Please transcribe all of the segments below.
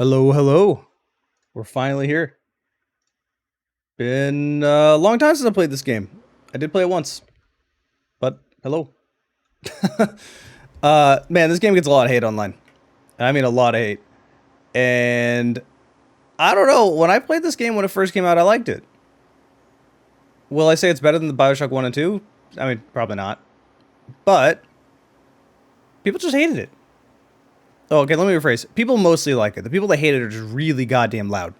Hello, hello. We're finally here. Been a long time since I played this game. I did play it once, but hello. Man, this game gets a lot of hate online. I mean, a lot of hate. And I don't know. When I played this game when it first came out, I liked it. Will I say it's better than the Bioshock 1 and 2? I mean, probably not. But people just hated it. Oh, okay, let me rephrase. People mostly like it. The people that hate it are just really goddamn loud.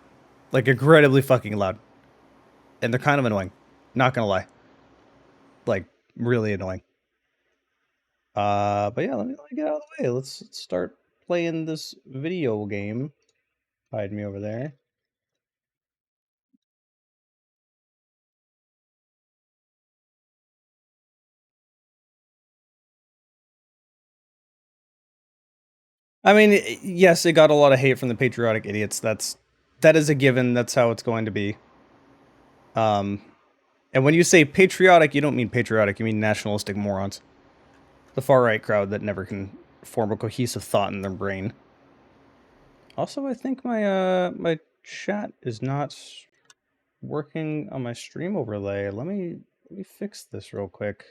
Like, incredibly fucking loud. And they're kind of annoying. Not gonna lie. Like, really annoying. But yeah, let me get out of the way. Let's start playing this video game. Hide me over there. I mean, yes, it got a lot of hate from the patriotic idiots. That is a given. That's how it's going to be. Um, and when you say patriotic, you don't mean patriotic. You mean nationalistic morons. The far right crowd that never can form a cohesive thought in their brain. Also, I think my chat is not working on my stream overlay. Let me fix this real quick.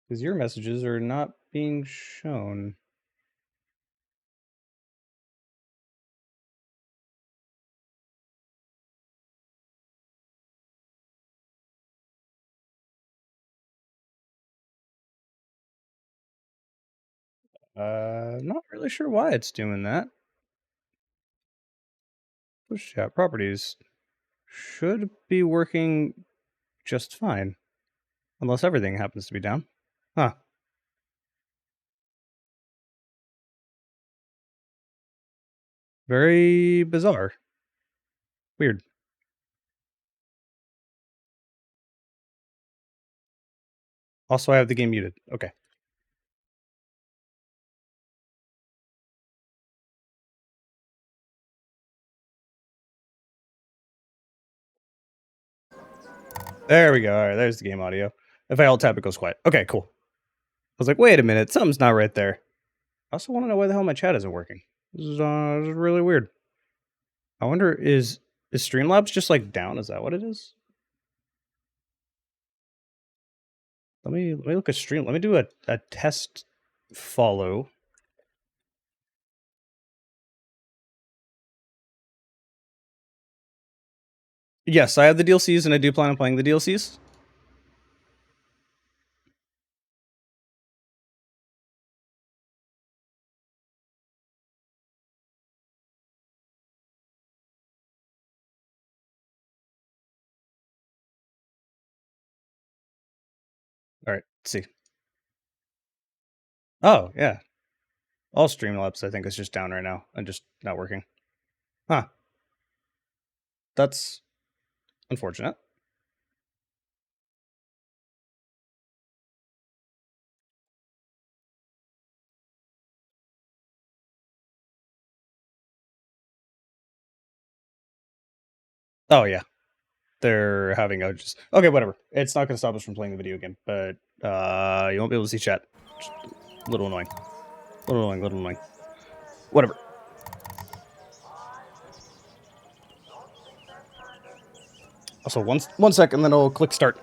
Because your messages are not being shown. Not really sure why it's doing that. Push chat properties should be working just fine. Unless everything happens to be down. Huh. Very bizarre. Weird. Also, I have the game muted. Okay. There we go. All right, there's the game audio. If I alt tab, it goes quiet. Okay, cool. I was like, wait a minute, something's not right there. I also want to know why the hell my chat isn't working. This is really weird. I wonder, is Streamlabs just like down? Is that what it is? Let me look at stream. Let me do a test follow. Yes, I have the DLCs and I do plan on playing the DLCs. All right, let's see. Oh, yeah. All Streamlabs, I think, is just down right now and just not working. Huh. That's unfortunate. Oh, yeah. They're having outages. Okay, whatever. It's not going to stop us from playing the video game, but you won't be able to see chat. Just a little annoying. Little annoying. Whatever. Also, one second, then I'll click start.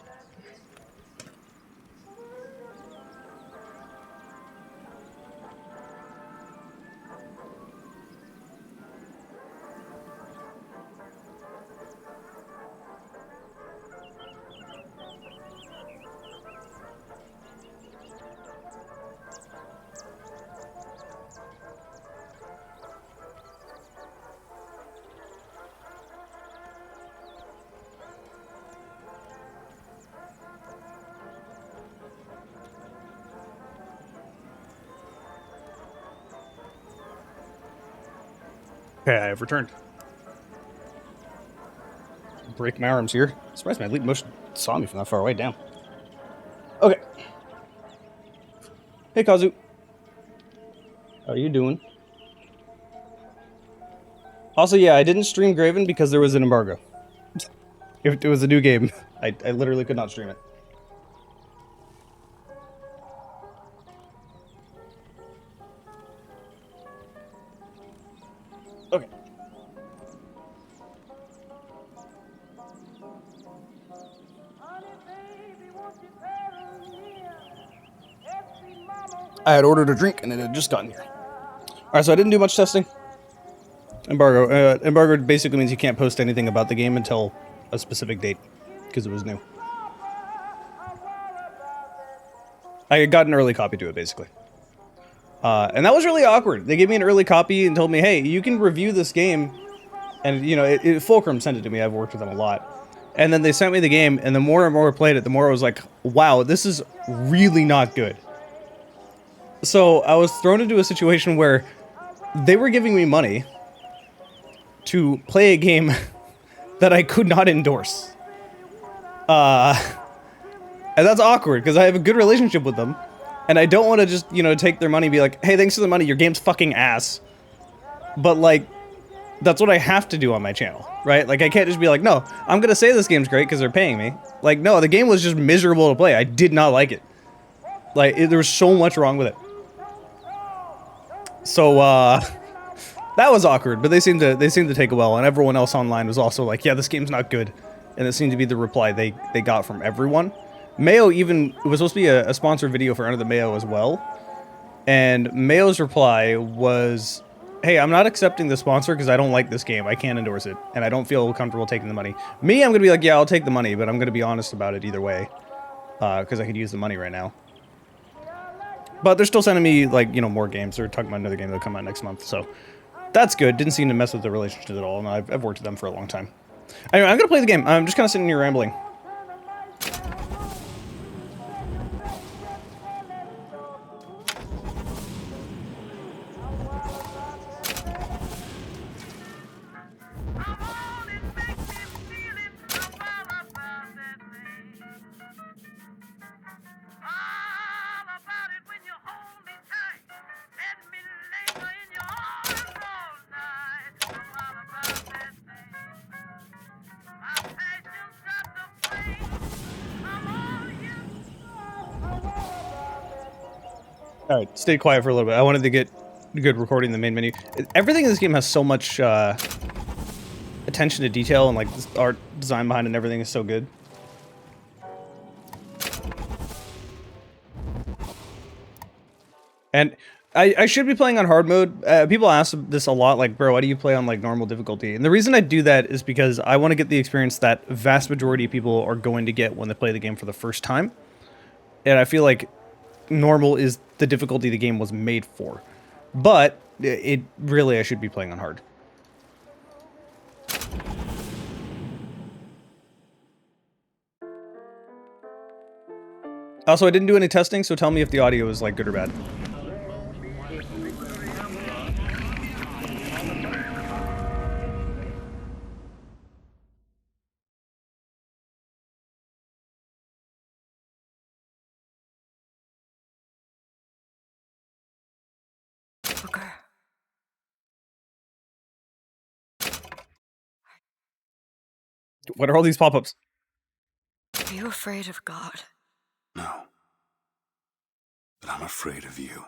Okay, I have returned. Break my arms here. Surprised my leap motion saw me from that far away. Damn. Okay. Hey, Kazu. How are you doing? Also, yeah, I didn't stream Graven because there was an embargo. If it was a new game, I literally could not stream it. I had ordered a drink and it had just gotten here. Alright, so I didn't do much testing. Embargo. Embargo basically means you can't post anything about the game until a specific date, because it was new. I got an early copy to it, basically. And that was really awkward. They gave me an early copy and told me, hey, you can review this game. And, you know, Fulcrum sent it to me. I've worked with them a lot. And then they sent me the game, and the more and more I played it, the more I was like, wow, this is really not good. So I was thrown into a situation where they were giving me money to play a game that I could not endorse. And that's awkward, because I have a good relationship with them. And I don't want to just, you know, take their money and be like, hey, thanks for the money, your game's fucking ass. But, like, that's what I have to do on my channel, right? Like, I can't just be like, no, I'm gonna say this game's great because they're paying me. Like, no, the game was just miserable to play. I did not like it. Like, there was so much wrong with it. So, that was awkward, but they seemed to take it well, and everyone else online was also like, yeah, this game's not good. And it seemed to be the reply they got from everyone. Mayo even, it was supposed to be a sponsored video for Under the Mayo as well. And Mayo's reply was, hey, I'm not accepting the sponsor because I don't like this game. I can't endorse it, and I don't feel comfortable taking the money. Me, I'm going to be like, yeah, I'll take the money, but I'm going to be honest about it either way. Because I could use the money right now. But they're still sending me, like, you know, more games. They're talking about another game that'll come out next month, so that's good. Didn't seem to mess with the relationship at all, and I've worked with them for a long time. Anyway, I'm going to play the game. I'm just kind of sitting here rambling. Alright, stay quiet for a little bit. I wanted to get good recording in the main menu. Everything in this game has so much attention to detail, and like the art design behind it and everything is so good. And I should be playing on hard mode. People ask this a lot, like, bro, why do you play on like normal difficulty? And the reason I do that is because I want to get the experience that vast majority of people are going to get when they play the game for the first time. And I feel like normal is the difficulty the game was made for. But it really, I should be playing on hard. Also, I didn't do any testing, so tell me if the audio is like good or bad. What are all these pop-ups? Are you afraid of God? No. But I'm afraid of you.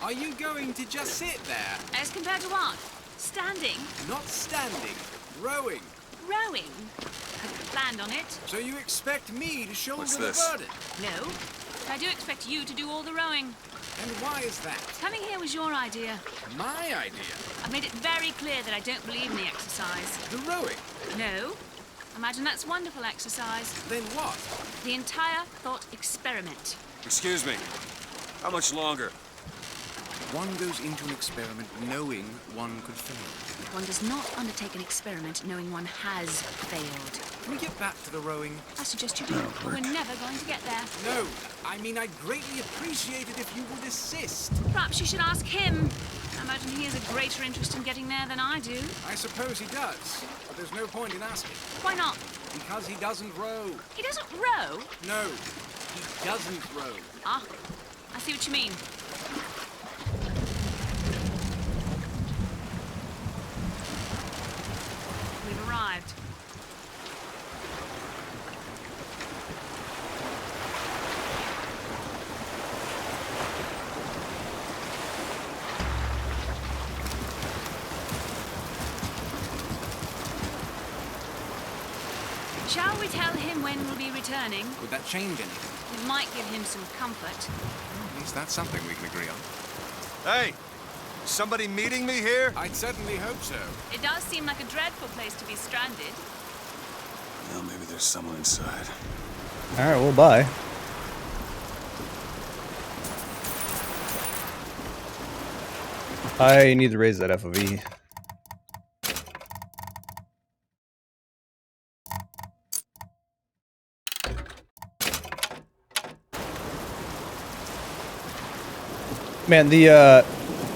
Are you going to just sit there? As compared to what? Standing? Not standing, rowing. Rowing? I've planned on it. So you expect me to shoulder What's the this? burden? No. But I do expect you to do all the rowing. And why is that? Coming here was your idea. My idea? I've made it very clear that I don't believe in the exercise. The rowing? No. Imagine that's wonderful exercise. Then what? The entire thought experiment. Excuse me. How much longer? One goes into an experiment knowing one could fail. One does not undertake an experiment knowing one has failed. Can we get back to the rowing? I suggest you do, but we're never going to get there. No, I mean I'd greatly appreciate it if you would assist. Perhaps you should ask him. I imagine he has a greater interest in getting there than I do. I suppose he does, but there's no point in asking. Why not? Because he doesn't row. He doesn't row? No, he doesn't row. Ah, I see what you mean. We've arrived. Shall we tell him when we'll be returning? Would that change anything? It might give him some comfort. At least that's something we can agree on. Hey, somebody meeting me here? I'd certainly hope so. It does seem like a dreadful place to be stranded. Well, maybe there's someone inside. Alright, well, bye. I need to raise that FOV. Man, the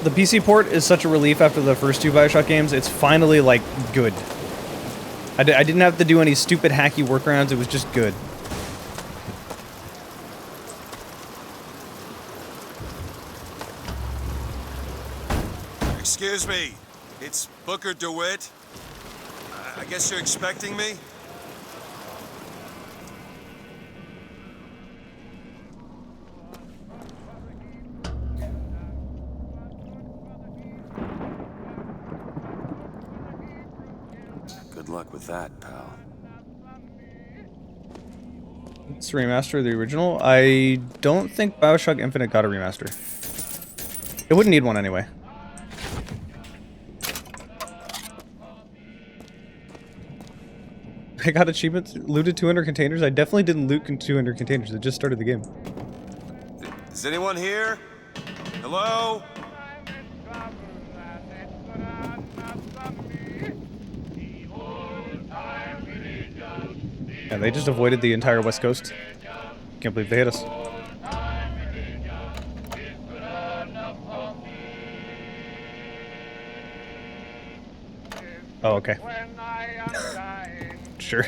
PC port is such a relief after the first two Bioshock games. It's finally, like, good. I didn't have to do any stupid hacky workarounds, it was just good. Excuse me, it's Booker DeWitt. I guess you're expecting me? Good luck with that, pal. It's a remaster of the original. I don't think Bioshock Infinite got a remaster. It wouldn't need one anyway. I got achievements, looted 200 containers. I definitely didn't loot 200 containers. It just started the game. Is anyone here? Hello? Yeah, they just avoided the entire West Coast. Can't believe they hit us. Oh, okay. Sure.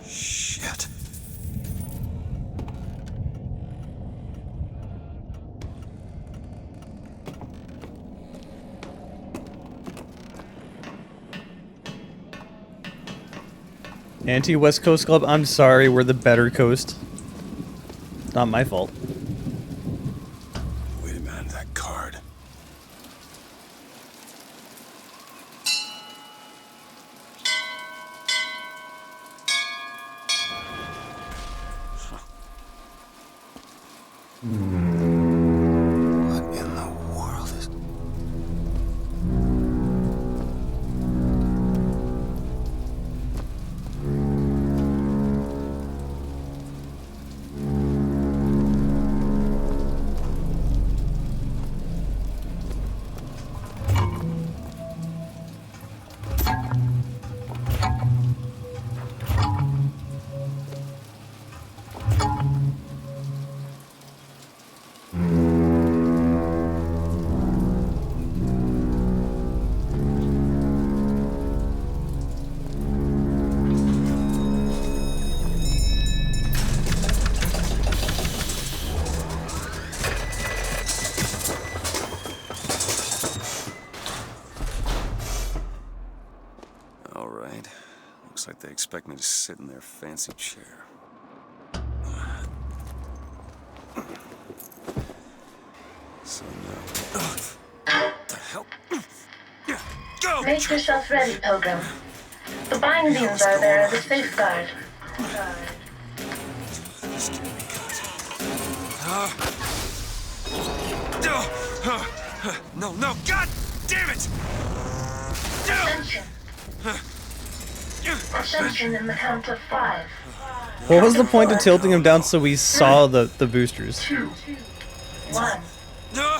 Shit. Anti-West Coast Club, I'm sorry, we're the better coast. Not my fault. Wait a minute, that card. What in the world is... All right. Looks like they expect me to sit in their fancy chair. So now... What the hell? Go! Make yourself ready, Pilgrim. The bindings are there as a safeguard. This can't be good. No, no, God damn it! Ascension. Ascension in the count of 5. What was the point of tilting him down so we saw the boosters? 2, 1. No!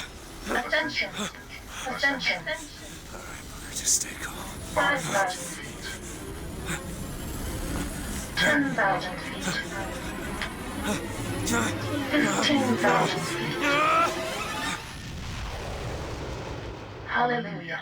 Ascension. Ascension. Just stay calm. 5,000 feet. 10,000 feet. 15,000 feet. Hallelujah.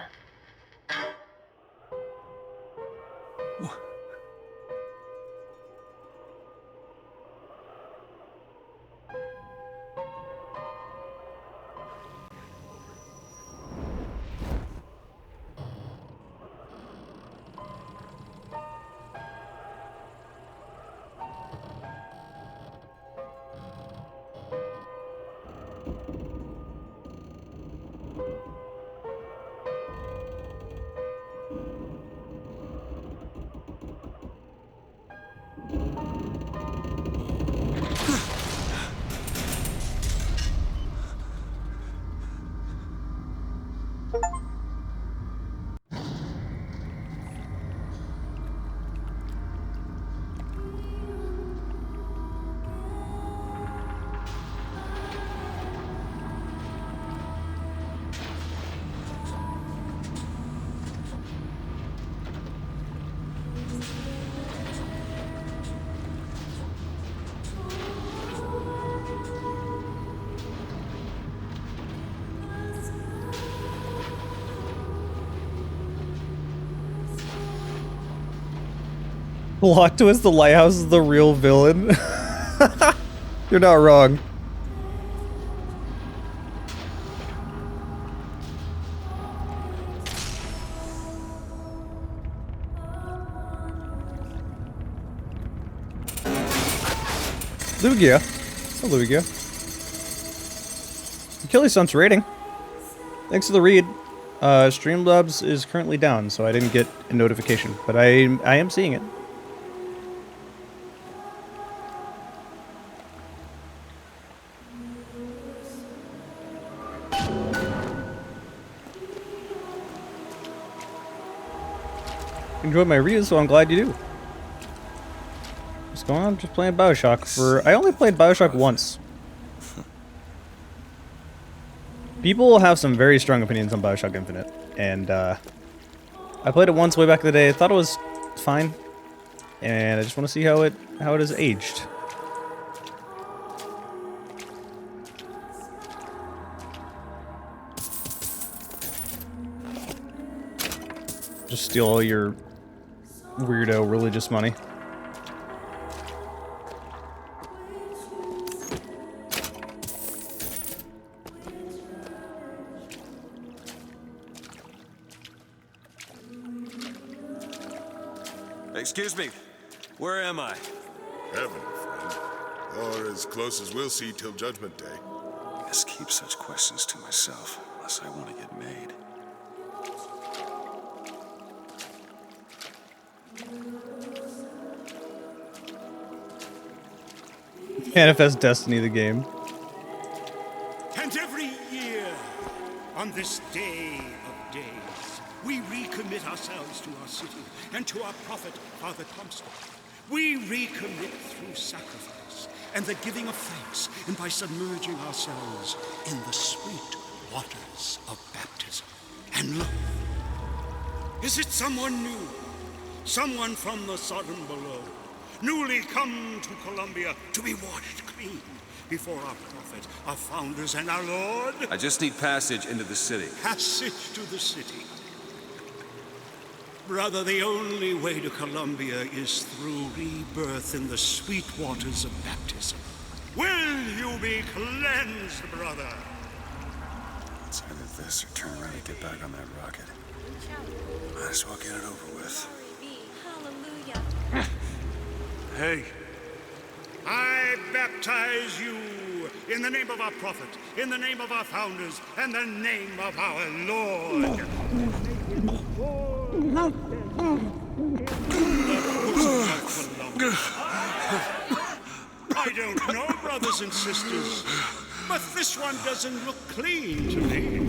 Plot twist, the lighthouse is the real villain. You're not wrong. Lugia. Oh, Lugia. Achilles Stunt's rating. Thanks to the read. Streamlabs is currently down, so I didn't get a notification, but I am seeing it. Enjoyed my reviews, so I'm glad you do. What's going on? Just playing Bioshock for... I only played Bioshock once. People have some very strong opinions on Bioshock Infinite, and I played it once way back in the day. I thought it was fine, and I just want to see how it has aged. Just steal all your weirdo religious money. Excuse me, where am I? Heaven, friend. Or as close as we'll see till Judgment Day. I just keep such questions to myself, unless I want to get made. Manifest Destiny, the game. And every year, on this day of days, we recommit ourselves to our city and to our prophet, Father Comstock. We recommit through sacrifice and the giving of thanks, and by submerging ourselves in the sweet waters of baptism. And look, is it someone new? Someone from the Sodom below, newly come to Columbia to be washed clean before our prophet, our founders, and our Lord? I just need passage into the city. Passage to the city. Brother, the only way to Columbia is through rebirth in the sweet waters of baptism. Will you be cleansed, brother? It's either this or turn around and get back on that rocket. Might as well get it over with. Hallelujah. Hey. I baptize you in the name of our prophet, in the name of our founders, and the name of our Lord. I don't know, brothers and sisters, but this one doesn't look clean to me.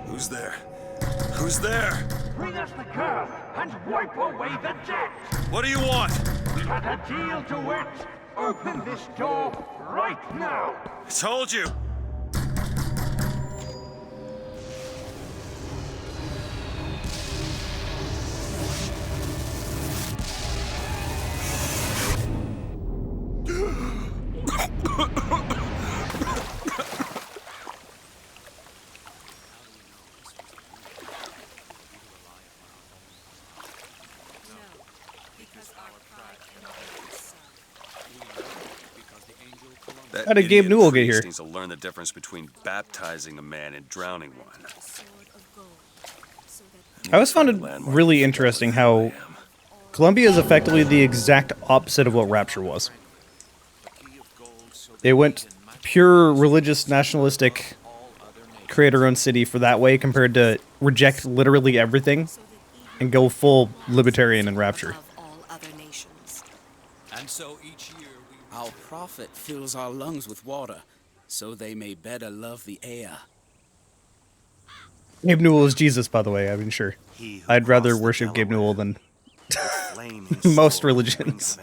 Who's there? Who's there? Bring us the curve and wipe away the debt! What do you want? We had a deal to wit! Open this door right now! I told you. How did Gabe Newell get here? Needs to learn the difference between baptizing a man and drowning one. I always found it really interesting how Columbia is effectively the exact opposite of what Rapture was. It went pure religious, nationalistic, create our own city for that way, compared to reject literally everything and go full libertarian in Rapture. And so each year our prophet fills our lungs with water, so they may better love the air. Gabe Newell is Jesus, by the way, I mean, sure. I'd rather worship Gabe Newell than most religions.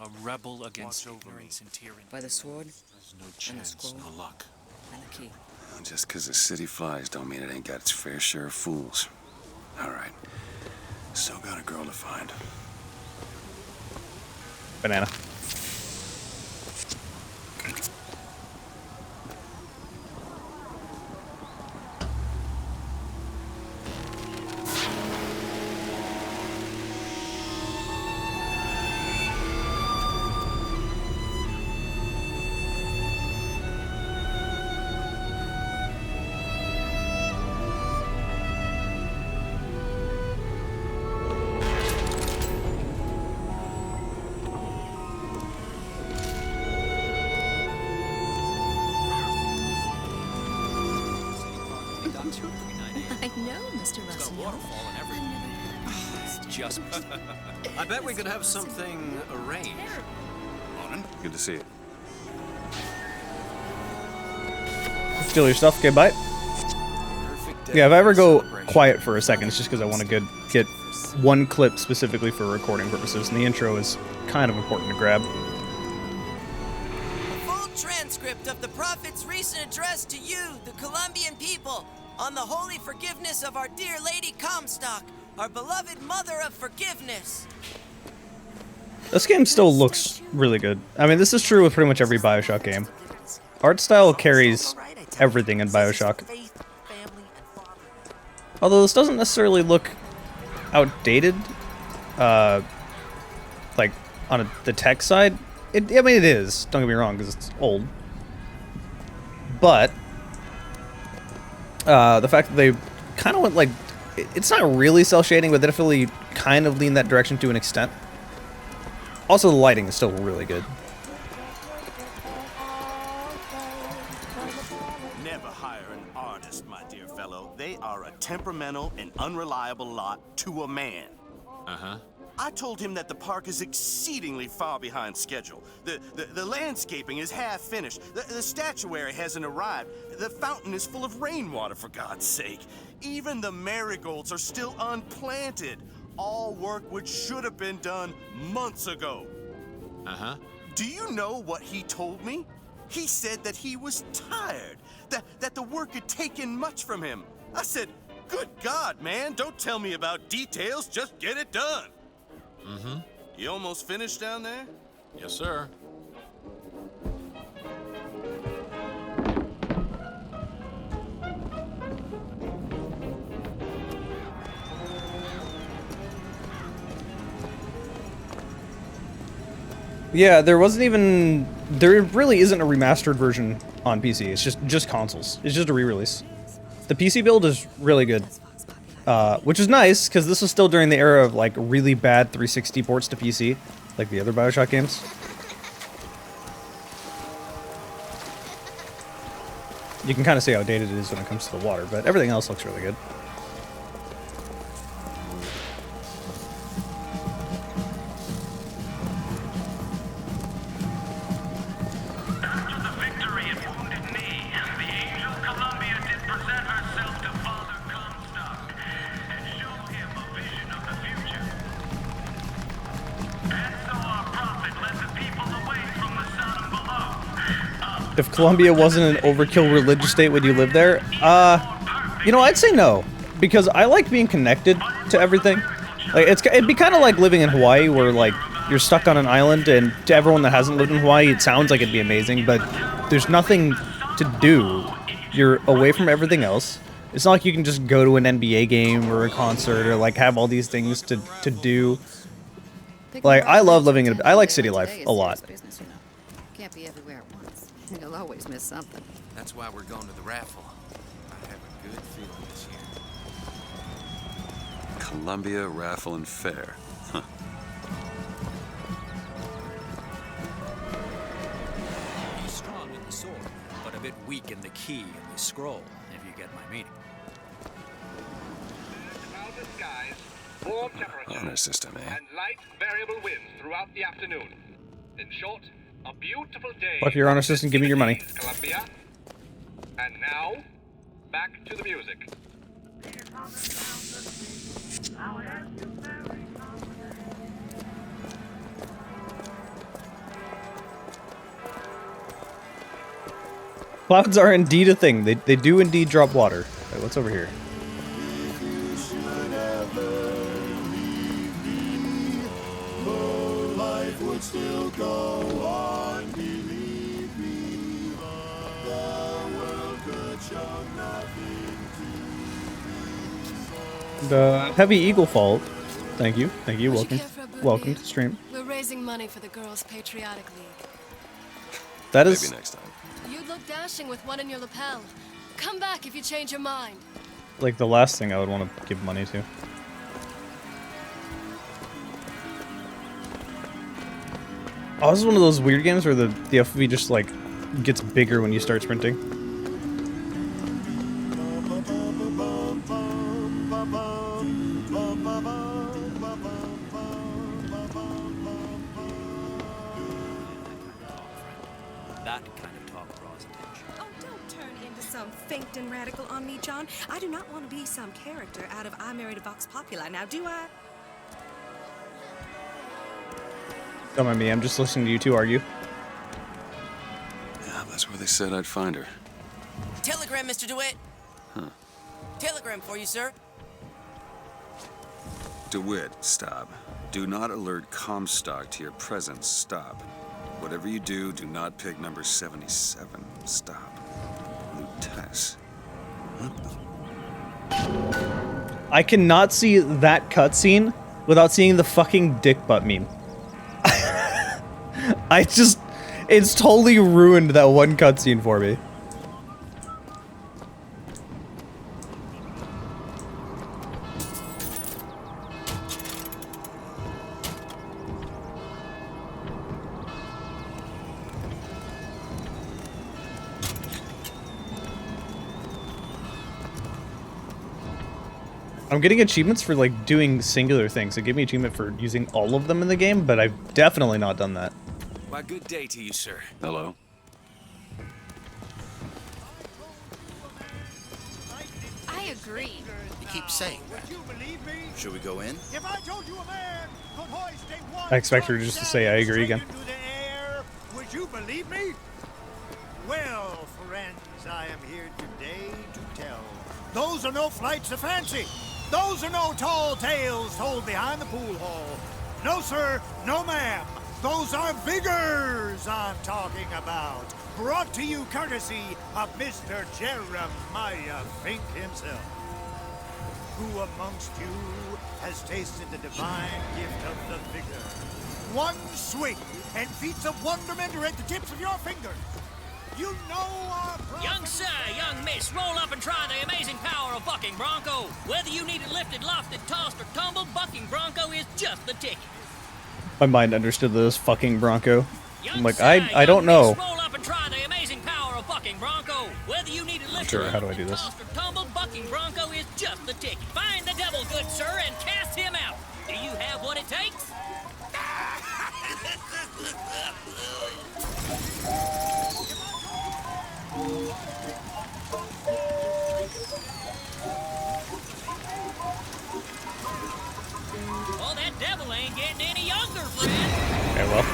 A rebel against ignorance and tyranny. By the sword, No chance, no luck. and the key. Just because the city flies don't mean it ain't got its fair share of fools. All right. Still got a girl to find. Banana. I know, Mr. Russell. Waterfall and everything. Just. I bet we could have something arranged. Morning. Good to see you. Steal your stuff. Okay, bye. Yeah, if I ever go quiet for a second, it's just because I want to get one clip specifically for recording purposes, and the intro is kind of important to grab. A full transcript of the Prophet's recent address to you, the Colombian people, on the holy forgiveness of our dear Lady Comstock, our beloved Mother of Forgiveness. This game still looks really good. I mean, this is true with pretty much every Bioshock game. Art style carries everything in Bioshock. Although this doesn't necessarily look outdated, like on the tech side. I mean, it is. Don't get me wrong, because it's old. But the fact that they kind of went like, it's not really cel shading, but they definitely kind of lean that direction to an extent. Also, the lighting is still really good. Never hire an artist, my dear fellow. They are a temperamental and unreliable lot to a man. Uh-huh. I told him that the park is exceedingly far behind schedule. The landscaping is half finished. The statuary hasn't arrived. The fountain is full of rainwater, for God's sake. Even the marigolds are still unplanted. All work which should have been done months ago. Uh-huh. Do you know what he told me? He said that he was tired, that the work had taken much from him. I said, good God, man, don't tell me about details, just get it done. Mm-hmm. You almost finished down there? Yes, sir. Yeah, there really isn't a remastered version on PC. It's just consoles. It's just a re-release. The PC build is really good. Which is nice, because this was still during the era of, like, really bad 360 ports to PC, like the other Bioshock games. You can kind of see how dated it is when it comes to the water, but everything else looks really good. If Colombia wasn't an overkill religious state, would you live there? You know, I'd say no, because I like being connected to everything. Like, it'd be kind of like living in Hawaii, where, like, you're stuck on an island, and to everyone that hasn't lived in Hawaii, it sounds like it'd be amazing, but there's nothing to do. You're away from everything else. It's not like you can just go to an NBA game or a concert or, like, have all these things to do. Like, I love living in I like city life a lot. Can't be everywhere at once. You'll always miss something. That's why we're going to the raffle. I have a good feeling this year. Columbia Raffle and Fair. Huh. He's strong in the sword, but a bit weak in the key and the scroll, if you get my meaning. Cloudless skies, warm temperature, Honor system, eh? and light variable winds throughout the afternoon. In short, a beautiful day. Fuck your honor system, give me your money. Columbia. And now, back to the music. Clouds are indeed a thing. They do indeed drop water. Wait, what's over here? Still go on, believe me, the world could show nothing to The Heavy Eagle Fault. Thank you. Thank you. Welcome to stream. We're raising money for the Girls' Patriotic League. That is... Maybe next time. You'd look dashing with one in your lapel. Come back if you change your mind. like the last thing I would want to give money to. Oh, this is one of those weird games where the FOV just like gets bigger when you start sprinting. become faint and radical on me, John. I do not want to be some character out of I Married a Vox Populi. Now, do I? Don't mind me, I'm just listening to you two argue. Yeah, that's where they said I'd find her. Telegram, Mr. DeWitt. Huh. Telegram for you, sir. DeWitt, stop. Do not alert Comstock to your presence. Stop. Whatever you do, do not pick number 77. Stop. Lutess. I cannot see that cutscene without seeing the fucking dick butt meme. It's totally ruined that one cutscene for me. I'm getting achievements for, like, doing singular things. It gave me an achievement for using all of them in the game, but I've definitely not done that. Why, good day to you, sir. Hello? I agree. You keep saying that. Should we go in? If I told you a man could hoist a I expect her just to say I agree again. into the air, would you believe me? Well, friends, I am here today to tell. Those are no flights of fancy. Those are no tall tales told behind the pool hall. No, sir, no, ma'am. Those are vigors I'm talking about. Brought to you courtesy of Mr. Jeremiah Fink himself. Who amongst you has tasted the divine gift of the vigor? One swing, and feats of wonderment are at the tips of your fingers. You know our Young sir, young miss, roll up and try the amazing power of Bucking Bronco. Whether you need it lifted, lofted, tossed, or tumbled, Bucking Bronco is just the ticket. My mind understood this fucking Bronco. I'm like, Sir, I don't know. miss, roll up and try the amazing power of Bucking Bronco. Whether you need it lifted, Sure, how do I do this? tossed, or tumbled, Bucking Bronco is just the ticket. Find the devil, good sir, and cast him out. Do you have what it takes? Well, that devil ain't getting any younger, friend. Okay, well.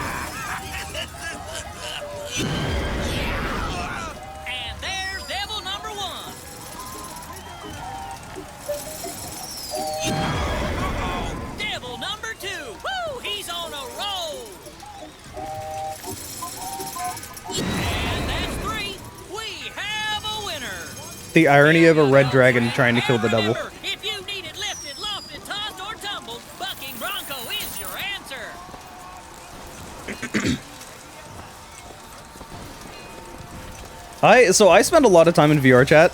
And there's devil number one. Devil number two. Woo! He's on a roll. And that's three. We have a winner. The irony of a red dragon trying to kill the devil. If you need it lifted, lofted, tossed, or tumbled, Bucking Bronco is your answer. So I spend a lot of time in VR chat.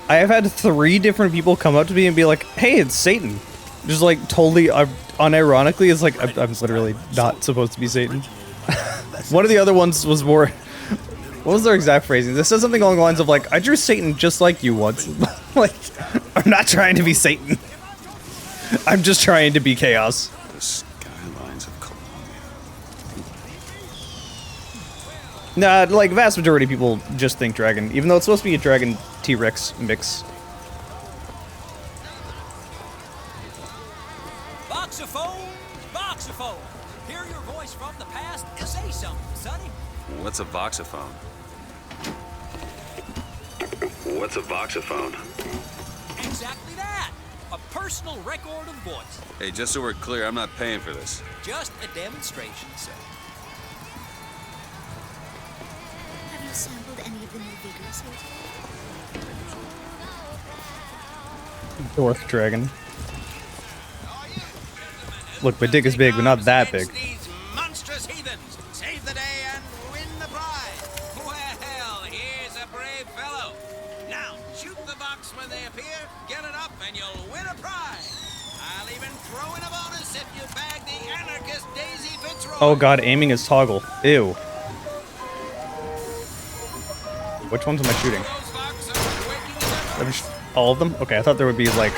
I have had 3 different people come up to me and be like, "Hey, it's Satan." Just like totally unironically, it's like I'm literally not supposed to be Satan. One of the other ones was more. What was their exact phrasing? This says something along the lines of like, "I drew Satan just like you once." Like, I'm not trying to be Satan. I'm just trying to be chaos. The skylines of Columbia. Nah, like vast majority of people just think dragon, even though it's supposed to be a dragon T-Rex mix. Voxophone, voxophone. Hear your voice from the past. Say something, sonny. What's a voxophone? What's a voxophone? Exactly that. A personal record of voice. Hey, just so we're clear, I'm not paying for this. Just a demonstration, sir. Have you sampled any of the new vigors here? Dwarf dragon. Look, my dick is big, but not that big. These monstrous heathens. Save the day and win the prize. Well, here's a brave fellow. Now, shoot the box when they appear, get it up, and you'll win a prize. I'll even throw in a bonus if you bag the anarchist Daisy Fitzroy. Oh god, aiming is toggle. Ew. Which ones am I shooting? All of them? Okay, I thought there would be like...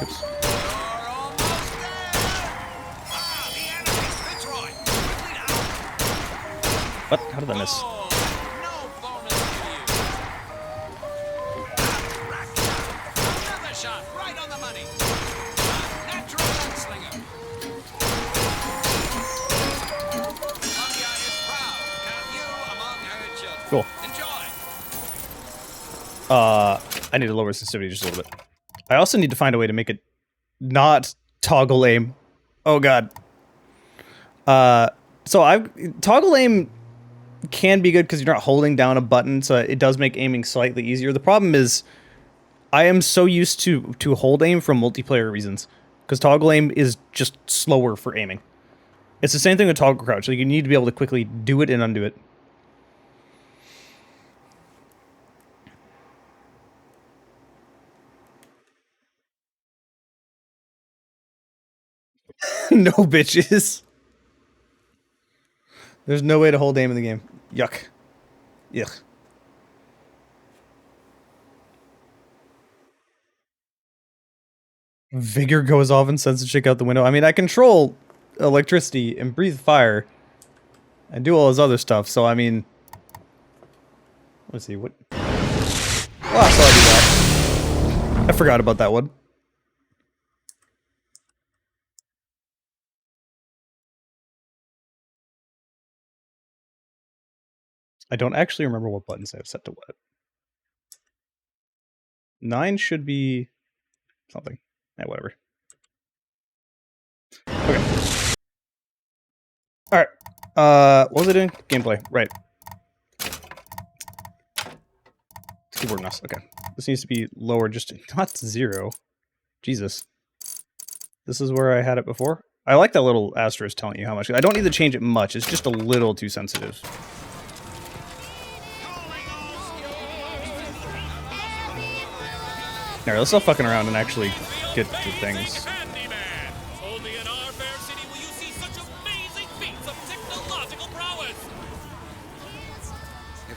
Oops. What? How did I miss? I need to lower sensitivity just a little bit. I also need to find a way to make it not toggle aim. Oh god. So toggle aim can be good because you're not holding down a button, so it does make aiming slightly easier. The problem is I am so used to hold aim for multiplayer reasons, because toggle aim is just slower for aiming. It's the same thing with toggle crouch. So you need to be able to quickly do it and undo it. No bitches. There's no way to hold aim in the game. Yuck. Yuck. Vigor goes off and sends the chick out the window. I mean, I control electricity and breathe fire and do all this other stuff, so I mean... Let's see, what... Oh, I saw I do that. I forgot about that one. I don't actually remember what buttons I have set to what. 9 should be... something. Yeah, whatever. Okay. Alright. What was I doing? Gameplay. Right. Keyboard mouse. Okay. This needs to be lower just to... Not 0. Jesus. This is where I had it before. I like that little asterisk telling you how much. I don't need to change it much. It's just a little too sensitive. Alright, let's stop fucking around and actually get to things. Have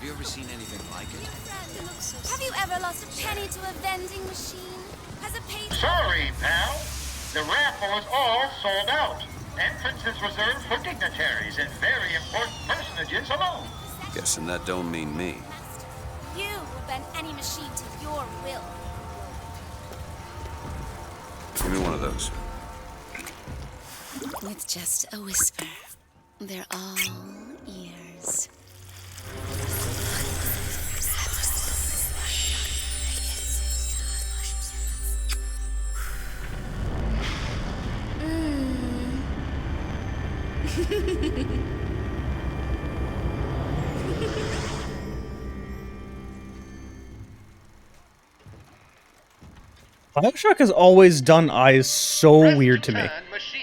you ever seen anything like it? Have you ever lost a penny to a vending machine? Has a patron... Sorry, pal. The raffle is all sold out. Entrance is reserved for dignitaries and very important personages alone. Guessing that don't mean me. You will bend any machine to your will. Give me one of those. With just a whisper, they're all ears. Bioshock has always done eyes so weird to me.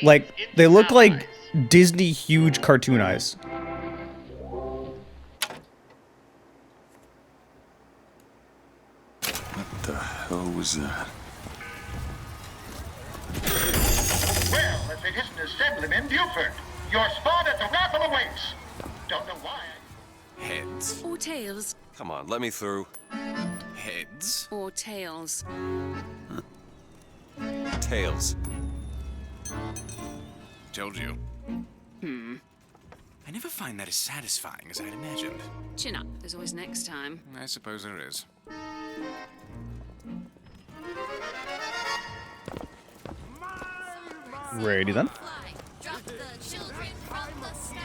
Like, they look like Disney huge cartoon eyes. What the hell was that? Well, if it isn't Assemblyman Buford, your spot at the raffle awaits. Don't know why. Heads. Or tails. Come on, let me through. Heads. Or tails. Tails. Told you. Hmm. I never find that as satisfying as I'd imagined. Chin up. There's always next time. I suppose there is. Ready then? Drop the children from the sky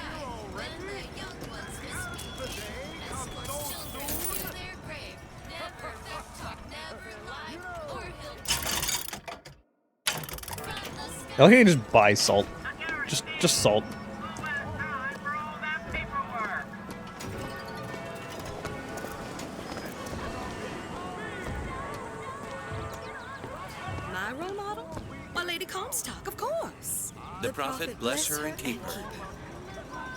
when the young ones misbehave. Escort children to their grave. Never backtalk, never lie, or he'll I like how you just buy salt. Just salt. My role model? My Lady Comstock, of course. The prophet bless her and keep her.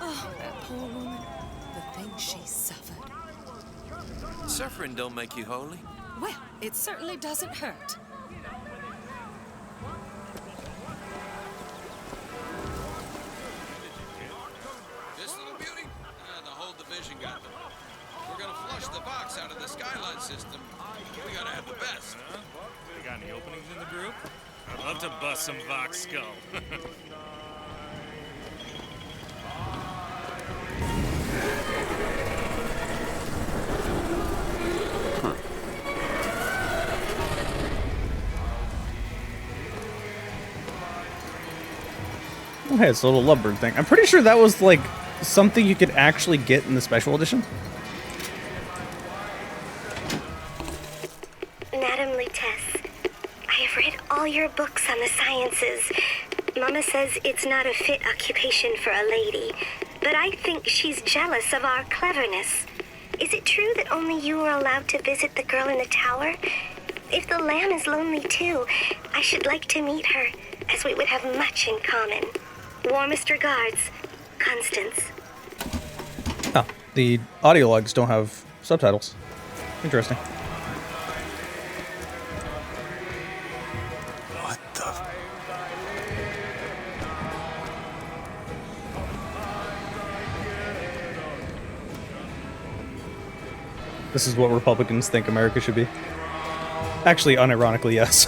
Oh, that poor woman. The things she suffered. Suffering don't make you holy. Well, it certainly doesn't hurt. This little beauty? The whole division got them. We're gonna flush the box out of the skyline system. We gotta have the best. We got any openings in the group? I'd love to bust some Vox skull. Oh, hey, it's a little lovebird thing. I'm pretty sure that was, like, something you could actually get in the special edition. Madame Lutece, I have read all your books on the sciences. Mama says it's not a fit occupation for a lady, but I think she's jealous of our cleverness. Is it true that only you are allowed to visit the girl in the tower? If the lamb is lonely too, I should like to meet her, as we would have much in common. Warmest regards, Constance. Oh, the audio logs don't have subtitles. Interesting. What the? This is what Republicans think America should be. Actually, unironically, yes.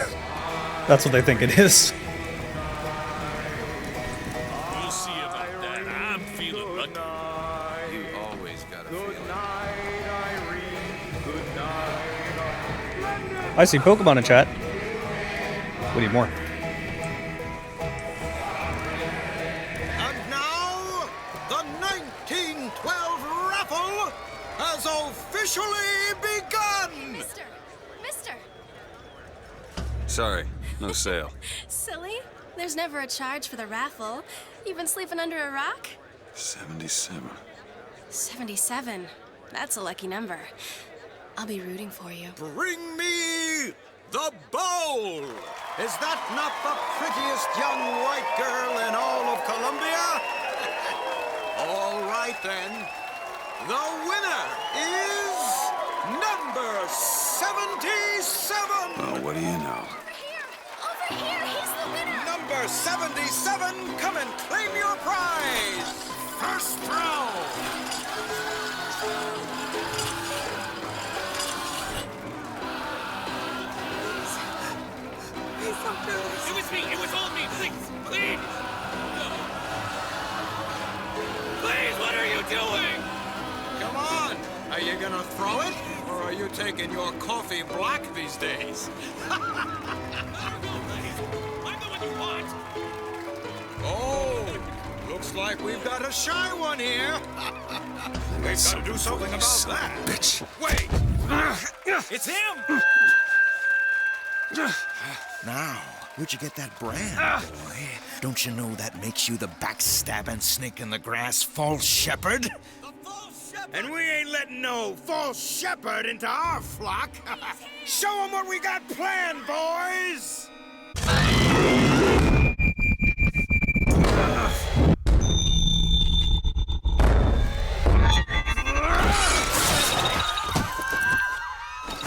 That's what they think it is. We'll see about that. I'm feeling lucky. You always got a feeling. I see Pokemon in chat. We need more. And now, the 1912 raffle has officially begun! Mister! Sorry, no sale. Silly? There's never a charge for the raffle. You've been sleeping under a rock? 77. 77. That's a lucky number. I'll be rooting for you. Bring me the bowl! Is that not the prettiest young white girl in all of Columbia? All right then. The winner is number 77! Oh, what do you know? Over here! He's the winner! Number 77, come and claim your prize! First row! It was me! It was all me! Please! Please! Please, what are you doing? Come on! Are you gonna throw it? Or are you taking your coffee black these days? I'm the one you want! Oh! Looks like we've got a shy one here. We've got to do something about that. Bitch. Wait! It's him! Now, where'd you get that brand, boy? Don't you know that makes you the backstabbing snake in the grass false shepherd? And we ain't letting no false shepherd into our flock. Show them what we got planned, boys!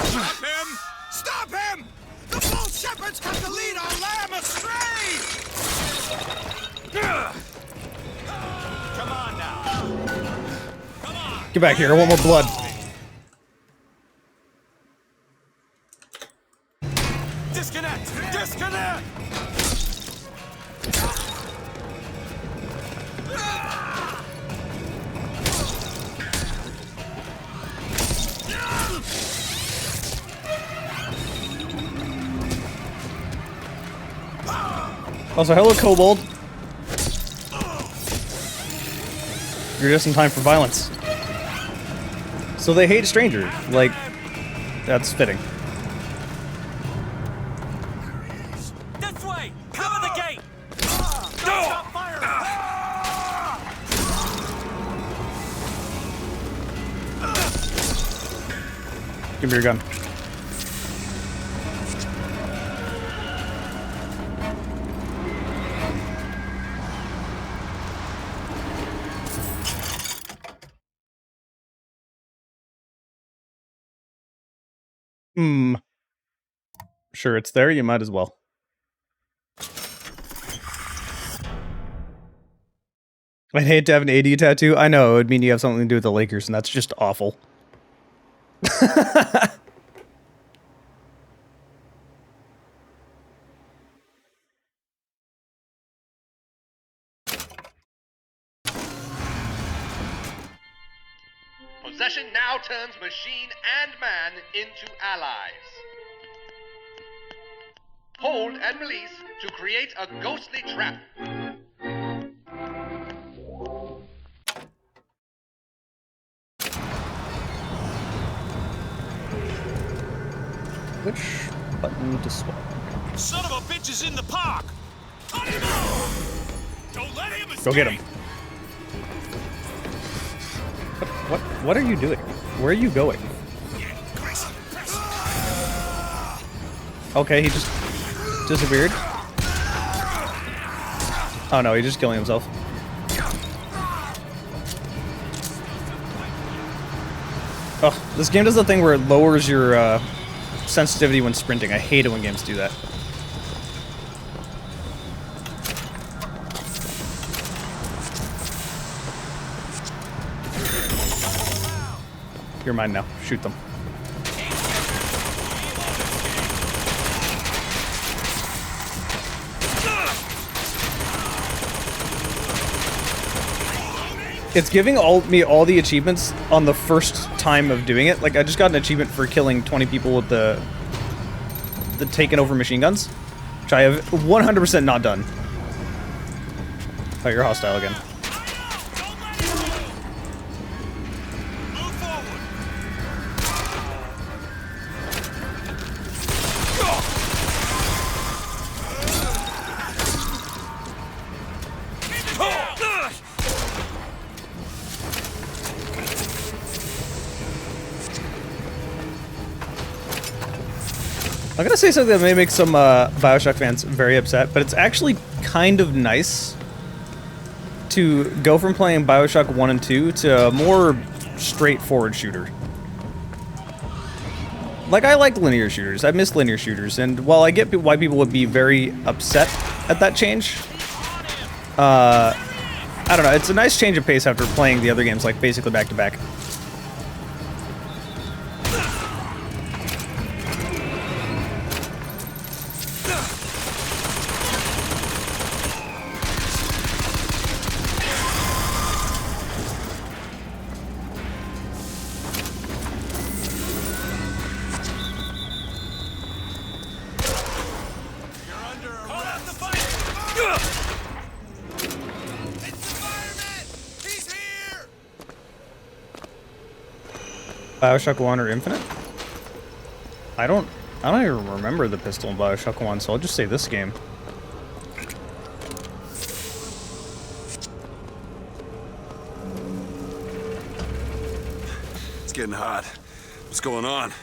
Stop him! Stop him! The false shepherd's come to lead our lamb astray! Come on now. Get back here, I want more blood. Disconnect! Disconnect! Also, hello, Kobold. You're just in time for violence. So they hate strangers. Like, that's fitting. This way! Cover the gate! Stop firing! Give me your gun. Sure, it's there, you might as well. I'd hate to have an AD tattoo. I know, it would mean you have something to do with the Lakers, and that's just awful. Possession now turns machine and man into allies. Hold and release to create a ghostly trap. Which button to swap? Son of a bitch is in the park! Cut him off! Don't let him escape! Go get him. What are you doing? Where are you going? Okay, he just disappeared. Oh no, he's just killing himself. Oh, this game does the thing where it lowers your sensitivity when sprinting. I hate it when games do that. You're mine now. Shoot them. It's giving me all the achievements on the first time of doing it. Like, I just got an achievement for killing 20 people with the taken over machine guns, which I have 100% not done. Oh, you're hostile again. I'm gonna say something that may make some Bioshock fans very upset, but it's actually kind of nice to go from playing Bioshock 1 and 2 to a more straightforward shooter. Like, I like linear shooters. I miss linear shooters, and while I get why people would be very upset at that change, I don't know, it's a nice change of pace after playing the other games, like, basically back-to-back. Bioshock 1 or Infinite? I don't even remember the pistol in Bioshock 1, so I'll just say this game. It's getting hot. What's going on?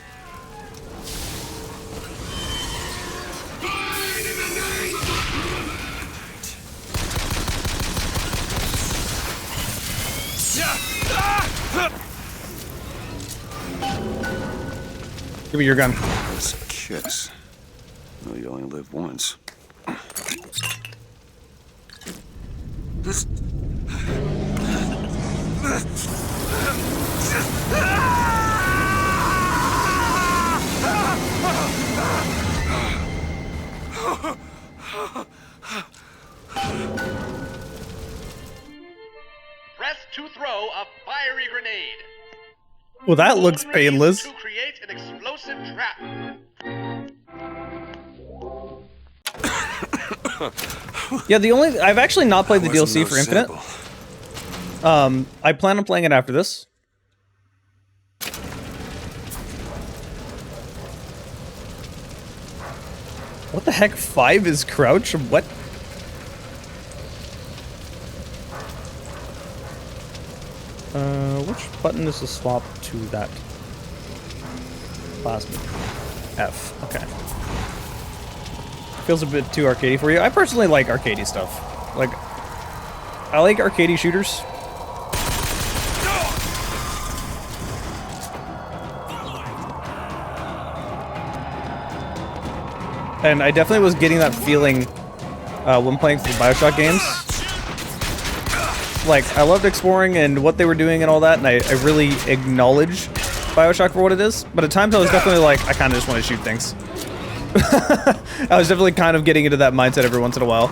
Give me your gun. It's a kiss. No, you only live once. Press to throw a fiery grenade. Well, that looks painless. To create an explosive trap. Yeah, I've actually not played the DLC for Infinite. I plan on playing it after this. What the heck? 5 is crouch? What? Which button is to swap to that? Plasma. F. Okay. Feels a bit too arcadey for you. I personally like arcadey stuff. Like, I like arcadey shooters. And I definitely was getting that feeling when playing the Bioshock games. Like, I loved exploring and what they were doing and all that, and I really acknowledge Bioshock for what it is. But at times I was definitely like, I kind of just want to shoot things. I was definitely kind of getting into that mindset every once in a while.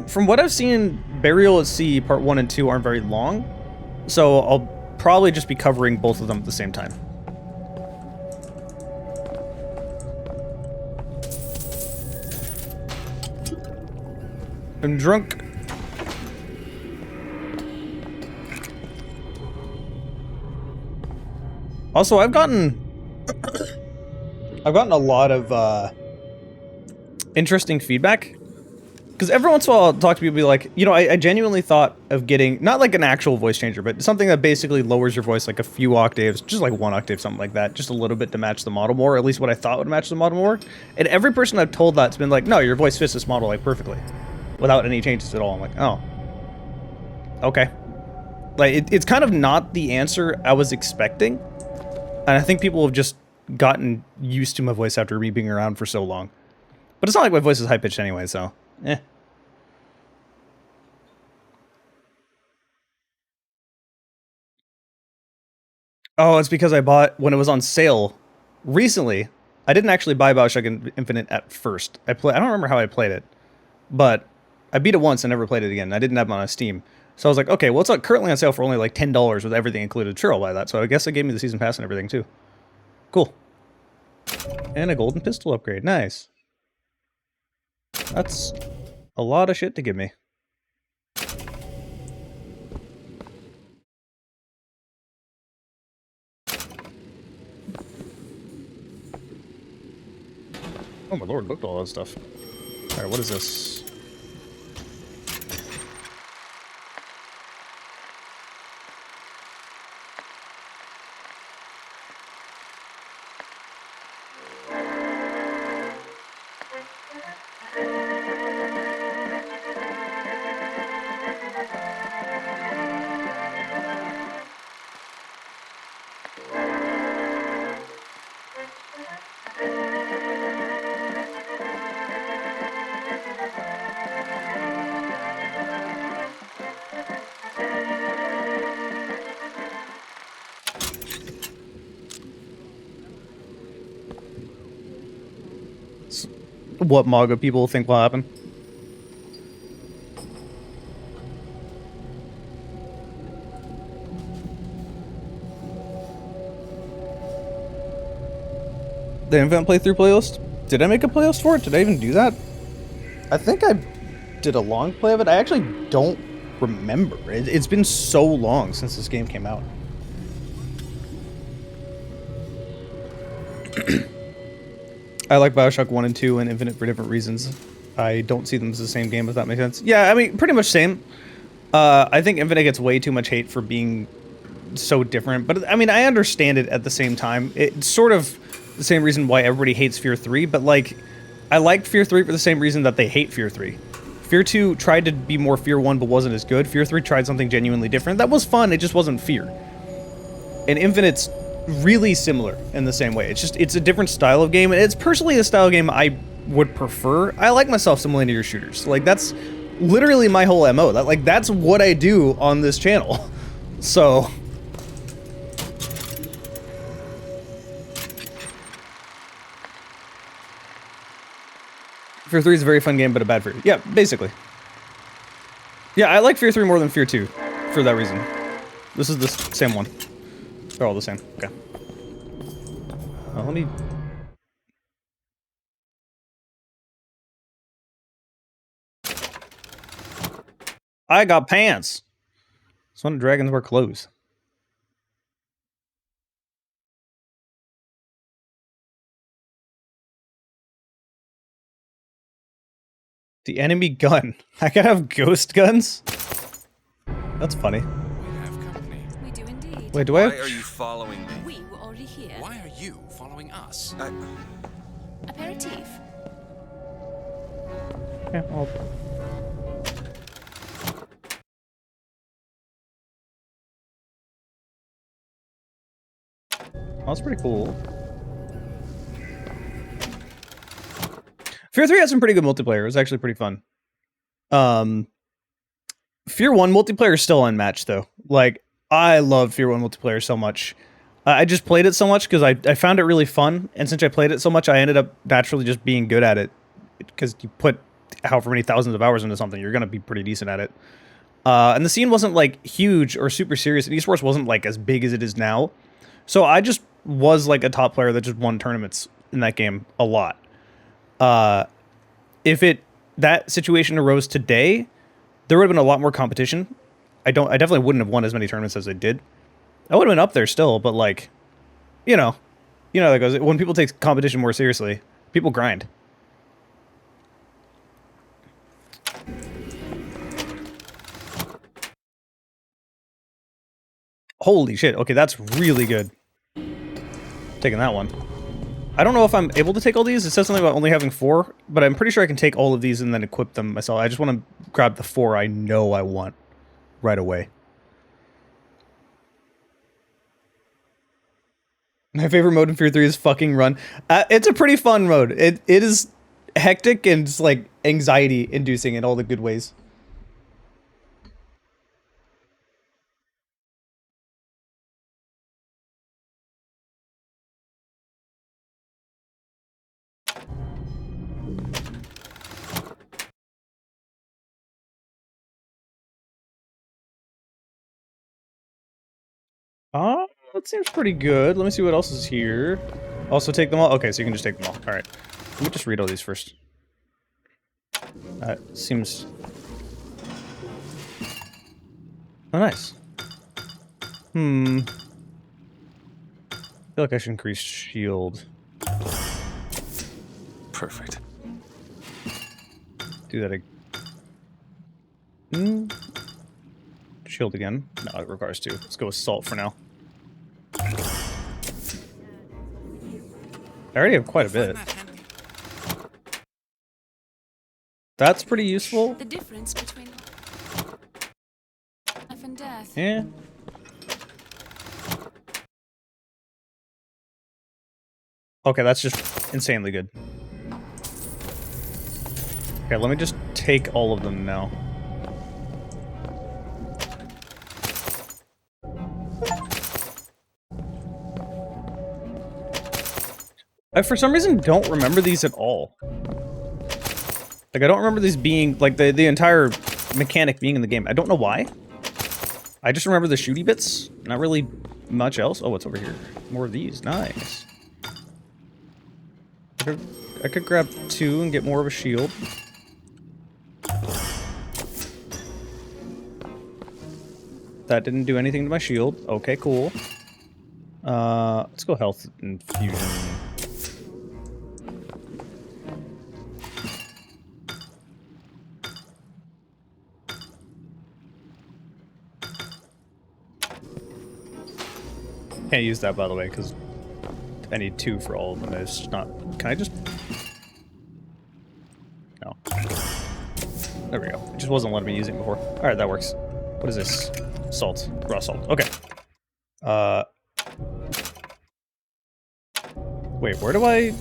From what I've seen, Burial at Sea Part 1 and 2 aren't very long, so I'll probably just be covering both of them at the same time. I'm drunk. Also, I've gotten a lot of interesting feedback. Because every once in a while I'll talk to people and be like, you know, I genuinely thought of getting, not like an actual voice changer, but something that basically lowers your voice like a few octaves, just like 1 octave, something like that, just a little bit to match the model more, or at least what I thought would match the model more. And every person I've told that's been like, no, your voice fits this model like perfectly, without any changes at all. I'm like, oh, okay. Like, it's kind of not the answer I was expecting. And I think people have just gotten used to my voice after me being around for so long. But it's not like my voice is high-pitched anyway, so, eh. Oh, it's because I bought, when it was on sale recently, I didn't actually buy Bioshock Infinite at first. I don't remember how I played it, but I beat it once and never played it again. I didn't have it on Steam. So I was like, okay, well, it's currently on sale for only like $10 with everything included. Sure, I'll buy that. So I guess they gave me the season pass and everything too. Cool. And a golden pistol upgrade. Nice. That's a lot of shit to give me. Oh my lord, look at all that stuff. Alright, what is this? What MAGA people think will happen. The Infinite playthrough playlist? Did I make a playlist for it? Did I even do that? I think I did a long play of it. I actually don't remember. It's been so long since this game came out. I like Bioshock 1 and 2 and Infinite for different reasons. I don't see them as the same game, if that makes sense. Yeah, I mean, pretty much same. I think Infinite gets way too much hate for being so different, but I mean, I understand it at the same time. It's sort of the same reason why everybody hates Fear 3, but like, I liked Fear 3 for the same reason that they hate Fear 3. Fear 2 tried to be more Fear 1, but wasn't as good. Fear 3 tried something genuinely different. That was fun, it just wasn't Fear. And Infinite's really similar in the same way. It's a different style of game, and it's personally a style of game I would prefer. I like myself some linear shooters. Like, that's literally my whole MO. That's what I do on this channel. So... Fear 3 is a very fun game, but a bad Fear. Yeah, basically. Yeah, I like Fear 3 more than Fear 2, for that reason. This is the same one. They're all the same. Okay. Well, let me... I got pants! That's when dragons wear clothes. The enemy gun. I can have ghost guns? That's funny. We do indeed. Wait, do I have... Why are you following me? We were already here. Why are you following us? Aperitif. Yeah, I'll... Oh, that's pretty cool. Fear 3 had some pretty good multiplayer. It was actually pretty fun. Fear 1 multiplayer is still unmatched, though. Like, I love Fear 1 multiplayer so much. I just played it so much because I found it really fun, and since I played it so much, I ended up naturally just being good at it. Because you put however many thousands of hours into something, you're going to be pretty decent at it. And the scene wasn't, like, huge or super serious, and esports wasn't, like, as big as it is now. So I just was, like, a top player that just won tournaments in that game a lot. If it that situation arose today, there would have been a lot more competition. I definitely wouldn't have won as many tournaments as I did. I would have been up there still, but like, you know how that goes. When people take competition more seriously, people grind. Holy shit. Okay, that's really good. Taking that one. I don't know if I'm able to take all these. It says something about only having 4, but I'm pretty sure I can take all of these and then equip them myself. I just want to grab the 4 I know I want right away. My favorite mode in Fear 3 is fucking run. It's a pretty fun mode. It is hectic and just like anxiety inducing in all the good ways. That seems pretty good. Let me see what else is here. Also take them all? Okay, so you can just take them all. Alright. Let me just read all these first. That seems... Oh, nice. I feel like I should increase shield. Perfect. Do that again. Shield again. No, it requires 2. Let's go with salt for now. I already have quite a bit. That's pretty useful. The difference between life and death. Yeah. Okay, that's just insanely good. Okay, let me just take all of them now. I, for some reason, don't remember these at all. Like, I don't remember these being, like, the entire mechanic being in the game. I don't know why. I just remember the shooty bits. Not really much else. Oh, what's over here? More of these. Nice. I could grab 2 and get more of a shield. That didn't do anything to my shield. Okay, cool. Let's go health infusion. Can't use that, by the way, because I need 2 for all of them. It's just not... Can I just... No. There we go. It just wasn't letting me use it before. Alright, that works. What is this? Salt. Raw salt. Okay. Wait, where do I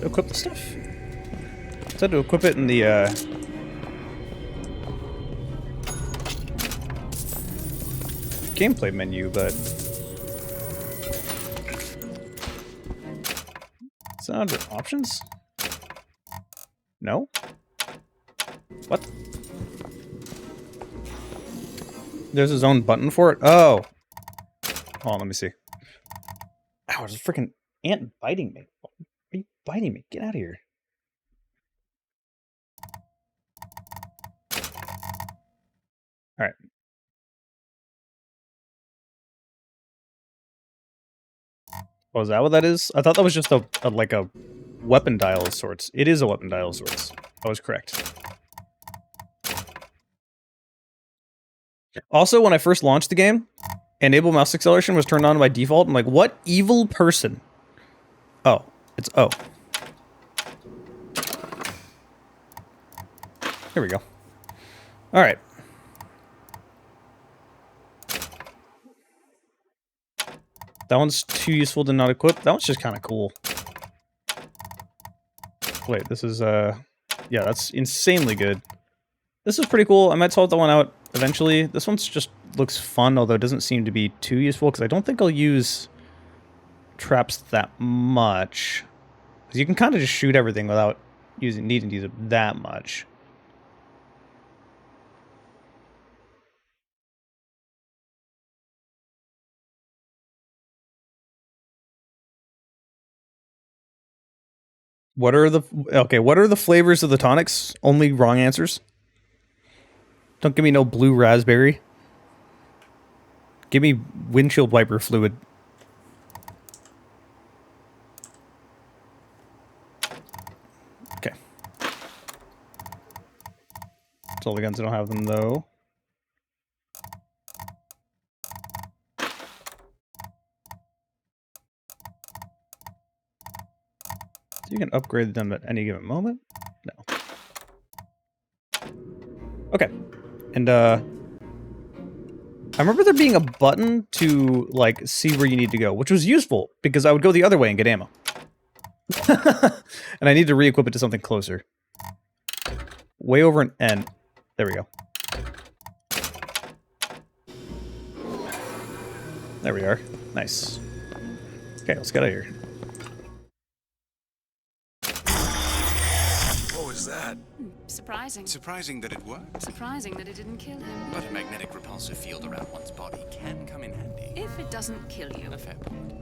equip the stuff? I had to equip it in the, gameplay menu, but... Is that under options? No? What? There's his own button for it? Oh! Hold on, let me see. Ow, there's a freaking ant biting me. Why are you biting me? Get out of here. Alright. Oh, is that what that is? I thought that was just a like a weapon dial of sorts. It is a weapon dial of sorts. I was correct. Also, when I first launched the game, enable mouse acceleration was turned on by default. I'm like, what evil person? Oh, it's O. Here we go. Alright. That one's too useful to not equip. That one's just kind of cool. Wait, this is, yeah, that's insanely good. This is pretty cool. I might sort that one out eventually. This one's just looks fun, although it doesn't seem to be too useful, because I don't think I'll use traps that much. Because you can kind of just shoot everything without needing to use it that much. What are the flavors of the tonics? Only wrong answers. Don't give me no blue raspberry. Give me windshield wiper fluid. Okay. It's all the guns that don't have them though. So you can upgrade them at any given moment? No. Okay. And, I remember there being a button to, like, see where you need to go, which was useful, because I would go the other way and get ammo. And I need to re-equip it to something closer. Way over an N. There we go. There we are. Nice. Okay, let's get out of here. What was that? Surprising. Surprising that it worked. Surprising that it didn't kill him. But a magnetic repulsive field around one's body can come in handy. If it doesn't kill you. A fair point.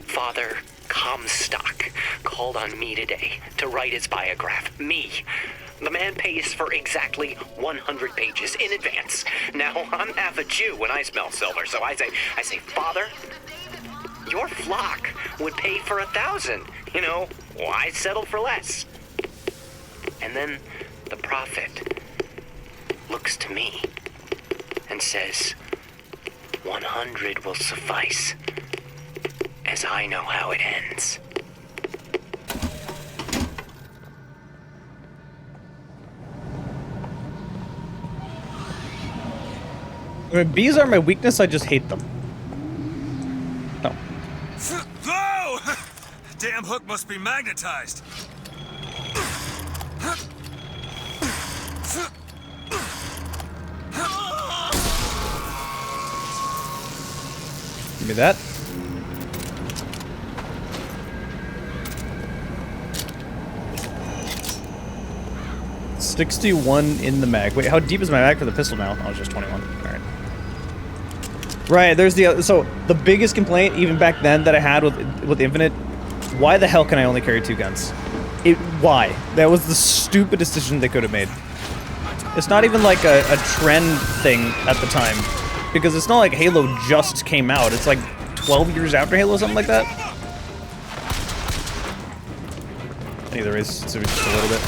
Father Comstock called on me today to write his biograph. Me. The man pays for exactly 100 pages in advance. Now, I'm half a Jew when I smell silver, so I say, Father, your flock would pay for 1,000. You know, why settle for less? And then the prophet looks to me and says, 100 will suffice, as I know how it ends. I mean, bees are my weakness, I just hate them. No. Whoa! Damn hook must be magnetized. Give me that. $61 in the mag. Wait, how deep is my mag for the pistol now? Oh, it's just 21. Alright. Right, there's the... So, the biggest complaint, even back then, that I had with Infinite, why the hell can I only carry 2 guns? Why? That was the stupidest decision they could have made. It's not even like a trend thing at the time. Because it's not like Halo just came out. It's like 12 years after Halo, something like that. Either way, it's just a little bit.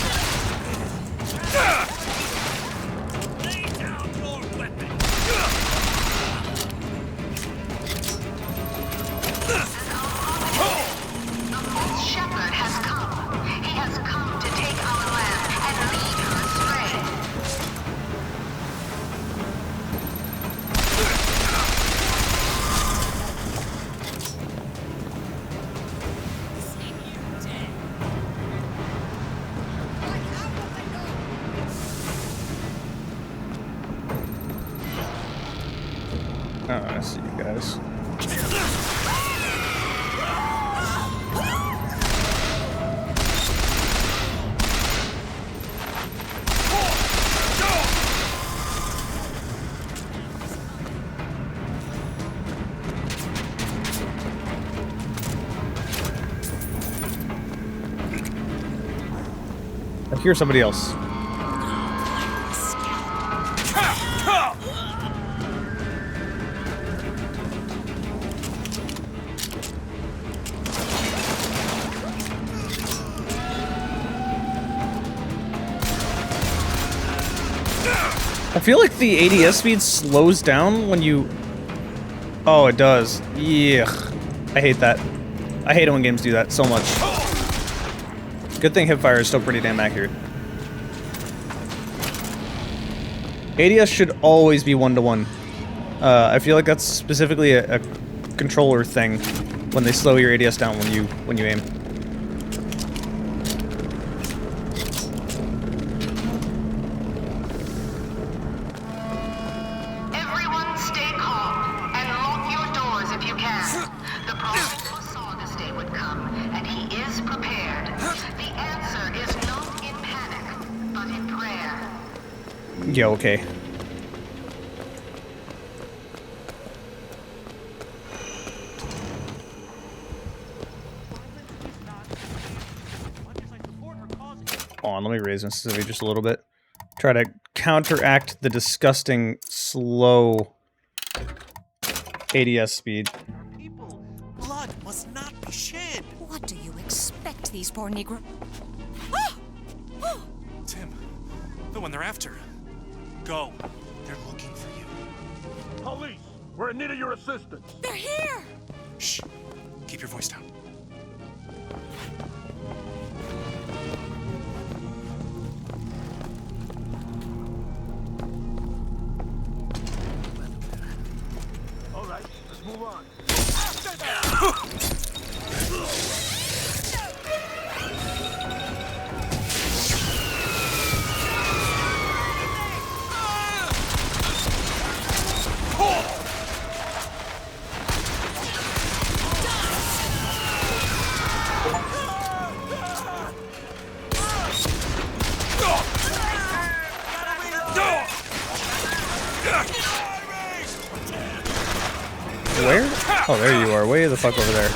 Oh, I see you guys. I hear somebody else. I feel like the ADS speed slows down when you... Oh, it does. Yeah. I hate that. I hate it when games do that so much. Good thing hipfire is still pretty damn accurate. ADS should always be 1-to-1. I feel like that's specifically a controller thing when they slow your ADS down when you aim. Yeah, okay. Hold on, let me raise sensitivity just a little bit. Try to counteract the disgusting slow ADS speed. Blood must not be shed. What do you expect, these poor Negro? Tim, the one they're after. Go. They're looking for you. Police, we're in need of your assistance. They're here! Shh. Keep your voice down. All right, let's move on. Where? Oh, there you are. Way the fuck over there.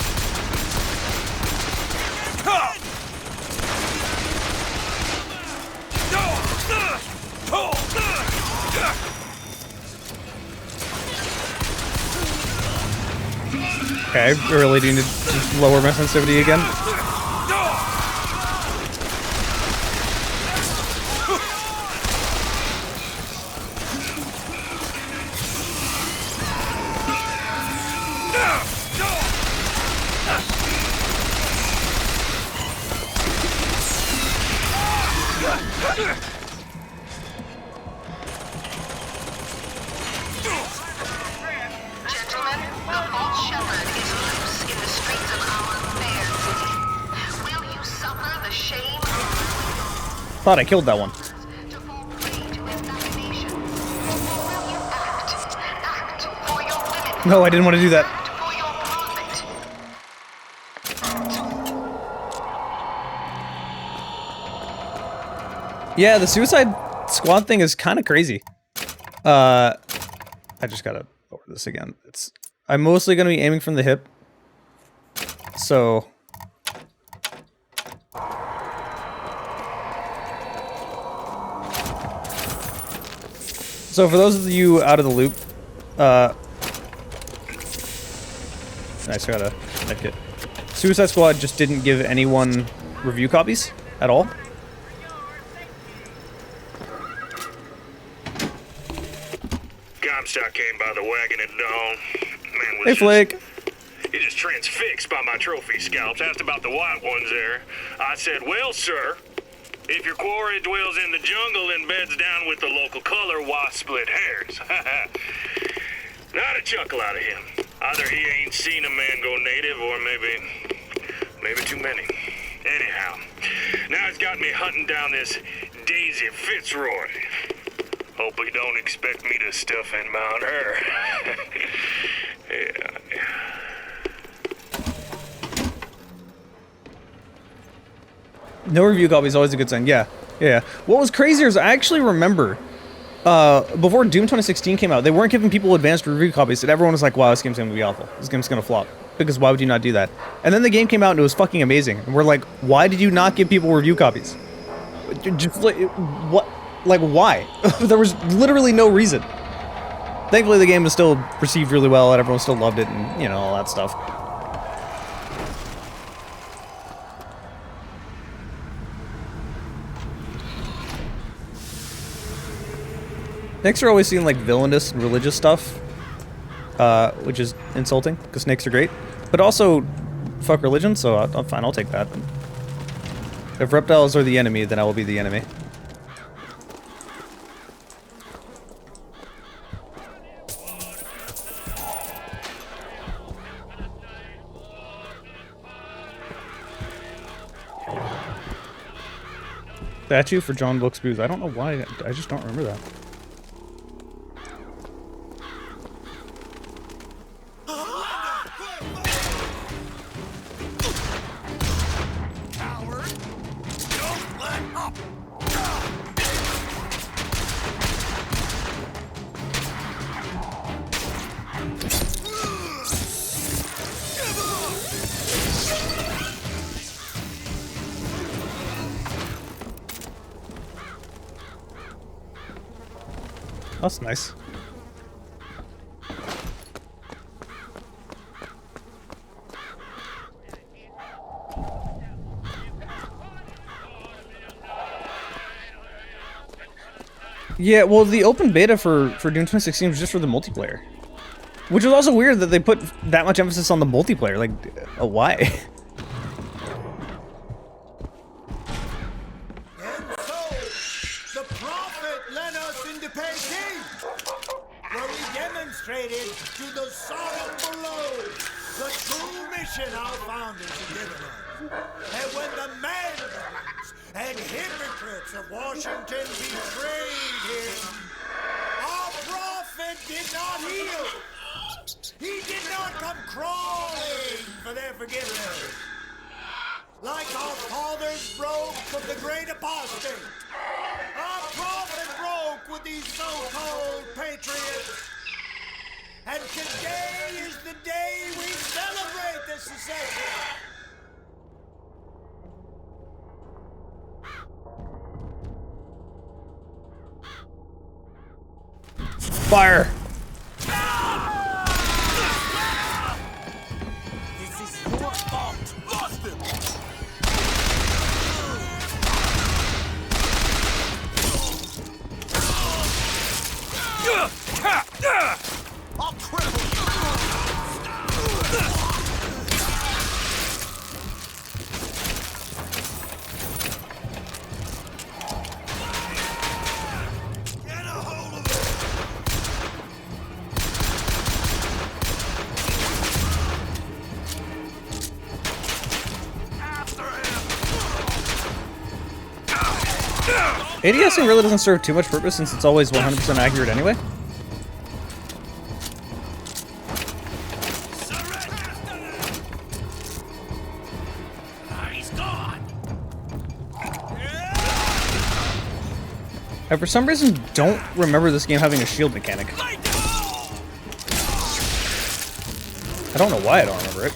Okay, I really need to lower my sensitivity again. Thought I killed that one. No, I didn't want to do that. Yeah, the Suicide Squad thing is kind of crazy. I just gotta lower this again. I'm mostly gonna be aiming from the hip. So for those of you out of the loop, nice, I got a medkit. Suicide Squad just didn't give anyone review copies at all. Comstock came by the wagon at dawn. Man was Hey, Flake. He just transfixed by my trophy scalps. Asked about the white ones there. I said, well, sir, if your quarry dwells in the jungle and beds down with the local color, why split hairs? Not a chuckle out of him. Either he ain't seen a man go native, or maybe too many. Anyhow, now he's got me hunting down this Daisy Fitzroy. Hope he don't expect me to stuff and mount her. Yeah. No review copy is always a good sign. Yeah. What was crazier is I actually remember before Doom 2016 came out, they weren't giving people advanced review copies, and everyone was like, wow, this game's gonna be awful. This game's gonna flop. Because why would you not do that? And then the game came out and it was fucking amazing. And we're like, why did you not give people review copies? Just like, what? Like, why? There was literally no reason. Thankfully, the game was still received really well, and everyone still loved it, and, you know, all that stuff. Snakes are always seen like villainous and religious stuff, which is insulting, because snakes are great. But also, fuck religion, so I'm fine, I'll take that. If reptiles are the enemy, then I will be the enemy. Statue for John Wilkes Booth. I don't know why, I just don't remember that. That's nice. Yeah, well, the open beta for Doom 2016 was just for the multiplayer. Which is also weird that they put that much emphasis on the multiplayer. Like, why? The prophet led us into Peking, where we demonstrated to the Sodom below the true mission our founders had given us. And when the madmen and hypocrites of Washington betrayed him, our prophet did not heal. He did not come crawling for their forgiveness. Like our fathers broke from the great apostate, our prophet broke with these so-called patriots. And today is the day we celebrate this secession. Fire! This is your fault. Lost him. I'll cripple ADSing really doesn't serve too much purpose since it's always 100% accurate anyway. He's gone. I for some reason don't remember this game having a shield mechanic. I don't know why I don't remember it.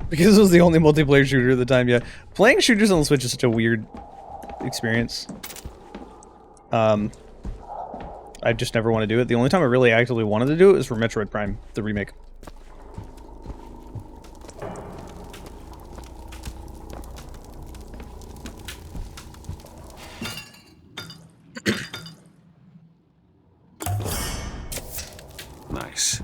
Because it was the only multiplayer shooter at the time, yeah. Playing shooters on the Switch is such a weird experience. I just never want to do it. The only time I really actively wanted to do it was for Metroid Prime, the remake. Nice.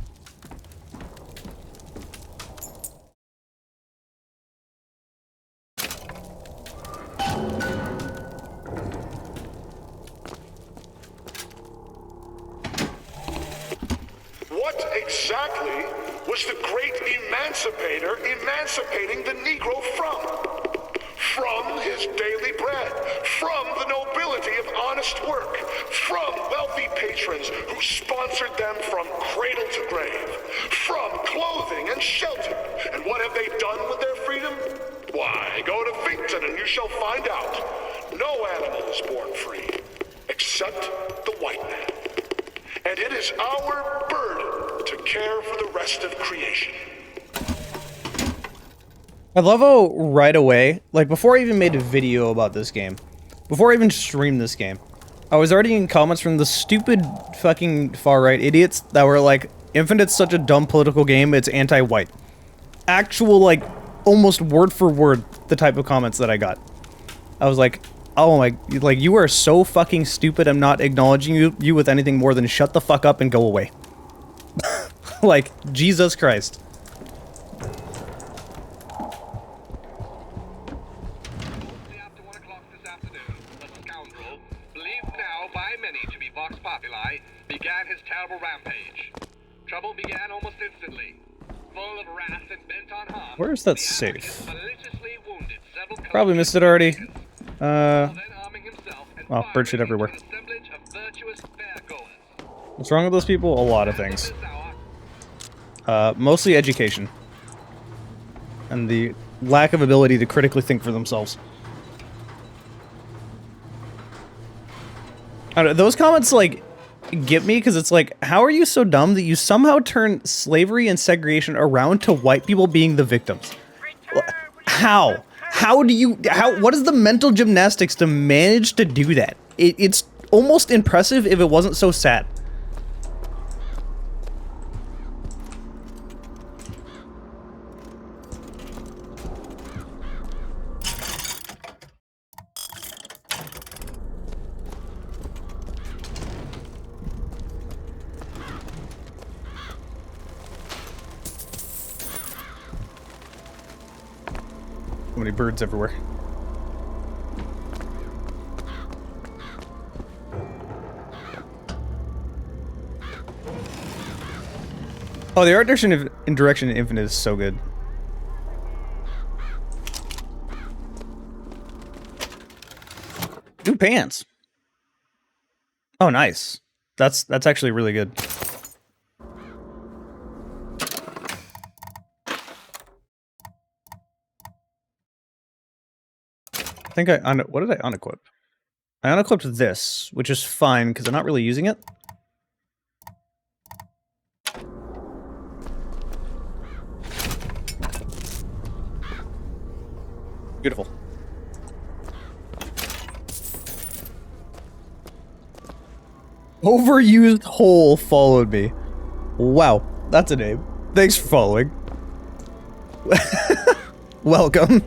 What exactly was the great emancipator emancipating the Negro from? From his daily bread, from the nobility of honest work, from wealthy patrons who sponsored them from cradle to grave, from clothing and shelter. And what have they done with their freedom? Why, go to Finkton and you shall find out. No animal is born free, except the white man. And it is our burden to care for the rest of creation. I love how right away, like before I even made a video about this game, before I even streamed this game, I was already in comments from the stupid fucking far-right idiots that were like, Infinite's such a dumb political game, it's anti-white. Actual, like, almost word for word, the type of comments that I got. I was like, oh my, like, you are so fucking stupid, I'm not acknowledging you with anything more than shut the fuck up and go away. Like, Jesus Christ. Began his terrible rampage. Trouble began almost instantly. Full of wrath and bent on harm. Where's that safe? Probably missed it already. Oh, bird shit everywhere. What's wrong with those people? A lot of things. Mostly education. And the lack of ability to critically think for themselves. I don't know, those comments, like, get me, because it's like, how are you so dumb that you somehow turn slavery and segregation around to white people being the victims? How? How do you, what is the mental gymnastics to manage to do that? It's almost impressive if it wasn't so sad. So many birds everywhere. Oh, the art direction in Direction Infinite is so good. New pants. Oh, nice. That's actually really good. I think what did I unequip? I unequipped this, which is fine because I'm not really using it. Beautiful. Overused hole followed me. Wow, that's a name. Thanks for following. Welcome.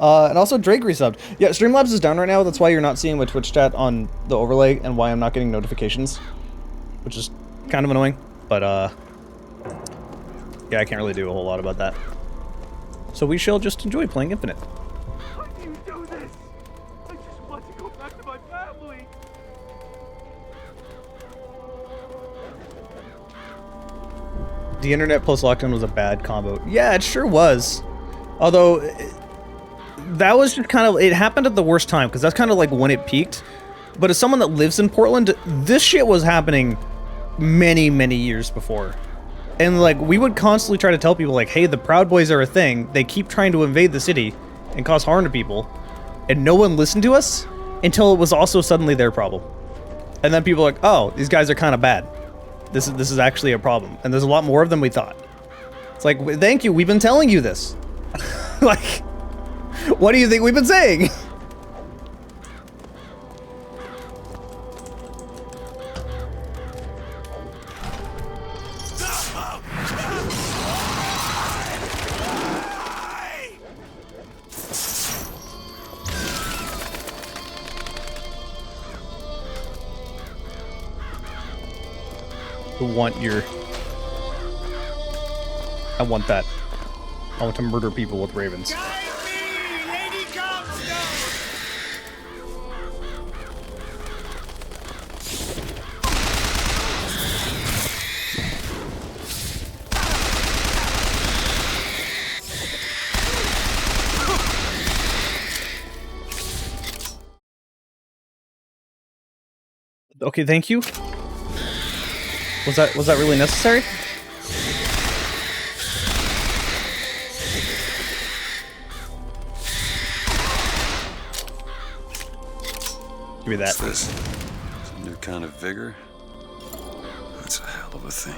And also Drake resubbed. Yeah, Streamlabs is down right now. That's why you're not seeing my Twitch chat on the overlay and why I'm not getting notifications. Which is kind of annoying, but yeah, I can't really do a whole lot about that. So we shall just enjoy playing Infinite. How do you do this? I just want to go back to my family. The internet plus lockdown was a bad combo. Yeah, it sure was. Although, that was just kind of, it happened at the worst time, because that's kind of like when it peaked. But as someone that lives in Portland, this shit was happening many, many years before. And like, we would constantly try to tell people like, hey, the Proud Boys are a thing. They keep trying to invade the city and cause harm to people. And no one listened to us until it was also suddenly their problem. And then people are like, oh, these guys are kind of bad. This is actually a problem. And there's a lot more of them we thought. It's like, thank you, we've been telling you this. Like, what do you think we've been saying? I want that. I want to murder people with ravens. Okay, thank you. Was that really necessary? Give me that. What's this? Some new kind of vigor? That's a hell of a thing.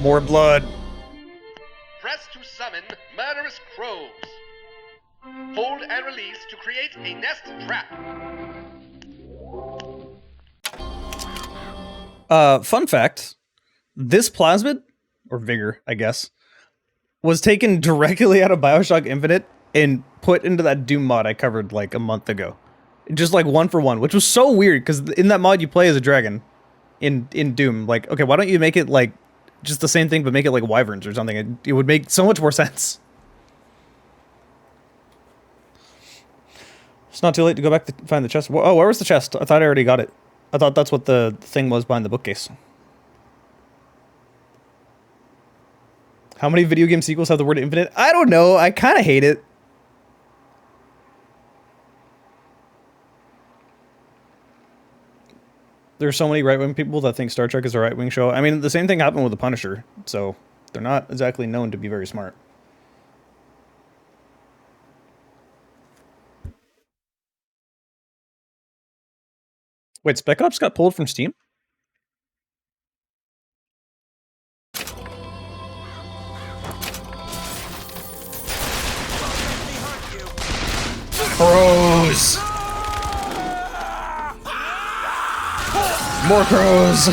More blood. Press to summon murderous crows. Hold and release to create a nest trap. Fun fact. This plasmid, or vigor, I guess, was taken directly out of Bioshock Infinite and put into that Doom mod I covered like a month ago. Just like 1 for 1, which was so weird, because in that mod you play as a dragon in Doom. Like, okay, why don't you make it like just the same thing, but make it like wyverns or something? It would make so much more sense. It's not too late to go back to find the chest. Oh, where was the chest? I thought I already got it. I thought that's what the thing was behind the bookcase. How many video game sequels have the word infinite? I don't know. I kind of hate it. There's so many right-wing people that think Star Trek is a right-wing show. I mean, the same thing happened with The Punisher, so they're not exactly known to be very smart. Wait, Spec Ops got pulled from Steam? Crows! More crows!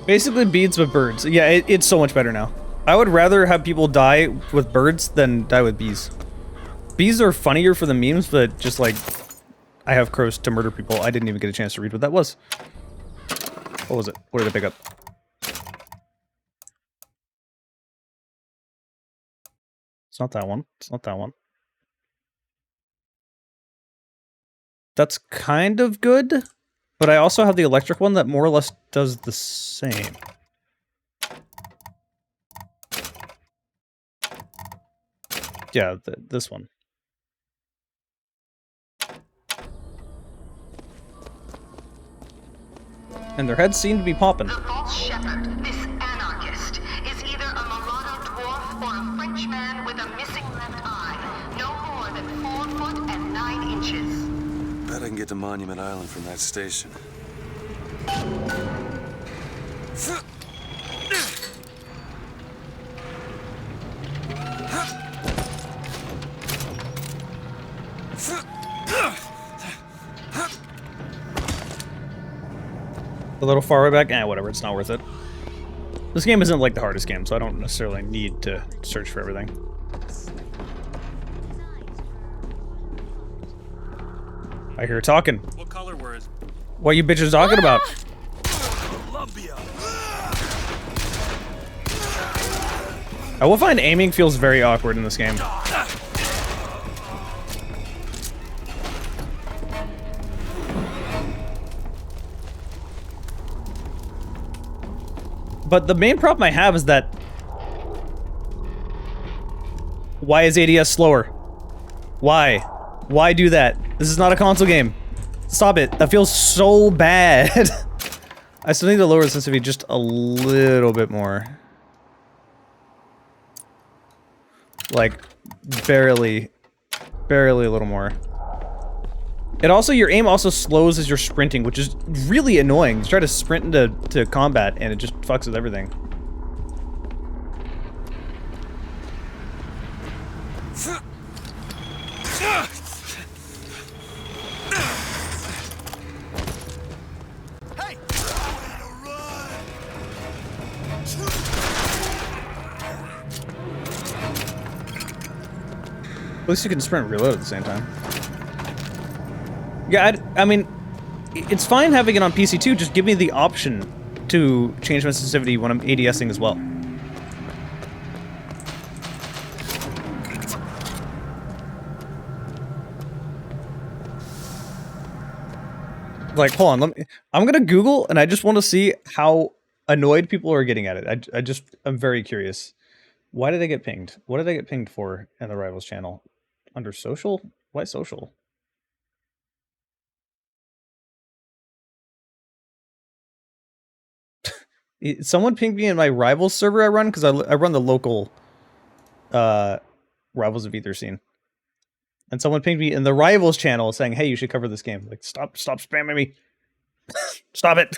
Basically beads with birds. Yeah, it's so much better now. I would rather have people die with birds than die with bees. Bees are funnier for the memes, but just like, I have crows to murder people. I didn't even get a chance to read what that was. What was it? What did I pick up? It's not that one. It's not that one. That's kind of good, but I also have the electric one that more or less does the same. Yeah, this one. And their heads seem to be popping. The false shepherd, this anarchist, is either a mulatto dwarf or a Frenchman with a missing left eye. No more than 4 foot and 9 inches. Bet I can get to Monument Island from that station. A little far way back? Eh, whatever, it's not worth it. This game isn't like the hardest game, so I don't necessarily need to search for everything. I hear talking. What color were it? What you bitches talking about? Columbia. I will find aiming feels very awkward in this game. But the main problem I have is that... Why is ADS slower? Why? Why do that? This is not a console game. Stop it. That feels so bad. I still need to lower the sensitivity just a little bit more. Like, barely a little more. It also, your aim also slows as you're sprinting, which is really annoying. You try to sprint into combat and it just fucks with everything. At least you can sprint and reload at the same time. Yeah, I mean, it's fine having it on PC too, just give me the option to change my sensitivity when I'm ADSing as well. Like, hold on, I'm gonna Google, and I just want to see how annoyed people are getting at it. I'm very curious. Why did I get pinged? What did I get pinged for in the Rivals channel? Under social? Why social? Someone pinged me in my Rivals server I run, because I run the local Rivals of Ether scene. And someone pinged me in the Rivals channel saying, hey, you should cover this game. Like, stop spamming me. Stop it.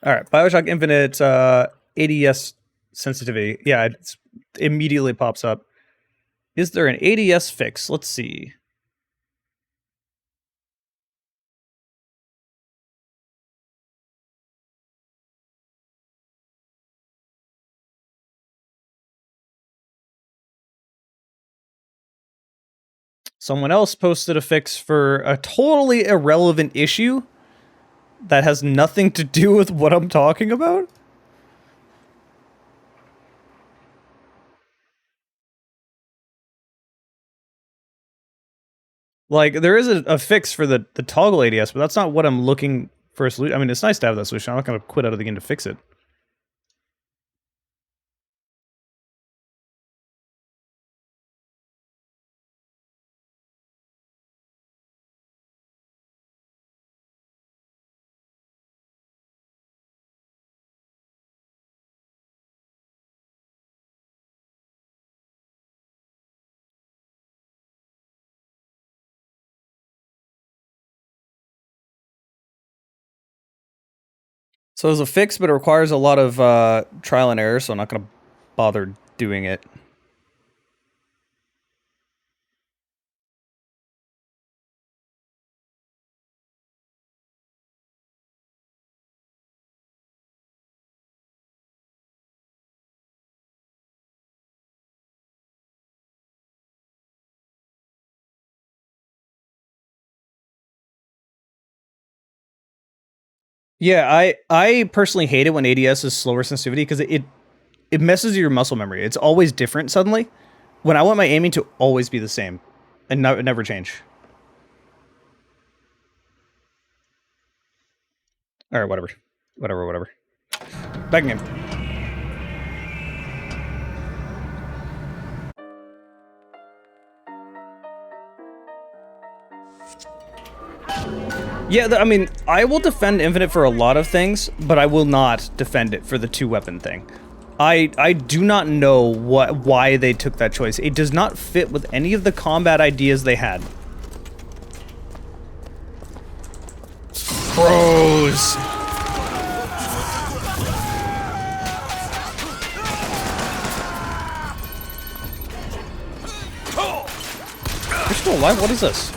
Alright, Bioshock Infinite ADS sensitivity. Yeah, it immediately pops up. Is there an ADS fix? Let's see. Someone else posted a fix for a totally irrelevant issue that has nothing to do with what I'm talking about. Like, there is a fix for the toggle ADS, but that's not what I'm looking for a solution. I mean, it's nice to have that solution. I'm not going to quit out of the game to fix it. So there's a fix, but it requires a lot of trial and error, so I'm not going to bother doing it. Yeah, I personally hate it when ADS is slower sensitivity because it messes with your muscle memory. It's always different suddenly. When I want my aiming to always be the same and never change. All right, whatever. Back in game. Yeah, I mean, I will defend Infinite for a lot of things, but I will not defend it for the 2-weapon thing. I do not know why they took that choice. It does not fit with any of the combat ideas they had. Bros. You're still alive? What is this?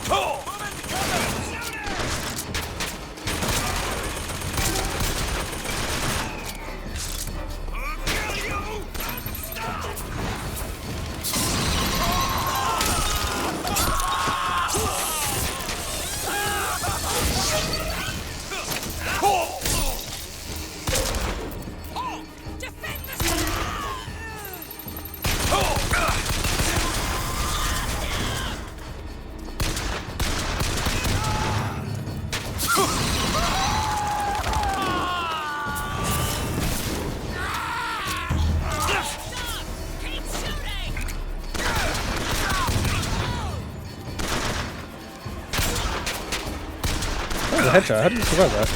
Headshot. How did you survive that?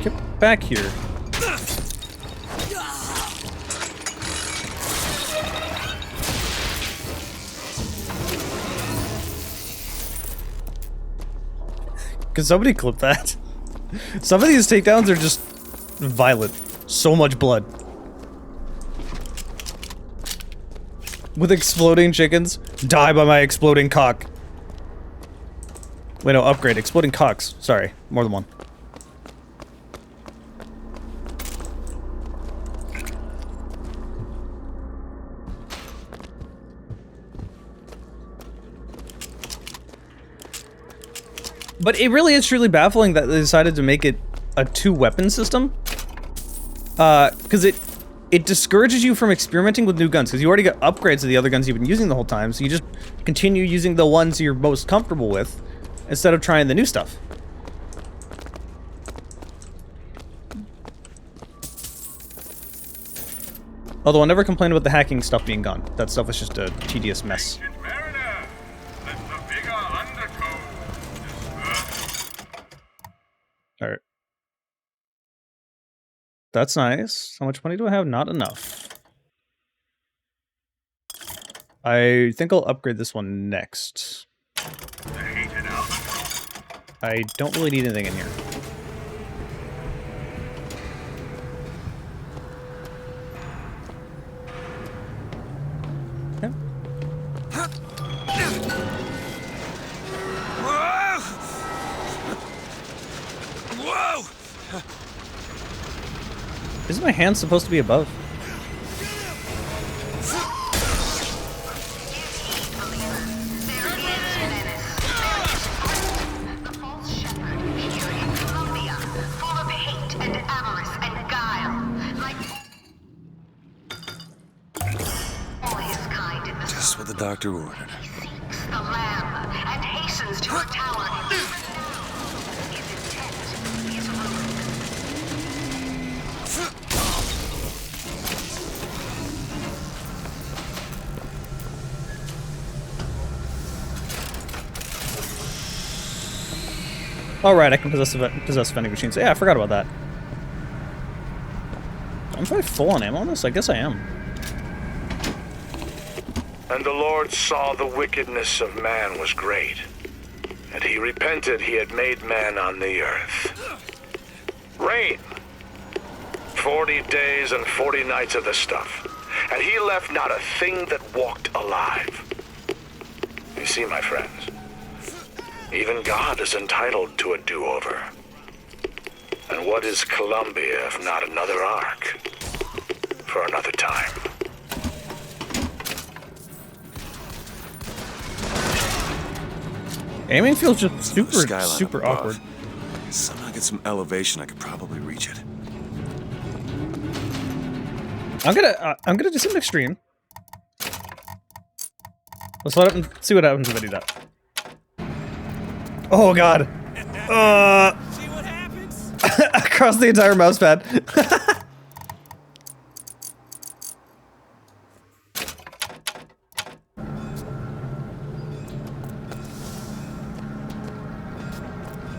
Get back here. Can somebody clip that? Some of these takedowns are just violent. So much blood. With exploding chickens. Die by my exploding cock. Wait, no, upgrade. Exploding cocks. Sorry. More than one. But it really is truly baffling that they decided to make it a 2-weapon system. Because it discourages you from experimenting with new guns, because you already got upgrades to the other guns you've been using the whole time, so you just continue using the ones you're most comfortable with, instead of trying the new stuff. Although I never complained about the hacking stuff being gone. That stuff was just a tedious mess. Alright. That's nice. How much money do I have? Not enough. I think I'll upgrade this one next. I don't really need anything in here. Okay. Whoa! Isn't my hand supposed to be above? Just what the doctor ordered. The lamb and hastens to her tower. Even now, his intent is ruined. All right, I can possess vending machines. Yeah, I forgot about that. I'm probably full on ammo on this. I guess I am. And the Lord saw the wickedness of man was great, and he repented he had made man on the earth. Rain. 40 days and 40 nights of the stuff, and he left not a thing that walked alive. You see, my friends, even God is entitled to a do-over. And what is Columbia if not another ark for another time? Aiming feels just super Skyline super above. awkward. Somehow get some elevation, I could probably reach it. I'm gonna do something extreme. Let's see what happens if I do that. Oh god. See what happens? Across the entire mouse pad.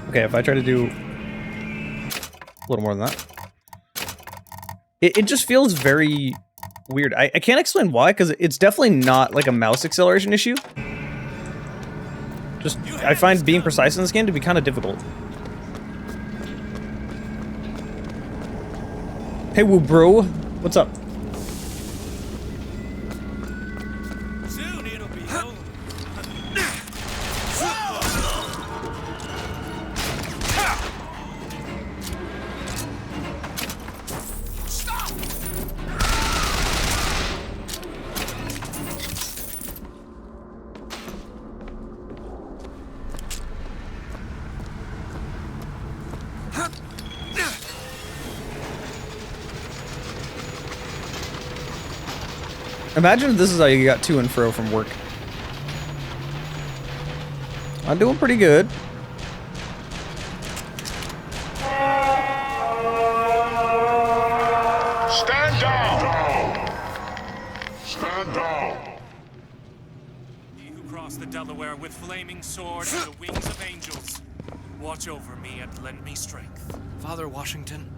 Okay, if I try to do a little more than that. It just feels very weird. I can't explain why, because it's definitely not like a mouse acceleration issue. Just, I find being precise in this game to be kind of difficult. Hey, woo bro. What's up? Soon it'll be over. Imagine if this is how you got to and fro from work. I'm doing pretty good. Stand down! Stand down! He who crossed the Delaware with flaming sword and the wings of angels, watch over me and lend me strength. Father Washington,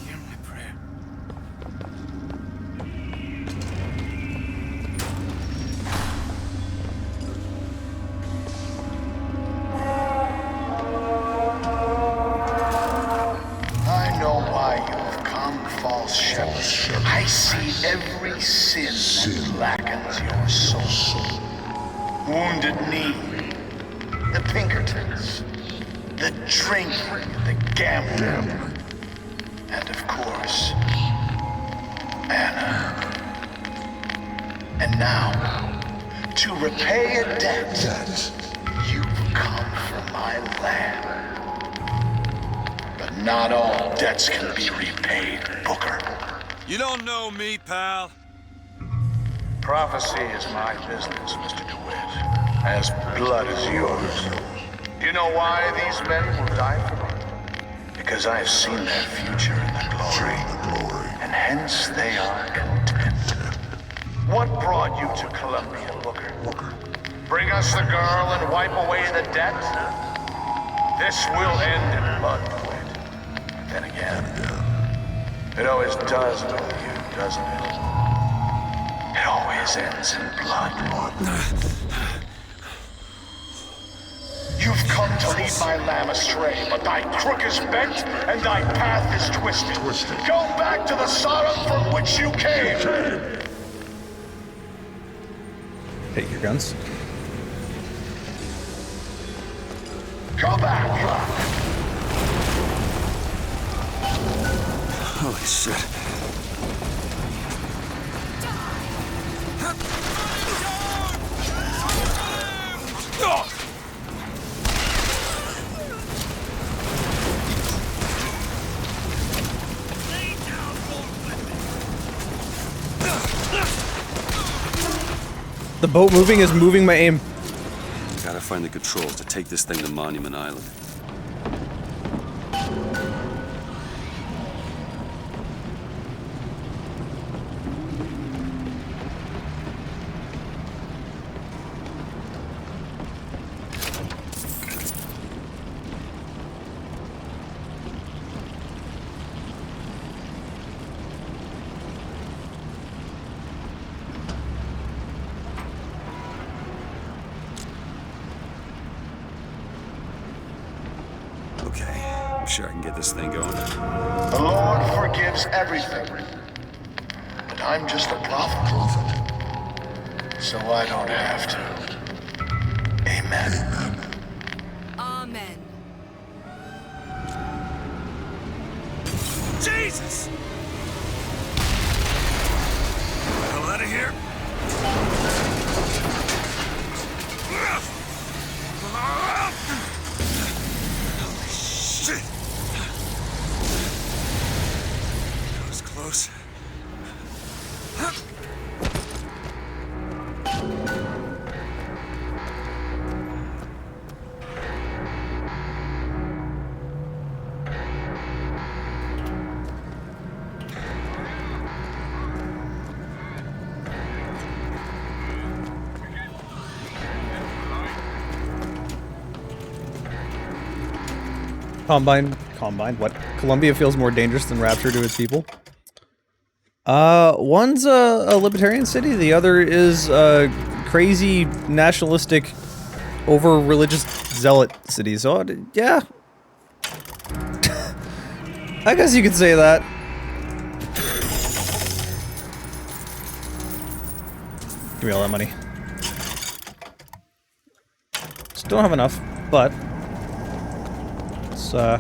hear my prayer. I know why you have come, false shepherd. I see every sin that blackens your soul. Wounded knee, the Pinkertons, the drinking, the gambling, and of course, Anna. And now, to repay a debt, you've come from my land. But not all debts can be repaid, Booker. You don't know me, pal. Prophecy is my business, Mr. DeWitt. As blood is yours. Do you know why these men will die for me? Because I have seen their future in the glory, and hence they are content. What brought you to Columbia, Booker? Bring us the girl and wipe away the debt? This will end in blood, DeWitt. But then again, it always does with you, doesn't it? It always ends in blood. You've come to lead my lamb astray, but thy crook is bent and thy path is twisted. Go back to the Sodom from which you came. Take your guns. Go back. Holy shit. The boat moving is moving my aim. Gotta find the controls to take this thing to Monument Island. I'm sure I can get this thing going. The Lord forgives everything. But I'm just a prophet. So I don't have to. Amen. Amen. Jesus! Get the hell out of here. Holy shit! That was close. Combine, what? Columbia feels more dangerous than Rapture to its people. One's a libertarian city, the other is a crazy, nationalistic, over-religious zealot city, so, yeah. I guess you could say that. Give me all that money. Still don't have enough, but... Oh,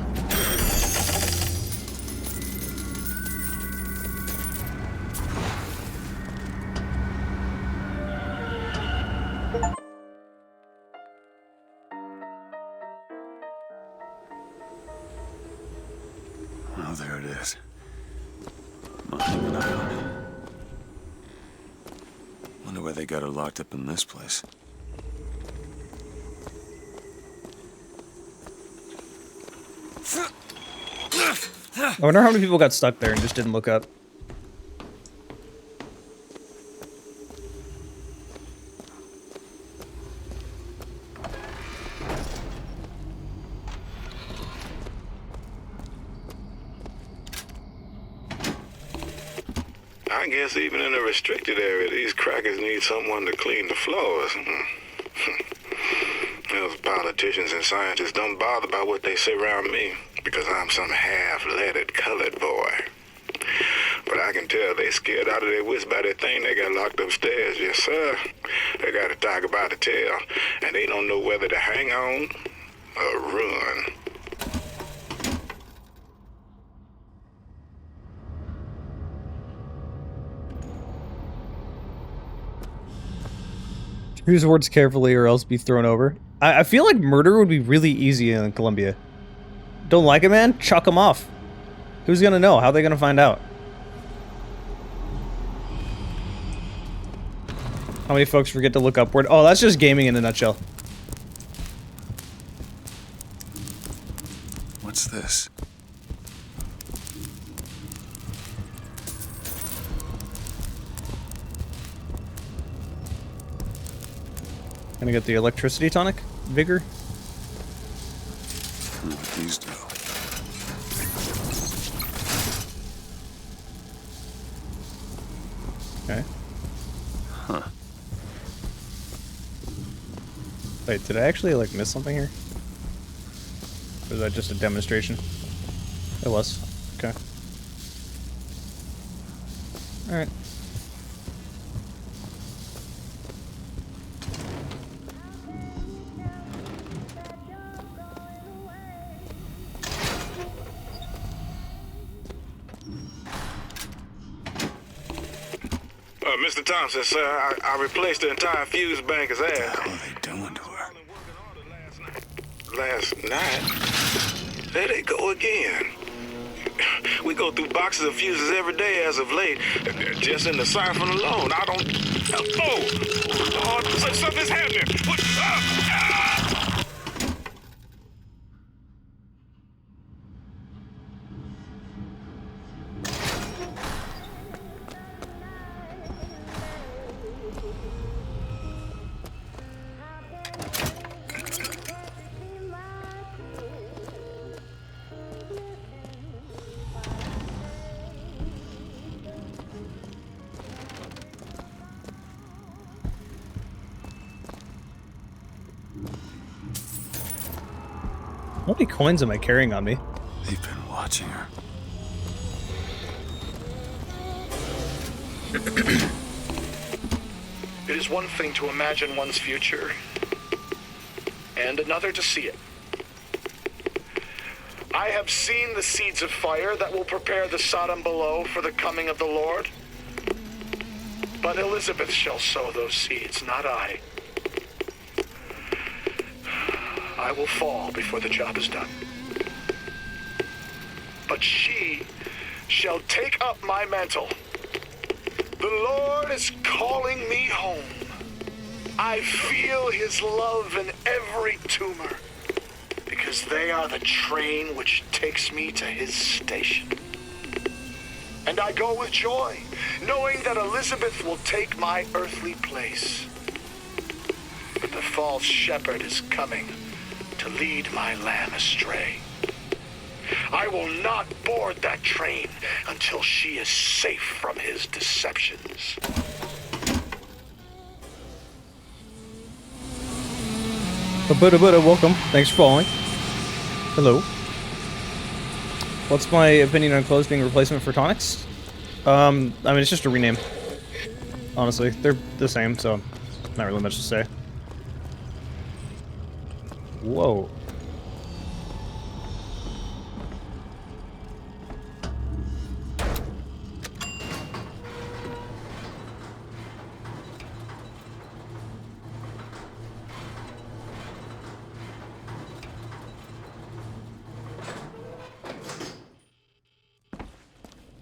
there it is. Monument Island. Wonder why they got her locked up in this place. I wonder how many people got stuck there and just didn't look up. I guess even in a restricted area, these crackers need someone to clean the floors. Those politicians and scientists don't bother about what they say around me, because I'm some half-leaded colored boy. But I can tell they scared out of their wits by that thing they got locked upstairs. Yes, sir. They got a tiger by the tail, and they don't know whether to hang on or run. Use words carefully or else be thrown over. I feel like murder would be really easy in Colombia. Don't like it, man? Chuck him off. Who's gonna know? How are they gonna find out? How many folks forget to look upward? Oh, that's just gaming in a nutshell. What's this? Gonna get the electricity tonic? Vigor? What these do? Okay. Huh. Wait, did I actually, like, miss something here? Or was that just a demonstration? It was. Okay. Alright. Mr. Thompson, sir, I replaced the entire fuse bank as air. What are they doing to her? Last night? There they go again. We We go through boxes of fuses every day as of late. Just in the siphon alone, I don't... Oh, something's happening. What? How many coins am I carrying on me? They've been watching her. It is one thing to imagine one's future, and another to see it. I have seen the seeds of fire that will prepare the Sodom below for the coming of the Lord. But Elizabeth shall sow those seeds, not I. I will fall before the job is done. But she shall take up my mantle. The Lord is calling me home. I feel his love in every tumor, because they are the train which takes me to his station. And I go with joy, knowing that Elizabeth will take my earthly place. But the false shepherd is coming to lead my lamb astray. I will not board that train until she is safe from his deceptions. Welcome. Thanks for following. Hello. What's my opinion on clothes being a replacement for tonics? I mean, it's just a rename. Honestly, they're the same, so not really much to say. Whoa.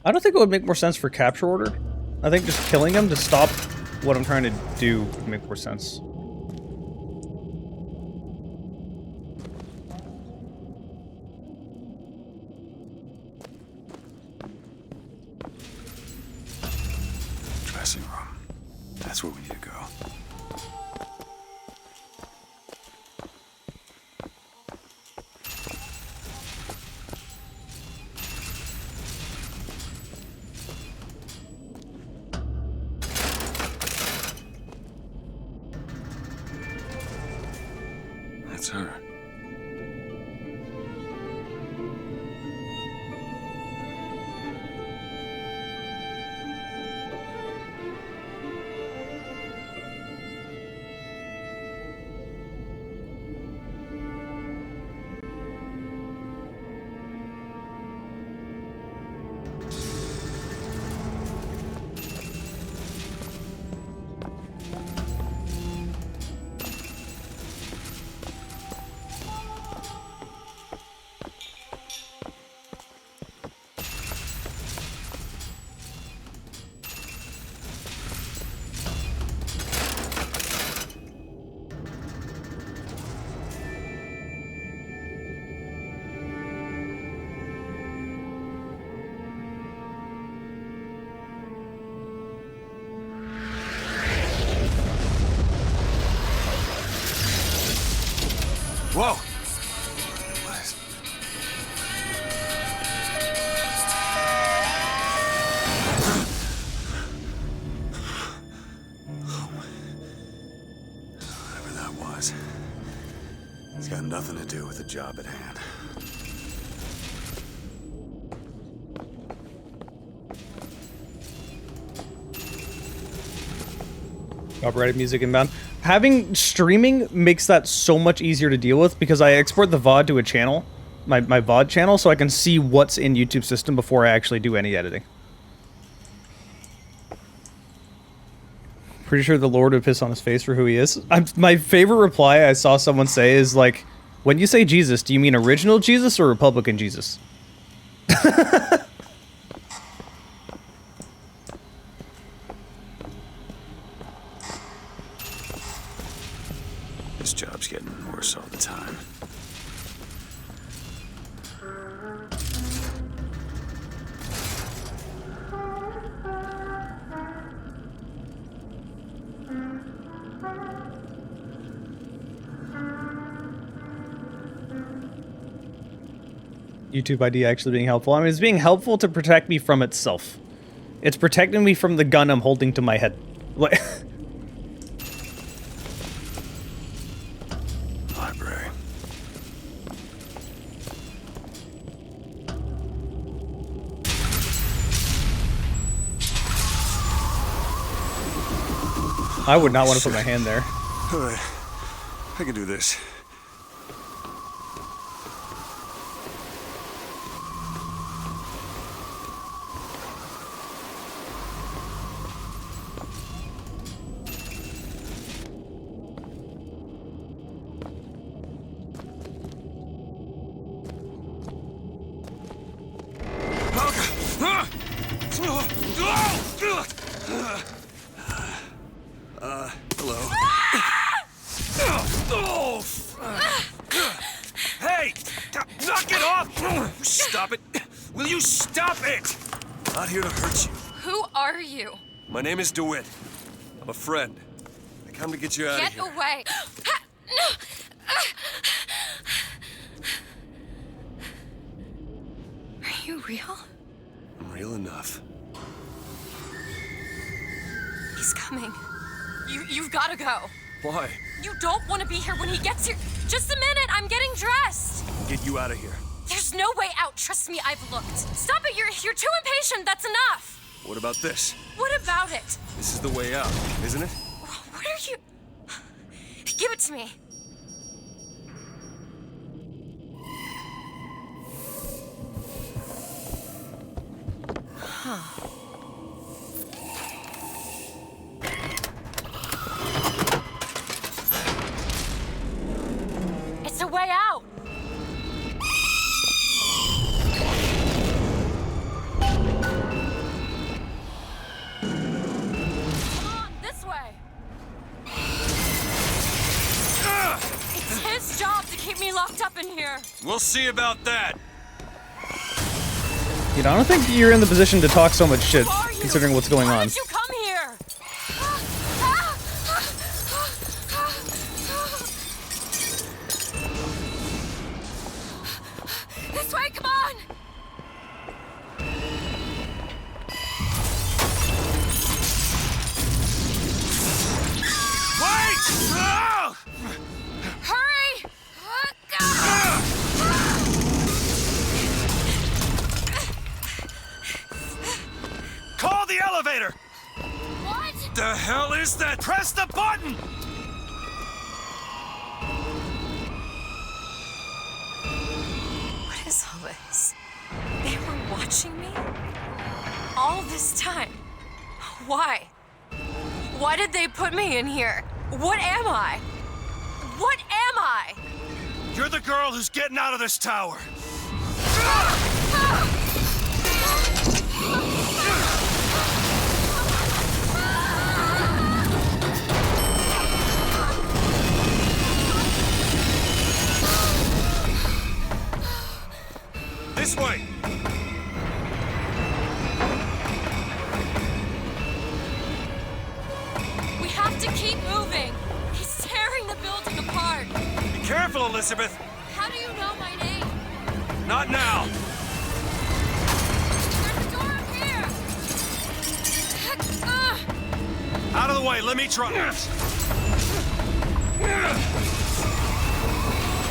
I don't think it would make more sense for capture order. I think just killing him to stop what I'm trying to do would make more sense. Dressing room. That's where we need to go. That's her. Whoa! Whatever that was, it's got nothing to do with the job at hand. Copyrighted music inbound. Having streaming makes that so much easier to deal with because I export the VOD to a channel, my VOD channel, so I can see what's in YouTube system before I actually do any editing. Pretty sure the Lord would piss on his face for who he is. My favorite reply I saw someone say is like, when you say Jesus, do you mean original Jesus or Republican Jesus? job's getting worse all the time. YouTube ID actually being helpful. I mean, it's being helpful to protect me from itself. It's protecting me from the gun I'm holding to my head. What? Library. I would not want to put my hand there. All right, I can do this. Hello. Hey! Knock it off! Stop it! Will you stop it? Not here to hurt you. Who are you? My name is DeWitt. I'm a friend. I come to get you out of Get here. away! Are you real? I'm real enough. He's coming. You've got to go. Why? You don't want to be here when he gets here. Just a minute, I'm getting dressed. Get you out of here. There's no way out. Trust me, I've looked. Stop it, you're too impatient. That's enough. What about this? What about it? This is the way out, isn't it? What are you... Give it to me. Huh. It's a way out. Come on, this way. It's his job to keep me locked up in here. We'll see about that. You know, I don't think you're in the position to talk so much shit, considering what's going Why on. did you come here? This way, come on! Wait! Ah! Hurry! Call the elevator! What? The hell is that? Press the button! What is all this? They were watching me? All this time? Why? Why did they put me in here? What am I? What am I? You're the girl who's getting out of this tower. This way! We have to keep moving. He's tearing the building apart. Be careful, Elizabeth. How do you know my name? Not now. There's a door up here. Out of the way, let me try.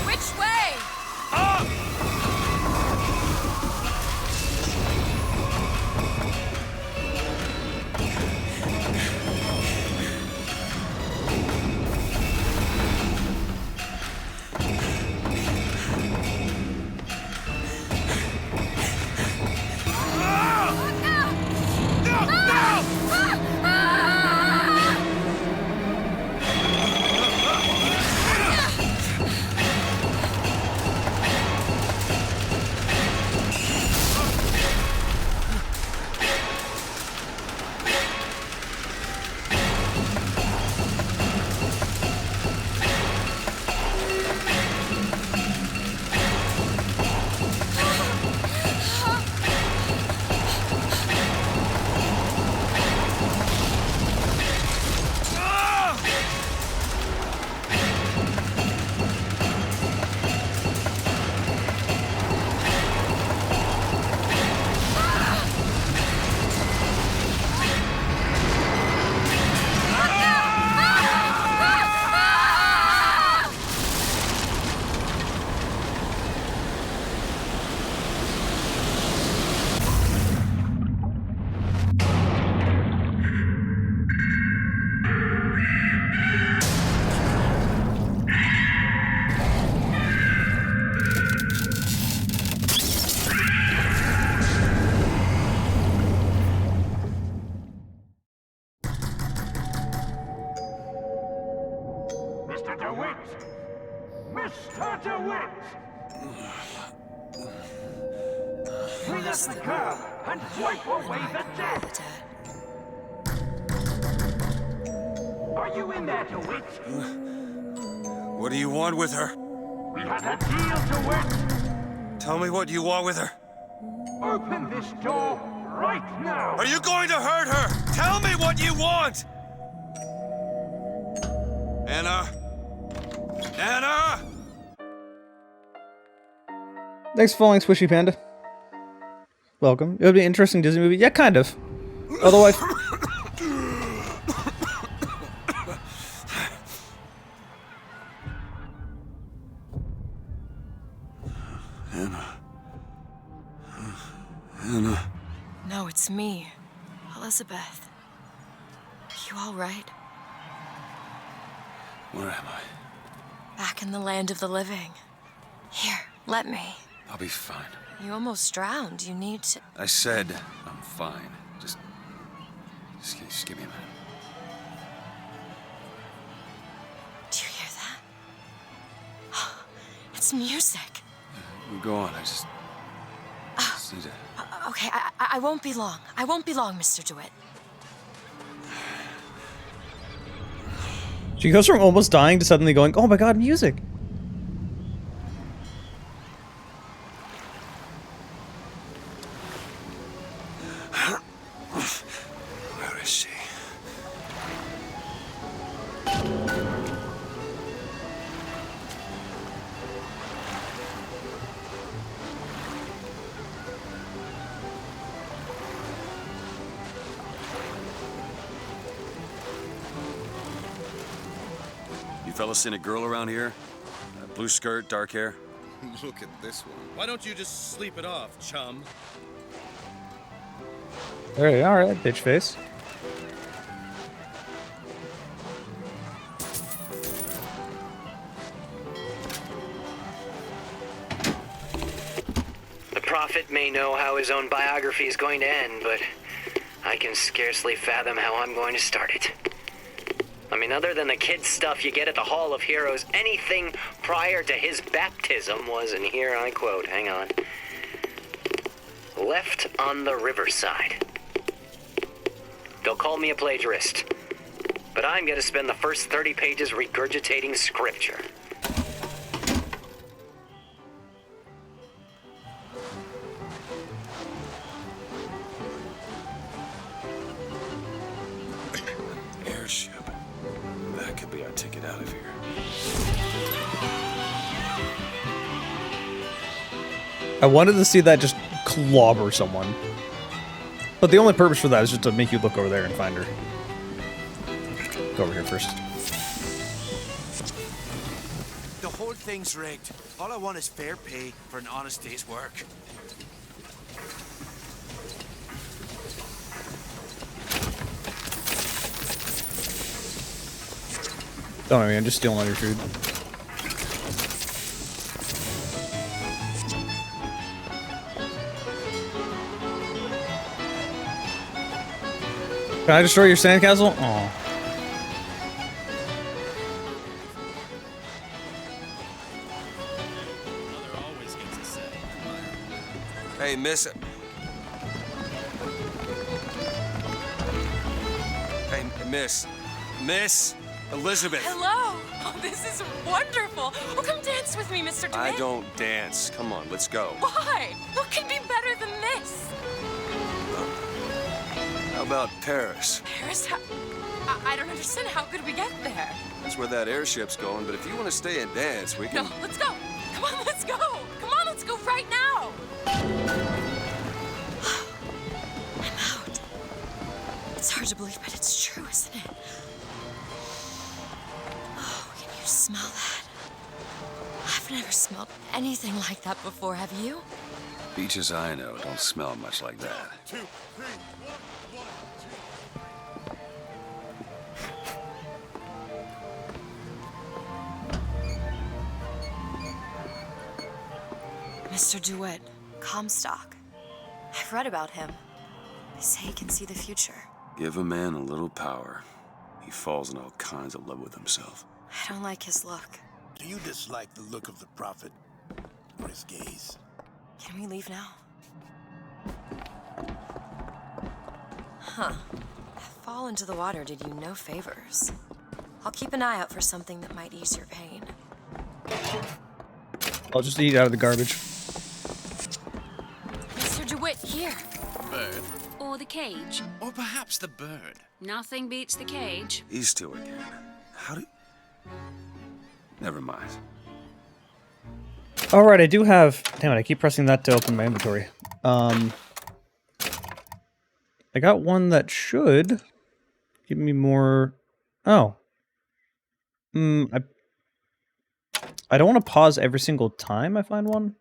Which way? Up! DeWitt! Mr. DeWitt! Clean up the curb and wipe away the debt! Are you in there, DeWitt? What do you want with her? We had a deal, DeWitt! Tell me what you want with her. Open this door right now! Are you going to hurt her? Tell me what you want! Anna? Anna! Thanks for following Squishy Panda. Welcome. It would be an interesting Disney movie. Yeah, kind of. Although I... Anna. Anna. No, it's me, Elizabeth. Are you all right? Where am I? Back in the land of the living. Here, let me. I'll be fine. You almost drowned. You need to... I said I'm fine. Just give me a minute. Do you hear that? It's music. Go on, I just need to... Okay, I won't be long. I won't be long, Mr. DeWitt. She goes from almost dying to suddenly going, oh my god, music! Where is she? You fellas seen a girl around here? Blue skirt, dark hair? Look at this one. Why don't you just sleep it off, chum? Alright, bitch face. The prophet may know how his own biography is going to end, but I can scarcely fathom how I'm going to start it. I mean, other than the kid stuff you get at the Hall of Heroes, anything prior to his baptism was, and here I quote, hang on, left on the riverside. They'll call me a plagiarist, but I'm going to spend the first 30 pages regurgitating scripture. Airship. That could be our ticket out of here. I wanted to see that just clobber someone. But the only purpose for that is just to make you look over there and find her. Go over here first. The whole thing's rigged. All I want is fair pay for an honest day's work. Don't worry, I'm just stealing all your food. Can I destroy your sandcastle? Oh. Hey, miss. Hey, Miss Elizabeth. Hello! Oh, this is wonderful! Oh, come dance with me, Mr. DeWitt. I don't dance. Come on, let's go. Why? What can be better than this? How about Paris? Paris? I don't understand. How could we get there? That's where that airship's going, but if you want to stay and dance, we can... No, let's go! Come on, let's go! Come on, let's go right now! I'm out. It's hard to believe, but it's true, isn't it? Oh, can you smell that? I've never smelled anything like that before, have you? Beaches I know don't smell much like that. 2, 3, 1, 2. Mr. DeWitt, Comstock. I've read about him. They say he can see the future. Give a man a little power. He falls in all kinds of love with himself. I don't like his look. Do you dislike the look of the prophet? Or his gaze? Can we leave now? Huh. That fall into the water did you no favors. I'll keep an eye out for something that might ease your pain. I'll just eat out of the garbage. Mr. DeWitt, here. Bird? Or the cage. Or perhaps the bird. Nothing beats the cage. These two again. How do... Never mind. Alright, I do have... Damn it, I keep pressing that to open my inventory. I got one that should give me more... Oh. I don't want to pause every single time I find one.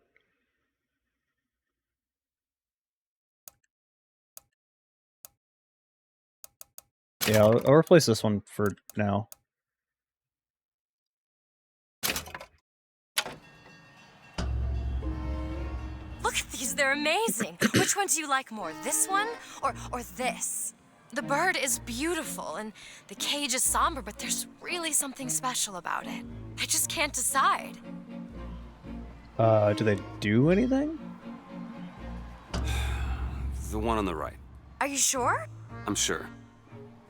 Yeah, I'll replace this one for now. Look at these, they're amazing. Which one do you like more, this one or this? The bird is beautiful and the cage is somber, but there's really something special about it. I just can't decide. Do they do anything? The one on the right. Are you sure? I'm sure.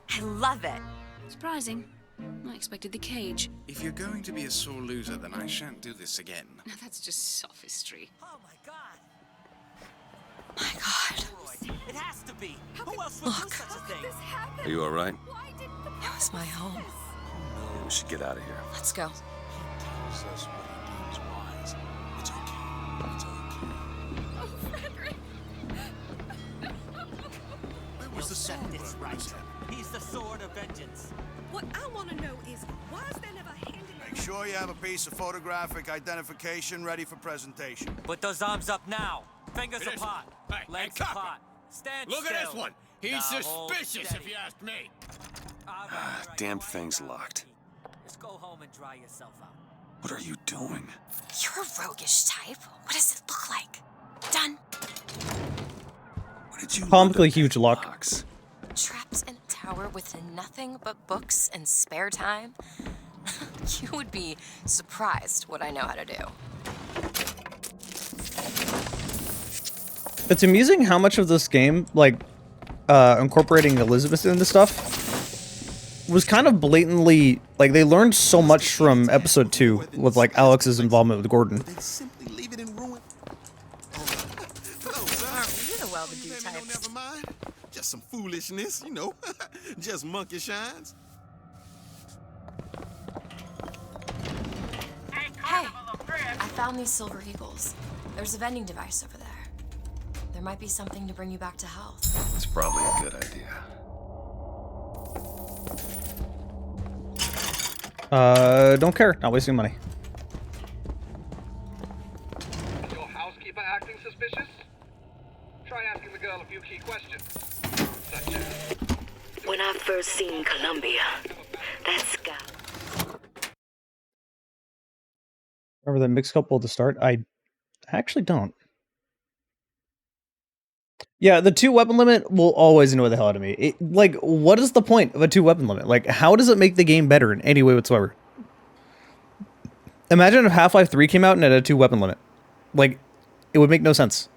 I love it. Surprising. I expected the cage. If you're going to be a sore loser, then I shan't do this again. Now that's just sophistry. Oh my god. My god. It has to be. Who else would do such a thing? Are you alright? It was my home. We should get out of here. Let's go. Tells us what he deems wise. It's okay. It's okay. Oh, Frederick! Where was the Set sword? this right. He's the sword of vengeance. What I want to know is, why is there never handing... Make sure you have a piece of photographic identification ready for presentation. Put those arms up now. Fingers It is. apart. Hey, Legs copy. apart. Stand Look still. at this one. He's Now hold suspicious, steady. if you ask me. Damn thing's locked. Just go home and dry yourself out. What are you doing? You're a roguish type. What does it look like? Done. What did you Comically huge lock. box? Trapped in a tower with nothing but books and spare time? You would be surprised what I know how to do. It's amusing how much of this game, like, incorporating Elizabeth into stuff, was kind of blatantly, like, they learned so much from episode 2 with, like, Alex's involvement with Gordon. They simply leave it in ruin. Hello, sir. You're the well-to-do type. No, never mind. Just some foolishness, you know. Just monkey shines. Hey, I found these silver eagles. There's a vending device over there. There might be something to bring you back to health. It's probably a good idea. Don't care. Not wasting money. Your housekeeper acting suspicious? Try asking the girl a few key questions. Such as... When I first seen Columbia, that sky... Remember that mixed couple at the start? I actually don't. Yeah, the 2-weapon limit will always annoy the hell out of me. Like, what is the point of a 2-weapon limit? Like, how does it make the game better in any way whatsoever? Imagine if Half-Life 3 came out and had a 2-weapon limit. Like, it would make no sense.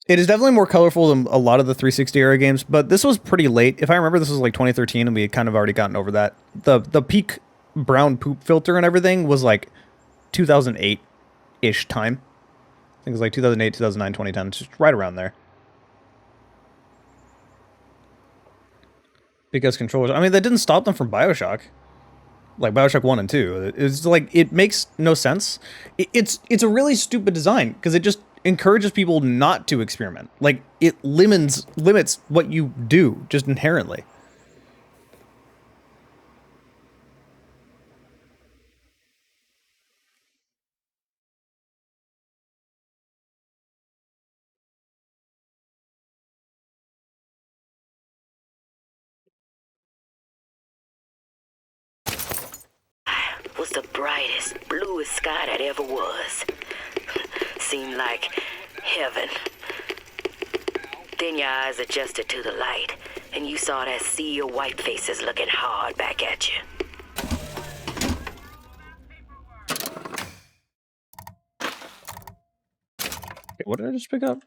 It is definitely more colorful than a lot of the 360 era games, but this was pretty late. If I remember, this was like 2013, and we had kind of already gotten over that. The peak brown poop filter and everything was like 2008-ish time. I think it was like 2008, 2009, 2010, just right around there. Because controllers, I mean, that didn't stop them from Bioshock. Like Bioshock 1 and 2. It's like, it makes no sense. It's a really stupid design, because it just encourages people not to experiment. Like, it limits what you do, just inherently. was the brightest, bluest sky that ever was. seemed like heaven. Then your eyes adjusted to the light, and you saw that sea of white faces looking hard back at you. What did I just pick up?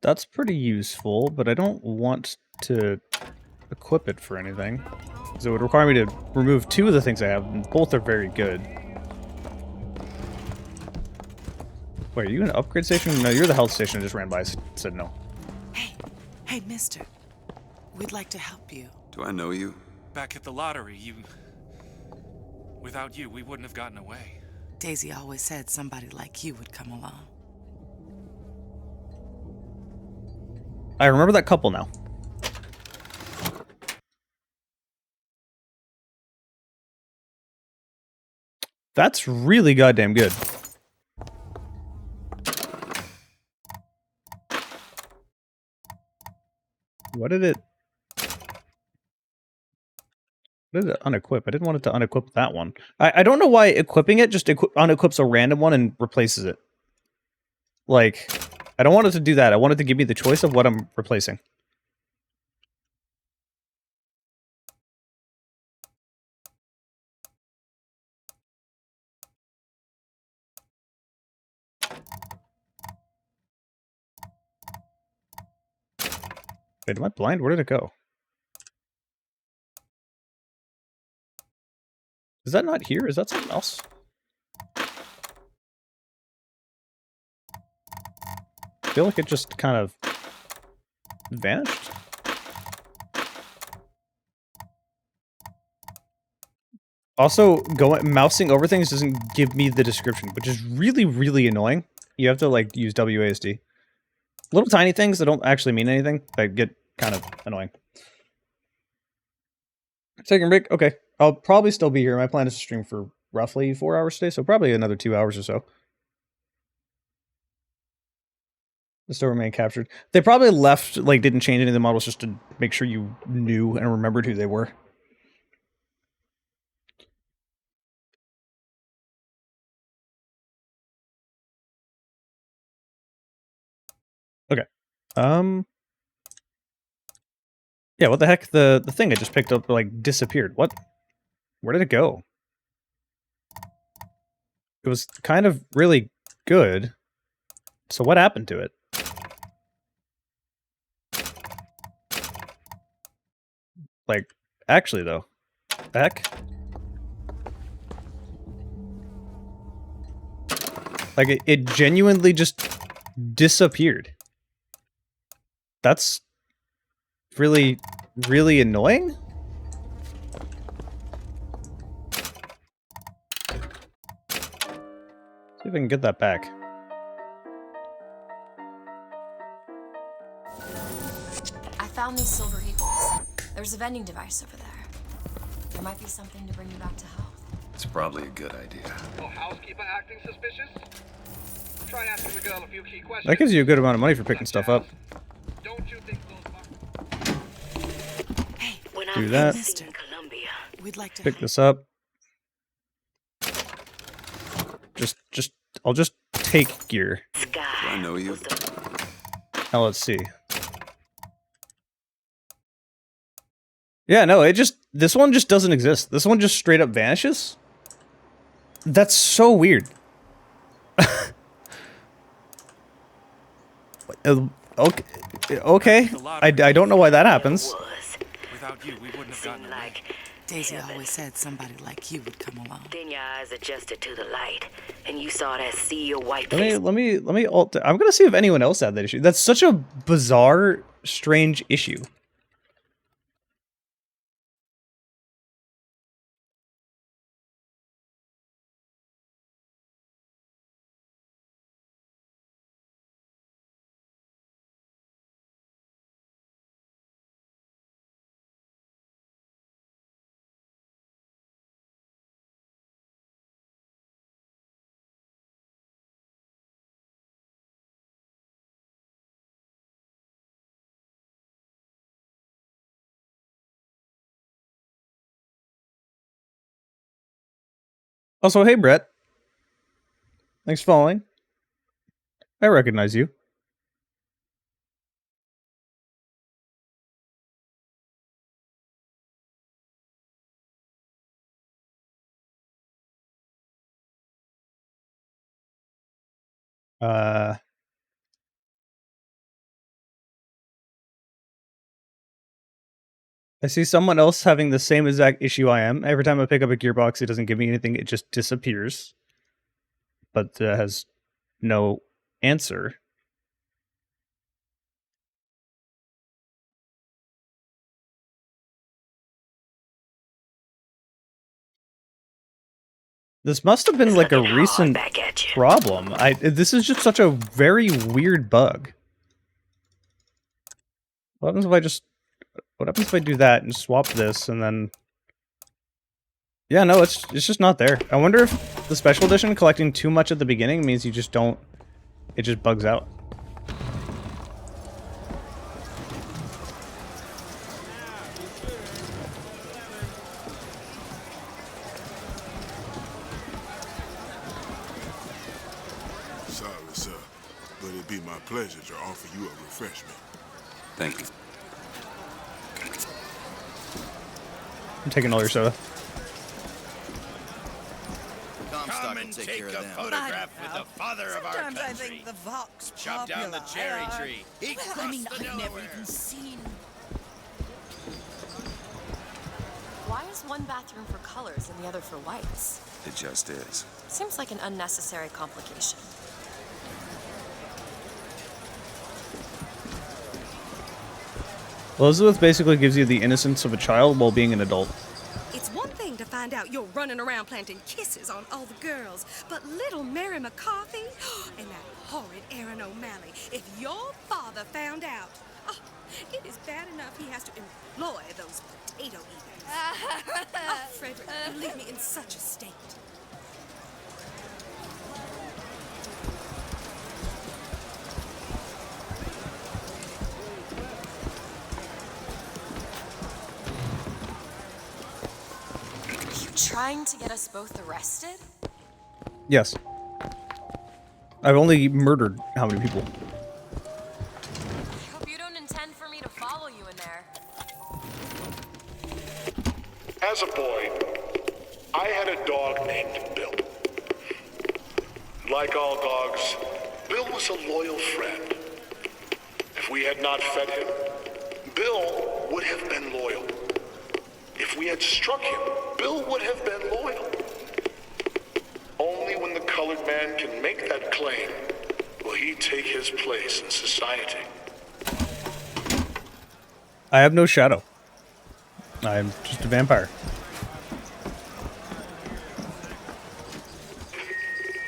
That's pretty useful, but I don't want to equip it for anything. Because it would require me to remove 2 of the things I have, and both are very good. Wait, are you an upgrade station? No, you're the health station. I just ran by, said no. Hey, mister. We'd like to help you. Do I know you? Back at the lottery, without you, we wouldn't have gotten away. Daisy always said somebody like you would come along. I remember that couple now. That's really goddamn good. What did it unequip? I didn't want it to unequip that one. I don't know why equipping it just unequips a random one and replaces it. Like, I don't want it to do that. I want it to give me the choice of what I'm replacing. Wait, am I blind? Where did it go? Is that not here? Is that something else? I feel like it just kind of vanished. Also, mousing over things doesn't give me the description, which is really, really annoying. You have to, like, use WASD. Little tiny things that don't actually mean anything, that get kind of annoying. Taking a break? Okay. I'll probably still be here. My plan is to stream for roughly 4 hours today, so probably another 2 hours or so. The still remain captured. They probably left, like, didn't change any of the models just to make sure you knew and remembered who they were. Okay. Yeah, what the heck? The thing I just picked up, like, disappeared. What? Where did it go? It was kind of really good. So what happened to it? Like, actually, though. Heck? Like, it genuinely just disappeared. That's really, really annoying? See if I can get that back. I found these silver eagles. There's a vending device over there. There might be something to bring you back to health. It's probably a good idea. Oh, housekeeper acting suspicious? Try asking the girl a few key questions. That gives you a good amount of money for picking stuff up. Don't you think Do that. We'd like to Pick this up. I'll just take gear. Do I know you? Now let's see. Yeah, no, this one just doesn't exist. This one just straight up vanishes. That's so weird. Okay. I don't know why that happens. Without you, we wouldn't have gotten away. Daisy always said somebody like you would come along. Then your eyes adjusted to the light, and you saw that sea of white faces. Let me alt. I'm gonna see if anyone else had that issue. That's such a bizarre, strange issue. Also, hey, Brett. Thanks for following. I recognize you. I see someone else having the same exact issue I am. Every time I pick up a gearbox, it doesn't give me anything. It just disappears. But has no answer. This must have been like a recent problem. This is just such a very weird bug. What happens if I do that and swap this and then... Yeah, no, it's just not there. I wonder if the special edition collecting too much at the beginning means you just don't... It just bugs out. Sorry, sir, but it'd be my pleasure to offer you a refreshment. Thank you. I'm taking all your soda. Come and take a photograph with the father of our country. Sometimes I think the Vox Chop down the cherry tree. He Well, I mean, I've never even seen. Why is one bathroom for colors and the other for whites? It just is. Seems like an unnecessary complication. Elizabeth basically gives you the innocence of a child while being an adult. It's one thing to find out you're running around planting kisses on all the girls, but little Mary McCarthy and that horrid Aaron O'Malley, if your father found out, it is bad enough he has to employ those potato eaters. Oh, Frederick, you leave me in such a state. Trying to get us both arrested? Yes. I've only murdered how many people? I hope you don't intend for me to follow you in there. As a boy, I had a dog named Bill. Like all dogs, Bill was a loyal friend. If we had not fed him, Bill would have been loyal. If we had struck him, Bill would have been loyal. Only when the colored man can make that claim will he take his place in society. I have no shadow. I'm just a vampire.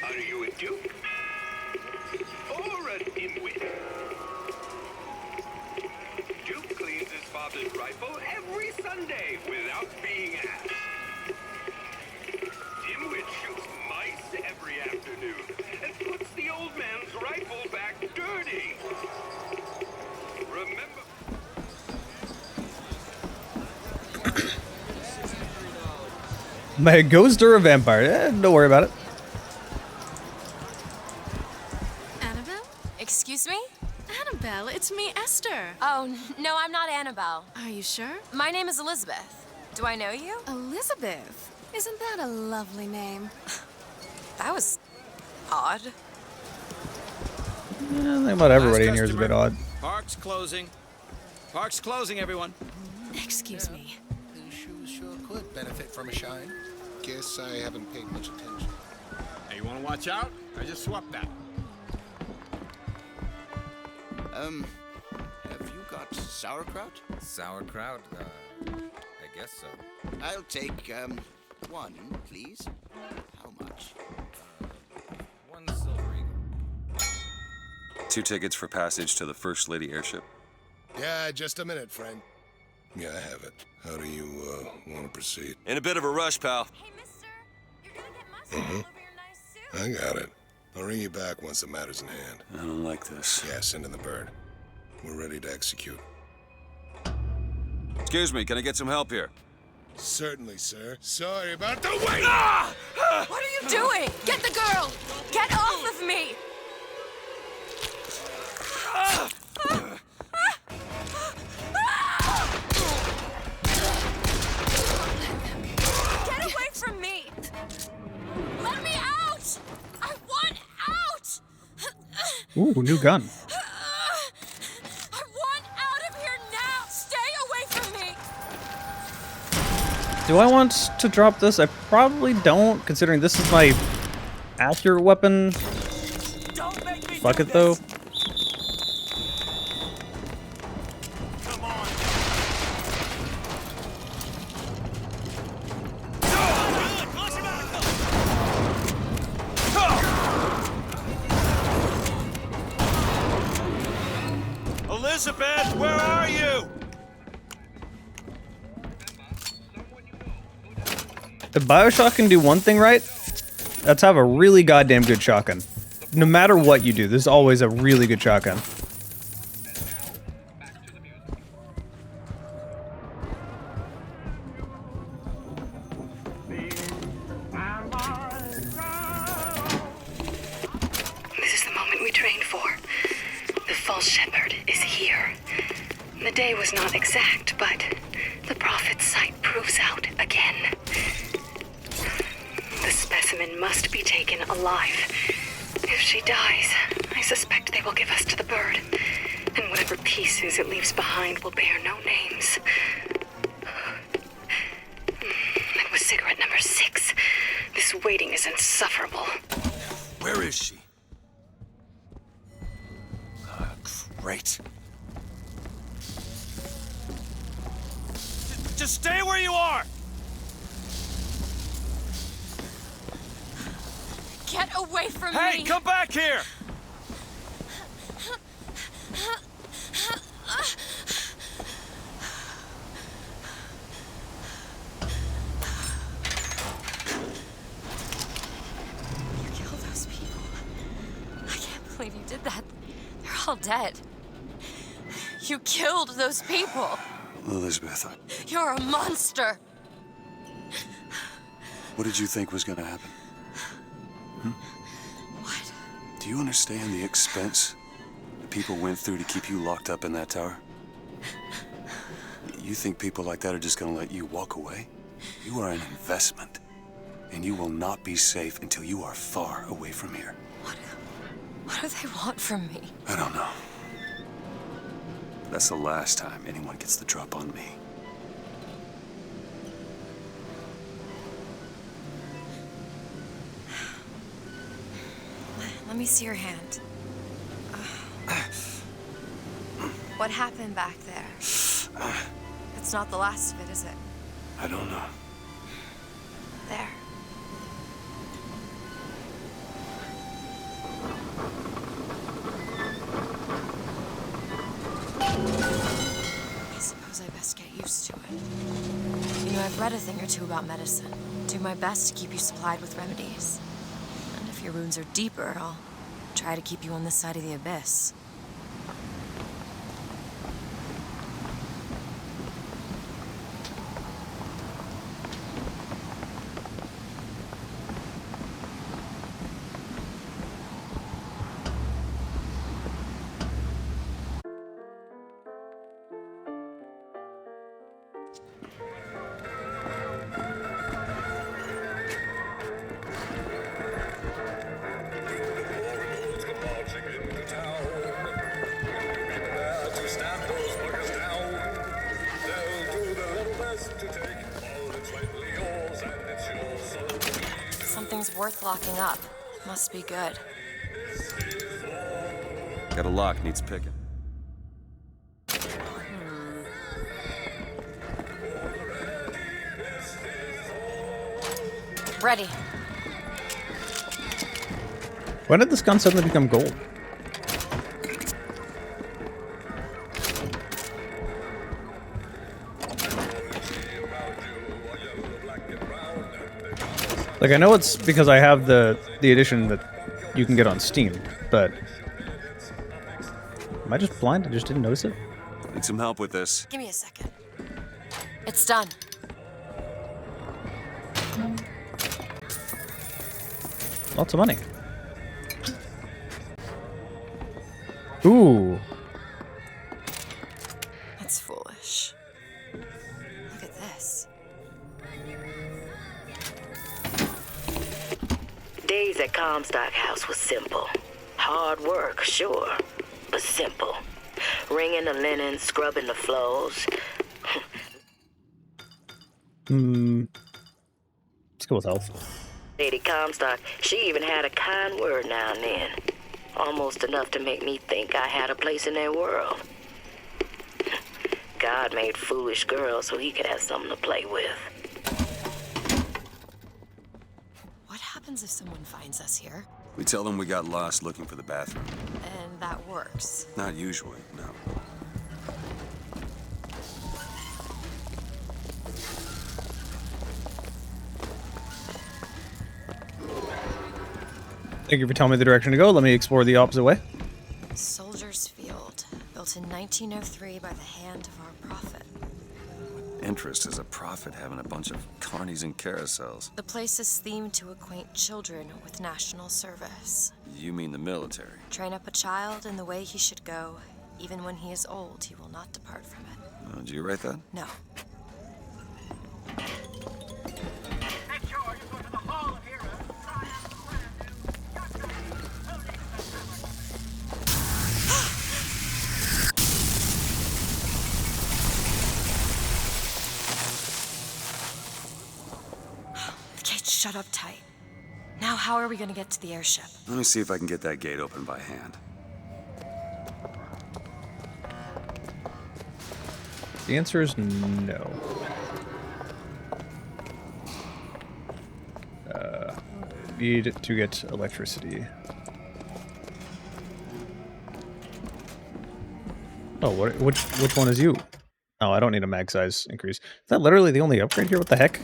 Are you a duke? Or a dimwit? Duke cleans his father's rifle every Sunday without being asked. Dimwit shoots mice every afternoon and puts the old man's rifle back dirty. Remember... My ghost or a vampire? Don't worry about it. Annabelle? Excuse me? Annabelle, it's me, Esther. Oh, no, I'm not Annabelle. Are you sure? My name is Elizabeth. Do I know you? Elizabeth. Isn't that a lovely name? That was odd. I think about everybody in here is a bit odd. Park's closing. Park's closing, everyone. Excuse me. These shoes sure could benefit from a shine. Guess I haven't paid much attention. Hey, you want to watch out? I just swapped that. Have you got sauerkraut? Sauerkraut? I guess so. I'll take, one, please. How much? 1 silver eagle. 2 tickets for passage to the First Lady airship. Yeah, just a minute, friend. Yeah, I have it. How do you, want to proceed? In a bit of a rush, pal. Hey, mister, you're gonna get mustard all over your nice suit. I got it. I'll ring you back once the matter's in hand. I don't like this. Yeah, send in the bird. We're ready to execute. Excuse me, can I get some help here? Certainly, sir. Sorry about the wait! What are you doing? Get the girl! Get off of me! Get away from me! Let me out! I want out! Ooh, new gun. I want out of here now! Stay away from me! Do I want to drop this? I probably don't, considering this is my accurate weapon. Fuck it, though. Elizabeth, where are you? If Bioshock can do one thing right, that's have a really goddamn good shotgun. No matter what you do, there's always a really good shotgun. This is the moment we trained for. The false shepherd is here. The day was not exact, but the prophet's sight proves out again. The specimen must be taken alive. If she dies, I suspect they will give us to the bird, and whatever pieces it leaves behind will bear no names. That was cigarette number 6. This waiting is insufferable. Where is she? Great. Just stay where you are! Get away from me! Hey, come back here! You killed those people. I can't believe you did that. They're all dead. You killed those people. Elizabeth, You're a monster. what did you think was gonna happen? What? Do you understand the expense the people went through to keep you locked up in that tower? You think people like that are just gonna let you walk away? You are an investment, and you will not be safe until you are far away from here. What do they want from me? I don't know. That's the last time anyone gets the drop on me. Let me see your hand. What happened back there? It's not the last of it, is it? I don't know. There. I suppose I best get used to it. You know, I've read a thing or two about medicine. Do my best to keep you supplied with remedies. And if your wounds are deeper, I'll try to keep you on this side of the abyss. Something's worth locking up. Must be good. Got a lock, needs picking. Ready. When did this gun suddenly become gold? Like, I know it's because I have the edition that you can get on Steam, but... Am I just blind? I just didn't notice it? Need some help with this. Give me a second. It's done. Lots of money. Ooh. That's foolish. Look at this. Days at Comstock House was simple. Hard work, sure, but simple. Wringing the linen, scrubbing the floors. Let's go with health. Lady Comstock, she even had a kind word now and then. Almost enough to make me think I had a place in their world. God made foolish girls so he could have something to play with. What happens if someone finds us here? We tell them we got lost looking for the bathroom. And that works. Not usually, no. Thank you for telling me the direction to go. Let me explore the opposite way. Soldier's Field, built in 1903 by the hand of our prophet. Interest as a prophet having a bunch of carnies and carousels. The place is themed to acquaint children with national service. You mean the military? Train up a child in the way he should go. Even when he is old, he will not depart from it. Did you write that? No. Shut up tight. Now how are we gonna get to the airship? Let me see if I can get that gate open by hand. The answer is no. Need to get electricity. Oh, which one is you? Oh, I don't need a mag size increase. Is that literally the only upgrade here? What the heck?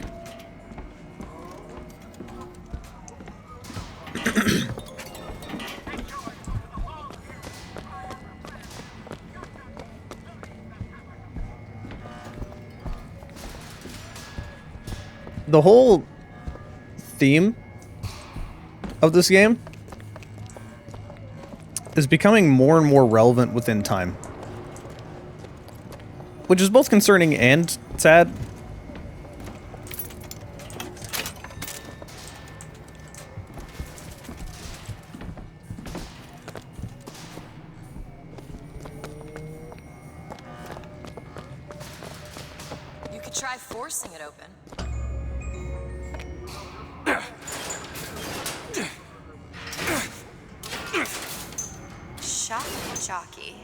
The whole theme of this game is becoming more and more relevant within time. Which is both concerning and sad. You could try forcing it open. Shocky jockey.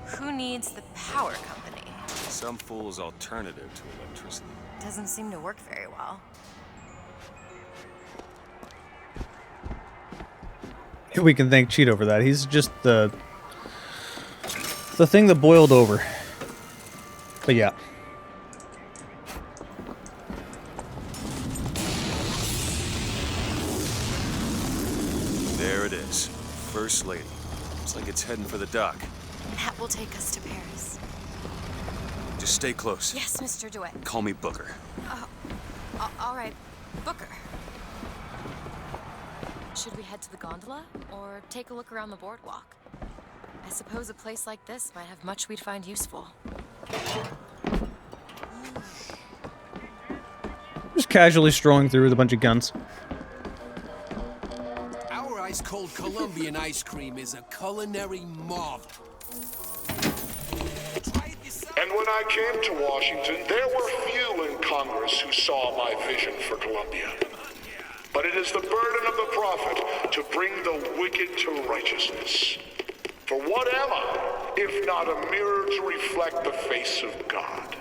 Who needs the power company? Some fool's alternative to electricity. Doesn't seem to work very well. We can thank Cheeto for that. He's just the thing that boiled over. But yeah. There it is. First Lady. Looks like it's heading for the dock. That will take us to Paris. Just stay close. Yes, Mr. DeWitt. Call me Booker. All right, Booker. Should we head to the gondola or take a look around the boardwalk? I suppose a place like this might have much we'd find useful. Just casually strolling through with a bunch of guns. Our ice-cold Colombian ice cream is a culinary marvel. And when I came to Washington, there were few in Congress who saw my vision for Columbia. But it is the burden of the prophet to bring the wicked to righteousness. For what am I, if not a mirror to reflect the face of God?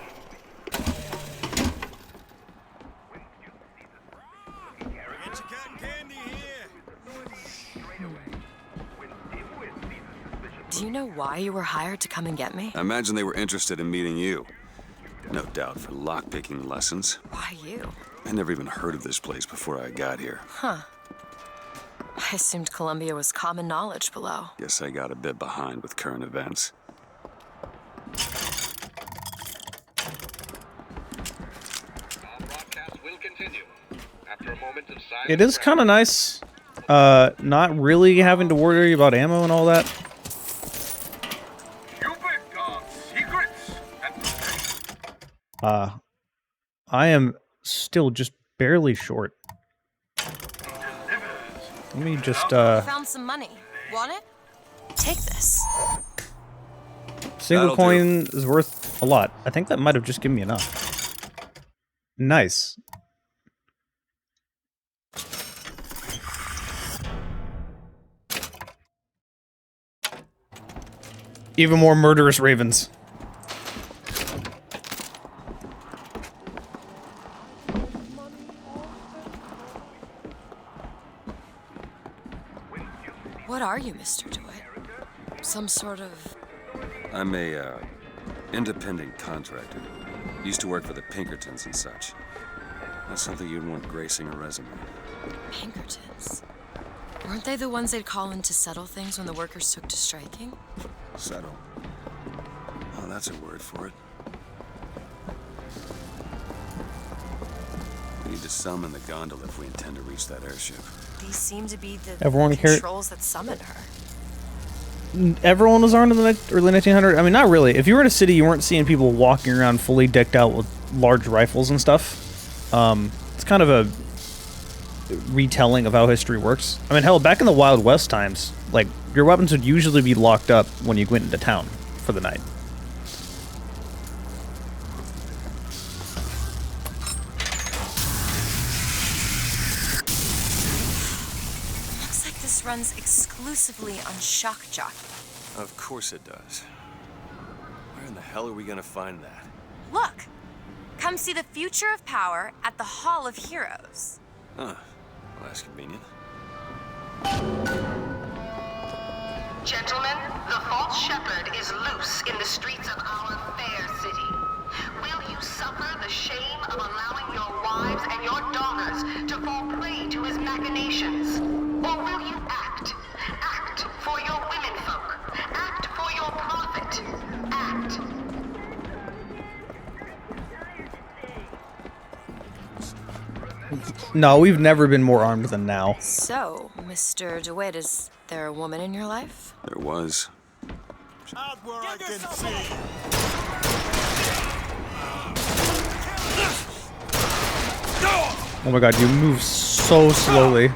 Do you know why you were hired to come and get me? I imagine they were interested in meeting you. No doubt for lockpicking lessons. Why you? I never even heard of this place before I got here. Huh. I assumed Columbia was common knowledge below. Guess I got a bit behind with current events. It is kind of nice Not really having to worry about ammo and all that. I am still just barely short. Let me just, Found some money. Want it? Take this. Single coin is worth a lot. I think that might have just given me enough. Nice. Even more murderous ravens. What are you, Mr. DeWitt? Some sort of... I'm a, independent contractor. Used to work for the Pinkertons and such. That's something you'd want gracing a resume. Pinkertons? Weren't they the ones they'd call in to settle things when the workers took to striking? Settle. Oh, that's a word for it. We need to summon the gondola if we intend to reach that airship. These seem to be the Everyone here- controls that summon her. Everyone was armed in the early 1900s? I mean, not really. If you were in a city, you weren't seeing people walking around fully decked out with large rifles and stuff. It's kind of a retelling of how history works. I mean, hell, back in the Wild West times, like, your weapons would usually be locked up when you went into town for the night. Looks like this runs exclusively on shock jockey. Of course it does. Where in the hell are we gonna find that? Look! Come see the future of power at the Hall of Heroes. Huh. Well, that's convenient. Gentlemen, the false shepherd is loose in the streets of our fair city. Will you suffer the shame of allowing your wives and your daughters to fall prey to his machinations? Or will you act? Act for your womenfolk. Act for your profit. Act. No, we've never been more armed than now. So, Mr. DeWitt, is there a woman in your life? There was. Out where I can see. Oh my god, you move so slowly.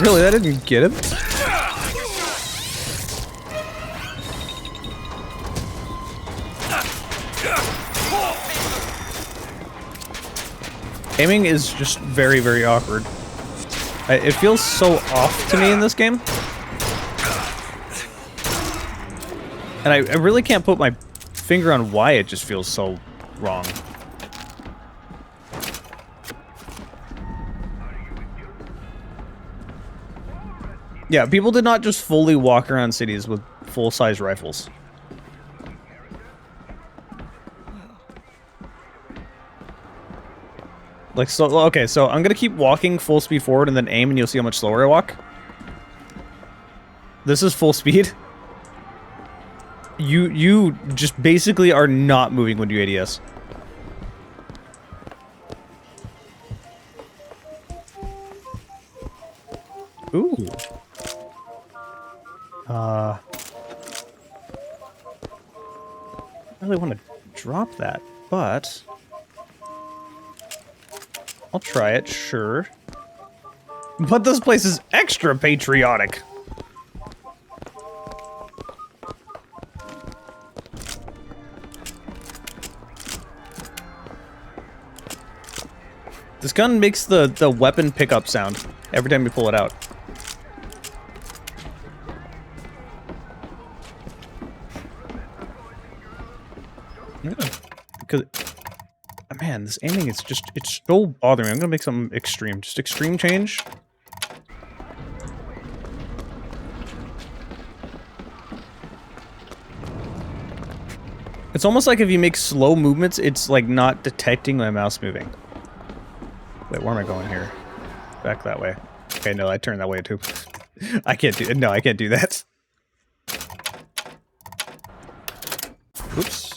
Really, that didn't get him? Aiming is just very, very awkward. It feels so off to me in this game. And I really can't put my finger on why it just feels so wrong. Yeah, people did not just fully walk around cities with full-size rifles. Like, so, okay, so I'm gonna keep walking full speed forward and then aim and you'll see how much slower I walk. This is full speed. You just basically are not moving when you ADS. Ooh. I really want to drop that, but I'll try it, sure. But this place is extra patriotic. This gun makes the weapon pickup sound every time you pull it out. Yeah, because, man, this aiming is just, it's so bothering me. I'm gonna make something extreme. Just extreme change. It's almost like if you make slow movements, it's like not detecting my mouse moving. Wait, where am I going here? Back that way. Okay, no, I turned that way too. I can't do it. No, I can't do that. Oops.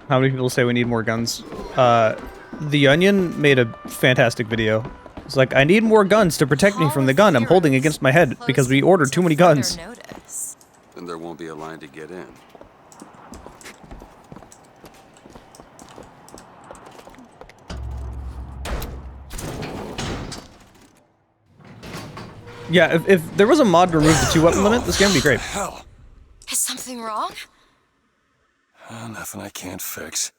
How many people say we need more guns? The Onion made a fantastic video. It's like, I need more guns to protect me from the gun I'm holding against my head because we ordered too many guns. Then there won't be a line to get in. Yeah, if there was a mod to remove the 2-weapon limit, this game would be great. Hell. Is something wrong? Nothing I can't fix.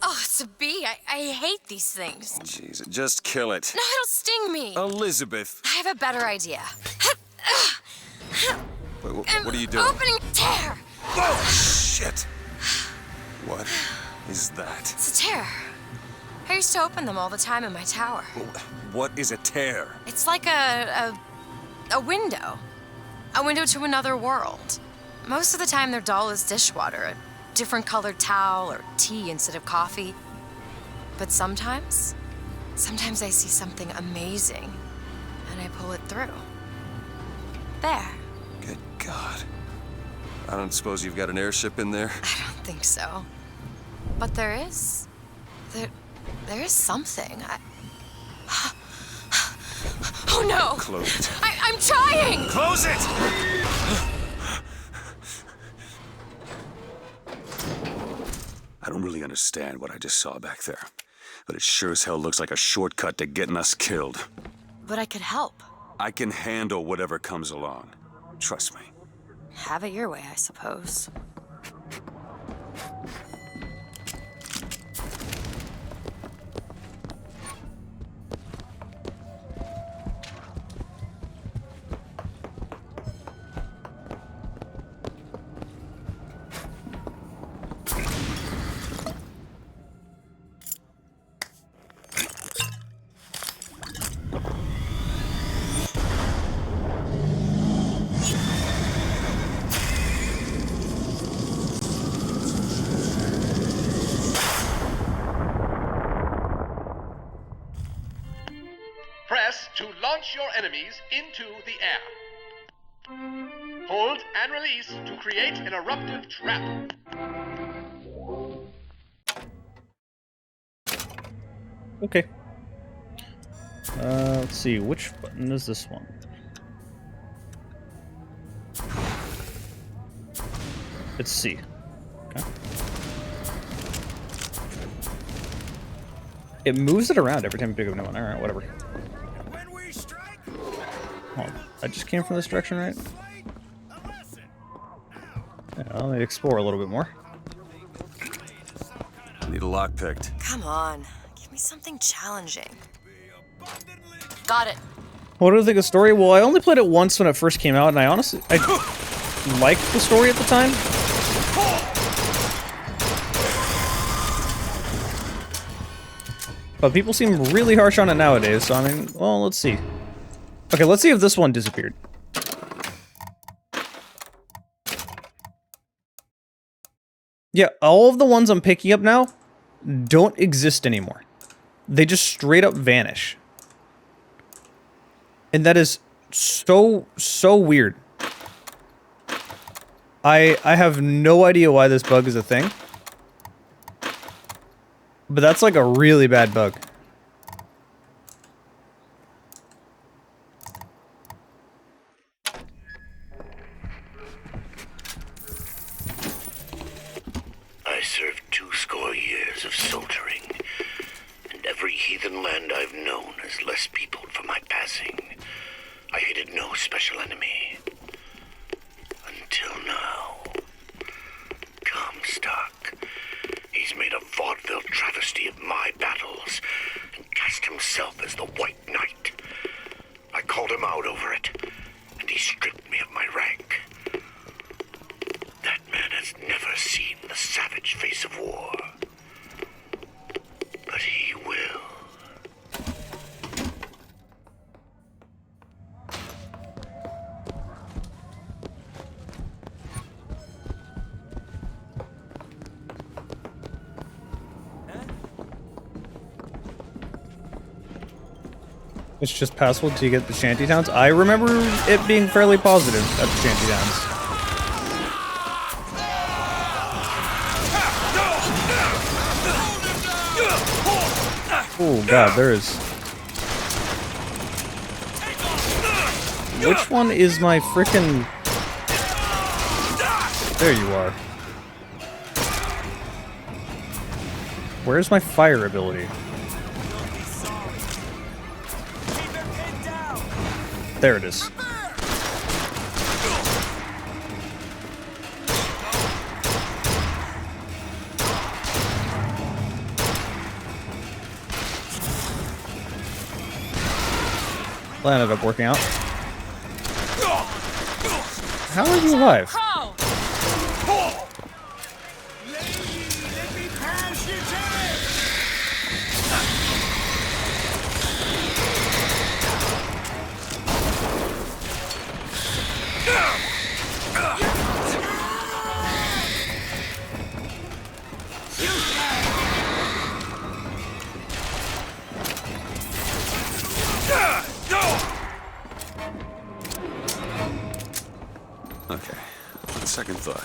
Oh, it's a bee. I hate these things. Jeez, just kill it. No, it'll sting me. Elizabeth. I have a better idea. Wait, what are you doing? Opening a tear. Oh, shit. What is that? It's a tear. I used to open them all the time in my tower. What is a tear? It's like a window. A window to another world. Most of the time they're dull as dishwater, a different colored towel or tea instead of coffee. But sometimes I see something amazing and I pull it through. There. Good God. I don't suppose you've got an airship in there? I don't think so. But there is. There is something. Oh no! Close it. I'm trying! Close it! I don't really understand what I just saw back there, but it sure as hell looks like a shortcut to getting us killed. But I could help. I can handle whatever comes along. Trust me. Have it your way, I suppose. Press to launch your enemies into the air. Hold and release to create an eruptive trap. Okay. Let's see, which button is this one? It's C. Okay. It moves it around every time you pick up a new one. Alright, whatever. Oh, I just came from this direction, right? Yeah, let me explore a little bit more. Need a lock picked. Come on. Give me something challenging. Got it. What do I think of the story? Well, I only played it once when it first came out, and I honestly... I liked the story at the time. But people seem really harsh on it nowadays, so I mean, well, let's see. Okay, let's see if this one disappeared. Yeah, all of the ones I'm picking up now don't exist anymore. They just straight up vanish. And that is so weird. I have no idea why this bug is a thing. But that's like a really bad bug. I served 20 years of soldiering, and every heathen land I've known is less peopled for my passing. I hated no special enemy. Until now. Comstock. He's made a vaudeville travesty of my battles It's just passable to get the shanty towns. I remember it being fairly positive at the shanty towns. Oh god, there is. Which one is my frickin'... There you are. Where's my fire ability? There it is. That ended up working out. How are you alive? Okay. On second thought, I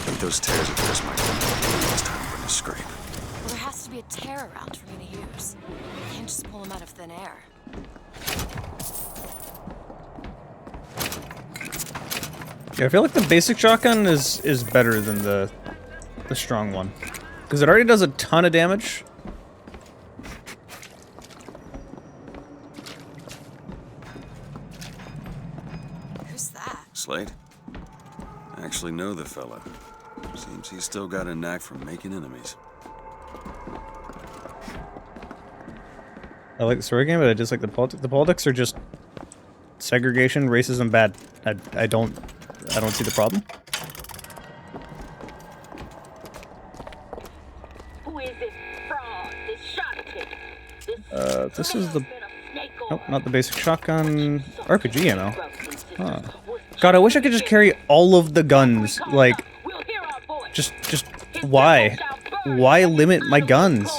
think those tears of theirs might be this time we're gonna scrape. Well, there has to be a tear around for me to use. I can't just pull them out of thin air. Yeah, I feel like the basic shotgun is better than the strong one. Because it already does a ton of damage. Who's that? Slade? I actually know the fella. Seems he's still got a knack for making enemies. I like the story game, but I just like the politics. The politics are just segregation, racism, bad. I don't see the problem. Who is this fraud, this shot This is the... Nope, not the basic shotgun. RPG ammo. Huh. God, I wish I could just carry all of the guns. Like, just why? Why limit my guns?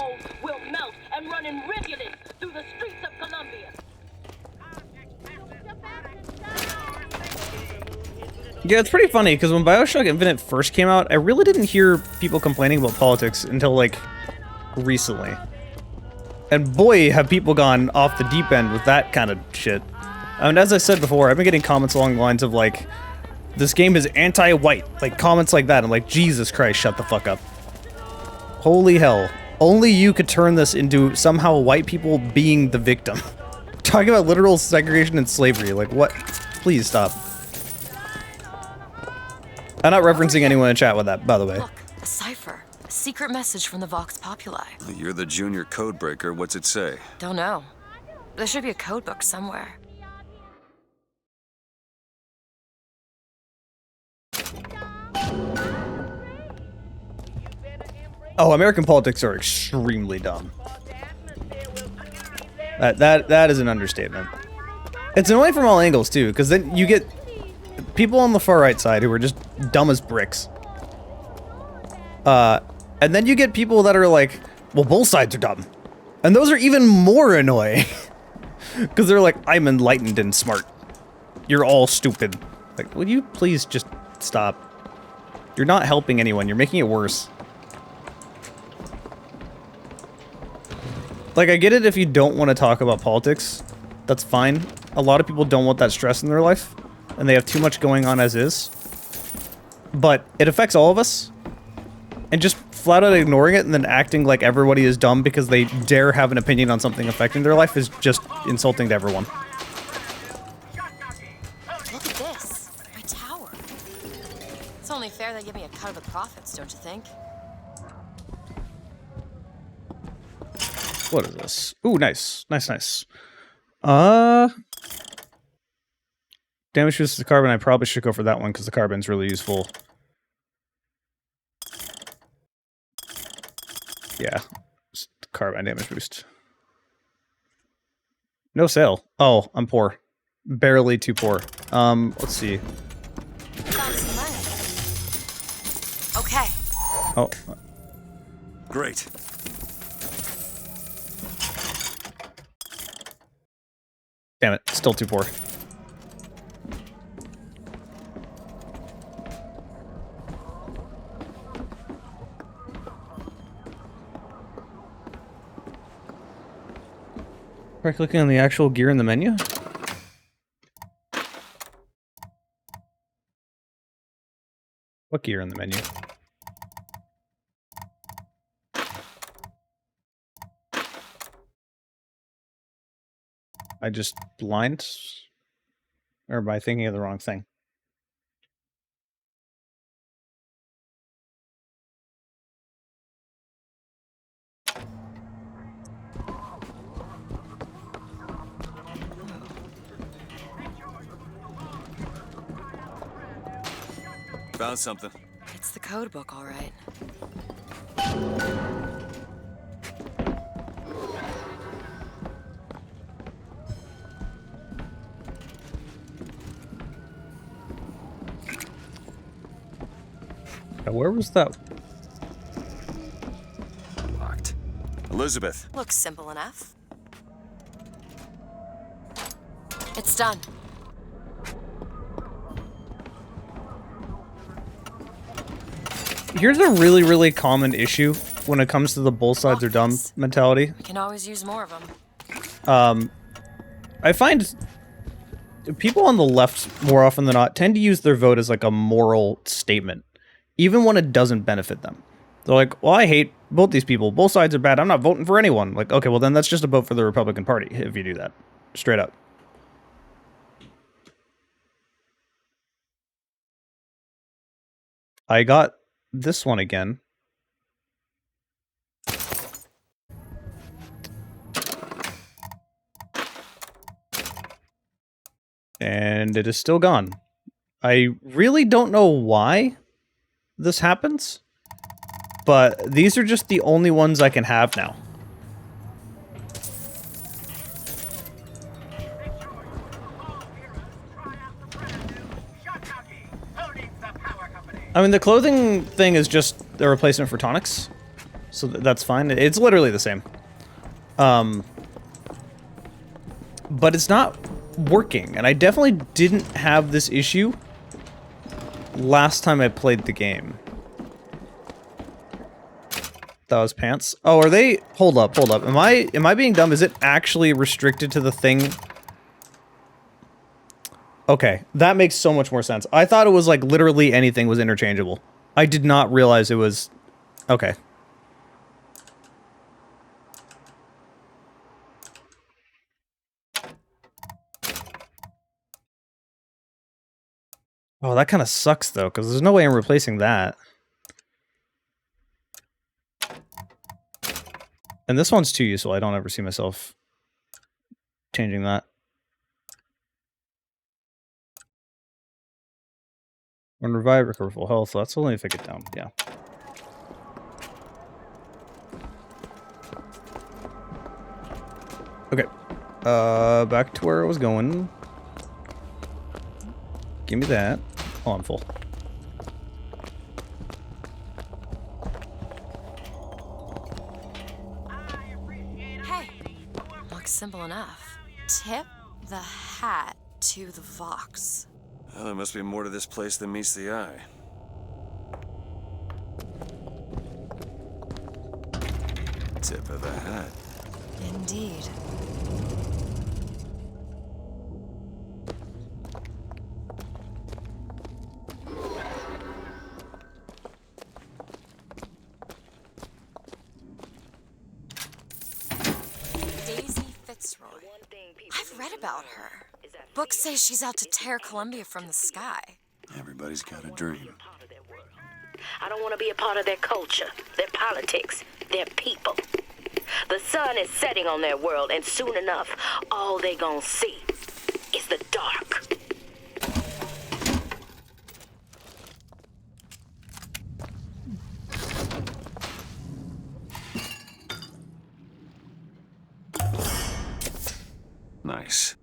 Yeah, it's pretty funny, because when Bioshock Infinite first came out, I really didn't hear people complaining about politics until, like, recently. And boy, have people gone off the deep end with that kind of shit. And as I said before, I've been getting comments along the lines of, like, this game is anti-white. Like, comments like that. I'm like, Jesus Christ, shut the fuck up. Holy hell. Only you could turn this into somehow white people being the victim. Talking about literal segregation and slavery. Like, what? Please stop. I'm not referencing anyone in chat with that, by the way. Look, a cipher. A secret message from the Vox Populi. You're the junior codebreaker. What's it say? Don't know. There should be a code book somewhere. Oh, American politics are extremely dumb. That is an understatement. It's annoying from all angles, too, because then you get people on the far right side who are just dumb as bricks. And then you get people that are like, well, both sides are dumb. And those are even more annoying. Because they're like, I'm enlightened and smart. You're all stupid. Like, would you please just stop? You're not helping anyone. You're making it worse. Like, I get it if you don't want to talk about politics. That's fine. A lot of people don't want that stress in their life. And they have too much going on as is. But it affects all of us. And just flat out ignoring it and then acting like everybody is dumb because they dare have an opinion on something affecting their life is just insulting to everyone. Look at this. My tower. It's only fair they give me a cut of the profits, don't you think? What is this? Ooh, nice. Nice. Damage boost to the carbon. I probably should go for that one because the carbon's really useful. Yeah. Just carbine damage boost. No sale. Oh, I'm poor. Barely too poor. Let's see. Found some money. Okay. Oh. Great. Damn it, still too poor. Try clicking on the actual gear in the menu? What gear in the menu? I just blind? Or am I thinking of the wrong thing? Found something. It's the code book, all right. Now, where was that? Locked. Elizabeth. Looks simple enough. It's done. Here's a really, really common issue when it comes to the both sides are dumb mentality. We can always use more of them. I find people on the left, more often than not, tend to use their vote as like a moral statement, even when it doesn't benefit them. They're like, well, I hate both these people. Both sides are bad. I'm not voting for anyone. Like, okay, well, then that's just a vote for the Republican Party if you do that. Straight up. I got this one again. And it is still gone. I really don't know why this happens, but these are just the only ones I can have now. I mean, the clothing thing is just a replacement for tonics, so that's fine. It's literally the same. But it's not working, and I definitely didn't have this issue last time I played the game. That was pants. Oh, are they? Hold up, hold up. Am I being dumb? Is it actually restricted to the thing? Okay, that makes so much more sense. I thought it was like literally anything was interchangeable. I did not realize it was... Okay. Oh, that kind of sucks though, because there's no way I'm replacing that. And this one's too useful. I don't ever see myself changing that. When revive, recover full health. That's only if I get down. Yeah. Okay. Back to where I was going. Give me that. Oh, I'm full. Hey, looks simple enough. Tip the hat to the Vox. Well, there must be more to this place than meets the eye. Tip of the hat. Indeed. Daisy Fitzroy. I've read about her. Books say she's out to tear Columbia from the sky. Everybody's got a dream. I don't want to be a part of their culture, their politics, their people. The sun is setting on their world, and soon enough, all they gonna see is the dark. Nice.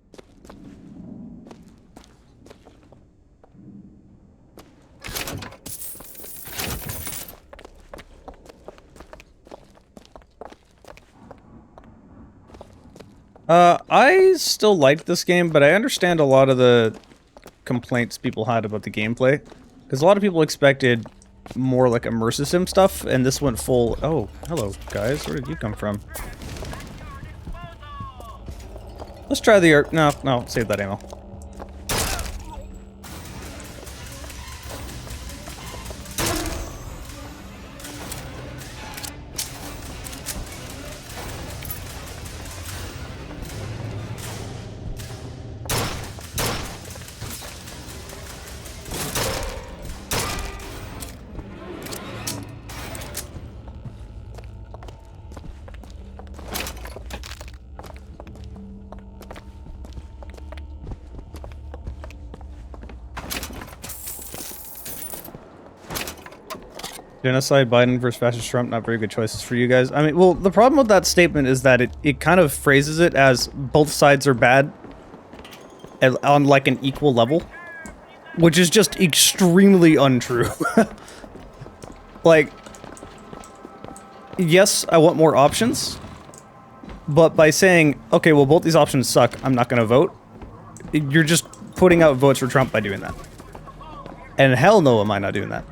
I still liked this game, but I understand a lot of the complaints people had about the gameplay. Because a lot of people expected more like immersive sim stuff, and this went full... Oh, hello, guys. Where did you come from? Let's try the... No, save that ammo. Genocide, Biden versus fascist Trump, not very good choices for you guys. I mean, well, the problem with that statement is that it kind of phrases it as both sides are bad on like an equal level, which is just extremely untrue. Like, yes, I want more options, but by saying, okay, well, both these options suck, I'm not going to vote, you're just putting out votes for Trump by doing that. And hell no am I not doing that.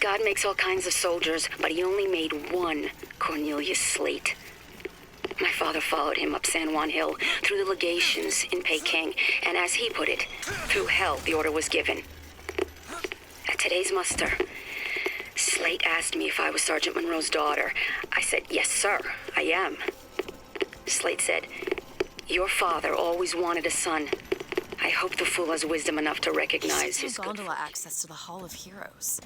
God makes all kinds of soldiers, but he only made one Cornelius Slate. My father followed him up San Juan Hill, through the legations in Peking, and as he put it, through hell the order was given. At today's muster, Slate asked me if I was Sergeant Monroe's daughter. I said, yes, sir, I am. Slate said, your father always wanted a son. I hope the fool has wisdom enough to recognize his gondola access to the Hall of Heroes.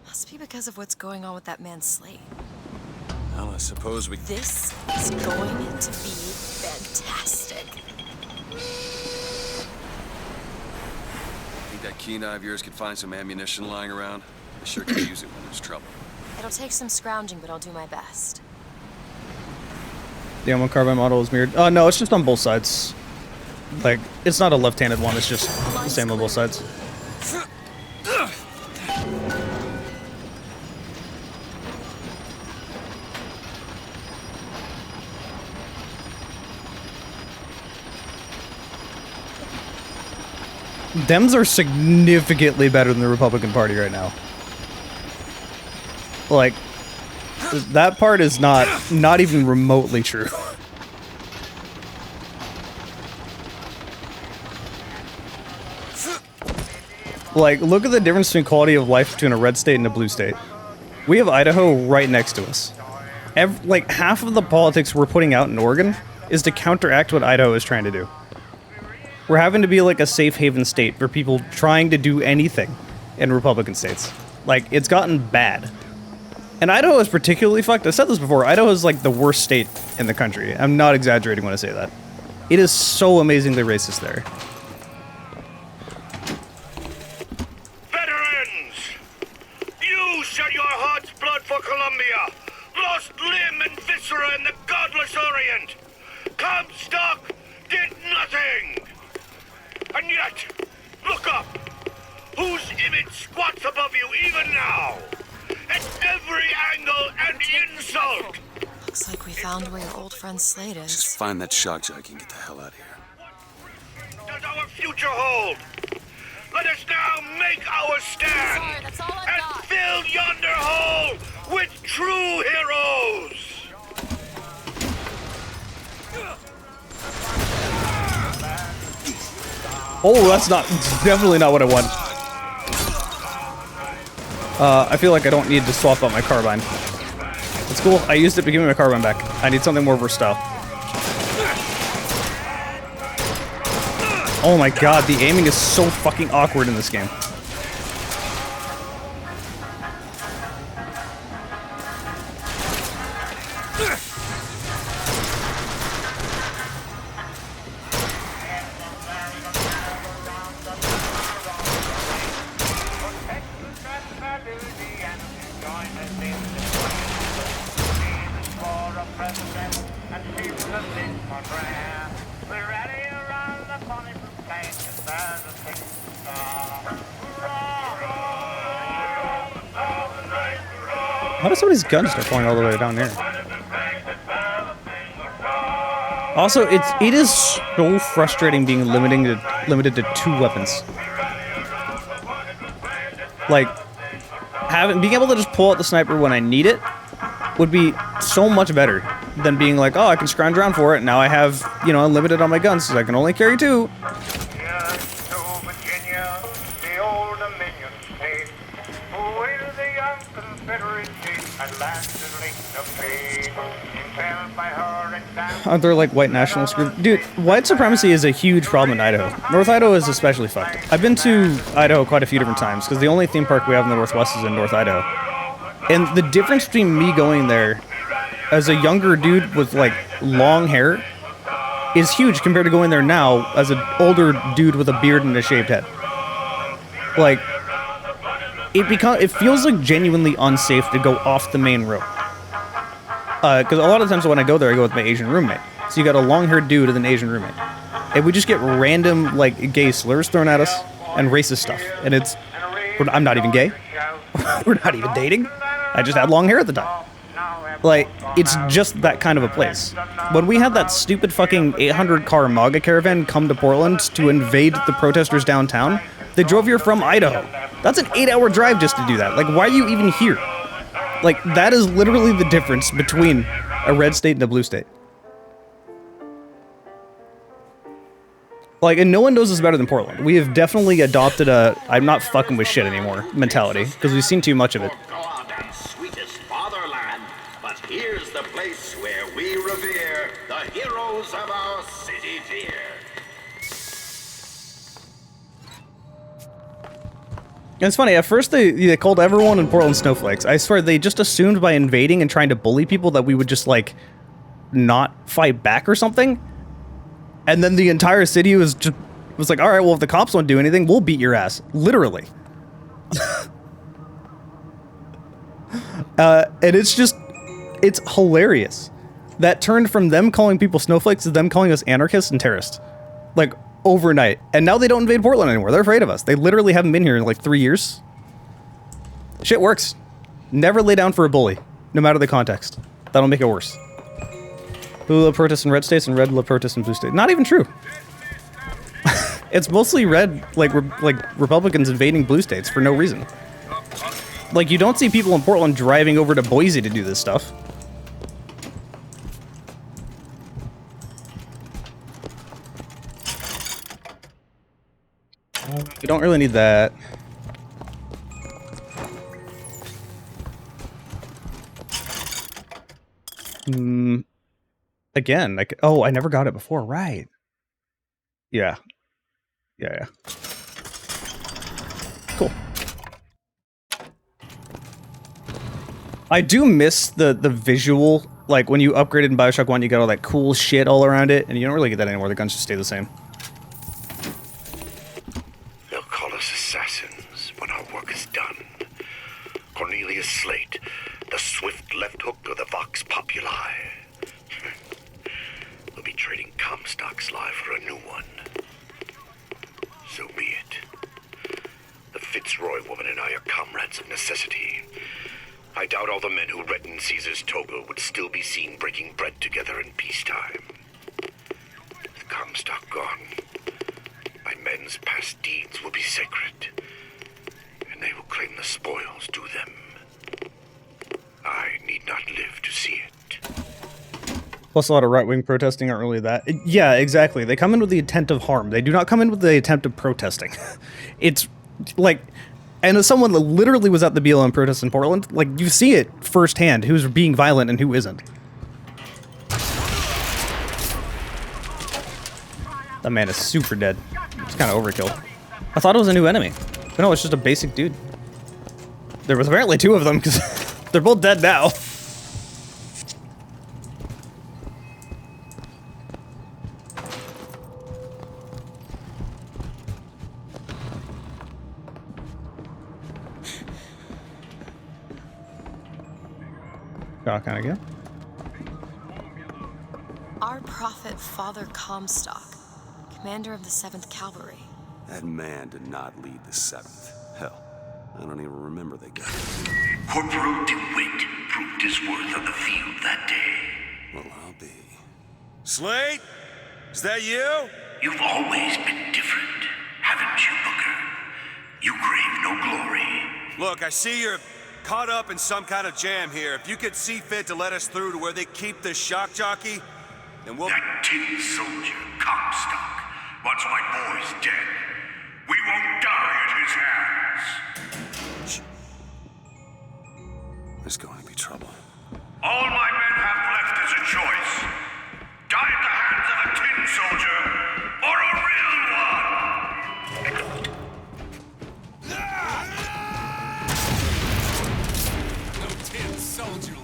Must be because of what's going on with that man Slate. Well, I suppose we... This is going to be fantastic. Think that keen eye of yours could find some ammunition lying around? I sure could use it when there's trouble. It'll take some scrounging, but I'll do my best. The M1 carbine model is mirrored. No, it's just on both sides. Like, it's not a left-handed one, it's just the same on both sides. Dems are significantly better than the Republican Party right now. Like, that part is not even remotely true. Like, look at the difference between quality of life between a red state and a blue state. We have Idaho right next to us. Like, half of the politics we're putting out in Oregon is to counteract what Idaho is trying to do. We're having to be like a safe haven state for people trying to do anything in Republican states. Like, it's gotten bad. And Idaho is particularly fucked. I've said this before. Idaho is like the worst state in the country. I'm not exaggerating when I say that. It is so amazingly racist there. Veterans! You shed your heart's blood for Columbia, lost limb and viscera in the godless Orient. Comstock did nothing! And yet, look up! Whose image squats above you even now? At every angle and insult! Looks like we found where your old friend Slate is. Just find that shock jockey and get the hell out of here. Does our future hold? Let us now make our stand! Sorry, that's all I've and got. fill yonder hole with true heroes! Oh, that's definitely not what I want. I feel like I don't need to swap out my carbine. It's cool. I used it to give me my carbine back. I need something more versatile. Oh my god, the aiming is so fucking awkward in this game. How does somebody's gun start falling all the way down here? Also, it is so frustrating being limited to 2 weapons. Like, being able to just pull out the sniper when I need it would be so much better than being like, oh, I can scrounge around for it. Now I have, you know, unlimited on my guns, so I can only carry 2. Aren't there like white nationalist group? Dude, white supremacy is a huge problem in Idaho. North Idaho is especially fucked. I've been to Idaho quite a few different times because the only theme park we have in the Northwest is in North Idaho. And the difference between me going there as a younger dude with like long hair is huge compared to going there now as an older dude with a beard and a shaved head. Like, it feels like genuinely unsafe to go off the main road. Because a lot of times when I go there, I go with my Asian roommate. So you got a long-haired dude with an Asian roommate. And we just get random, like, gay slurs thrown at us and racist stuff. And I'm not even gay. We're not even dating. I just had long hair at the time. Like, it's just that kind of a place. When we had that stupid fucking 800-car MAGA caravan come to Portland to invade the protesters downtown, they drove here from Idaho. That's an 8-hour drive just to do that. Like, why are you even here? Like, that is literally the difference between a red state and a blue state. Like, and no one knows this better than Portland. We have definitely adopted a I'm not fucking with shit anymore mentality, because we've seen too much of it. Sweetest fatherland, but here's the place where we revere the heroes of our city dear. And it's funny, at first they called everyone in Portland snowflakes. I swear they just assumed by invading and trying to bully people that we would just, like, not fight back or something. And then the entire city was like, alright, well, if the cops won't do anything, we'll beat your ass. Literally. And it's hilarious. That turned from them calling people snowflakes to them calling us anarchists and terrorists. Like, overnight. And now they don't invade Portland anymore. They're afraid of us. They literally haven't been here in like 3 years. Shit works. Never lay down for a bully, no matter the context. That'll make it worse. Blue love protests in red states and red love protests in blue states. Not even true. It's mostly red, like Republicans invading blue states for no reason. Like, you don't see people in Portland driving over to Boise to do this stuff. We don't really need that. Again, like, oh, I never got it before, right? Yeah. Yeah. Cool. I do miss the visual, like, when you upgraded in Bioshock 1, you got all that cool shit all around it, and you don't really get that anymore. The guns just stay the same. They'll call us assassins when our work is done. Cornelius Slate, the swift left hook of the Vox Populi. We'll be trading Comstock's life for a new one. So be it. The Fitzroy woman and I are comrades of necessity. I doubt all the men who reddened Caesar's toga would still be seen breaking bread together in peacetime. With Comstock gone, my men's past deeds will be sacred, and they will claim the spoils due them. I need not live to see it. Plus, a lot of right-wing protesting aren't really that. Yeah, exactly. They come in with the intent of harm. They do not come in with the attempt of protesting. It's like, and as someone that literally was at the BLM protest in Portland, like, you see it firsthand who's being violent and who isn't. That man is super dead. It's kind of overkill. I thought it was a new enemy. But no, it's just a basic dude. There was apparently 2 of them, because they're both dead now. Kind of good. Our prophet, Father Comstock, Commander of the 7th Cavalry. That man did not lead the 7th. Hell, I don't even remember the guy. Corporal DeWitt proved his worth on the field that day. Well, I'll be. Slate? Is that you? You've always been different, haven't you, Booker? You crave no glory. Look, I see you're caught up in some kind of jam here. If you could see fit to let us through to where they keep this shock jockey, then we'll... That tin soldier, Comstock, once my boy's dead. We won't die at his hands. There's going to be trouble. All my men have left is a choice. Die at the hands of a tin soldier, or a real one! No tin soldier.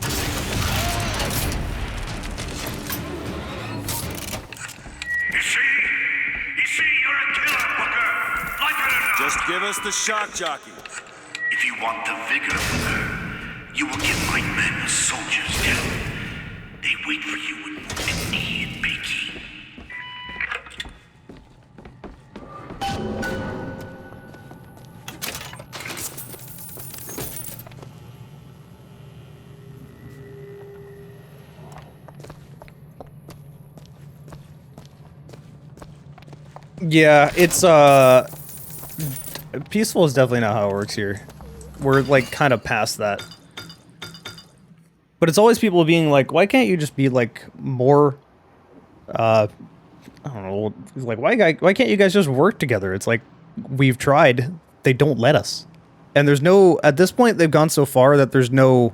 You see, you're a killer, Booker. Like it or not. Just give us the shock jockey. If you want the vigor, Booker, you will give my men a soldier's death. They wait for you in Wounded Knee and Peking. Yeah, it's peaceful is definitely not how it works here. We're like kind of past that. But it's always people being like, why can't you just be like more I don't know, like why can't you guys just work together? It's like we've tried, they don't let us. And there's no, at this point they've gone so far that there's no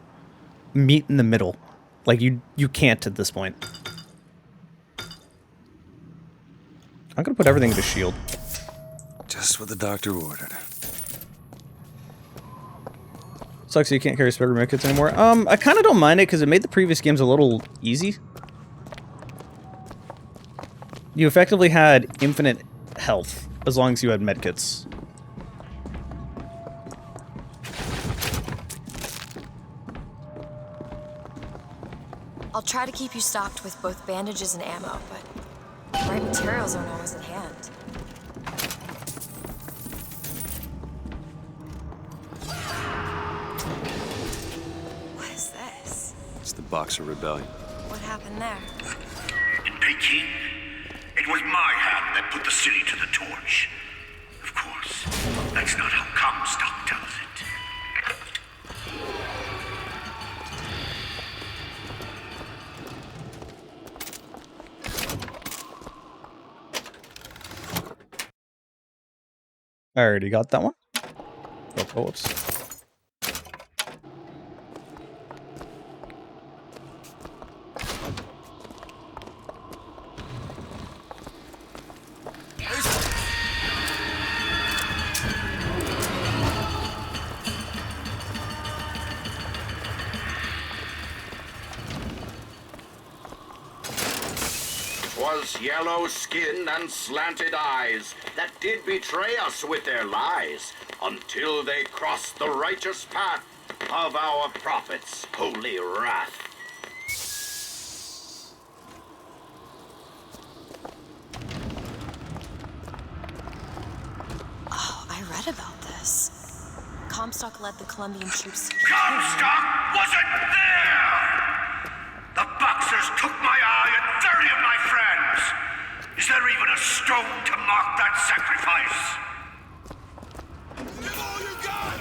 meet in the middle. Like you can't at this point. I'm gonna put everything into shield. Just what the doctor ordered. Sucks you can't carry spare medkits anymore. I kind of don't mind it because it made the previous games a little easy. You effectively had infinite health as long as you had medkits. I'll try to keep you stocked with both bandages and ammo, but the right materials aren't always at hand. What is this? It's the Boxer Rebellion. What happened there? In Peking, it was my hand that put the city to the torch. Of course, that's not how Comstock tells it. I already got that one. Oh, whoops. Was yellow skin and slanted eyes that did betray us with their lies until they crossed the righteous path of our prophet's holy wrath. Oh, I read about this. Comstock led the Colombian troops. Comstock wasn't there! The Boxers took my eye and 30 of my friends! Is there even a stone to mark that sacrifice? Give all you got!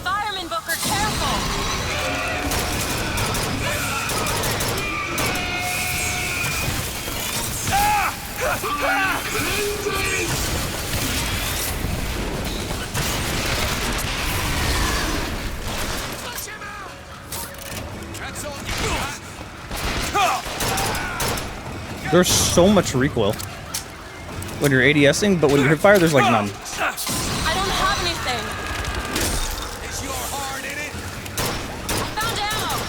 Fireman Booker, careful! There's so much recoil when you're ADSing, but when you hit fire, there's like none. I don't have anything. Is your heart in it? I found ammo.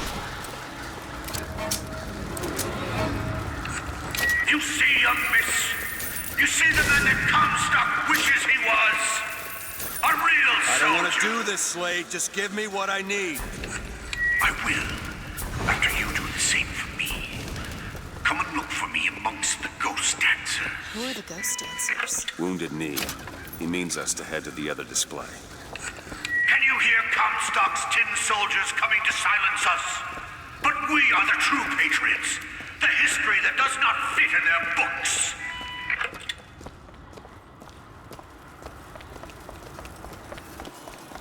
You see, young miss? You see the man that Comstock wishes he was? A real I soldier. don't want to do this, Slade. Just give me what I need. I will. After you do the same for me. Come and look for me amongst the ghost dancers. Who are the ghost dancers? Wounded Knee. He means us to head to the other display. Can you hear Comstock's tin soldiers coming to silence us? But we are the true patriots. The history that does not fit in their books.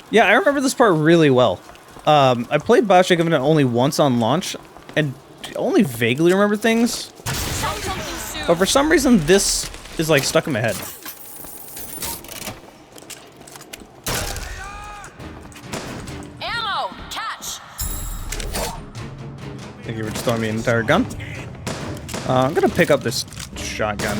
Yeah, I remember this part really well. I played Bioshock Infinite only once on launch, and only vaguely remember things. But for some reason, this is like stuck in my head. Ammo! Catch! Thank you for just throwing me an entire gun. I'm gonna pick up this shotgun.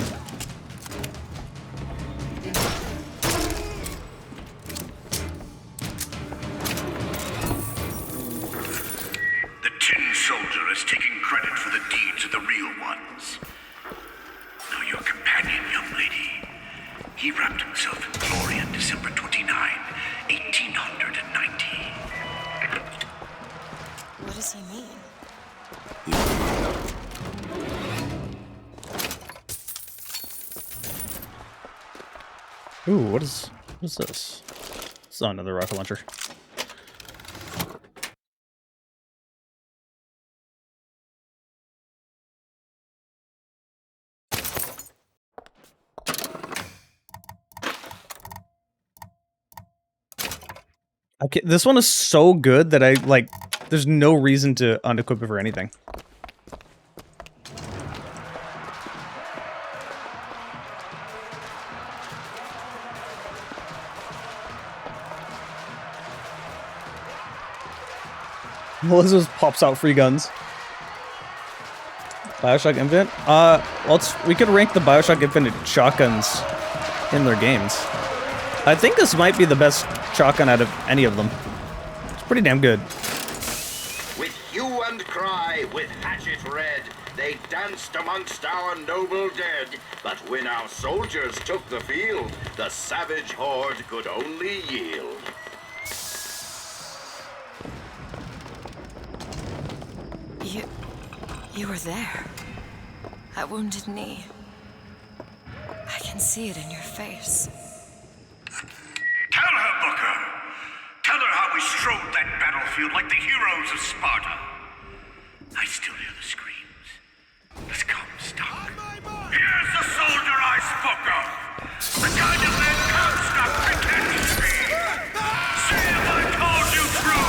The tin soldier is taking credit for the deeds of the real ones. Now your companion, young lady, he wrapped himself in glory on December 29, 1890. What does he mean? Ooh, what is this? It's not another rocket launcher. This one is so good that I, like, there's no reason to unequip it for anything. Melissa just pops out free guns. Bioshock Infinite? We could rank the Bioshock Infinite shotguns in their games. I think this might be the best shotgun out of any of them. It's pretty damn good. With hue and cry, with hatchet red, they danced amongst our noble dead. But when our soldiers took the field, the savage horde could only yield. You were there. At Wounded Knee. I can see it in your face. Tell her, Booker. Tell her how we strode that battlefield like the heroes of Sparta. I still hear the screams. Let's come, Stock. Here's the soldier I spoke of. The kind of man Comstock pretends to be. See if I told you true.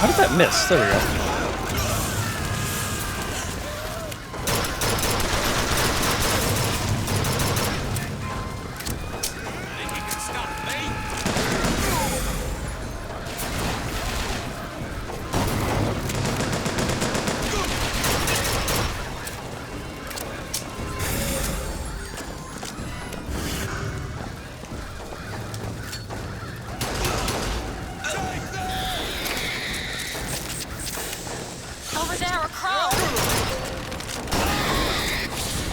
How did that miss? There we go. Over there, a crow!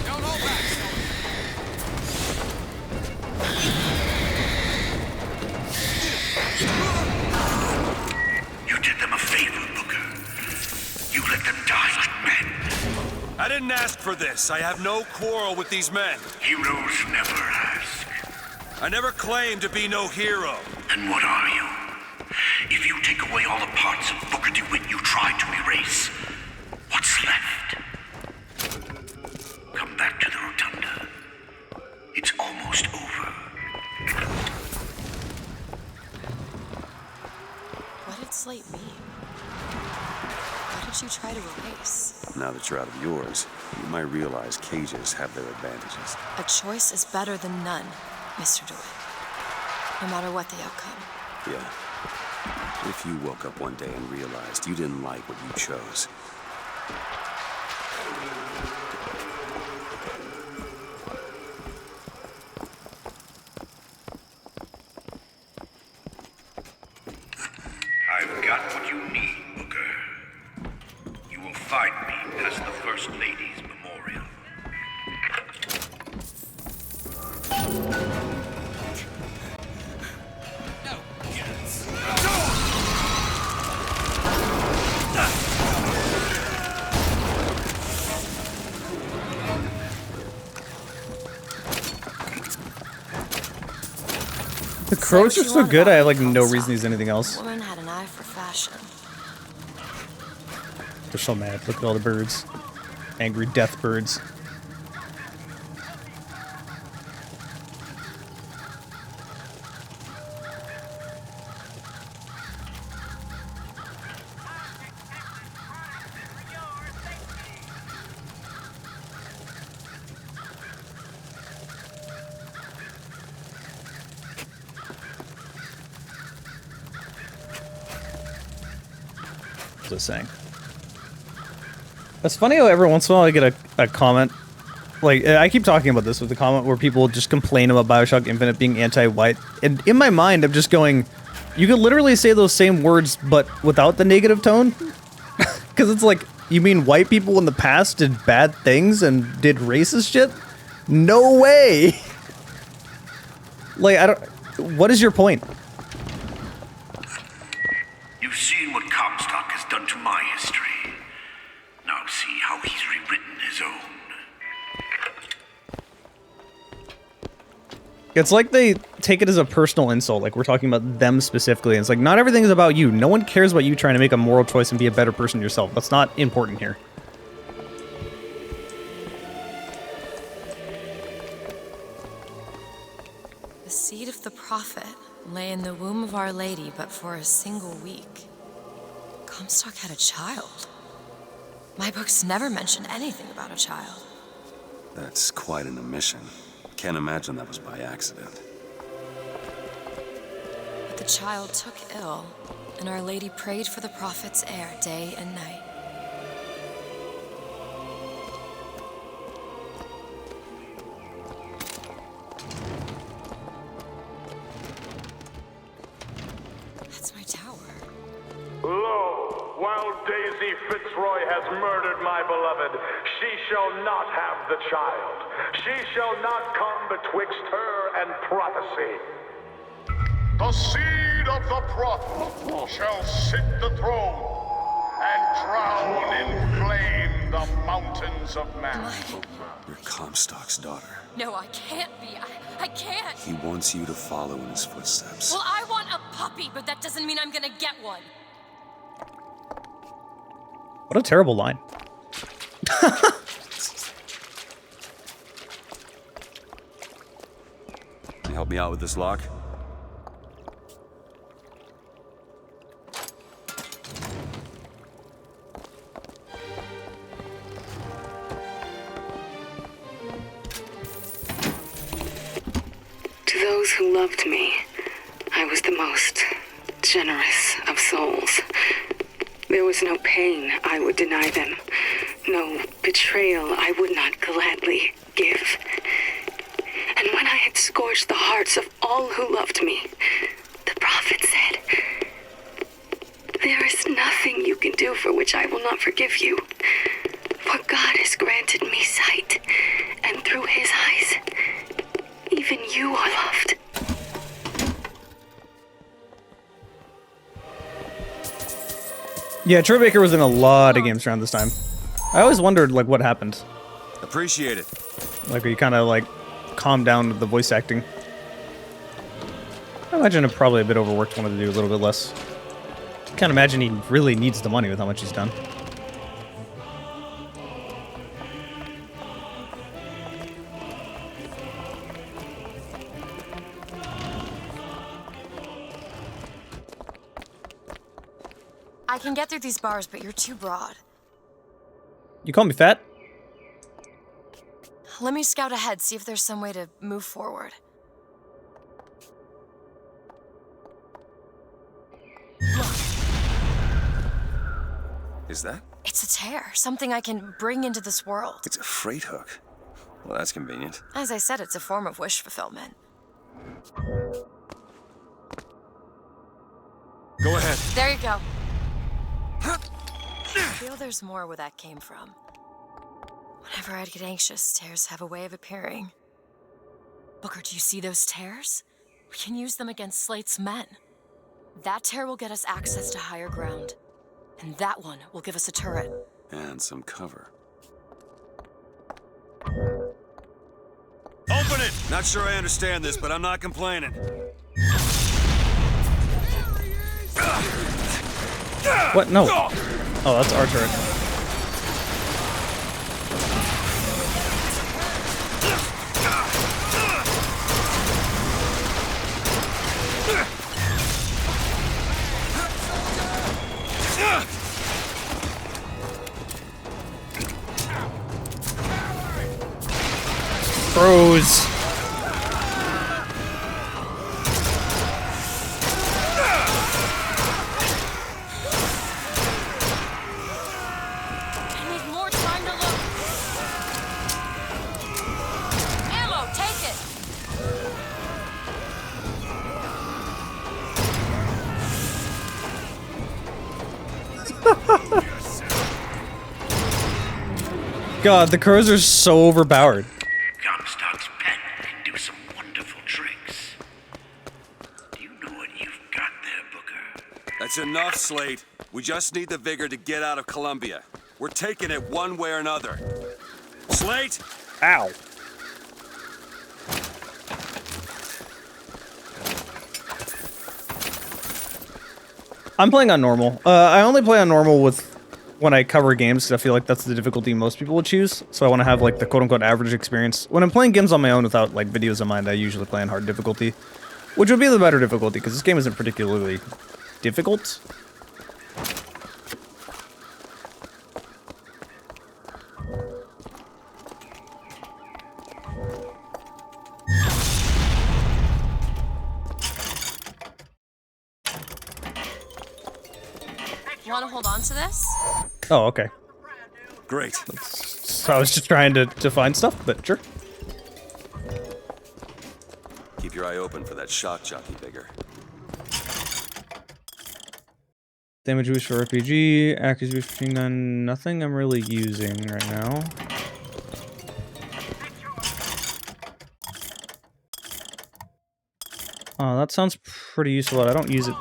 Don't hold back, You did them a favor, Booker. You let them die like men. I didn't ask for this. I have no quarrel with these men. Heroes never ask. I never claimed to be no hero. Then what are you? If you take away all the parts of Booker DeWitt you tried to erase, what's left? Come back to the rotunda. It's almost over. What did Slate mean? What did you try to erase? Now that you're out of yours, you might realize cages have their advantages. A choice is better than none, Mr. DeWitt. No matter what the outcome. Yeah. If you woke up one day and realized you didn't like what you chose. I've got what you need, Booker. You First Lady's memorial. The crows are so good, I have like no reason to use anything else. Woman had an eye for fashion. They're so mad. Look at all the birds. Angry death birds. What's it saying? It's funny how every once in a while I get a comment. Like, I keep talking about this with the comment where people just complain about Bioshock Infinite being anti-white. And in my mind, I'm just going, you could literally say those same words, but without the negative tone. Because it's like, you mean white people in the past did bad things and did racist shit? No way! Like, I don't... What is your point? You've seen what Comstock has done to my history. Now see how he's rewritten his own. It's like they take it as a personal insult, like we're talking about them specifically. And it's like, not everything is about you. No one cares about you trying to make a moral choice and be a better person yourself. That's not important here. The seed of the prophet lay in the womb of Our Lady, but for a single week. Comstock had a child. My books never mention anything about a child. That's quite an omission. Can't imagine that was by accident. But the child took ill, and Our Lady prayed for the prophet's heir day and night. That's my tower. Lo, while Daisy Fitzroy has murdered my beloved, she shall not have the child. She shall not come betwixt her and prophecy. The seed of the prophet shall sit the throne and drown in flame the mountains of man. You're Comstock's daughter. No, I can't be. I can't. He wants you to follow in his footsteps. Well, I want a puppy, but that doesn't mean I'm gonna get one. What a terrible line. Can you help me out with this lock? To those who loved me, I was the most generous of souls. There was no pain I would deny them, no betrayal I would not gladly give. And when I had scorched the hearts of all who loved me, the prophet said, "There is nothing you can do for which I will not forgive you. For God has granted me sight, and through his eyes, even you are loved." Yeah, Troy Baker was in a lot of games around this time. I always wondered, like, what happened. Appreciate it. Like, he kind of, like, calmed down with the voice acting. I imagine it probably a bit overworked, wanted to do a little bit less. Can't imagine he really needs the money with how much he's done. I can get through these bars, but you're too broad. You call me fat? Let me scout ahead, see if there's some way to move forward. Is that? It's a tear, something I can bring into this world. It's a freight hook. Well, that's convenient. As I said, it's a form of wish fulfillment. Go ahead. There you go. I feel there's more where that came from. Whenever I'd get anxious, tears have a way of appearing. Booker, do you see those tears? We can use them against Slate's men. That tear will get us access to higher ground. And that one will give us a turret. And some cover. Open it! Not sure I understand this, but I'm not complaining. What? No. Oh, that's our turret. Crows. I need more time to look. Ammo, take it. God, the crows are so overpowered. Comstock's pen can do some wonderful tricks. Do you know what you've got there, Booker? That's enough, Slate. We just need the vigor to get out of Columbia. We're taking it one way or another. Slate? Ow. I'm playing on normal. I only play on normal when I cover games, because I feel like that's the difficulty most people would choose. So I want to have like the quote-unquote average experience. When I'm playing games on my own without like videos in mind, I usually play on hard difficulty, which would be the better difficulty, because this game isn't particularly difficult. Want to hold on to this? Oh, okay. Great. So I was just trying to find stuff, but sure. Keep your eye open for that shock jockey vigor. Damage boost for RPG, accuracy boost for none, nothing I'm really using right now. Oh, that sounds pretty useful. I don't use it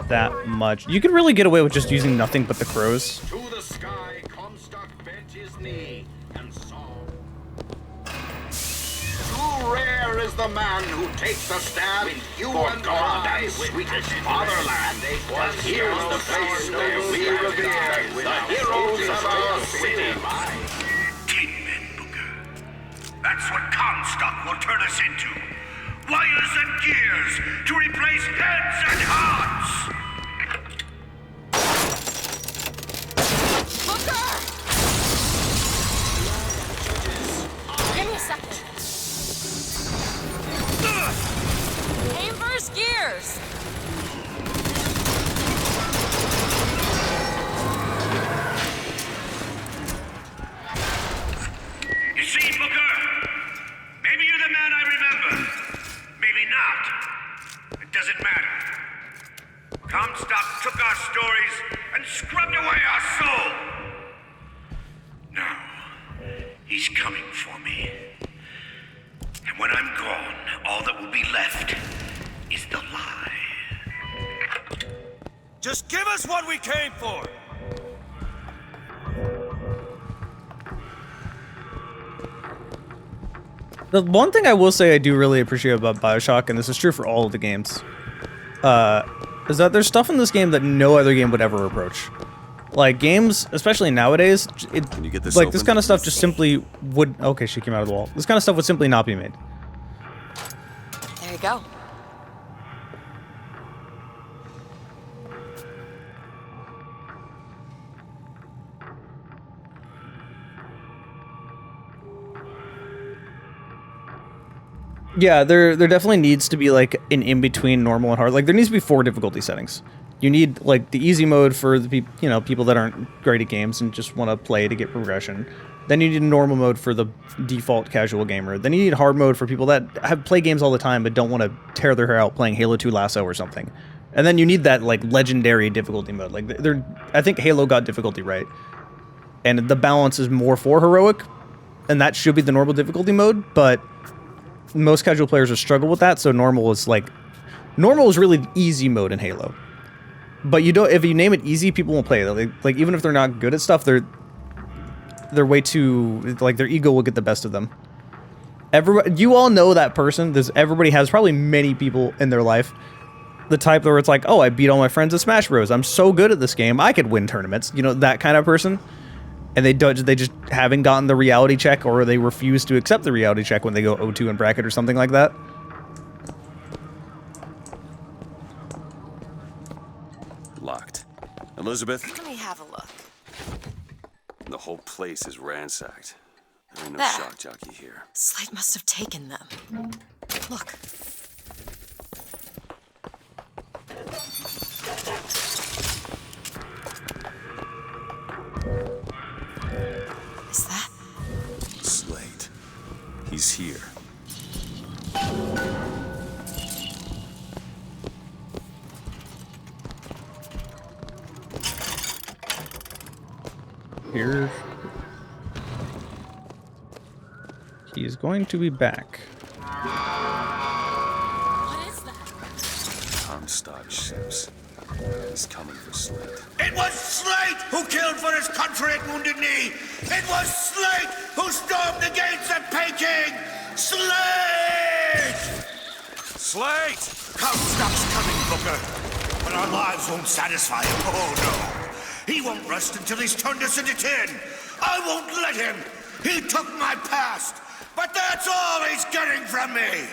that much. You could really get away with just using nothing but the crows. To the sky, Comstock bent his knee and saw. Too rare is the man who takes a stand with you and God and sweetest fatherland. Here's the place where we revere the heroes of our city. Tin men, Booker. That's what Comstock will turn us into. Wires and gears to replace heads and hearts. Booker! Give me a second. Aim for his gears. You see, Booker? Maybe you're the man I remember. Maybe not. It doesn't matter. Comstock took our stories and scrubbed away our soul. Now, he's coming for me. And when I'm gone, all that will be left is the lie. Just give us what we came for! The one thing I will say I do really appreciate about Bioshock, and this is true for all of the games, is that there's stuff in this game that no other game would ever approach. Like, games, especially nowadays, Can you get this like, open? this kind of stuff just simply would... Okay, she came out of the wall. This kind of stuff would simply not be made. There you go. Yeah, there definitely needs to be, like, an in-between normal and hard. Like, there needs to be 4 difficulty settings. You need, like, the easy mode for the people that aren't great at games and just want to play to get progression. Then you need a normal mode for the default casual gamer. Then you need hard mode for people that play games all the time but don't want to tear their hair out playing Halo 2 Lasso or something. And then you need that, like, legendary difficulty mode. Like, I think Halo got difficulty right. And the balance is more for heroic, and that should be the normal difficulty mode, but most casual players will struggle with that, so normal is really easy mode in Halo. But you don't, if you name it easy, people won't play it. Like even if they're not good at stuff, they're way too, like, their ego will get the best of them. Everybody, you all know that person. Everybody has probably many people in their life. The type where it's like, oh, I beat all my friends at Smash Bros. I'm so good at this game, I could win tournaments. You know, that kind of person. And they just haven't gotten the reality check, or they refuse to accept the reality check when they go 0-2 in bracket or something like that. Locked. Elizabeth? Let me have a look. The whole place is ransacked. There ain't no There. shock jockey here. Slate must have taken them. Look. Is that? Slate. He's here. Here. He's going to be back. What is that? Comstock ships. He's coming for Slate. It was Slate who killed for his country at Wounded Knee! It was Slate who stormed the gates at Peking! Slate! Slate! Comstock's coming, Booker. But our lives won't satisfy him. Oh, no. He won't rest until he's turned us into tin. I won't let him. He took my past. But that's all he's getting from me.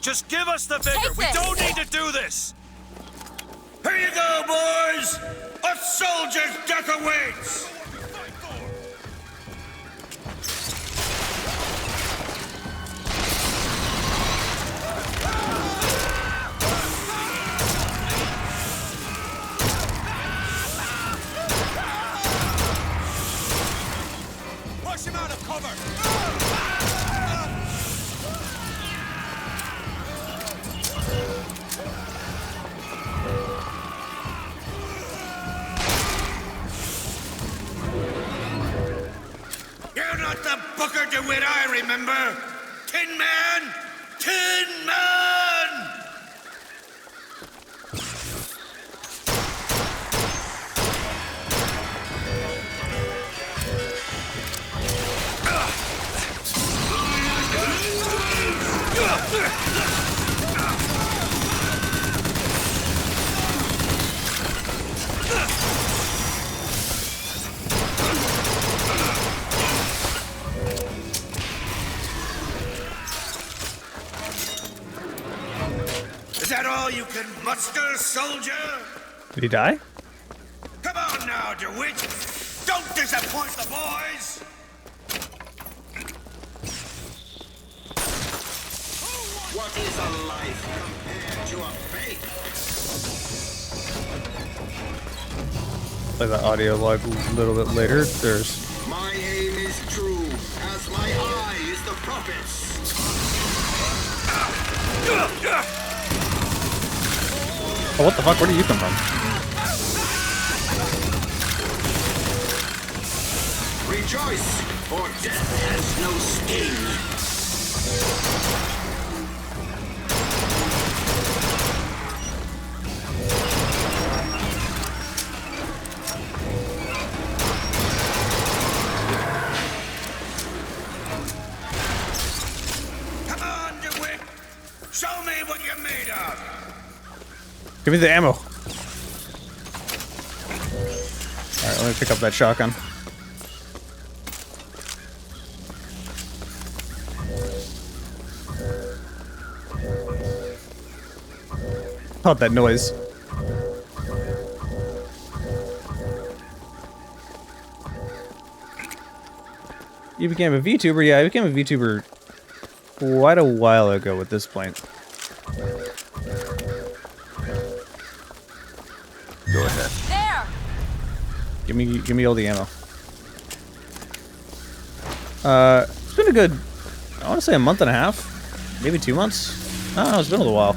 Just give us the vigor. We don't need to do this. Here you go, boys. A soldier's death awaits. Push him out of cover. You're not the Booker DeWitt I remember. Tin Man! Tin Man! Is that all you can muster, soldier? Did he die? Come on now, DeWitt! Don't disappoint the boys! What is a life compared to a fate? Play that audio log a little bit later. There's. My aim is true, as my eye is the prophet's. Oh, what the fuck? Where did you come from? Rejoice, for death has no sting. Come on, DeWitt! Show me what you're made of! Give me the ammo. Alright, let me pick up that shotgun. Caught that noise. You became a VTuber? Yeah, I became a VTuber quite a while ago at this point. Go ahead. There! Give me all the ammo. It's been a good, I want to say a month and a half, maybe 2 months. I don't know, it's been a little while.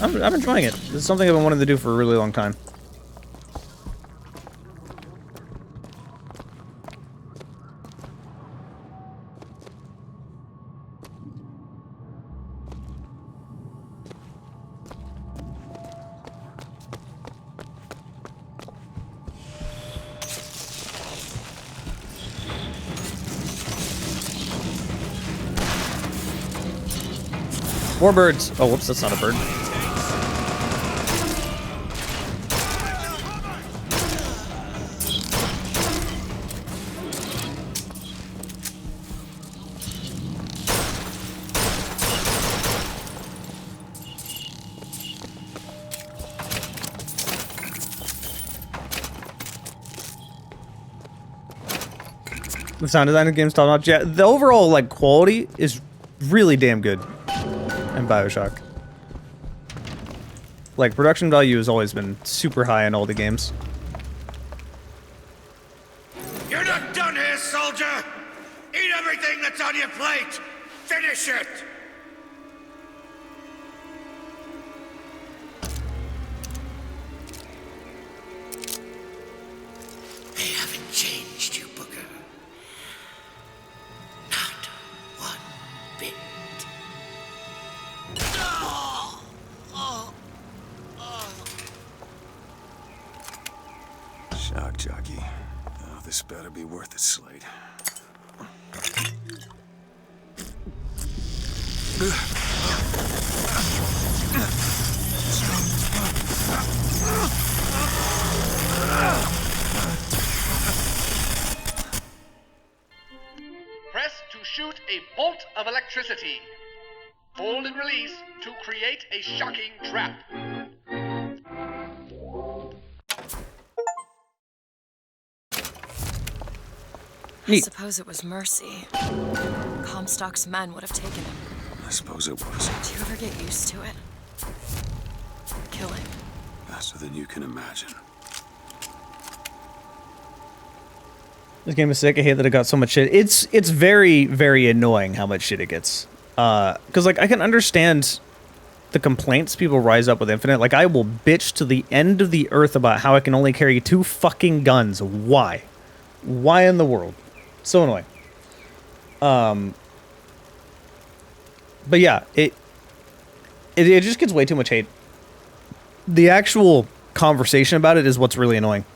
I'm enjoying it. This is something I've been wanting to do for a really long time. More birds. Oh, whoops, that's not a bird. The sound design of the game's top notch. Yeah, the overall like quality is really damn good in Bioshock. Like production value has always been super high in all the games. You're not done here, soldier! Eat everything that's on your plate! Finish it! They haven't changed you, Booker. Not one bit. Oh! Oh! Oh! Shock jockey. Oh, this better be worth it, Slade. Press to shoot a bolt of electricity. Hold and release to create a shocking trap. I suppose it was mercy. Comstock's men would have taken him. I suppose it was. Do you ever get used to it? Killing. Faster than you can imagine. This game is sick. I hate that it got so much shit. It's very, very annoying how much shit it gets. Because, like, I can understand the complaints people rise up with Infinite. Like, I will bitch to the end of the earth about how I can only carry 2 fucking guns. Why? Why in the world? So annoying. But yeah, it just gets way too much hate. The actual conversation about it is what's really annoying.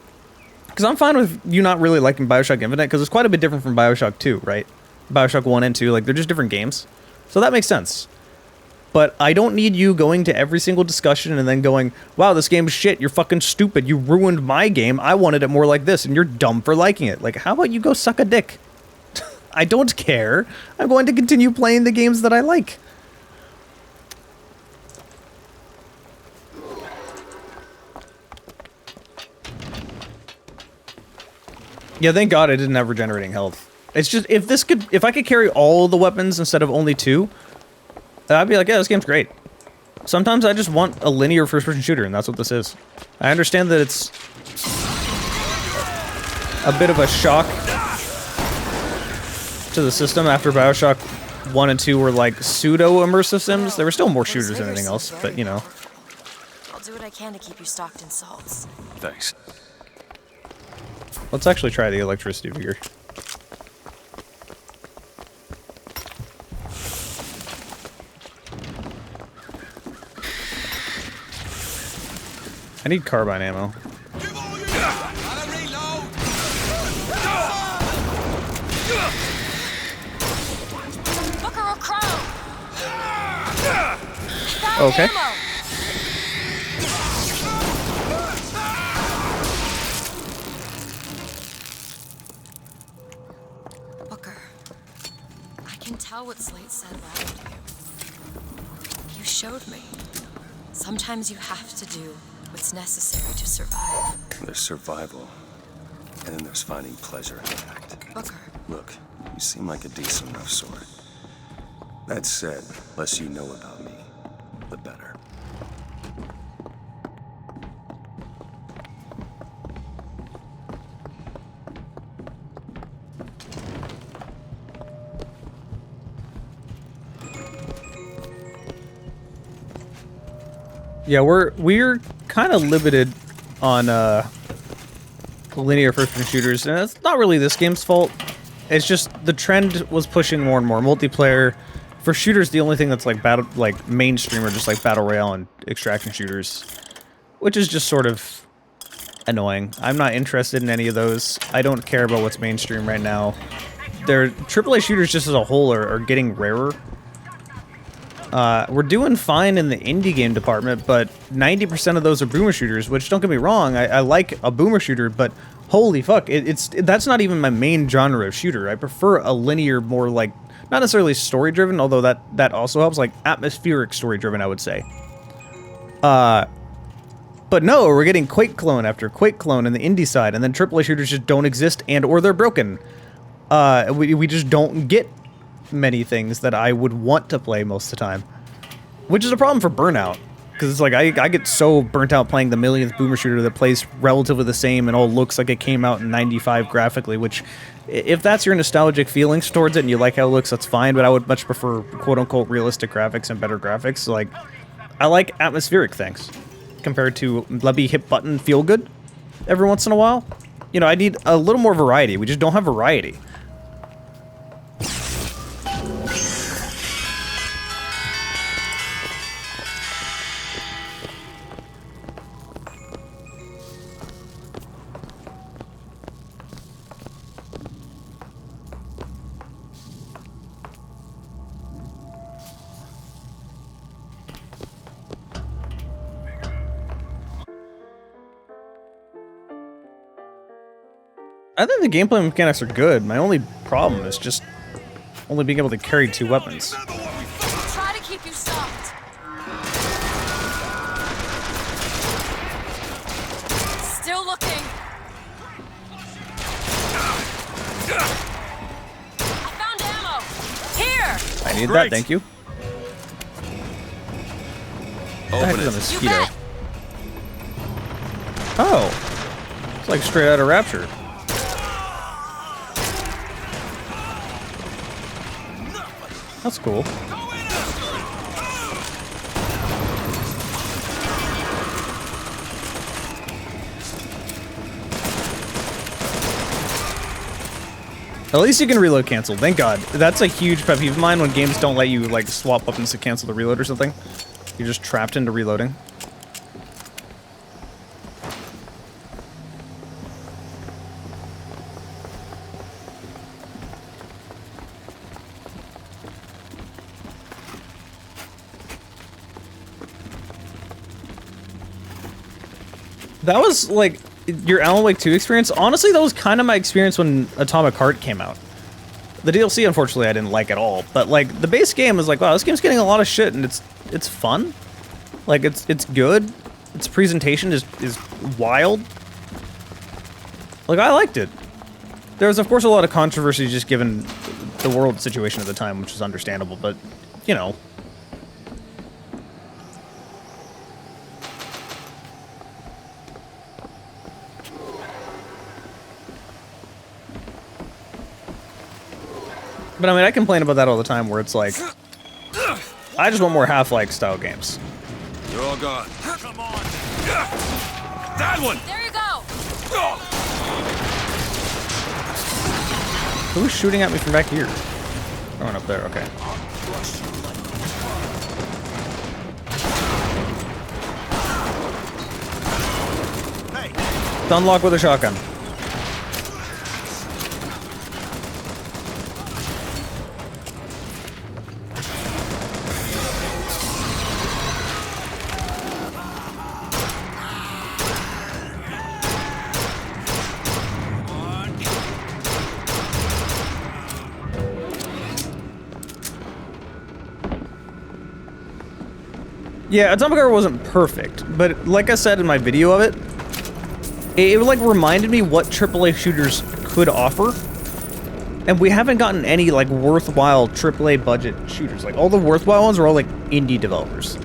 Because I'm fine with you not really liking Bioshock Infinite, because it's quite a bit different from Bioshock 2, right? Bioshock 1 and 2, like, they're just different games. So that makes sense. But I don't need you going to every single discussion and then going, wow, this game's shit, you're fucking stupid, you ruined my game, I wanted it more like this, and you're dumb for liking it. Like, how about you go suck a dick? I don't care. I'm going to continue playing the games that I like. Yeah, thank God I didn't have regenerating health. It's just, if I could carry all the weapons instead of only 2, I'd be like, yeah, this game's great. Sometimes I just want a linear first-person shooter, and that's what this is. I understand that it's a bit of a shock to the system after Bioshock 1 and 2 were like pseudo-immersive sims. There were still more shooters than anything else, but you know. I'll do what I can to keep you stocked in salts. Thanks. Let's actually try the electricity figure. I need carbine ammo. Booker or Crow! Okay. Booker, I can tell what Slate said about you. You showed me. Sometimes you have to do what's necessary to survive. There's survival, and then there's finding pleasure in the act. Booker. Look, you seem like a decent enough sort. That said, less you know about me, the better. Yeah, we're kind of limited on linear first-person shooters, and it's not really this game's fault. It's just the trend was pushing more and more multiplayer. For shooters, the only thing that's like mainstream are just like battle royale and extraction shooters, which is just sort of annoying. I'm not interested in any of those. I don't care about what's mainstream right now. Their AAA shooters just as a whole are getting rarer. We're doing fine in the indie game department, but 90% of those are boomer shooters, which, don't get me wrong, I like a boomer shooter, but holy fuck, that's not even my main genre of shooter. I prefer a linear, more like, not necessarily story-driven, although that also helps, like atmospheric story-driven, I would say. But no, we're getting Quake clone after Quake clone in the indie side, and then AAA shooters just don't exist or they're broken. We just don't get many things that I would want to play most of the time. Which is a problem for Burnout. Because it's like, I get so burnt out playing the millionth boomer shooter that plays relatively the same and all looks like it came out in 95 graphically, which, if that's your nostalgic feelings towards it and you like how it looks, that's fine, but I would much prefer quote-unquote realistic graphics and better graphics. Like, I like atmospheric things, compared to let me hit button feel good every once in a while. You know, I need a little more variety. We just don't have variety. I think the gameplay mechanics are good. My only problem is just only being able to carry 2 weapons. Try to keep you stopped. Still looking. I found ammo. Here. I need that, thank you. Open it. it. A mosquito. Oh. It's like straight out of Rapture. That's cool. At least you can reload cancel, thank God. That's a huge pet peeve of mine when games don't let you, like, swap weapons to cancel the reload or something. You're just trapped into reloading. That was, like, your Alan Wake 2 experience. Honestly, that was kind of my experience when Atomic Heart came out. The DLC, unfortunately, I didn't like at all. But, like, the base game was like, wow, this game's getting a lot of shit, and it's fun. Like, it's good. Its presentation is wild. Like, I liked it. There was, of course, a lot of controversy just given the world situation at the time, which is understandable, but, you know. But I mean, I complain about that all the time, where it's like, I just want more Half-Life style games. You're all gone. Come on. That one. There you go. Who's shooting at me from back here? Oh, one up there. Okay. It's unlocked with a shotgun. Yeah, Atomic Heart wasn't perfect, but like I said in my video of it, it like reminded me what AAA shooters could offer, and we haven't gotten any like worthwhile AAA budget shooters. Like all the worthwhile ones are all like indie developers.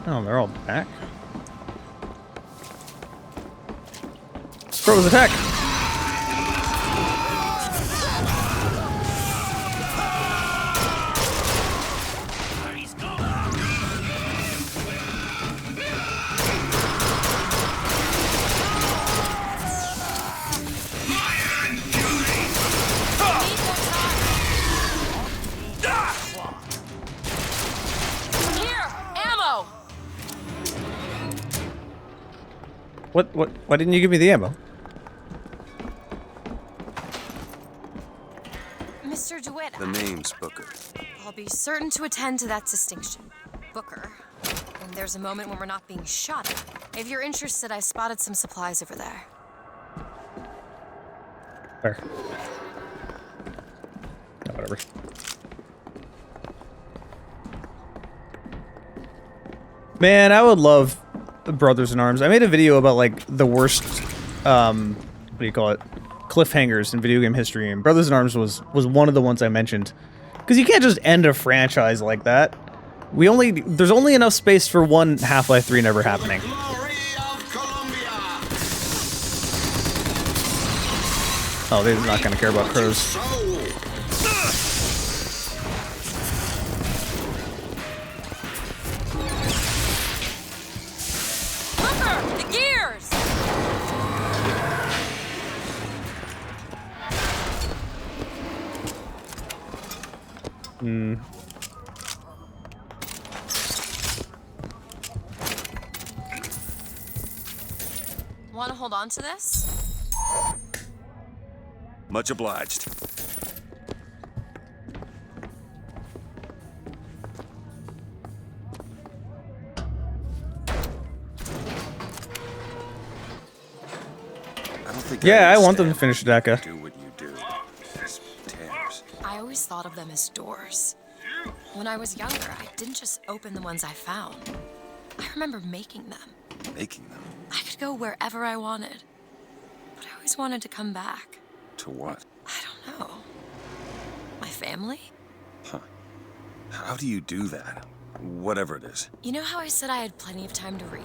Oh, they're all back. Froze attack. What? Why didn't you give me the ammo? Mr. DeWitt. The name's Booker. I'll be certain to attend to that distinction. Booker. And there's a moment when we're not being shot at. If you're interested, I spotted some supplies over there. There. Oh, whatever. Man, I would love Brothers in Arms. I made a video about like the worst, what do you call it, cliffhangers in video game history, and Brothers in Arms was one of the ones I mentioned. Because you can't just end a franchise like that. There's only enough space for one Half-Life 3 never happening. Oh, they're not gonna care about crows. The gears! Hmm. Want to hold on to this? Much obliged. Yeah, I want them to finish DACA. Do what you do. These tears. I always thought of them as doors. When I was younger, I didn't just open the ones I found. I remember making them. Making them? I could go wherever I wanted. But I always wanted to come back. To what? I don't know. My family? Huh. How do you do that? Whatever it is. You know how I said I had plenty of time to read?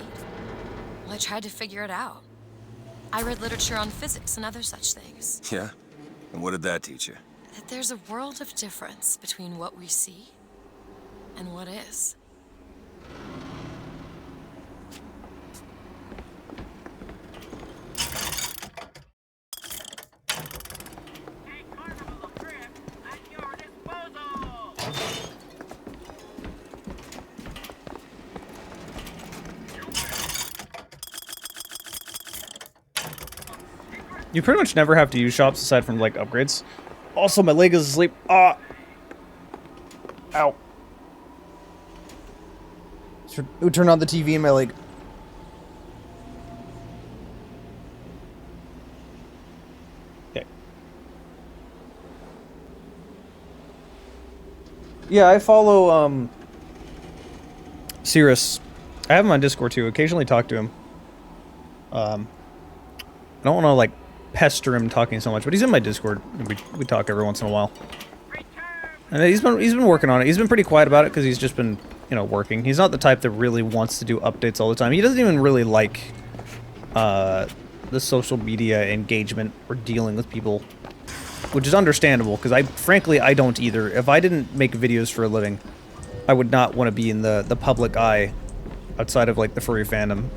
Well, I tried to figure it out. I read literature on physics and other such things. Yeah? And what did that teach you? That there's a world of difference between what we see and what is. You pretty much never have to use shops aside from like upgrades. Also, my leg is asleep. Ah! Ow. Who turned on the TV in my leg? Okay. Yeah, I follow, Cirrus. I have him on Discord too. Occasionally talk to him. I don't want to, like, pester him talking so much, but he's in my Discord. We talk every once in a while. And he's been working on it. He's been pretty quiet about it because he's just been, you know, working. He's not the type that really wants to do updates all the time. He doesn't even really like the social media engagement or dealing with people, which is understandable because frankly I don't either. If I didn't make videos for a living, I would not want to be in the public eye outside of like the furry fandom.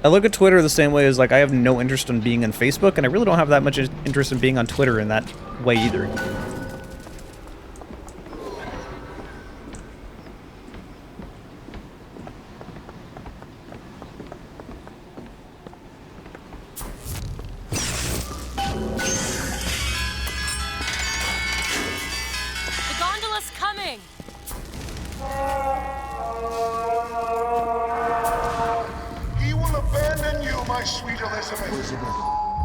I look at Twitter the same way as, like, I have no interest in being on Facebook, and I really don't have that much interest in being on Twitter in that way either. The gondola's coming! He will abandon you, my sweet Elizabeth.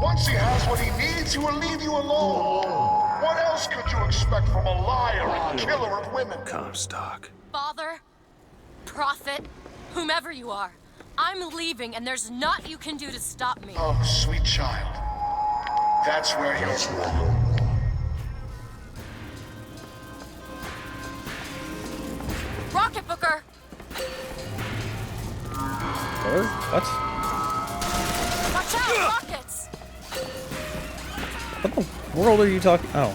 Once he has what he needs, he will leave you alone. What else could you expect from a liar and killer of women? Comstock. Father, prophet, whomever you are, I'm leaving and there's naught you can do to stop me. Oh, sweet child. That's where you're wrong. Rocket Booker! What? Watch out, rockets! What the world are you talking? Oh.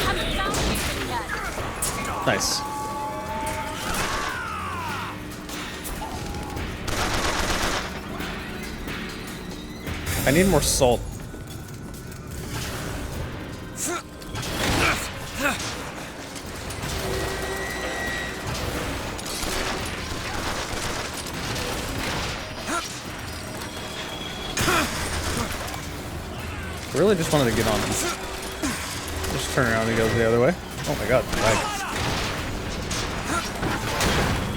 Haven't found anything yet. Nice. I need more salt. really just wanted to get on him. Just turn around and he goes the other way. Oh my god, lag.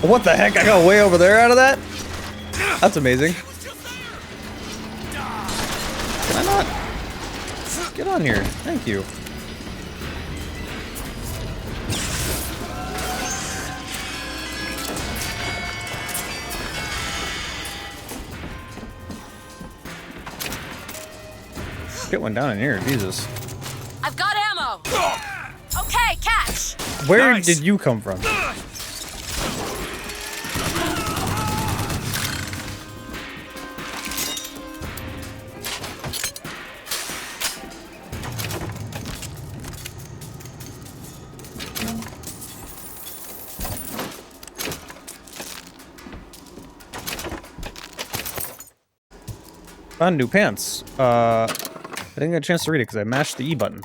What the heck? I got way over there out of that? That's amazing. Can I not? Get on here. Thank you. Get one down in here, Jesus. I've got ammo. Okay, catch. Where did you come from? Found new pants. I didn't get a chance to read it because I mashed the E button.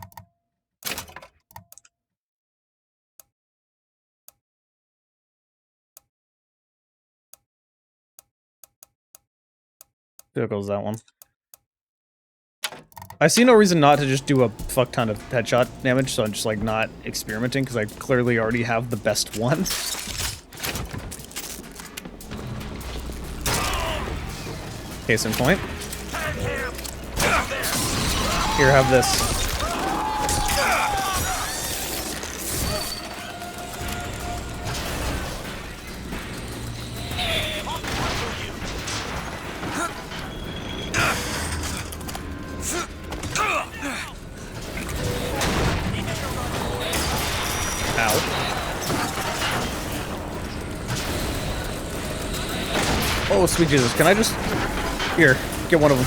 There goes that one. I see no reason not to just do a fuck ton of headshot damage, so I'm just like not experimenting because I clearly already have the best one. Case in point. Here, have this. Ow. Oh, sweet Jesus. Can I just... Here, get one of them.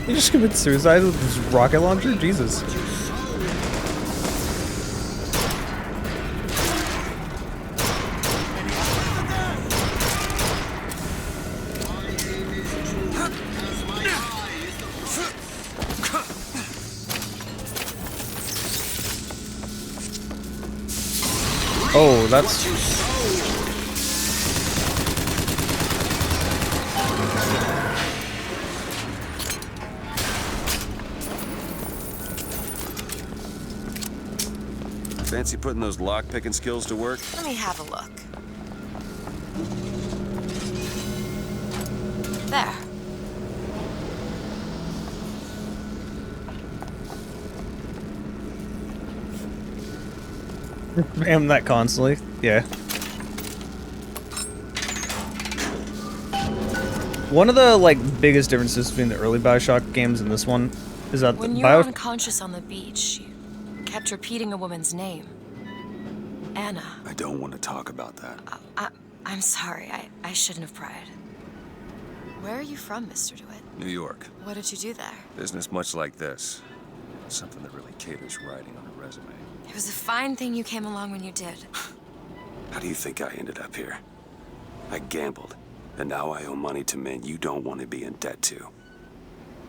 You just commit suicide with this rocket launcher? Jesus. Oh, that's... Fancy putting those lock-picking skills to work? Let me have a look. There. Am that constantly? Yeah. One of the like biggest differences between the early Bioshock games and this one is that when you were unconscious on the beach, you kept repeating a woman's name. Anna. I don't want to talk about that. I'm sorry. I shouldn't have pried. Where are you from, Mr. DeWitt? New York. What did you do there? Business much like this. Something that really caters writing on a resume. It was a fine thing you came along when you did. How do you think I ended up here? I gambled, and now I owe money to men you don't want to be in debt to.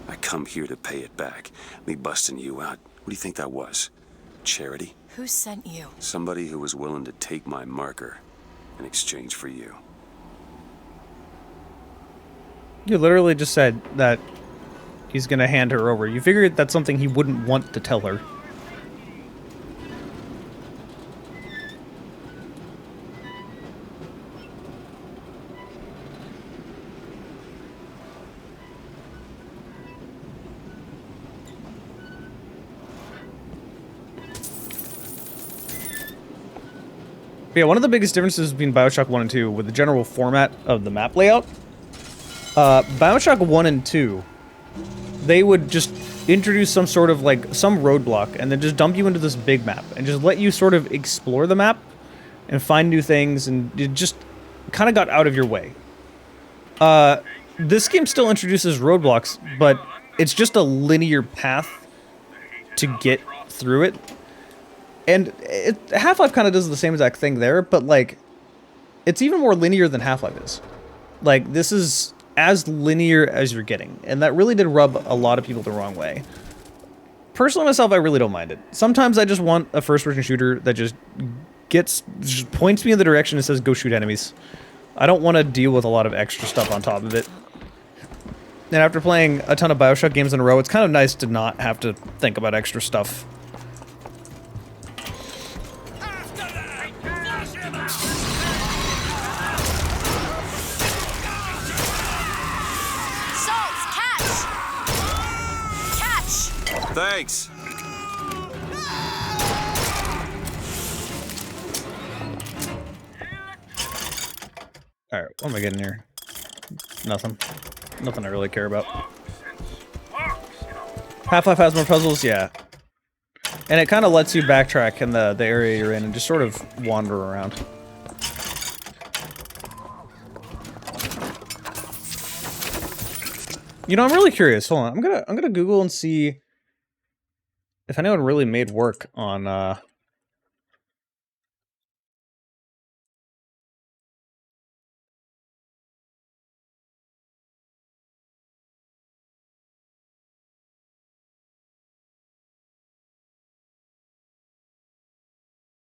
I come here to pay it back. Me busting you out, what do you think that was? Charity? Who sent you? Somebody who was willing to take my marker in exchange for you. You literally just said that he's gonna hand her over. You figured that's something he wouldn't want to tell her. But yeah, one of the biggest differences between Bioshock 1 and 2 with the general format of the map layout, Bioshock 1 and 2, they would just introduce some sort of, like, some roadblock and then just dump you into this big map and just let you sort of explore the map and find new things, and it just kind of got out of your way. This game still introduces roadblocks, but it's just a linear path to get through it. And Half-Life kind of does the same exact thing there, but, like, it's even more linear than Half-Life is. Like, this is as linear as you're getting, and that really did rub a lot of people the wrong way. Personally, myself, I really don't mind it. Sometimes I just want a first-person shooter that just points me in the direction and says, go shoot enemies. I don't want to deal with a lot of extra stuff on top of it. And after playing a ton of Bioshock games in a row, it's kind of nice to not have to think about extra stuff. Thanks. Alright, what am I getting here? Nothing. Nothing I really care about. Half-Life has more puzzles, yeah. And it kind of lets you backtrack in the area you're in and just sort of wander around. You know, I'm really curious. Hold on. I'm gonna Google and see if anyone really made work on yeah,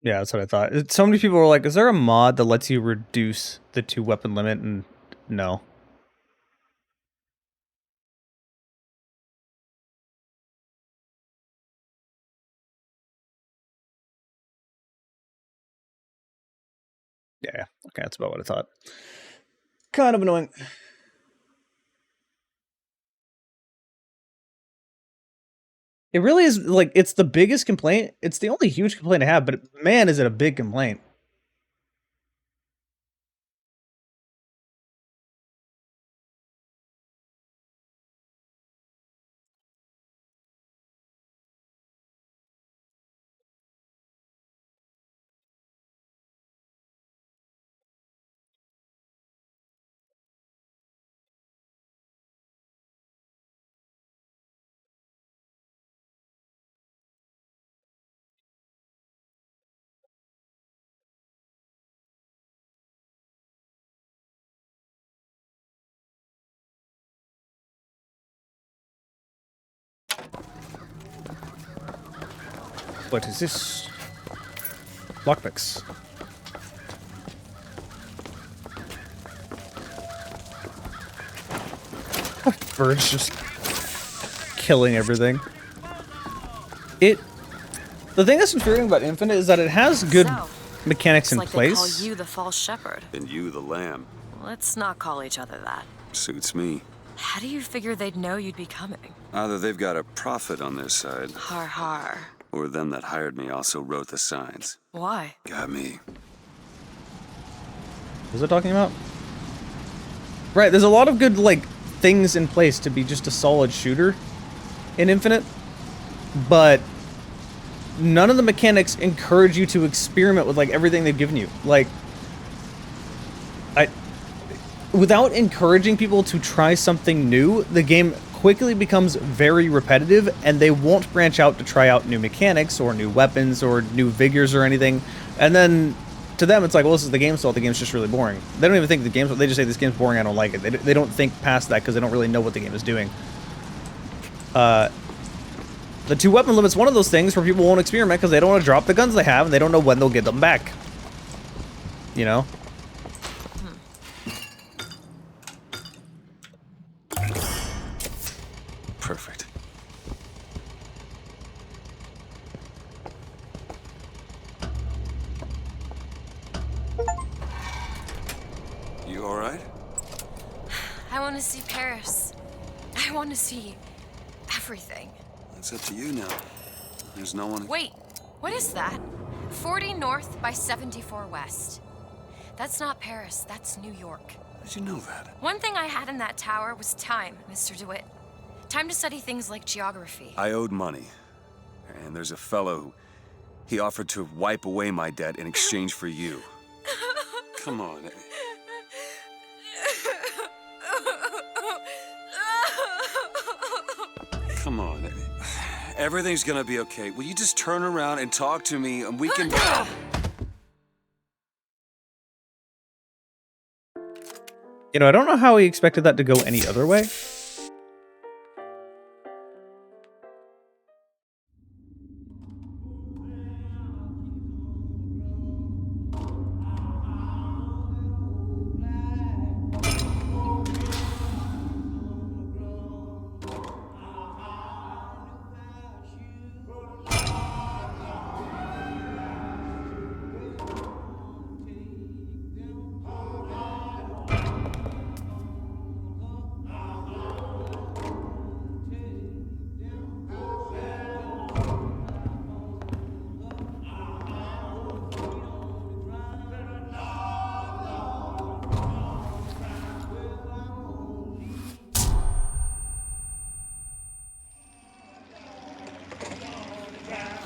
that's what I thought. So many people were like, is there a mod that lets you reduce the 2-weapon limit? And no. Yeah, okay, that's about what I thought. Kind of annoying. It really is, like, it's the biggest complaint. It's the only huge complaint I have, but man, is it a big complaint. What is this? Lockpicks. Birds just killing everything. The thing that's infuriating about Infinite is that it has good mechanics in place. They call you the false shepherd. And you the lamb. Let's not call each other that. Suits me. How do you figure they'd know you'd be coming? Either they've got a prophet on their side. Har har. Or them that hired me also wrote the signs. Why? Got me. What was I talking about? Right, there's a lot of good, like, things in place to be just a solid shooter in Infinite, but none of the mechanics encourage you to experiment with, like, everything they've given you. Like, without encouraging people to try something new, the game quickly becomes very repetitive, and they won't branch out to try out new mechanics or new weapons or new vigors or anything. And then to them, it's like, well, this is the game's fault. The game's just really boring. They don't even think the game's. They just say this game's boring. I don't like it. They don't think past that because they don't really know what the game is doing. The 2-weapon limit's one of those things where people won't experiment because they don't want to drop the guns they have and they don't know when they'll get them back. You know. Perfect. You all right? I want to see Paris. I want to see everything. It's up to you now. There's no one... Wait, what is that? 40 north by 74 west. That's not Paris, that's New York. How did you know that? One thing I had in that tower was time, Mr. DeWitt. Time to study things like geography. I owed money. And there's a fellow... He offered to wipe away my debt in exchange for you. Come on. Come on. Everything's gonna be okay. Will you just turn around and talk to me and we can... You know, I don't know how he expected that to go any other way.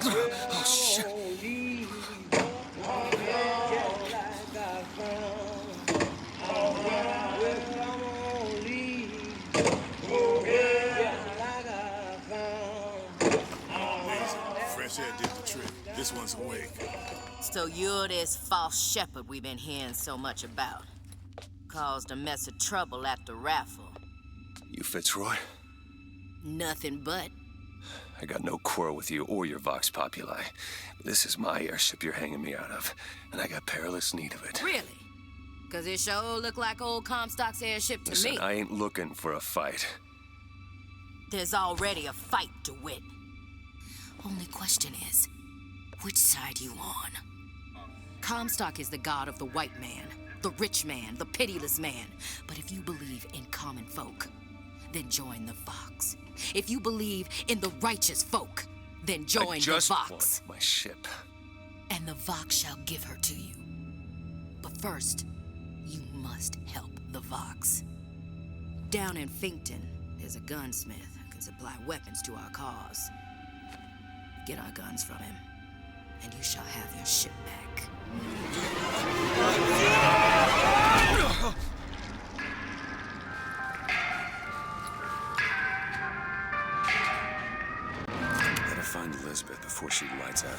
Oh, shit. Fresh air did the trick. This one's awake. So you're this false shepherd we've been hearing so much about. Caused a mess of trouble at the raffle. You Fitzroy? Nothing but. I got no quarrel with you or your Vox Populi. This is my airship you're hanging me out of, and I got perilous need of it. Really? Cause it sure look like old Comstock's airship to Listen, me. I ain't looking for a fight. There's already a fight to win. Only question is, which side you on? Comstock is the god of the white man, the rich man, the pitiless man. But if you believe in common folk, then join the Vox. If you believe in the righteous folk, then join the Vox. Want my ship. And the Vox shall give her to you. But first, you must help the Vox. Down in Finkton, there's a gunsmith who can supply weapons to our cause. Get our guns from him, and you shall have your ship back. Gotta find Elizabeth before she lights out.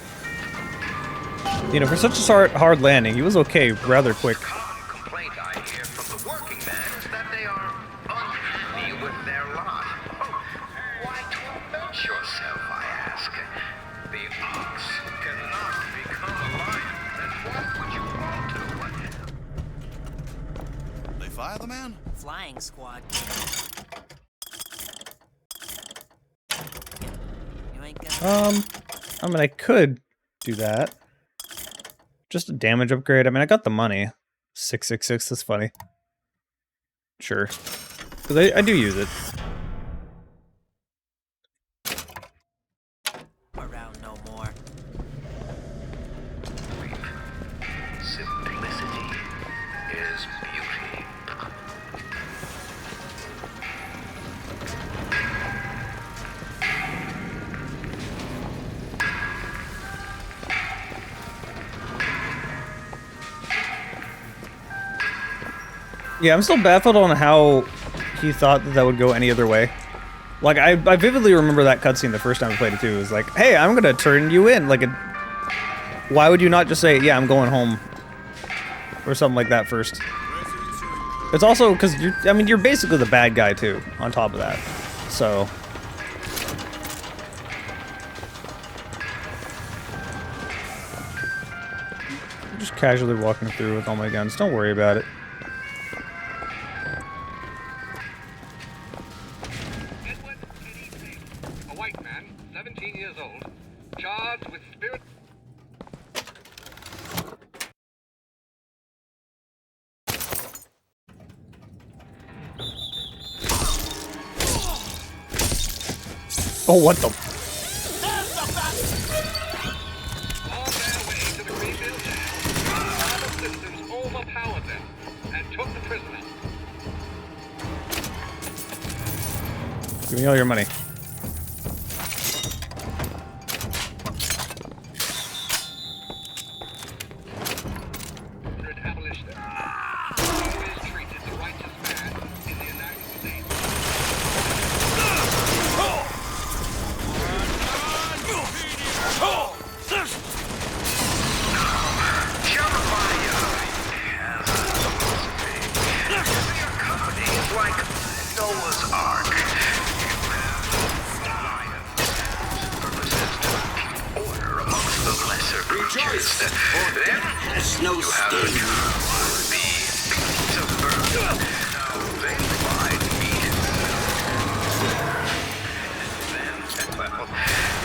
You know, for such a hard landing, he was okay rather quick. Complaint I hear from the working men is that they are unhappy with their lot. Oh, why torment yourself, I ask? The ox cannot become a lion, and what would you want to? They fire the man? Flying squad. You ain't gonna... I mean, I could do that. Just a damage upgrade. I mean, I got the money. 666, that's funny. Sure. Because I do use it. Around no more. Simplicity is beauty. Yeah, I'm still baffled on how he thought that would go any other way. Like, I vividly remember that cutscene the first time I played it too. It was like, hey, I'm gonna turn you in. Like, why would you not just say, yeah, I'm going home? Or something like that first. It's also because you're basically the bad guy too, on top of that. So. I'm just casually walking through with all my guns. Don't worry about it. A white man, 17 years old, charged with spirit. Oh, what the? On their way to the Green Building, armed citizens overpowered them and took the prisoner. Give me all your money.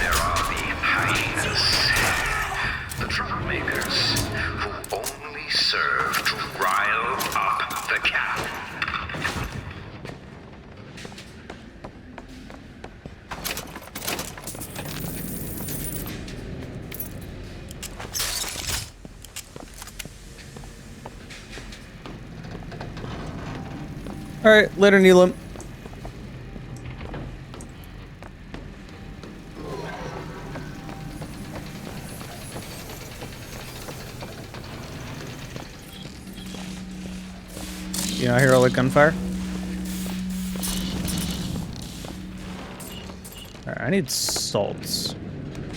There are the hyenas, the troublemakers, who only serve to rile up the camp. All right, later, Neelam. You know, I hear all the gunfire. Alright, I need salts.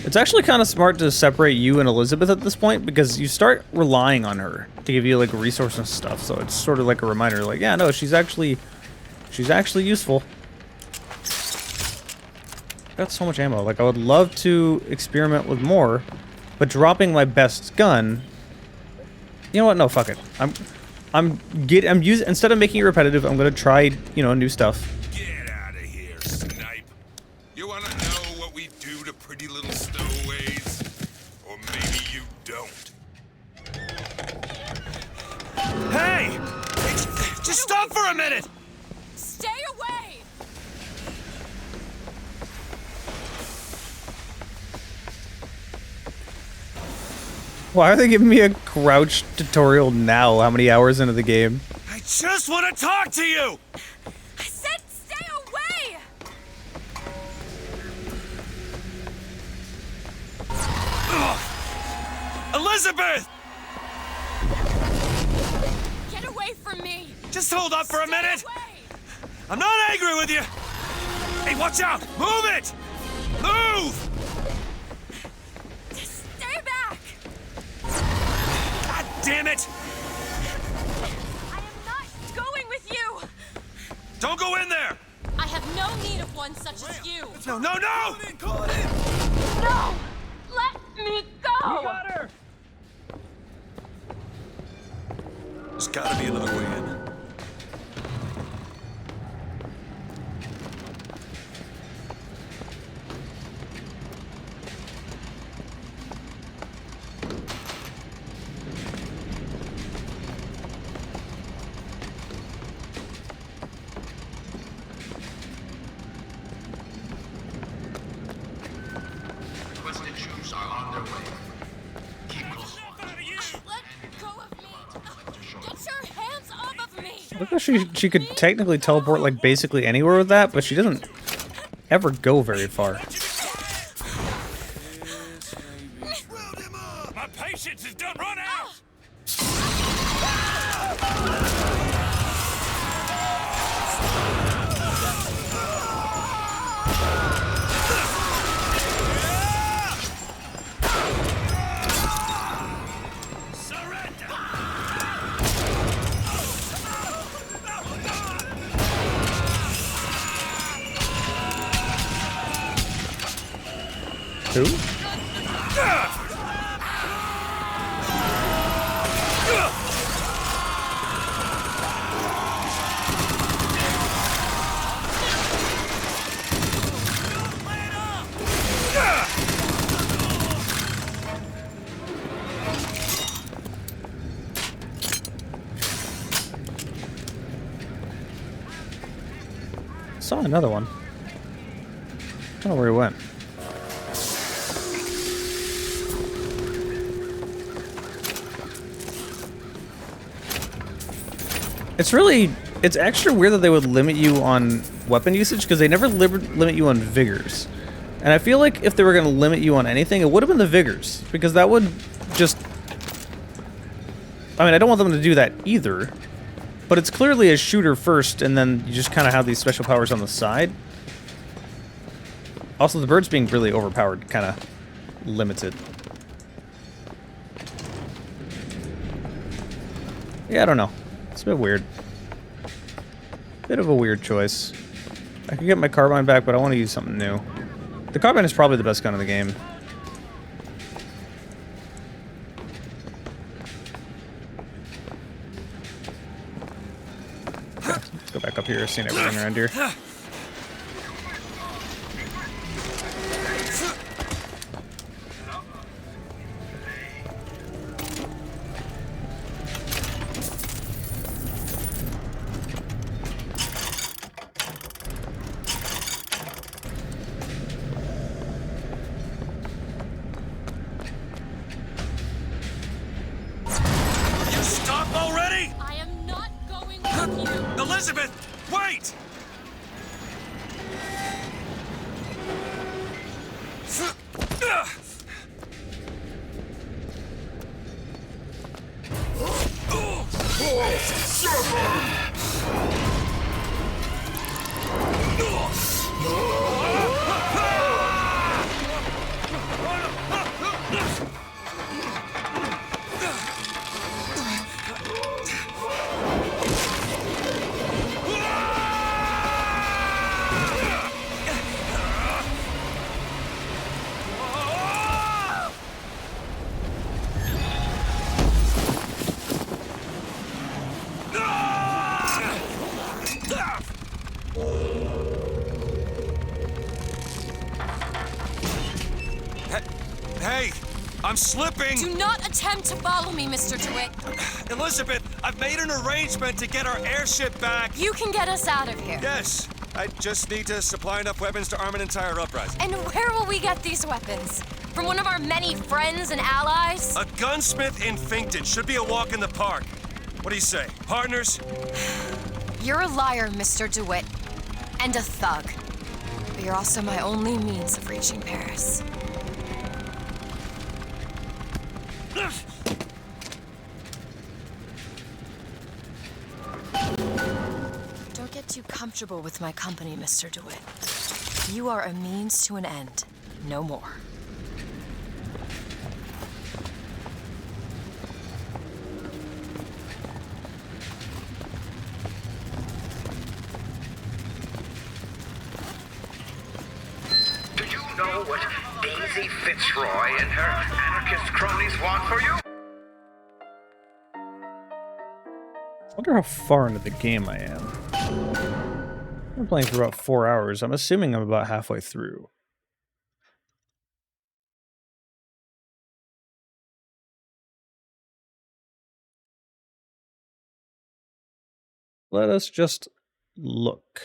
It's actually kind of smart to separate you and Elizabeth at this point, because you start relying on her to give you, like, resources and stuff, so it's sort of like a reminder, like, yeah, no, she's actually useful. Got so much ammo. Like, I would love to experiment with more, but dropping my best gun... You know what? No, fuck it. I'm using, instead of making it repetitive, I'm gonna try, you know, new stuff. Get out of here, snipe. You wanna know what we do to pretty little stowaways? Or maybe you don't. Hey! Just stop for a minute! Stay away! Why are they giving me a crouch tutorial now? How many hours into the game? I just want to talk to you! I said stay away! Ugh. Elizabeth! Get away from me! Just hold up for a minute! Away. I'm not angry with you! Hey, watch out! Move it! Move! Stay back! God damn it! I am not going with you! Don't go in there! I have no need of one such as you! No, no, no! Call it in! No! Let me go! You got her! There's gotta be another way in. Twisted troops are on their way. Keep close. Let go of me! Get your hands off of me! Look how she could technically teleport, like, basically anywhere with that, but she doesn't ever go very far. My patience is done run out! Who? Saw another one. I don't know where he went. It's extra weird that they would limit you on weapon usage, because they never limit you on vigors. And I feel like if they were going to limit you on anything, it would have been the vigors, because that would just... I mean, I don't want them to do that either, but it's clearly a shooter first, and then you just kind of have these special powers on the side. Also, the birds being really overpowered kind of limits it. Yeah, I don't know. It's a bit weird. Bit of a weird choice. I could get my carbine back, but I want to use something new. The carbine is probably the best gun in the game. Let's go back up here, seeing everything around here. Stop already! I am not going with you. Elizabeth, wait! Hey, I'm slipping! Do not attempt to follow me, Mr. DeWitt. Elizabeth, I've made an arrangement to get our airship back. You can get us out of here. Yes, I just need to supply enough weapons to arm an entire uprising. And where will we get these weapons? From one of our many friends and allies? A gunsmith in Finkton should be a walk in the park. What do you say, partners? You're a liar, Mr. DeWitt. And a thug. But you're also my only means of reaching Paris. Don't get too comfortable with my company, Mr. DeWitt. You are a means to an end, no more. Do you know what Daisy Fitzroy and her anarchist cronies want for you? I wonder how far into the game I am. I've been playing for about 4 hours. I'm assuming I'm about halfway through. Let us just look.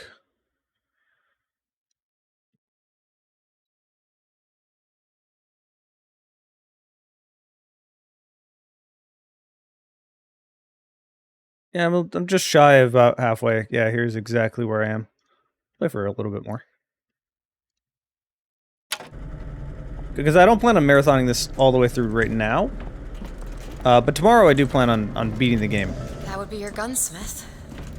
Yeah, I'm just shy of about halfway. Yeah, here's exactly where I am. Play for a little bit more. Because I don't plan on marathoning this all the way through right now. But tomorrow I do plan on beating the game. That would be your gunsmith.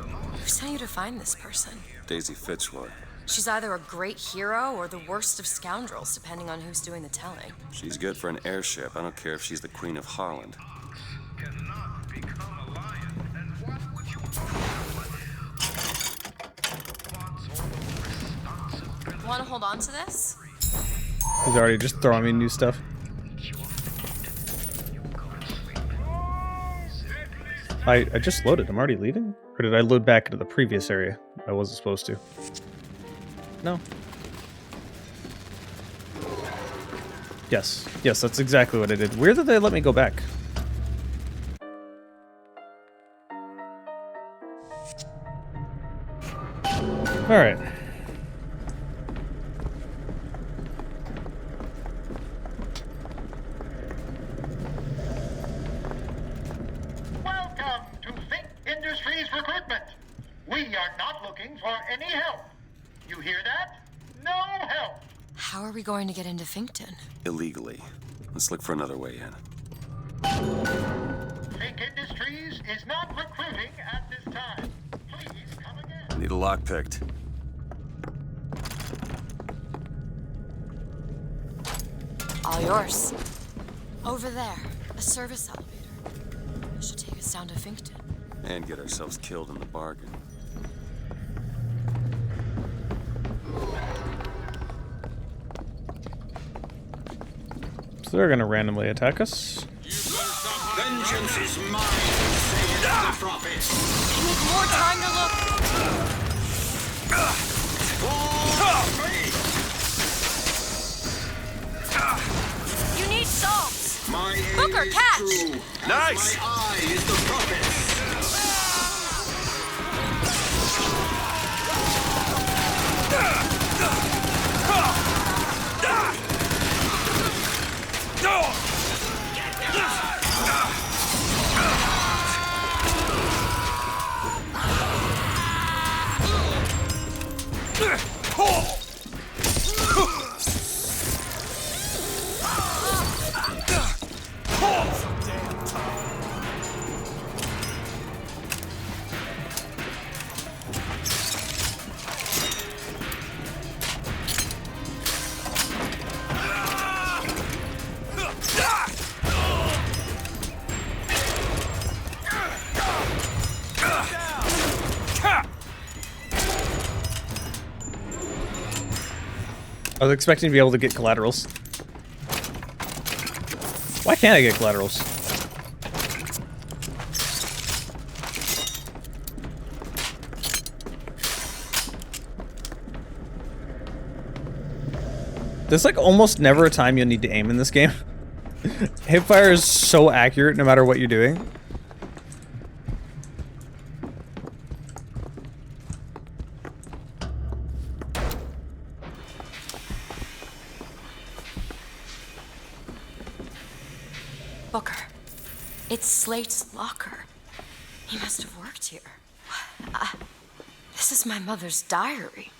Who sent you to find this person? Daisy Fitzroy. She's either a great hero or the worst of scoundrels, depending on who's doing the telling. She's good for an airship. I don't care if she's the Queen of Holland. Want to hold on to this? He's already just throwing me new stuff. I just loaded. I'm already leaving? Or did I load back into the previous area? I wasn't supposed to. No. Yes. Yes, that's exactly what I did. Weird that they let me go back. Alright. Welcome to Fink Industries Recruitment. We are not looking for any help. You hear that? No help. How are we going to get into Finkton? Illegally. Let's look for another way in. Fink Industries is not recruiting at this time. Please come again. Need a lock picked. All yours. Over there, a service elevator. It should take us down to Finkton. And get ourselves killed in the bargain. So they're gonna randomly attack us. Vengeance is mine, saith the prophet. I need more time to look. Booker, catch! Nice! My eye is the prophet. I was expecting to be able to get collaterals. Why can't I get collaterals? There's like almost never a time you'll need to aim in this game. Hipfire is so accurate no matter what you're doing. Booker, it's Slate's locker. He must have worked here. This is my mother's diary.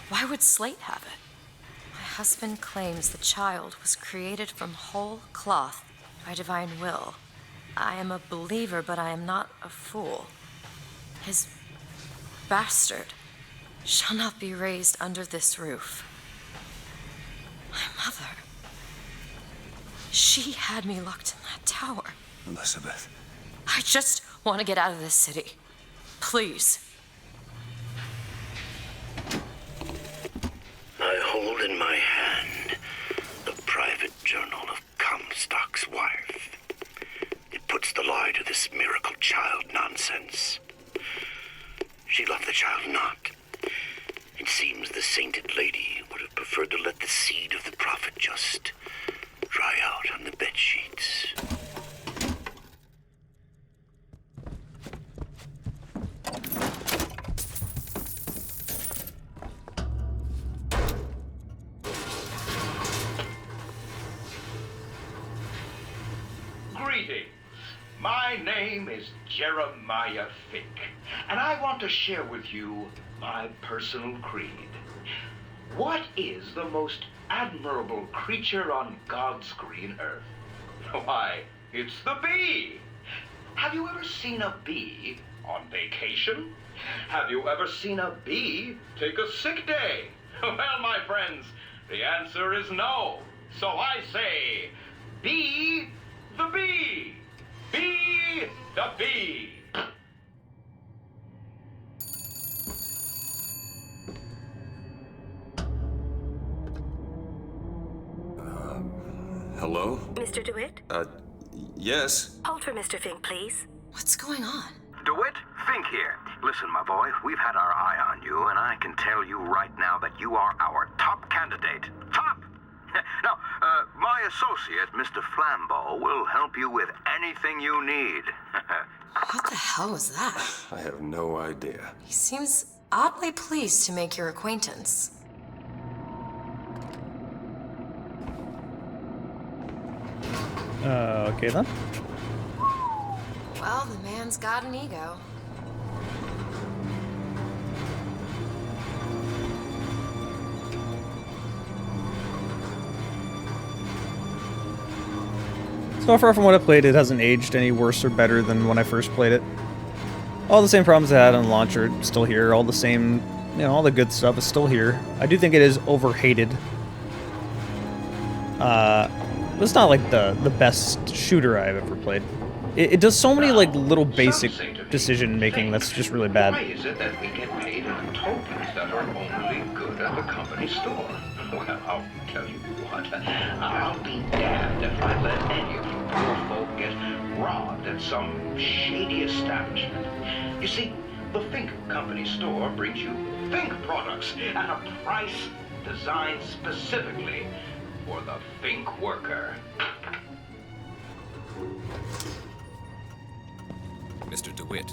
Why would Slate have it? My husband claims the child was created from whole cloth by divine will. I am a believer, but I am not a fool. His bastard shall not be raised under this roof. My mother. She had me locked in that tower. Elizabeth. I just want to get out of this city. Please. I hold in my hand the private journal of Comstock's wife. It puts the lie to this miracle child nonsense. She loved the child not. It seems the sainted lady would have preferred to let the seed of the prophet just dry out on the bed sheets. Greetings. My name is Jeremiah Fink, and I want to share with you my personal creed. What is the most admirable creature on God's green earth? Why, it's the bee. Have you ever seen a bee on vacation? Have you ever seen a bee take a sick day? Well, my friends, the answer is no. So I say, be the bee. Be the bee. Hello? Mr. DeWitt? Yes? Hold for Mr. Fink, please. What's going on? DeWitt, Fink here. Listen, my boy, we've had our eye on you, and I can tell you right now that you are our top candidate. Top! Now, my associate, Mr. Flambeau, will help you with anything you need. What the hell was that? I have no idea. He seems oddly pleased to make your acquaintance. Okay then. Well, the man's got an ego. So far from what I played, it hasn't aged any worse or better than when I first played it. All the same problems I had on launch are still here. All the same, you know, all the good stuff is still here. I do think it is overhated. It's not like the best shooter I've ever played. It does so many like little basic decision making that's just really bad. Why is it that we get paid in tokens that are only good at the company store? Well, I'll tell you what. I'll be damned if I let any of you poor folk get robbed at some shady establishment. You see, the Fink Company store brings you Fink products at a price designed specifically for the Fink worker. Mr. DeWitt,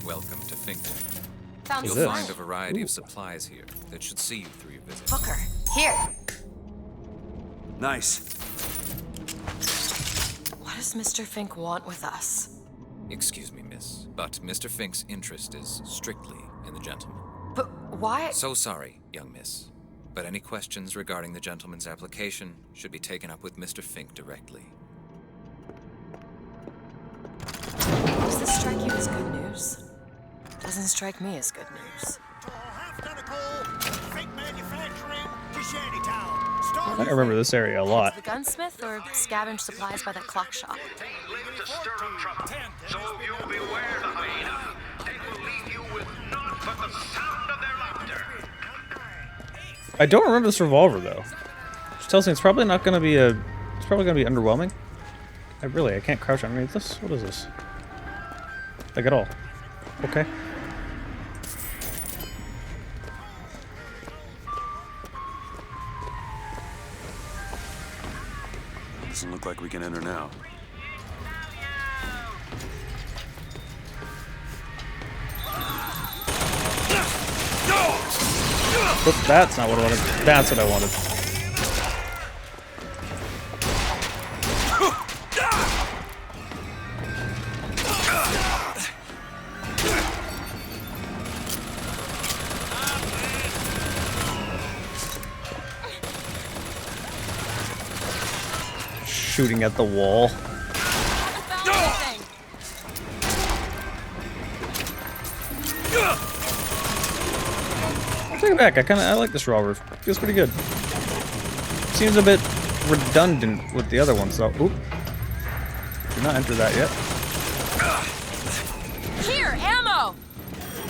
welcome to Finkton. Found You'll some find a money. variety of supplies here that should see you through your visit. Booker, here. Nice. What does Mr. Fink want with us? Excuse me, miss, but Mr. Fink's interest is strictly in the gentleman. But why? So sorry, young miss, but any questions regarding the gentleman's application should be taken up with Mr. Fink directly. Does this strike you as good news? Doesn't strike me as good news. I remember this area a lot. The gunsmith or scavenge supplies by that clock shop? So you beware the hyena. They will leave you with naught but the sound of their laughter. I don't remember this revolver though. Which tells me it's probably not gonna be it's probably gonna be underwhelming. I can't crouch underneath this. What is this? Like at all. Okay. Doesn't look like we can enter now. But that's not what I wanted. That's what I wanted. Shooting at the wall. Take it back. I like this revolver. Feels pretty good. Seems a bit redundant with the other ones though. Oop. Did not enter that yet. Here, ammo!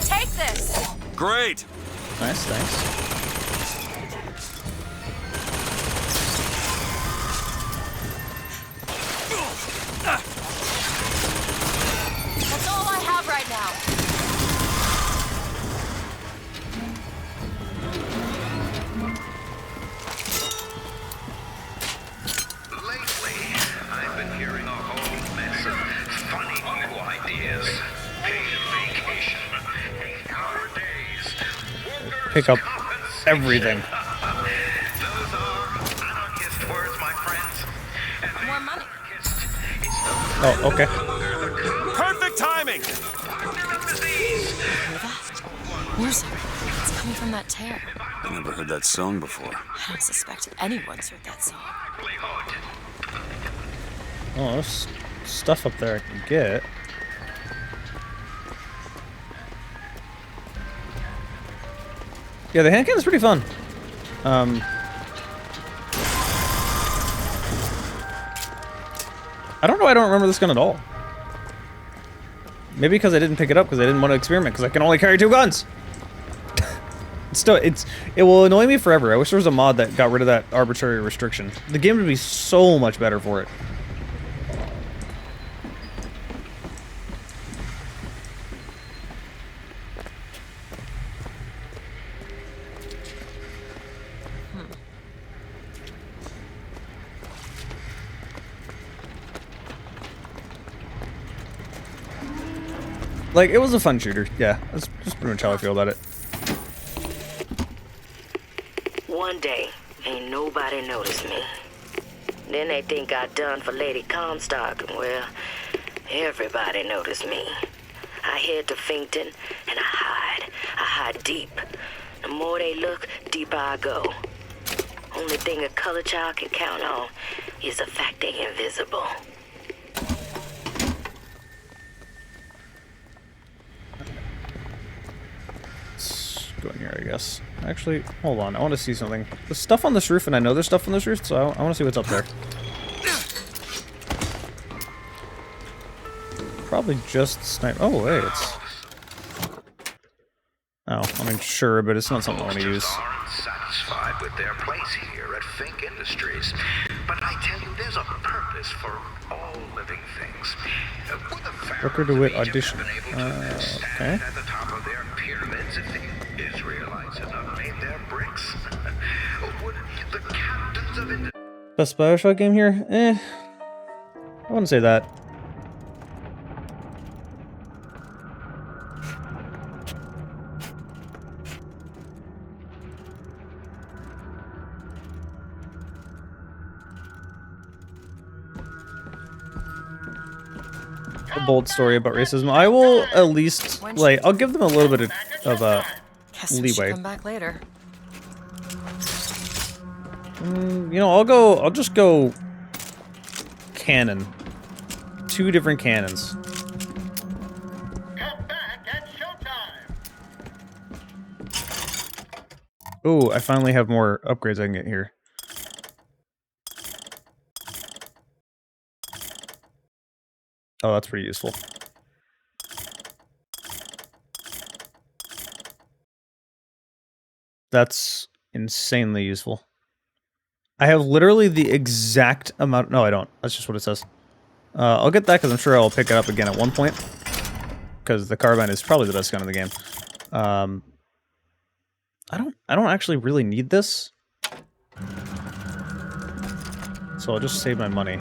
Take this! Great! Nice, thanks. That's all I have right now. Lately, I've been hearing a whole mess of funny new ideas. Paid vacation, 8-hour days, workers' Pick up everything. Those are anarchist words, my friends. And More money. Oh, okay. Perfect timing! Music. It's coming from that tear. I never heard that song before. I don't suspect anyone's heard that song. Oh, there's stuff up there I can get. Yeah, the hand cannon's pretty fun. I don't know. I don't remember this gun at all. Maybe because I didn't pick it up because I didn't want to experiment because I can only carry 2 guns. It will annoy me forever. I wish there was a mod that got rid of that arbitrary restriction. The game would be so much better for it. Like, it was a fun shooter. Yeah, that's pretty much how I feel about it. One day, ain't nobody noticed me. Then they think I done for Lady Comstock, and well, everybody noticed me. I head to Finkton, and I hide deep. The more they look, deeper I go. Only thing a color child can count on is the fact they invisible. Let's go in here, I guess. Actually, hold on. I want to see something. There's stuff on this roof, and I know there's stuff on this roof, so I want to see what's up there. Probably just snipe. Oh, wait, it's... Oh, I mean, sure, but it's not something I want to use. Aren't satisfied with their place here at Fink Industries. But I tell you, there's a purpose for all living things. Booker DeWitt audition. Okay. At the top of their pyramids if the Israelites had not made their bricks. Would the captains of Best Bioshock game here? I wouldn't say that. a bold story about racism, I will at least, like, I'll give them a little bit of Guess we should leeway. come back later. You know, I'll just go canon. 2 different cannons. Ooh, I finally have more upgrades I can get here. Oh, that's pretty useful. That's insanely useful. I have literally the exact amount... No, I don't. That's just what it says. I'll get that because I'm sure I'll pick it up again at one point. Because the carbine is probably the best gun in the game. I don't actually really need this. So I'll just save my money.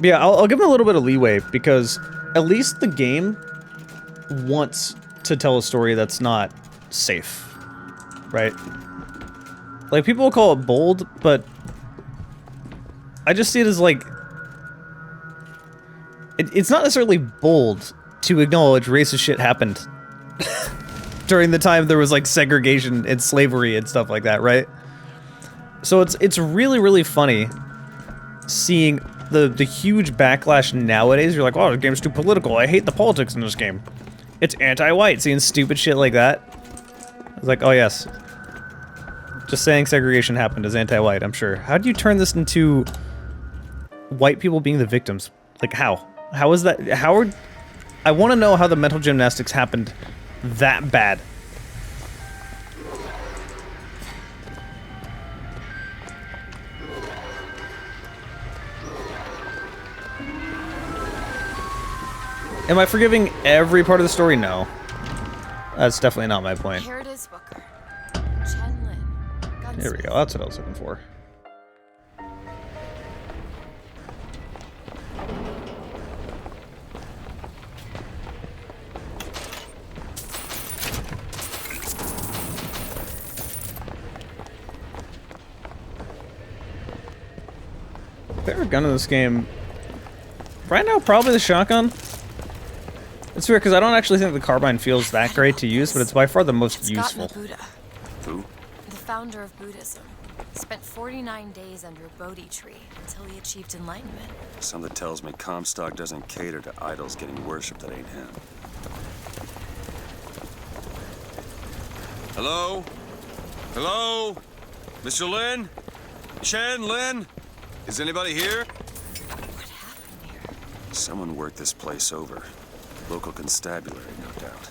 Yeah, I'll give him a little bit of leeway because at least the game wants to tell a story that's not safe, right? Like, people will call it bold, but I just see it as like... It's not necessarily bold to acknowledge racist shit happened during the time there was like segregation and slavery and stuff like that, right? So it's really, really funny seeing the huge backlash nowadays. You're like, oh, the game's too political. I hate the politics in this game. It's anti-white. Seeing stupid shit like that. It's like, oh yes. Just saying segregation happened is anti-white, I'm sure. How do you turn this into white people being the victims? Like, how? How is that? I want to know how the mental gymnastics happened that bad. Am I forgiving every part of the story? No. That's definitely not my point. Here it is, Booker. Chen Lin. There we go. That's what I was looking for. Favorite gun in this game? Right now, probably the shotgun. It's weird because I don't actually think the carbine feels that great to use, but it's by far the most useful. Buddha. Who? The founder of Buddhism. Spent 49 days under a Bodhi tree until he achieved enlightenment. Something tells me Comstock doesn't cater to idols getting worshipped that ain't him. Hello? Hello? Mr. Lin? Chen Lin? Is anybody here? What happened here? Someone worked this place over. Local constabulary, no doubt.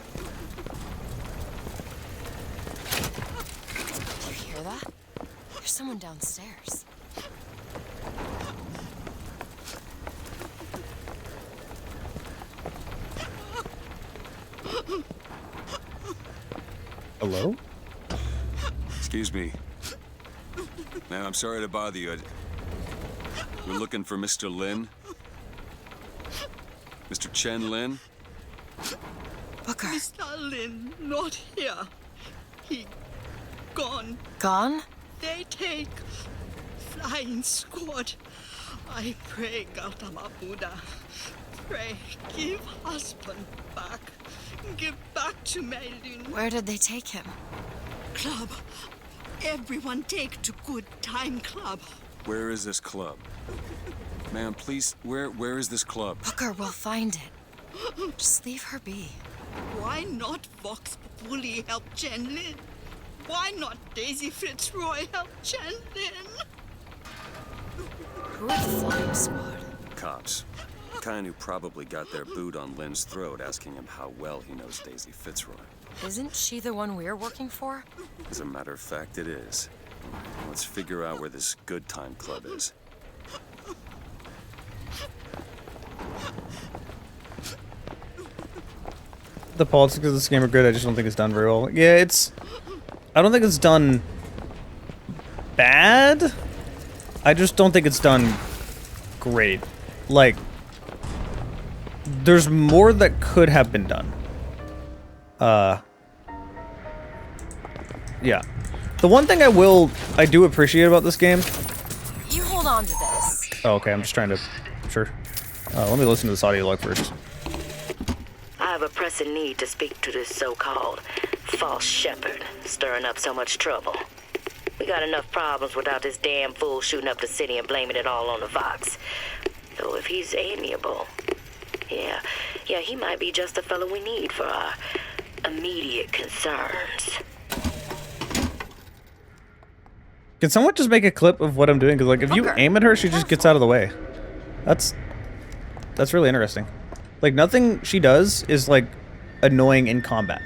You hear that? There's someone downstairs. Hello? Excuse me. Ma'am, I'm sorry to bother you. We're looking for Mr. Lin. Mr. Chen Lin? Booker. Mr. Lin, not here. He gone. Gone? They take flying squad. I pray, Gautama Buddha. Pray, give husband back. Give back to Meilun. Where did they take him? Club. Everyone take to Good Time Club. Where is this club? Ma'am, please, where is this club? Booker, we'll find it. Just leave her be. Why not Vox Populi help Chen Lin? Why not Daisy Fitzroy help Chen Lin? Who are the flying squad? Cops. The kind who probably got their boot on Lin's throat asking him how well he knows Daisy Fitzroy. Isn't she the one we're working for? As a matter of fact, it is. Let's figure out where this Good Time Club is. The politics of this game are good, I just don't think it's done very well. Yeah, I don't think it's done bad. I just don't think it's done great. Like, there's more that could have been done. Yeah. The one thing I do appreciate about this game. You hold on to this. Oh, okay, I'm just trying to. Sure. Let me listen to this audio log first. I have a pressing need to speak to this so-called false shepherd, stirring up so much trouble. We got enough problems without this damn fool shooting up the city and blaming it all on the Fox. Though if he's amiable, yeah, he might be just the fellow we need for our immediate concerns. Can someone just make a clip of what I'm doing? Because, like, if you aim at her, she just gets out of the way. That's really interesting. Like, nothing she does is, like, annoying in combat.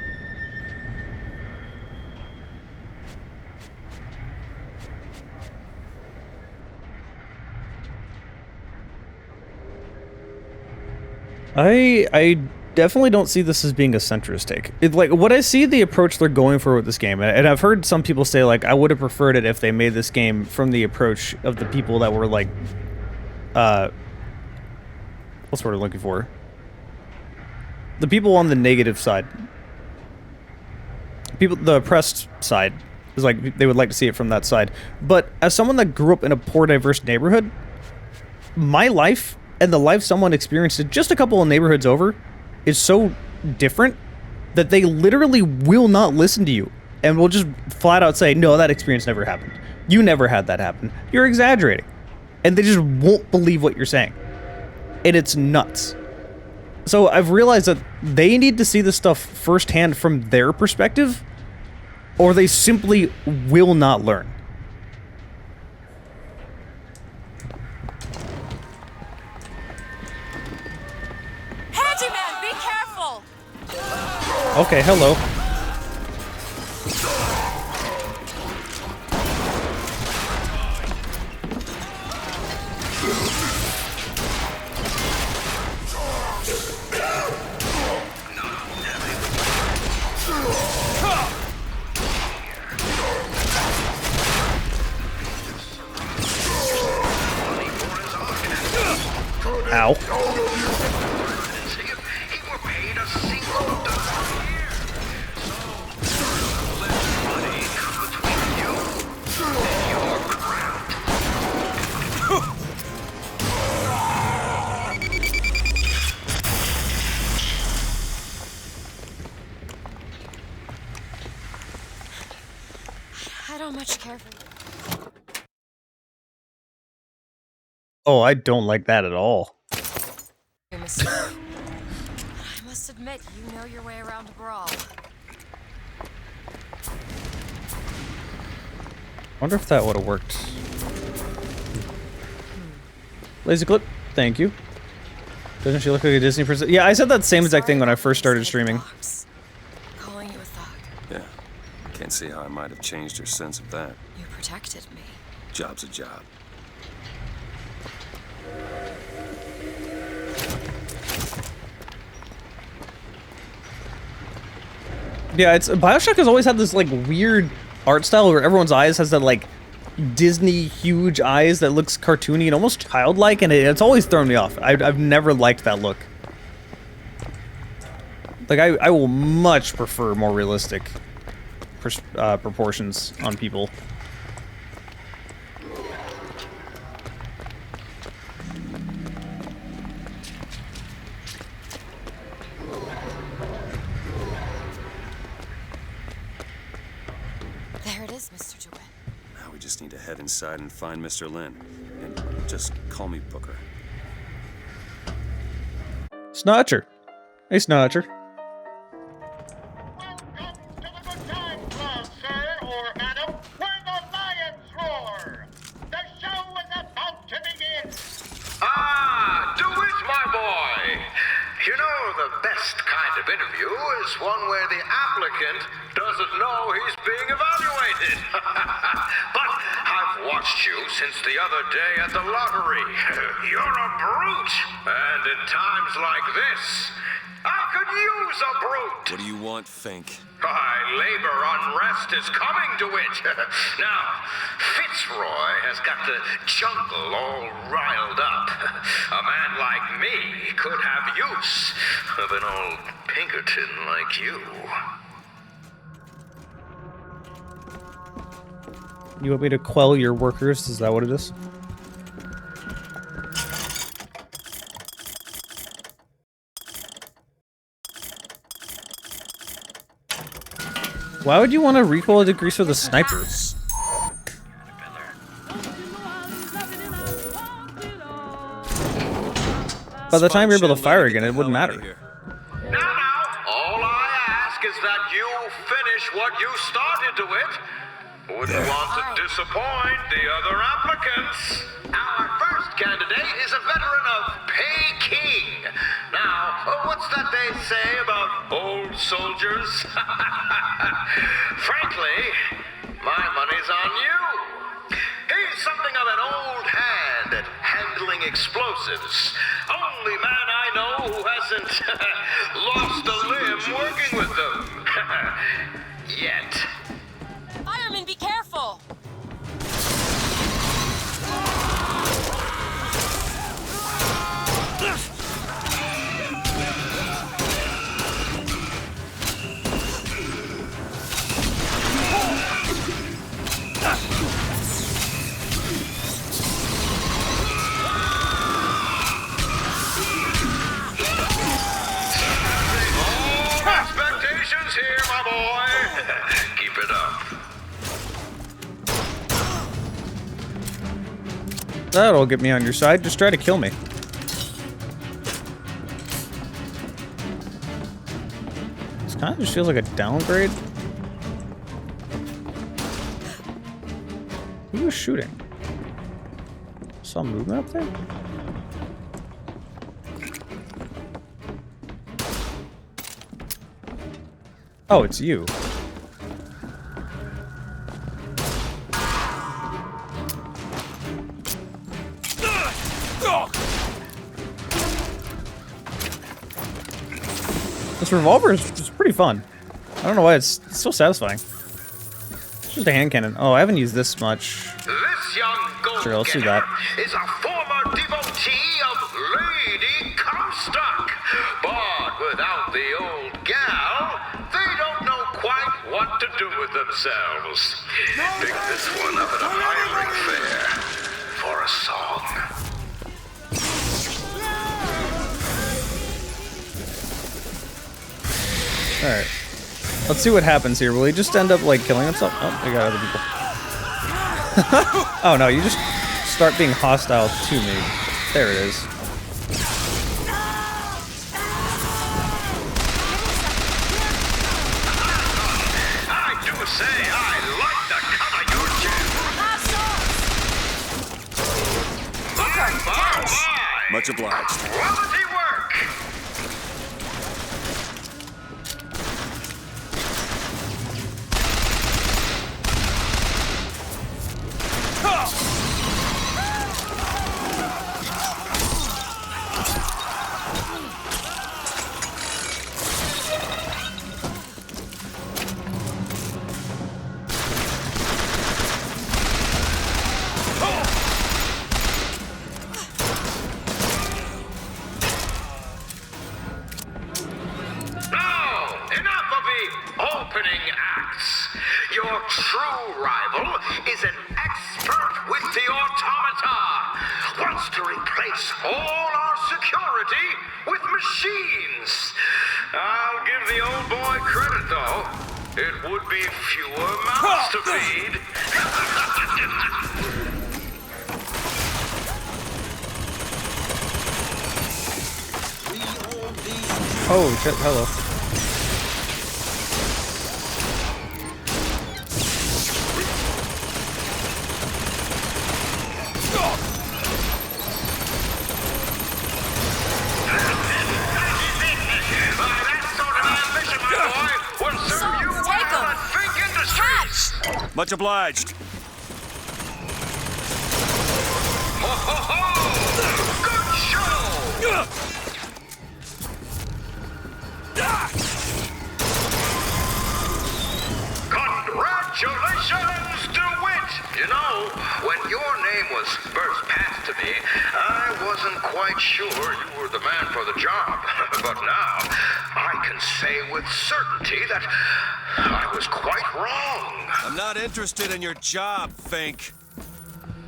I definitely don't see this as being a centrist take. Like, what I see the approach they're going for with this game, and I've heard some people say, like, I would have preferred it if they made this game from the approach of the people that were, like, what's the word I'm looking for? The people on the negative side. The oppressed side. Is like, they would like to see it from that side. But as someone that grew up in a poor, diverse neighborhood, my life and the life someone experienced just a couple of neighborhoods over is so different that they literally will not listen to you and will just flat out say, no, that experience never happened. You never had that happen. You're exaggerating. And they just won't believe what you're saying. And it's nuts. So I've realized that they need to see this stuff firsthand from their perspective, or they simply will not learn. Handyman, be careful! Okay, hello. Ow. I don't much care for you. Oh, I don't like that at all. I must admit, you know your way around a brawl. Wonder if that would have worked. Lazy clip, thank you. Doesn't she look like a Disney princess? Yeah, I said that same exact thing when I first started streaming. Calling you a thug. Yeah. Can't see how I might have changed her sense of that. You protected me. Job's a job. Yeah, Bioshock has always had this, like, weird art style where everyone's eyes has that, like, Disney huge eyes that looks cartoony and almost childlike, and it's always thrown me off. I've never liked that look. Like, I will much prefer more realistic proportions on people. There it is, Mr. DeWitt. Now we just need to head inside and find Mr. Lin. And just call me Booker. Snatcher. Hey, Snatcher. Ah, DeWitt, my boy. You know, the best kind of interview is one where the applicant doesn't know he's being evaluated. But I've watched you since the other day at the lottery. You're a brute. And in times like this, I could use a brute. What do you want, Fink? Why, labor unrest is coming to it. Now, Fitzroy has got the jungle all riled up. A man like me could have use of an old Pinkerton like you. You want me to quell your workers? Is that what it is? Why would you want to recoil a degrease with a sniper? By the time you're able to fire again, it wouldn't matter. All I ask is that you finish what you started to it. Wouldn't want to disappoint the other applicants. Our first candidate is a veteran of Peking. Now, what's that they say about old soldiers? Frankly, my money's on you. He's something of an old hand at handling explosives. Only man I know who hasn't lost a limb working with them. Yet. Fireman, be careful! Expectations here, my boy. Keep it up. That'll get me on your side. Just try to kill me. This kind of just feels like a downgrade. Who was shooting? Saw movement up there? Oh, it's you. This revolver is pretty fun. I don't know why it's so satisfying. It's just a hand cannon. Oh, I haven't used this much. This young Sure, let's do that. is a former devotee of Lady Comstock. But without the old gal, they don't know quite what to do with themselves. Pick this one up at a hiring fair for a song. Alright. Let's see what happens here. Will he just end up, like, killing himself? Oh, we got other people. Oh, no, you just start being hostile to me. There it is. I do say I like the cut of your jib. Much obliged. Quality work. Opening acts. Your true rival is an expert with the automata. Wants to replace all our security with machines. I'll give the old boy credit, though. It would be fewer mouths to feed. Oh, shit, hello. Much obliged. Ho, ho, ho! Good show! Congratulations, DeWitt! You know, when your name was first passed to me, I wasn't quite sure you were the man for the job. But now, I can say with certainty that I was quite wrong. I'm not interested in your job, Fink.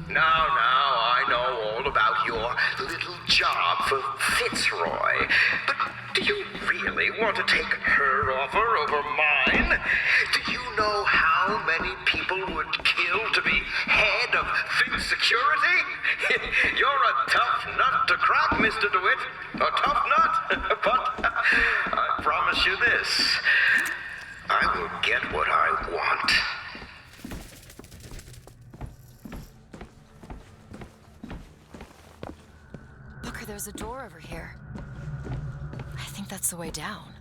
Now, I know all about your little job for Fitzroy. But do you really want to take her offer over mine? Do you know how many people would kill to be head of Fitz Security? You're a tough nut to crack, Mr. DeWitt. A tough nut. But I promise you this. I will get what I want. Booker, there's a door over here. I think that's the way down.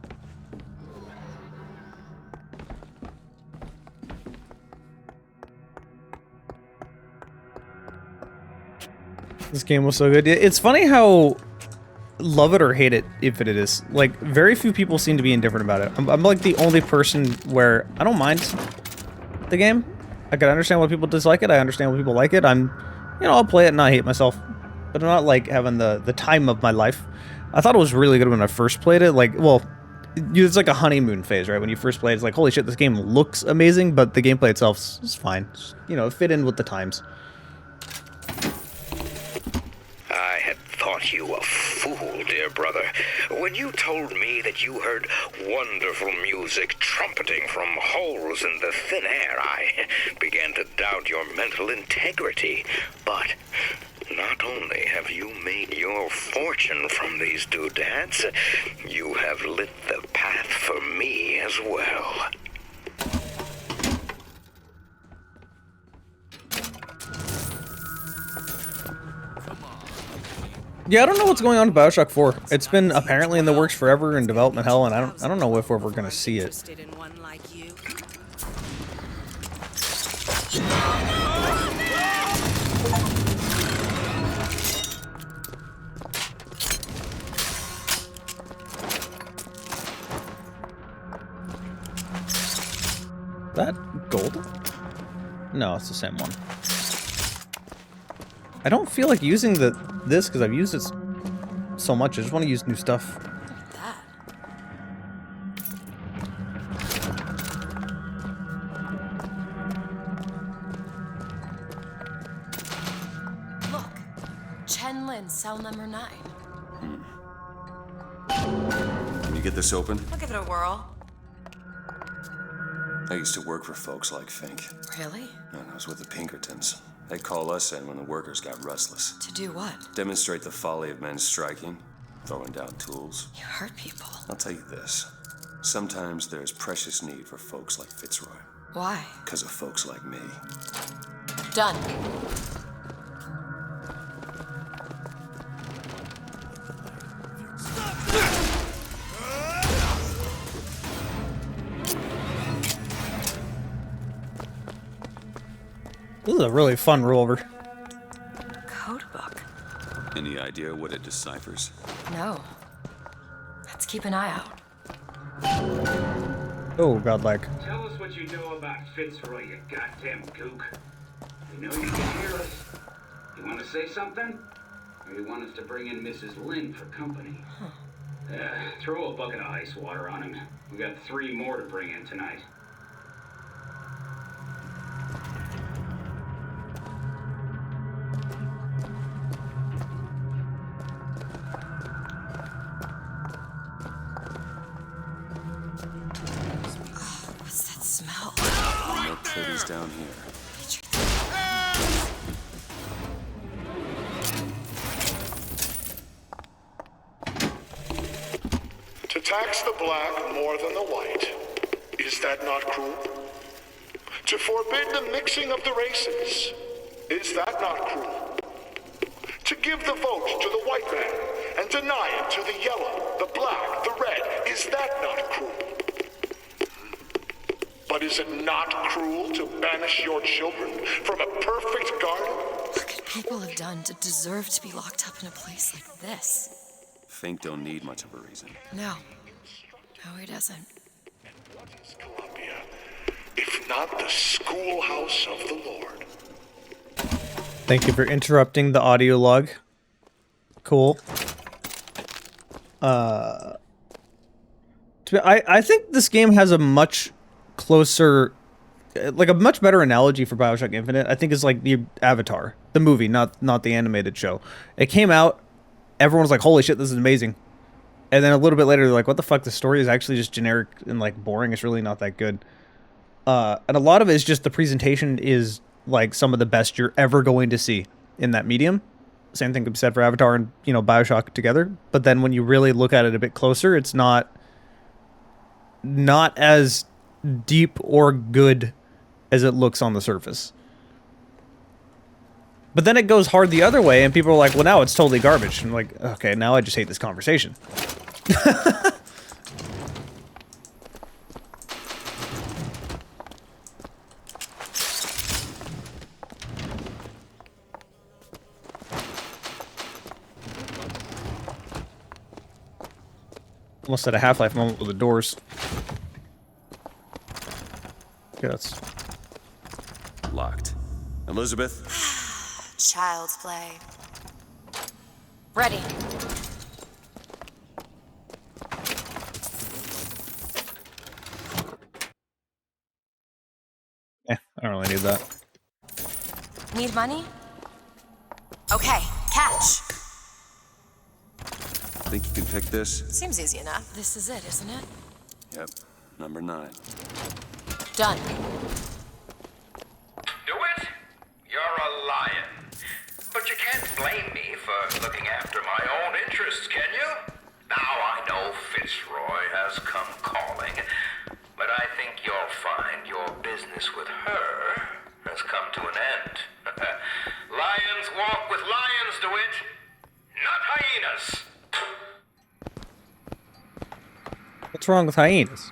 This game was so good. It's funny how love it or hate it, if it is. Like, very few people seem to be indifferent about it. I'm like the only person where I don't mind the game. I can understand why people dislike it. I understand why people like it. I'll play it and not hate myself. But I'm not, like, having the time of my life. I thought it was really good when I first played it. Like, well, it's like a honeymoon phase, right? When you first play it, it's like, holy shit, this game looks amazing, but the gameplay itself is fine. It fit in with the times. I had thought you a fool, dear brother, when you told me that you heard wonderful music trumpeting from holes in the thin air. I began to doubt your mental integrity, but not only have you made your fortune from these doodads, you have lit the path for me as well. Yeah, I don't know what's going on with Bioshock 4. It's been apparently in the works forever in development hell, and I don't know if we're ever gonna see it. That gold? No, it's the same one. I don't feel like using this because I've used it so much. I just want to use new stuff. Look, Chen Lin, cell number 9. Can you get this open? I'll give it a whirl. I used to work for folks like Fink. Really? And I was with the Pinkertons. They'd call us in when the workers got restless. To do what? Demonstrate the folly of men striking, throwing down tools. You hurt people. I'll tell you this. Sometimes there's precious need for folks like Fitzroy. Why? Because of folks like me. Done. This is a really fun rollover. Codebook. Any idea what it deciphers? No. Let's keep an eye out. Oh, godlike. Tell us what you know about Fitzroy, you goddamn kook. We know you can hear us. You want to say something? Or you want us to bring in Mrs. Lin for company? Throw a bucket of ice water on him. We got 3 more to bring in tonight. Down here. To tax the black more than the white, is that not cruel? To forbid the mixing of the races, is that not cruel? To give the vote to the white man and deny it to the yellow, the black, the red, is that not cruel? But is it not cruel to banish your children from a perfect garden? What could people have done to deserve to be locked up in a place like this? Fink don't need much of a reason. No. No, he doesn't. What is Columbia, if not the schoolhouse of the Lord? Thank you for interrupting the audio log. Cool. I think this game has a much closer, like a much better analogy for Bioshock Infinite. I think is like the Avatar, the movie, not the animated show. It came out, everyone was like, "Holy shit, this is amazing," and then a little bit later, they're like, "What the fuck? The story is actually just generic and like boring. It's really not that good." And a lot of it is just the presentation is like some of the best you're ever going to see in that medium. Same thing could be said for Avatar and, you know, Bioshock together. But then when you really look at it a bit closer, it's not as deep or good as it looks on the surface. But then it goes hard the other way, and people are like, well, now it's totally garbage. And I'm like, okay, now I just hate this conversation. Almost at a Half-Life moment with the doors. Okay, that's locked. Elizabeth? Child's play. Ready. I don't really need that. Need money? Okay, catch. Think you can pick this? Seems easy enough. This is it, isn't it? Yep. Number 9. Done. Do it? You're a lion. But you can't blame me for looking after my own interests, can you? Now I know Fitzroy has come calling, but I think you'll find your business with her has come to an end. Lions walk with lions, DeWitt, not hyenas. What's wrong with hyenas?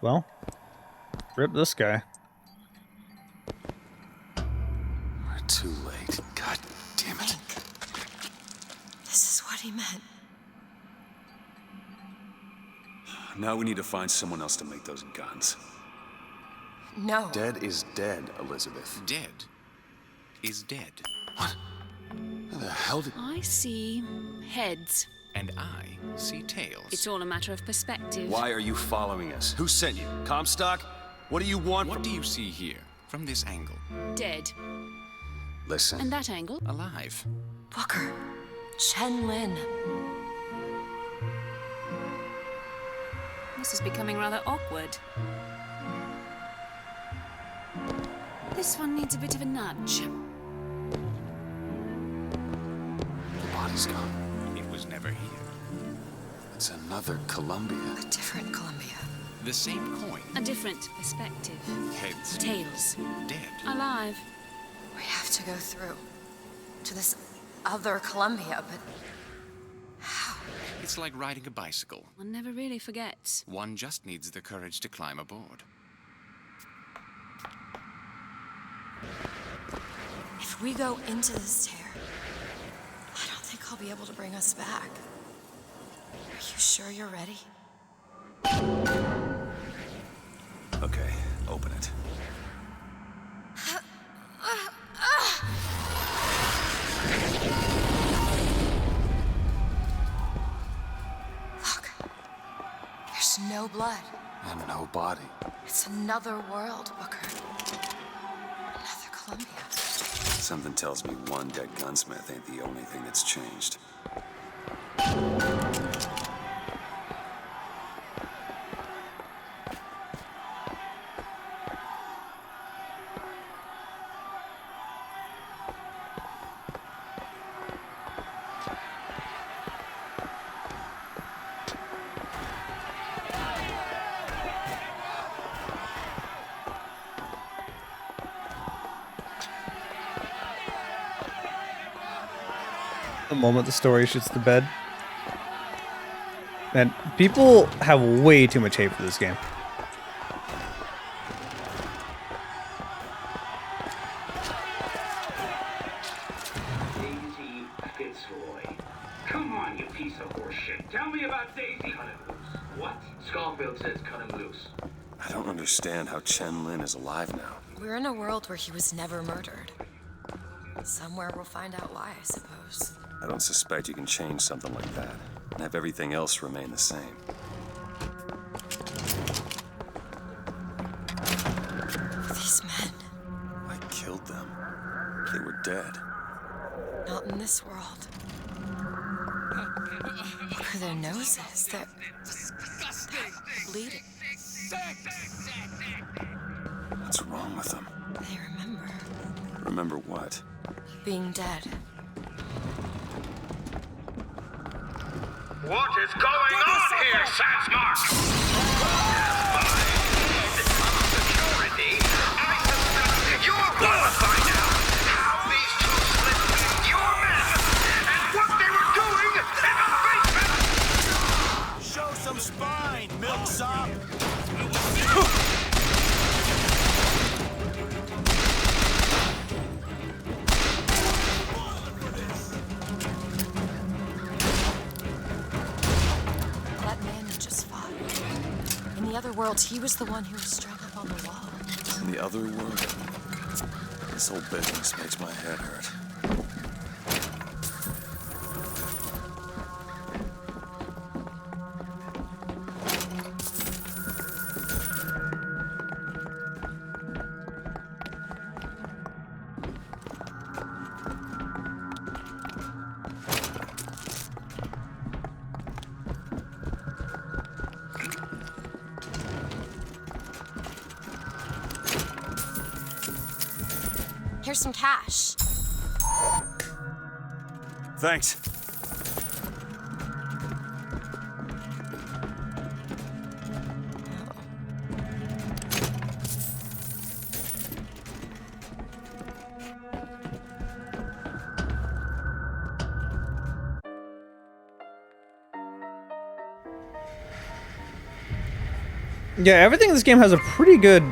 Well, rip this guy. We're too late. God damn it. This is what he meant. Now we need to find someone else to make those guns. No. Dead is dead, Elizabeth. Dead is dead. What? How the hell did... I see heads. And I see tails. It's all a matter of perspective. Why are you following us? Who sent you? Comstock? What do you want What do you see here, from this angle? Dead. Listen. And that angle? Alive. Booker. Chen Lin. This is becoming rather awkward. This one needs a bit of a nudge. The body's gone. It was never here. It's another Columbia. A different Columbia. The same coin. A different perspective. Heads. Tails. Dead. Alive. We have to go through to this other Columbia, but how? It's like riding a bicycle. One never really forgets. One just needs the courage to climb aboard. If we go into this tear, I don't think I'll be able to bring us back. Are you sure you're ready? Okay, open it. Look, there's no blood. And no body. It's another world, Booker. Another Columbia. Something tells me one dead gunsmith ain't the only thing that's changed. The moment the story shits the bed. Man, people have way too much hate for this game. Daisy Fitzroy. Come on, you piece of horseshit. Tell me about Daisy. Cut it loose. What? Schofield says cut him loose. I don't understand how Chen Lin is alive now. We're in a world where he was never murdered. Somewhere we'll find out why, I suppose. I don't suspect you can change something like that and have everything else remain the same. These men. I killed them. They were dead. Not in this world. Look at their noses. They're bleeding. What's wrong with them? They remember. Remember what? Being dead. What is going on here, Sansmark? Security, I suspect you're going to find out how these two slipped your men and what they were doing in the basement! Show some spine, milksop! That man that just fought. In the other world, he was the one who was strung up on the wall. In the other world? This whole business makes my head hurt. Here's some cash. Thanks. Yeah, everything in this game has a pretty good,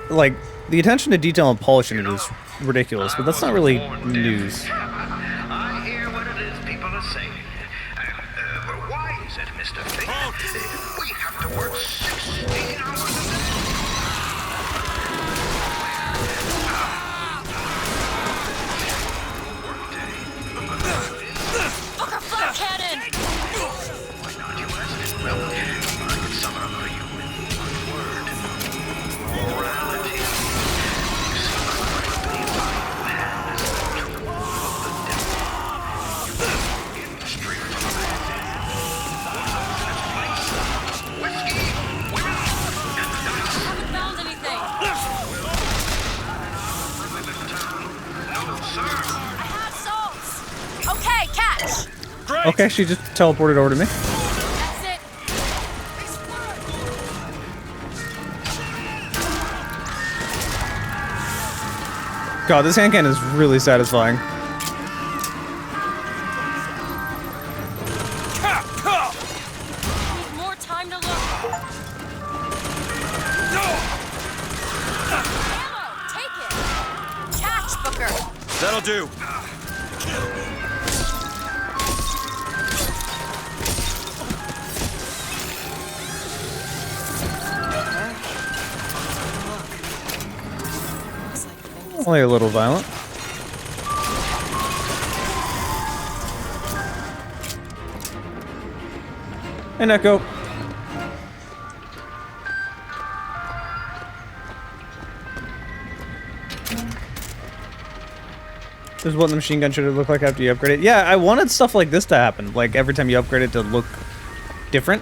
like, the attention to detail and polishing it is ridiculous, but that's not really news. I hear what it is people are saying. Why is it, Mr. Fink? We have to work 16 hours a day. Fucker flat cannon! Why not, you ask? Well, I can sum it up for you in one word. Morality. You see, correctly, my man is the tool of the devil. Industry for the man. Whiskey, women, and dice. I haven't found anything. No, sir. I have salts. Okay, catch. Okay, she just teleported over to me. That's it. God, this hand cannon is really satisfying. Need more time to look. Ammo, take it. Catch, Booker. That'll do. Only a little violent. Hey, Neko. This is what the machine gun should have looked like after you upgrade it. Yeah, I wanted stuff like this to happen. Like, every time you upgrade it to look different.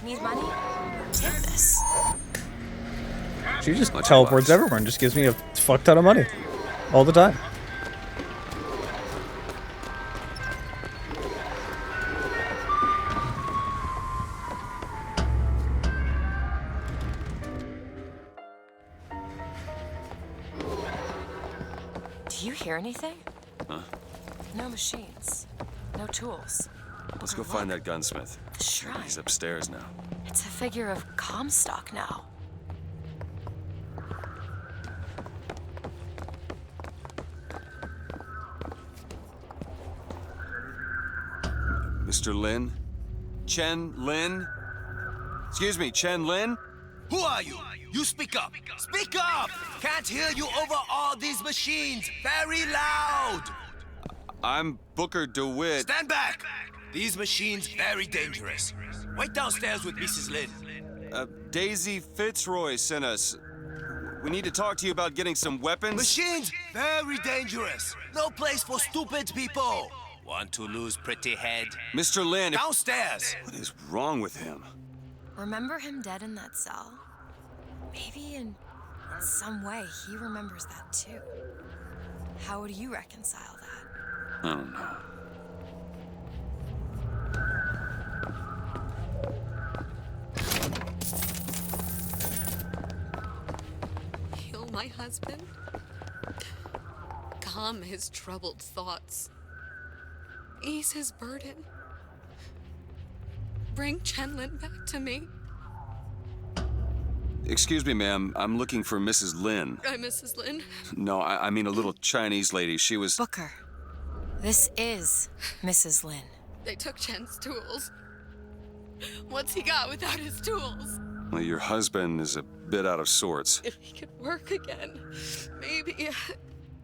Need money? Take this. She just teleports everywhere and just gives me a fuck ton of money. All the time. Do you hear anything? Huh? No machines. No tools. Let's go find that gunsmith. Shrine. He's upstairs now. It's a figure of Comstock now. Mr. Lin? Chen Lin? Excuse me, Chen Lin? Who are you? You speak up. Speak up! Can't hear you over all these machines. Very loud. I'm Booker DeWitt. Stand back! These machines very dangerous. Wait downstairs with Mrs. Lin. Daisy Fitzroy sent us. We need to talk to you about getting some weapons. Machines very dangerous. No place for stupid people. Want to lose pretty head? Mr. Lin, downstairs. What is wrong with him? Remember him dead in that cell? Maybe in some way he remembers that too. How would you reconcile that? I don't know. Heal my husband. Calm his troubled thoughts. Ease his burden. Bring Chenlin back to me. Excuse me, ma'am. I'm looking for Mrs. Lin. I'm Mrs. Lin. No, I mean a little Chinese lady. She was... Booker, this is Mrs. Lin. They took Chen's tools. What's he got without his tools? Well, your husband is a bit out of sorts. If he could work again, maybe...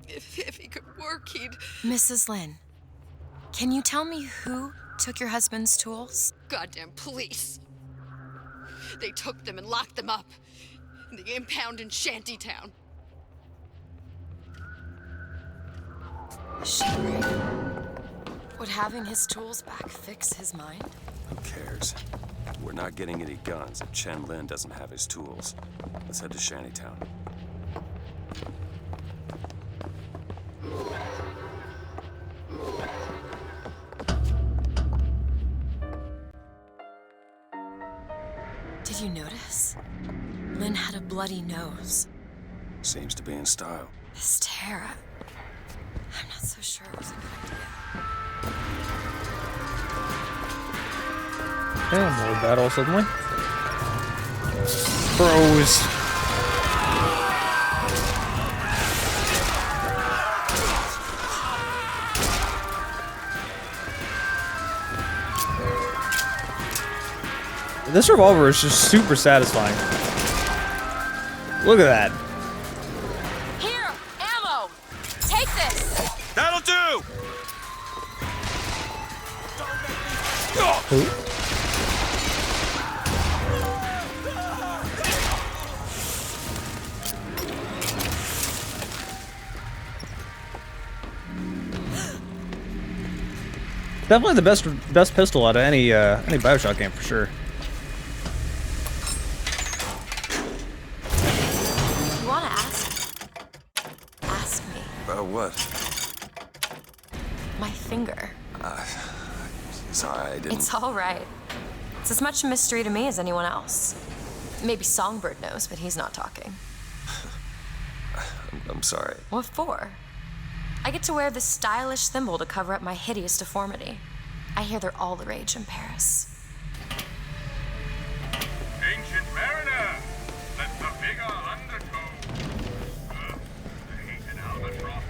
If he could work, he'd... Mrs. Lin, can you tell me who took your husband's tools? Goddamn police. They took them and locked them up in the impound in Shantytown. Is she right? Would having his tools back fix his mind? Who cares? We're not getting any guns if Chen Lin doesn't have his tools. Let's head to Shantytown. Did you notice? Lin had a bloody nose. Seems to be in style. This Tara, I'm not so sure it was a good idea. And more battle suddenly. Bros. This revolver is just super satisfying. Look at that. Here, ammo! Take this! That'll do! Who? Definitely the best pistol out of any Bioshock game for sure. You wanna ask? Ask me. About what? My finger. Sorry, I didn't... It's all right. It's as much a mystery to me as anyone else. Maybe Songbird knows, but he's not talking. I'm sorry. What for? I get to wear this stylish thimble to cover up my hideous deformity. I hear they're all the rage in Paris. Ancient mariner, let the bigger undertow. Hate an albatross.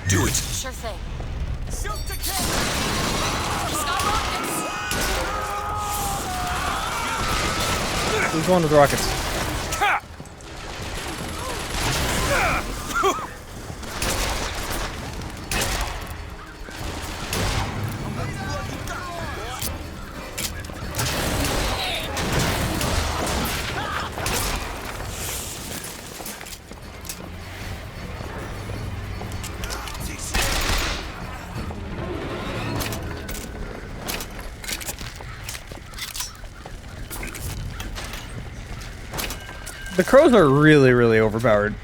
Do it! Sure thing. Shoot the kid! He's got rockets! Who's going with rockets? The crows are really, really overpowered.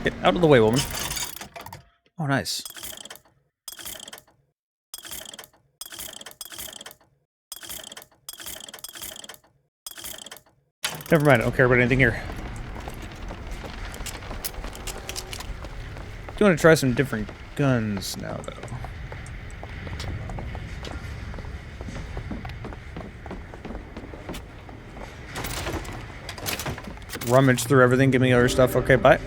Get out of the way, woman. Oh, nice. Never mind, I don't care about anything here. Do want to try some different guns now, though. Rummage through everything, give me other stuff. Okay, bye.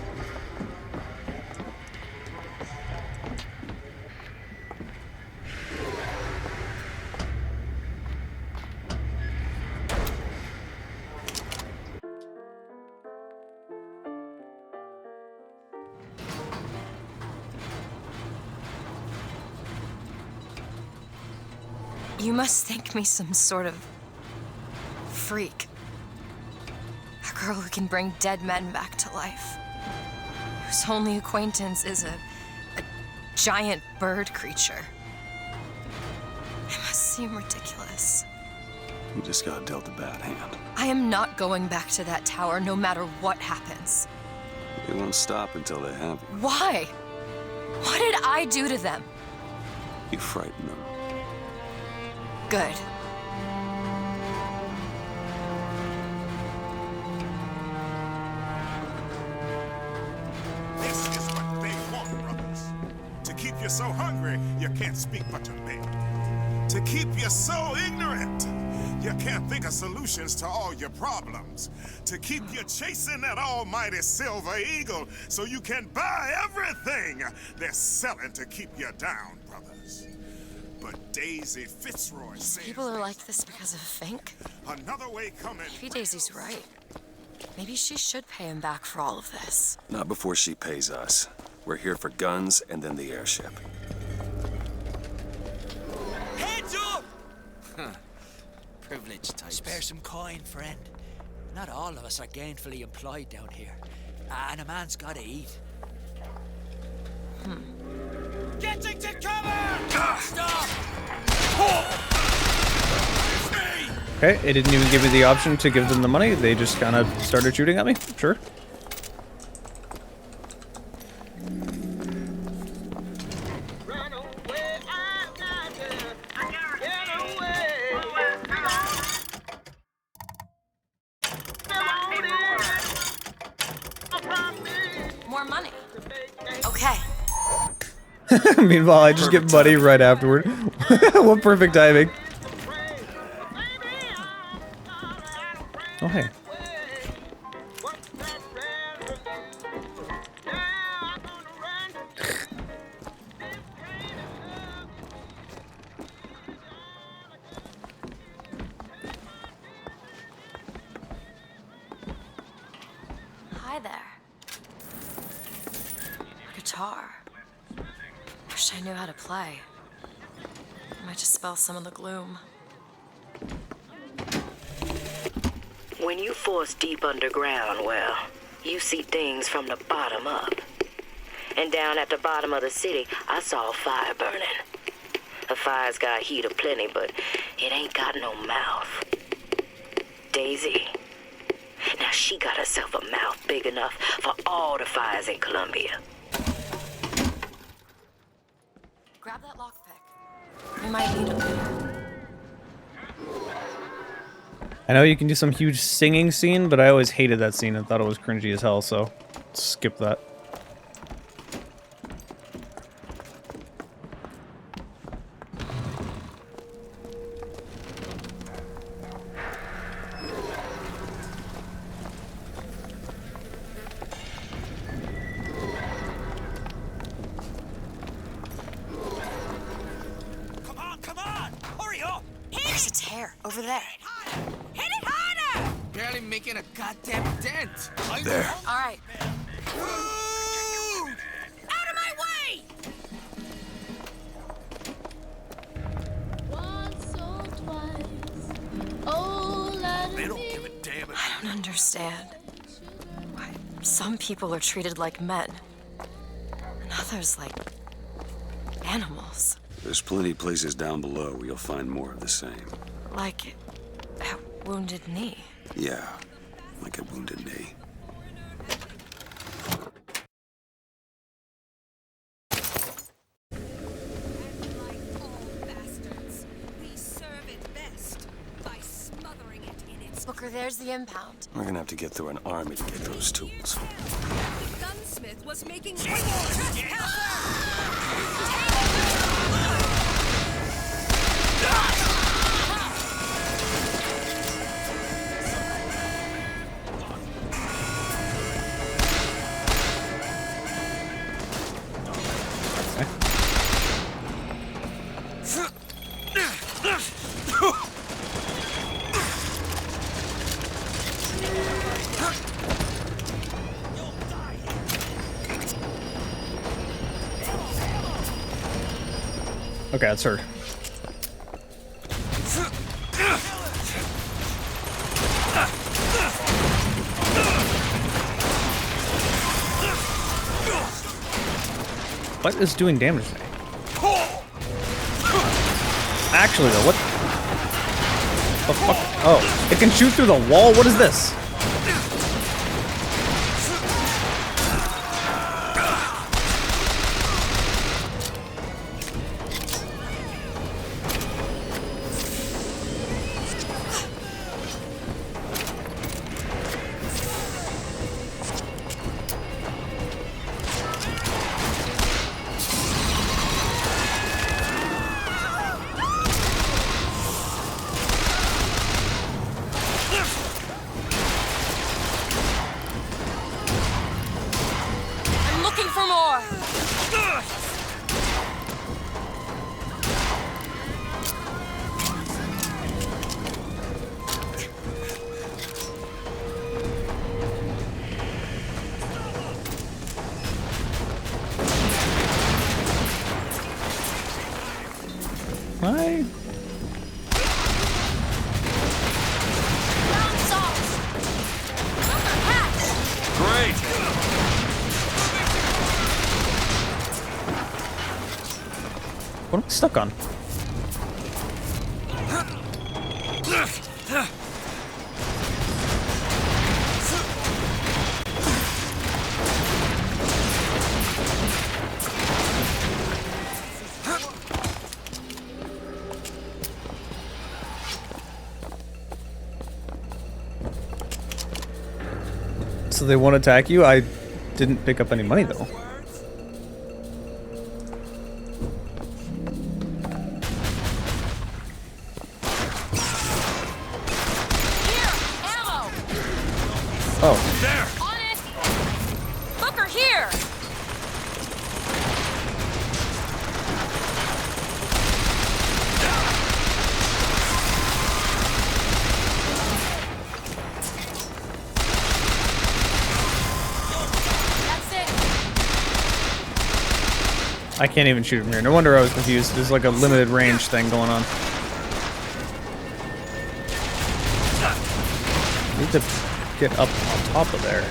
You must think me some sort of freak. A girl who can bring dead men back to life. Whose only acquaintance is a giant bird creature. It must seem ridiculous. You just got dealt a bad hand. I am not going back to that tower no matter what happens. They won't stop until they have you. Why? What did I do to them? You frighten them. Good. This is what they want, brothers. To keep you so hungry, you can't speak but to beg. To keep you so ignorant, you can't think of solutions to all your problems. To keep you chasing that almighty silver eagle so you can buy everything they're selling to keep you down, brothers. But Daisy Fitzroy says People are like this because of Fink? another way coming. Maybe Daisy's right. Maybe she should pay him back for all of this. Not before she pays us. We're here for guns and then the airship. Heads up! Huh. Privileged types. Spare some coin, friend. Not all of us are gainfully employed down here. And a man's gotta eat. Getting to cover! Stop! Okay, it didn't even give me the option to give them the money. They just kind of started shooting at me. Sure. More money. Okay. Meanwhile, I just get money right afterward. What perfect timing. Oh, hey. Hi there. Guitar. Wish I knew how to play. Might dispel some of the gloom. When you force deep underground, well, you see things from the bottom up. And down at the bottom of the city, I saw a fire burning. The fire's got heat aplenty, but it ain't got no mouth. Daisy. Now she got herself a mouth big enough for all the fires in Columbia. Grab that lockpick. We might need it. I know you can do some huge singing scene, but I always hated that scene and thought it was cringy as hell, so skip that. Come on! Hurry up! There's a tear over there. Hit it harder! Barely making a goddamn dent. There. All right. Out of my way! They don't give a damn. I don't understand. Why some people are treated like men, and others like animals. There's plenty of places down below where you'll find more of the same. Like a wounded knee. Yeah, like a wounded knee. Booker Booker, there's the impound. We're gonna have to get through an army to get those tools. Gunsmith was making Okay, that's her. What is doing damage to me? Actually, though, what the fuck? Oh, it can shoot through the wall? What is this? I'm looking for more. Hi. Great. What am I stuck on? So they won't attack you? I didn't pick up any money though. Oh. There. On it. Booker, here. That's it. I can't even shoot from here. No wonder I was confused. There's like a limited range thing going on. I need to get up on top of there.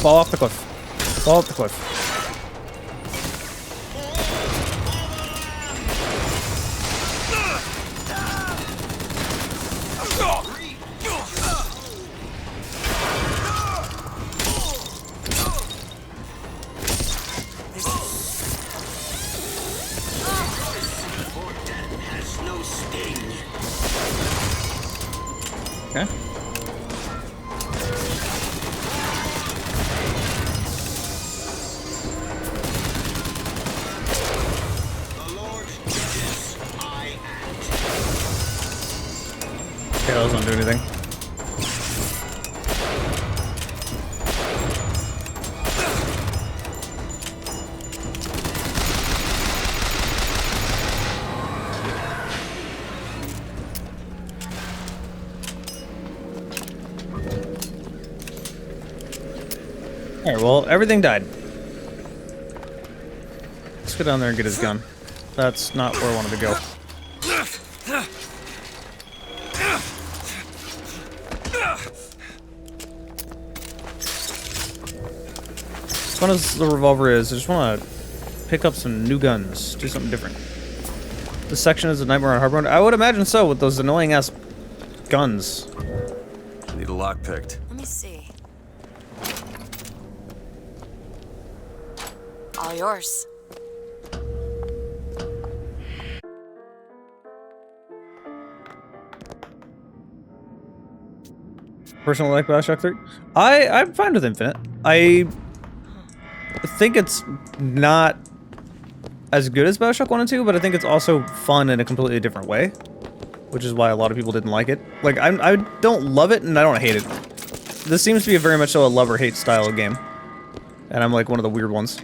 Fall off the cliff. Fall off the cliff. Okay. Okay, that doesn't do anything. Alright, well, everything died. Let's go down there and get his gun. That's not where I wanted to go. As fun as the revolver is, I just want to pick up some new guns. Do something different. This section is a Nightmare on Harbor. I would imagine so, with those annoying-ass guns. Need a lock picked. Let me see. All yours. Personally like Bioshock 3? I'm fine with Infinite. I think it's not as good as Bioshock 1 and 2, but I think it's also fun in a completely different way. Which is why a lot of people didn't like it. Like, I don't love it, and I don't hate it. This seems to be very much so a love or hate style of game. And I'm like one of the weird ones.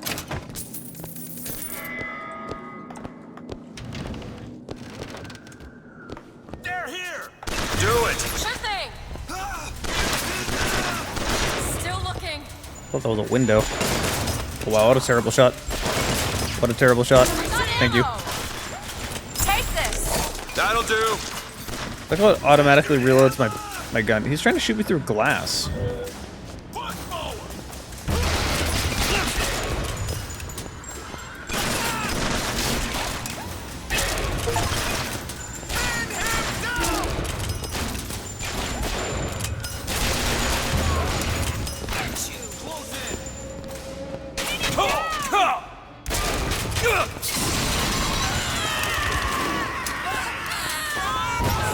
They're here! Do it! Sure thing! Still looking. I thought that was a window. Oh, wow, what a terrible shot. What a terrible shot. Thank you. Take this! That'll do! Look how it automatically reloads my gun. He's trying to shoot me through glass.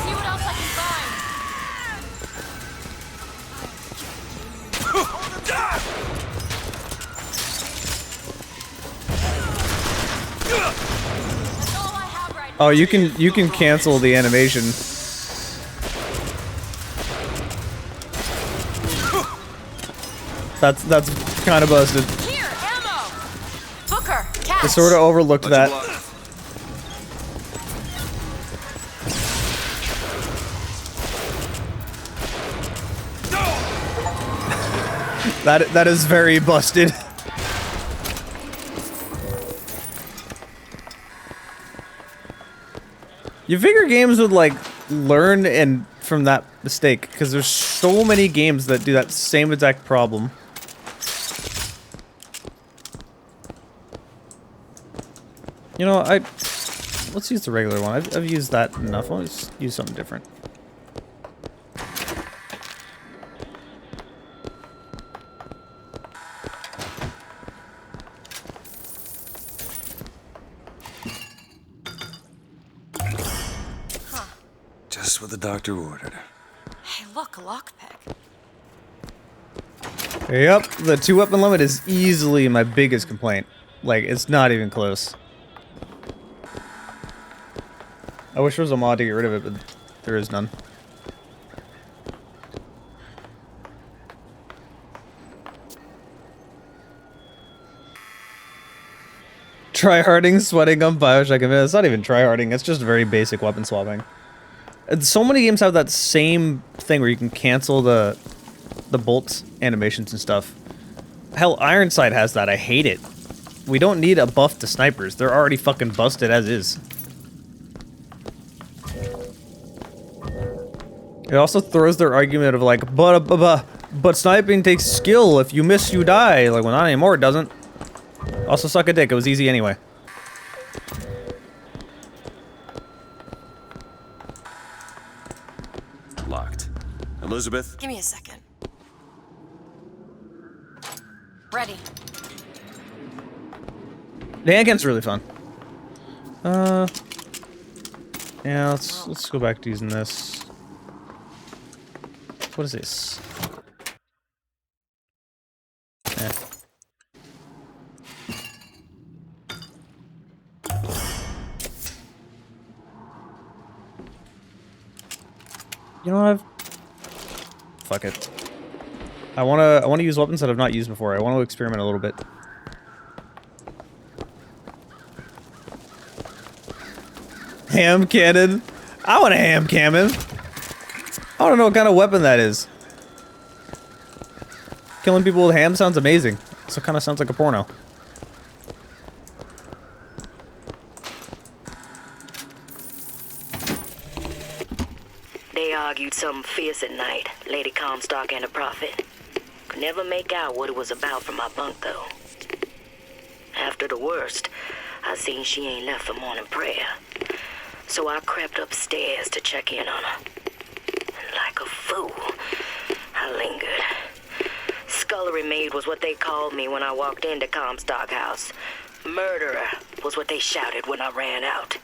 See what else I can find. Oh, you can cancel the animation. That's kind of busted. Here, ammo. Booker, catch. I sort of overlooked that. That is very busted. You figure games would like learn and from that mistake, because there's so many games that do that same exact problem. You know, let's use the regular one. I've used that enough. Let's use something different. Just what the doctor ordered. Hey, look, a lockpick. Yep, the 2-weapon limit is easily my biggest complaint. Like, it's not even close. I wish there was a mod to get rid of it, but there is none. Tryharding, sweating on Bioshock. I mean, it's not even tryharding, it's just very basic weapon swapping. And so many games have that same thing where you can cancel the bolts animations and stuff. Hell, Ironside has that. I hate it. We don't need a buff to snipers. They're already fucking busted as is. It also throws their argument of like, but sniping takes skill. If you miss, you die. Like, well, not anymore, it doesn't. Also, suck a dick. It was easy anyway. Locked. Elizabeth? Give me a second. Ready. The handgun's really fun. Yeah, let's go back to using this. What is this? Eh. You know what? Fuck it. I wanna use weapons that I've not used before. I want to experiment a little bit. Ham cannon. I want a ham cannon. I don't know what kind of weapon that is. killing people with ham sounds amazing. So it kind of sounds like a porno. They argued something fierce at night, Lady Comstock and the Prophet. Could never make out what it was about from my bunk, though. After the worst, I seen she ain't left for morning prayer. So I crept upstairs to check in on her. And like a fool, I lingered. Scullery maid was what they called me when I walked into Comstock House. Murderer was what they shouted when I ran out.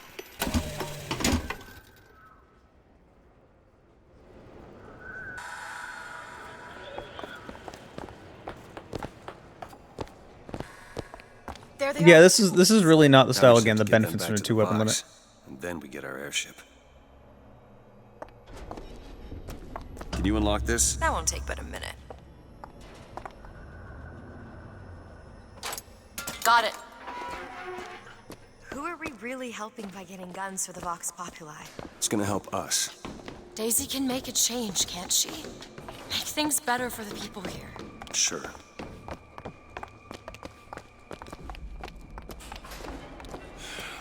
Yeah, this is really not the Now style we just again. have The to get them benefits back from the to 2 weapon limit. box, and then we get our airship. Can you unlock this? That won't take but a minute. Got it. Who are we really helping by getting guns for the Vox Populi? It's gonna help us. Daisy can make a change, can't she? Make things better for the people here. Sure.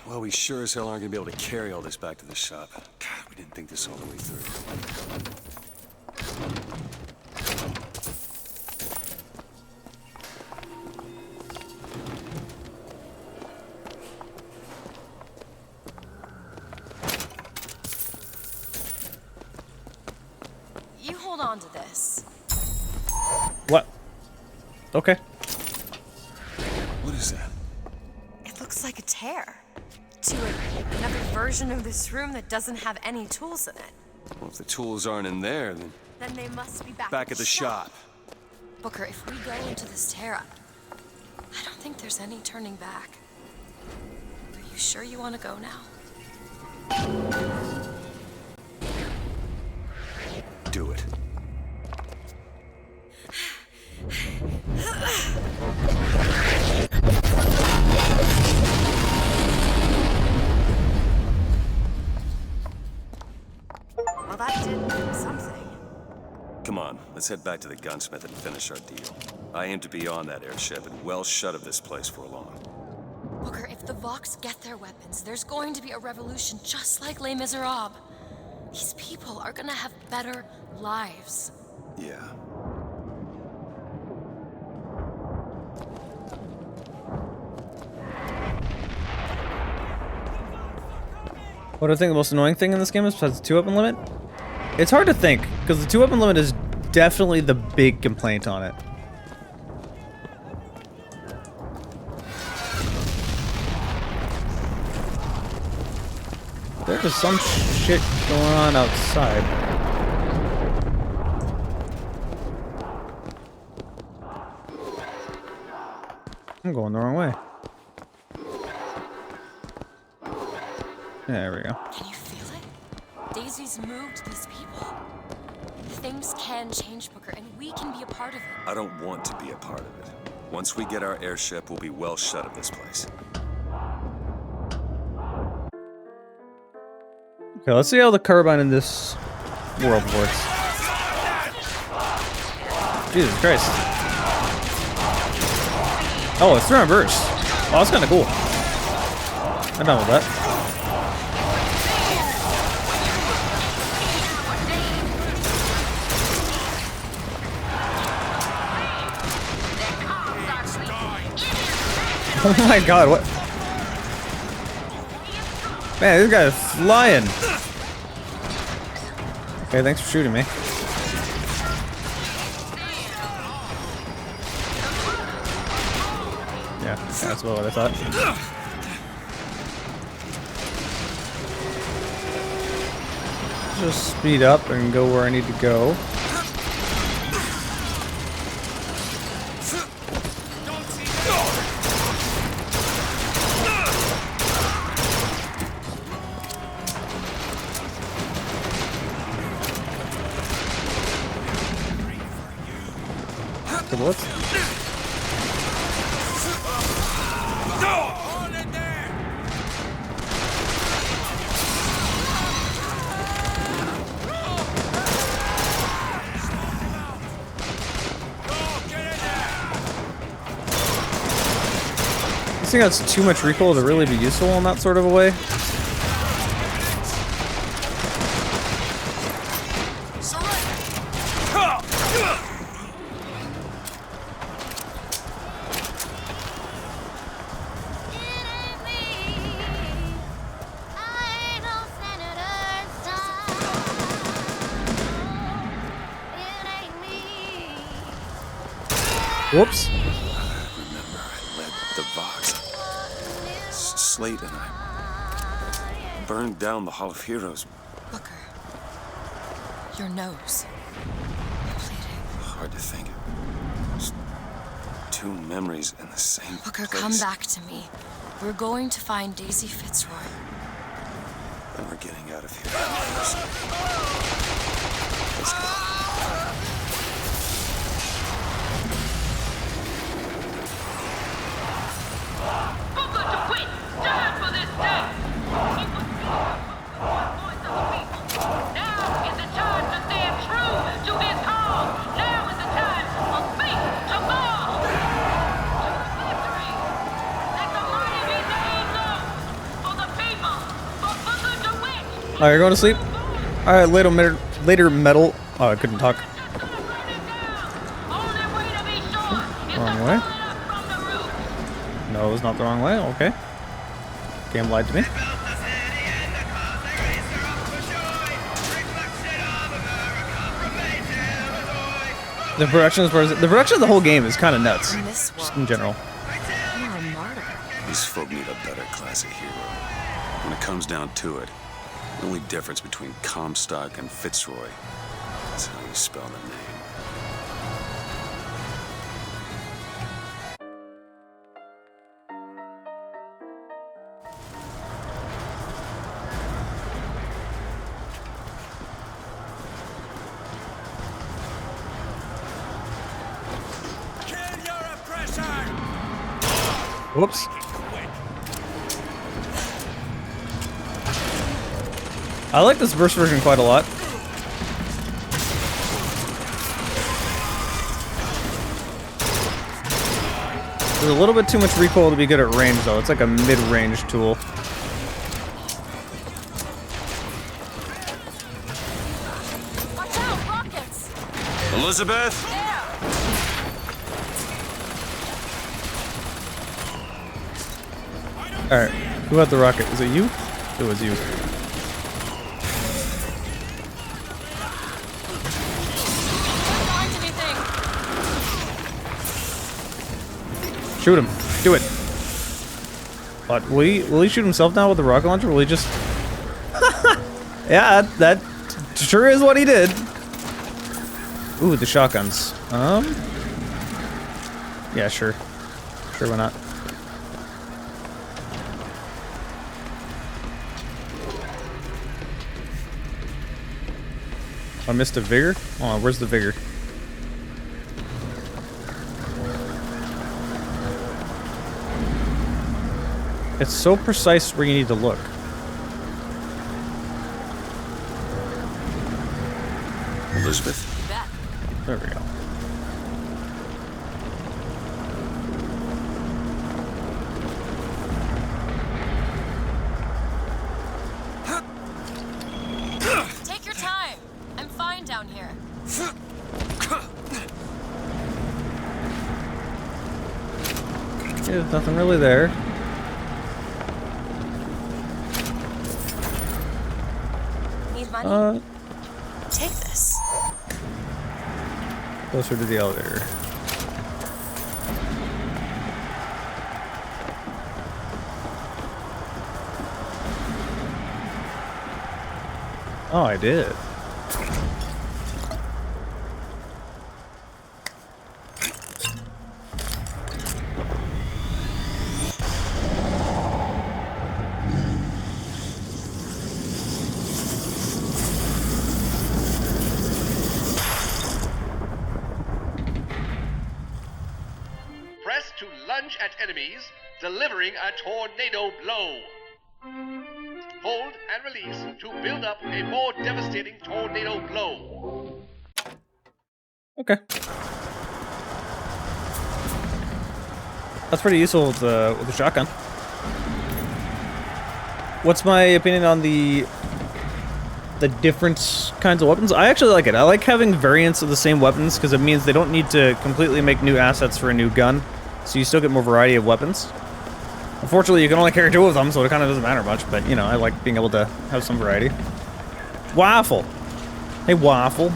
Well, we sure as hell aren't gonna be able to carry all this back to the shop. God, we didn't think this all the way through. You hold on to this. What? Okay. What is that? It looks like a tear to another version of this room that doesn't have any tools in it. Well, if the tools aren't in there, then Then they must be back back at the shop. Booker, if we go into this tear, I don't think there's any turning back. Are you sure you want to go now? Do it. Well, that did something. Come on, let's head back to the gunsmith and finish our deal. I aim to be on that airship and well shut of this place for long. Booker, if the Vox get their weapons, there's going to be a revolution just like Les Miserables. These people are gonna have better lives. Yeah. What do I think the most annoying thing in this game is besides the 2 weapon limit? It's hard to think, because the 2 weapon limit is definitely the big complaint on it. There's some shit going on outside. I'm going the wrong way. There we go. Can you feel it? Daisy's moved these people. Things can change, Booker, and we can be a part of it. I don't want to be a part of it. Once we get our airship, we'll be well shut of this place. Okay, let's see how the carbine in this world works. Jesus Christ. Oh, it's through burst. Oh, that's kind of cool. I'm done with that. Oh my god, what? Man, this guy is flying. Okay, thanks for shooting me. Yeah, that's about what I thought. Just speed up and go where I need to go. Good bullets. This thing has too much recoil to really be useful in that sort of a way. Whoops. I remember I led the Vox. Slate and I burned down the Hall of Heroes. Booker. Your nose. Hard to think. Just two memories in the same Booker, place. come back to me. We're going to find Daisy Fitzroy. And we're getting out of here. Let's go. Alright, you're going to sleep? Alright, later metal. Oh, I couldn't talk. Wrong way. No, it's not the wrong way. Okay. Game lied to me. The production of the whole game is kind of nuts, just in general. You're a martyr. These folk need a better class of hero. When it comes down to it, the only difference between Comstock and Fitzroy is how you spell the name. Whoops. I like this burst version quite a lot. There's a little bit too much recoil to be good at range, though. It's like a mid-range tool. Watch out, rockets! Elizabeth? Alright, who had the rocket? Was it you? It was you. Shoot him. Do it. What? Will he shoot himself now with the rocket launcher? Will he just... Yeah, that sure is what he did. Ooh, the shotguns. Yeah, sure. Sure, why not? I missed a vigor? Oh, where's the vigor? It's so precise where you need to look. Elizabeth? There we go. Take your time. I'm fine down here. There's nothing really there. Need money? Take this. Closer to the elevator. Oh, I did. Press to lunge at enemies, delivering a tornado blow. Hold and release to build up a more devastating tornado blow. Okay. That's pretty useful with the shotgun. What's my opinion on the different kinds of weapons? I actually like it. I like having variants of the same weapons because it means they don't need to completely make new assets for a new gun, so you still get more variety of weapons. Unfortunately, you can only carry 2 of them, so it kind of doesn't matter much, but, you know, I like being able to have some variety. Waffle! Hey, Waffle.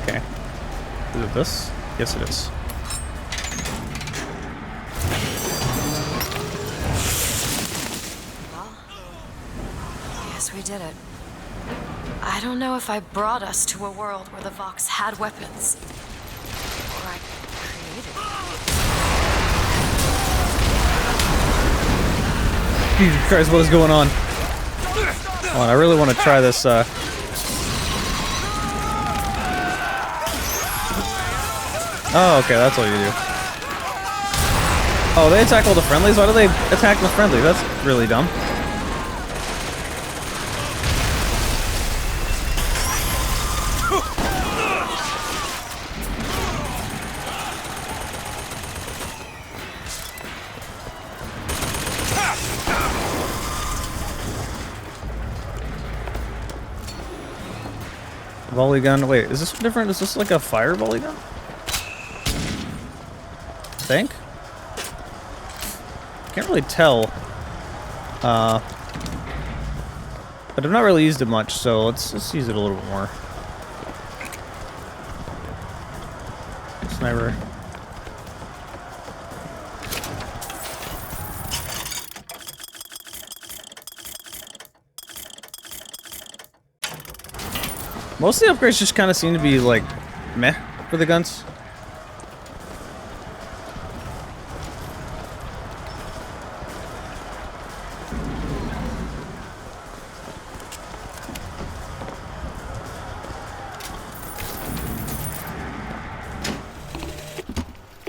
Okay. Is it this? Yes, it is. Yes, we did it. I don't know if I brought us to a world where the Vox had weapons. Or I created them. Jesus Christ, what is going on? Hold on, I really want to try this, Oh, okay, that's what you do. Oh, they attack all the friendlies? Why do they attack the friendlies? That's really dumb. Volley gun. Wait, is this different? Is this like a fire volley gun? I think? Can't really tell. But I've not really used it much, so let's just use it a little bit more. Sniper. Most of the upgrades just kind of seem to be like meh for the guns.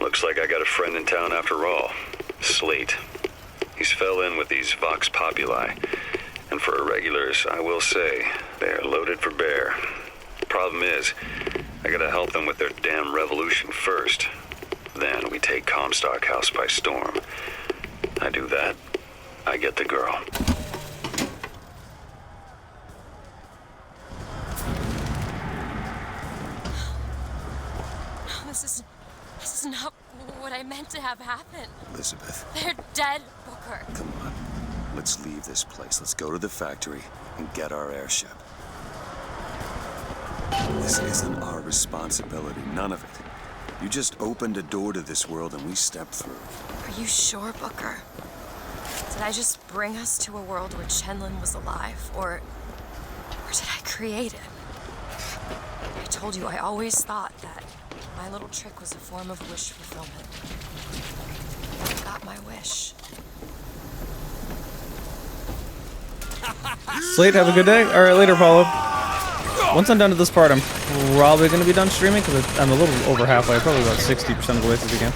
Looks like I got a friend in town after all. Slate. He's fell in with these Vox Populi. And for irregulars, I will say, they're loaded for bear. Problem is, I gotta help them with their damn revolution first. Then we take Comstock House by storm. I do that, I get the girl. This is not what I meant to have happen. Elizabeth, They're dead, Booker. come on. Let's leave this place. Let's go to the factory and get our airship. This isn't our responsibility, none of it. You just opened a door to this world and we stepped through. Are you sure, Booker? Did I just bring us to a world where Chenlin was alive, or did I create it? I told you I always thought that my little trick was a form of wish fulfillment. I got my wish. Slate, have a good day. Alright, later, Paulo. Once I'm done with this part, I'm probably going to be done streaming, because I'm a little over halfway, probably about 60% of the way through the game.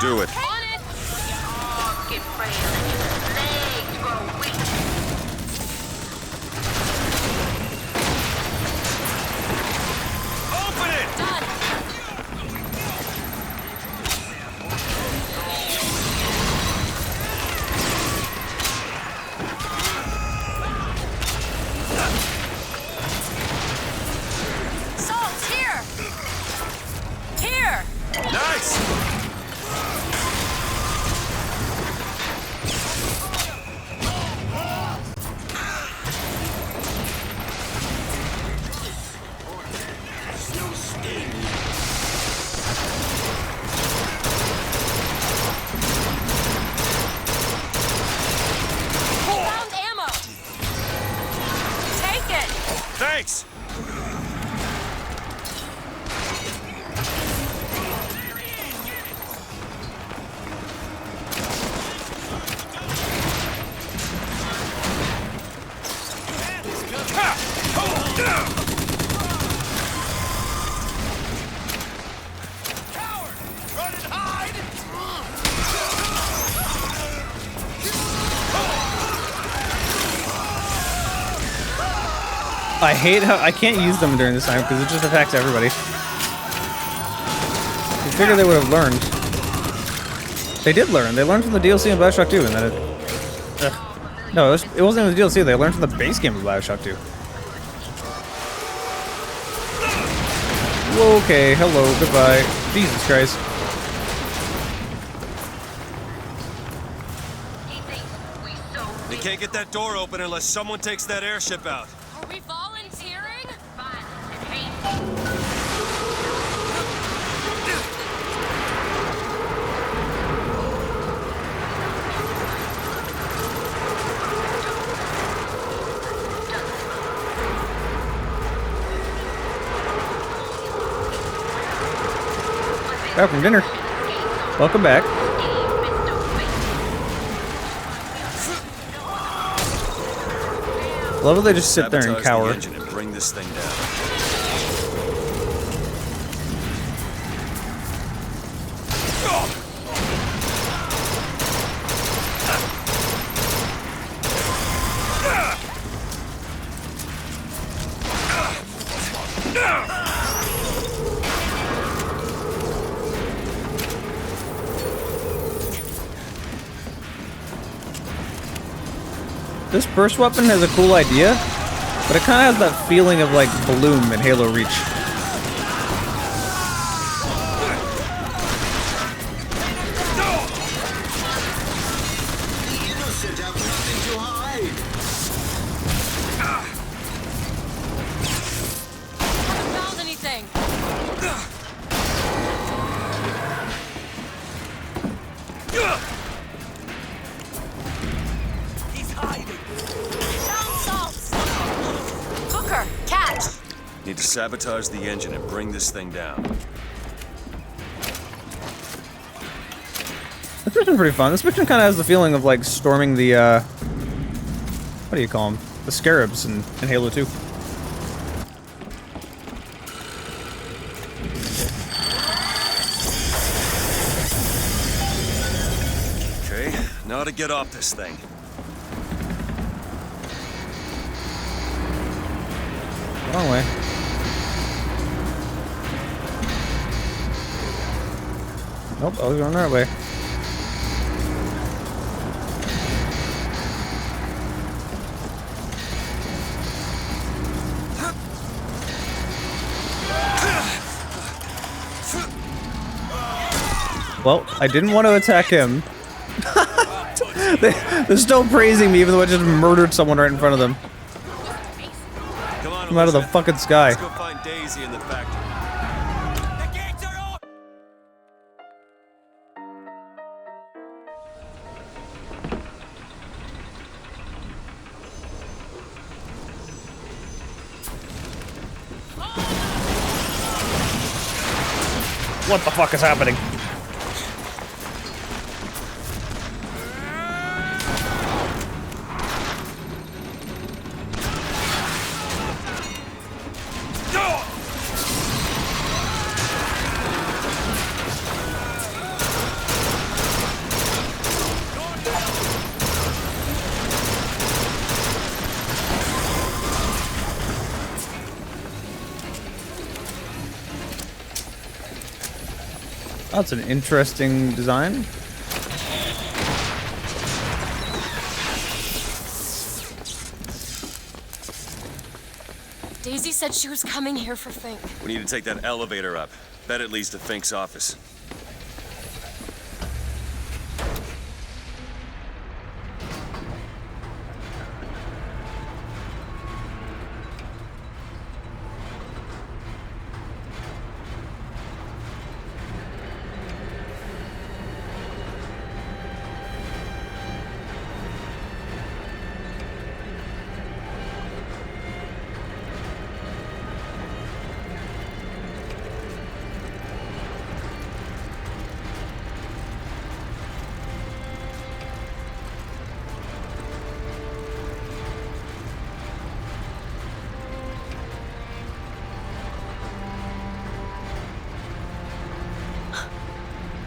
Do it. Open it! Done. Salt, here! Here! Nice! I hate how I can't use them during this time because it just attacks everybody. You figure they would have learned. They did learn. They learned from the DLC in Bioshock 2, and then it... No, it wasn't even the DLC. They learned from the base game of Bioshock 2. Okay, hello, goodbye. Jesus Christ. They can't get that door open unless someone takes that airship out. Are we volunteering? Back from dinner. Welcome back. Love how they just sit there and Sabotage cower. the engine and bring this thing down. This burst weapon has a cool idea, but it kind of has that feeling of like Bloom in Halo Reach. The innocent have nothing to hide. Haven't found anything. He's hiding. Found salts. Hooker, catch. Need to sabotage the engine and bring this thing down. This mission's pretty fun. This mission kind of has the feeling of like storming the, what do you call them? The scarabs in Halo 2. Okay, now to get off this thing. Wrong way. Nope, I was going the right way. Well, I didn't want to attack him. They're still praising me even though I just murdered someone right in front of them. Come on, I'm out of the fucking sky. Let's go find Daisy in the factory. What the fuck is happening? That's an interesting design. Daisy said she was coming here for Fink. We need to take that elevator up. Bet it leads to Fink's office.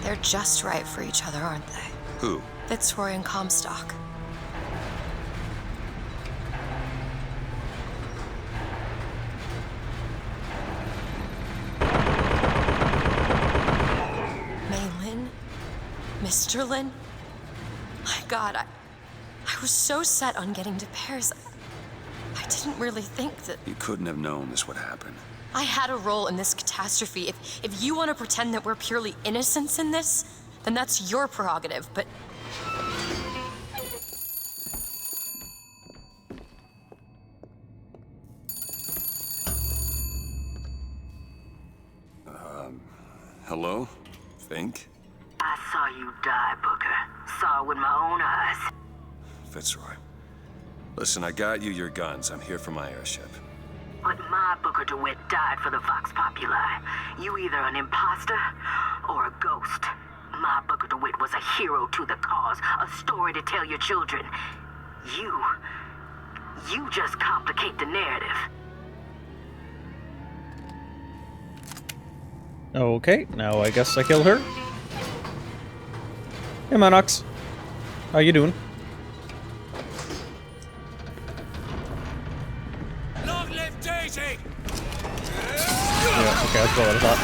They're just right for each other, aren't they? Who? Fitzroy and Comstock. Mr. Lin? My God, I was so set on getting to Paris. I didn't really think that You couldn't have known this would happen. I had a role in this catastrophe. If you want to pretend that we're purely innocents in this, then that's your prerogative, but... Hello? Fink? I saw you die, Booker. Saw it with my own eyes. Fitzroy. Listen, I got you your guns. I'm here for my airship. But my Booker DeWitt died for the Vox Populi. You either an imposter or a ghost. My Booker DeWitt was a hero to the cause, a story to tell your children. You just complicate the narrative. Okay, now I guess I kill her. Hey, Monox. How you doing? Long live Daisy! Yeah, okay, that's what I thought.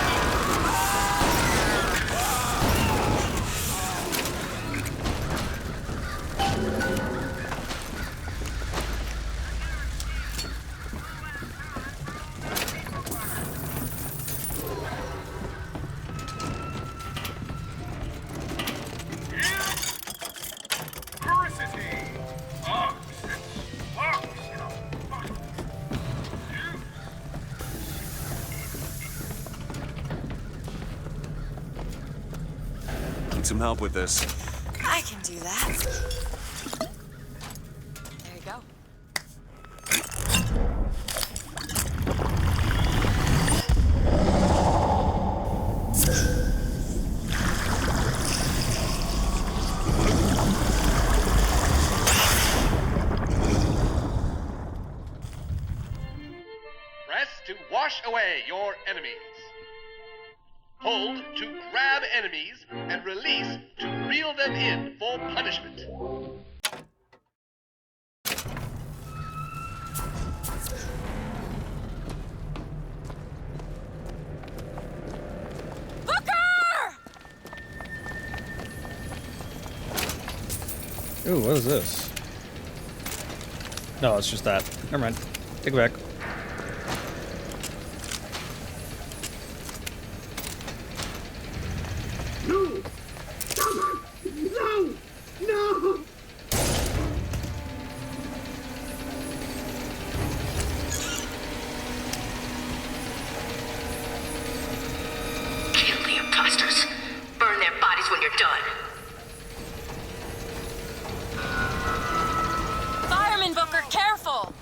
Need some help with this. I can do that. There you go. Press to wash away your enemies. Hold to grab enemies and release to reel them in for punishment. Ooh, what is this? No, it's just that. Never mind. Take it back. No! No! No! Kill the imposters. Burn their bodies when you're done. Fireman Booker, careful!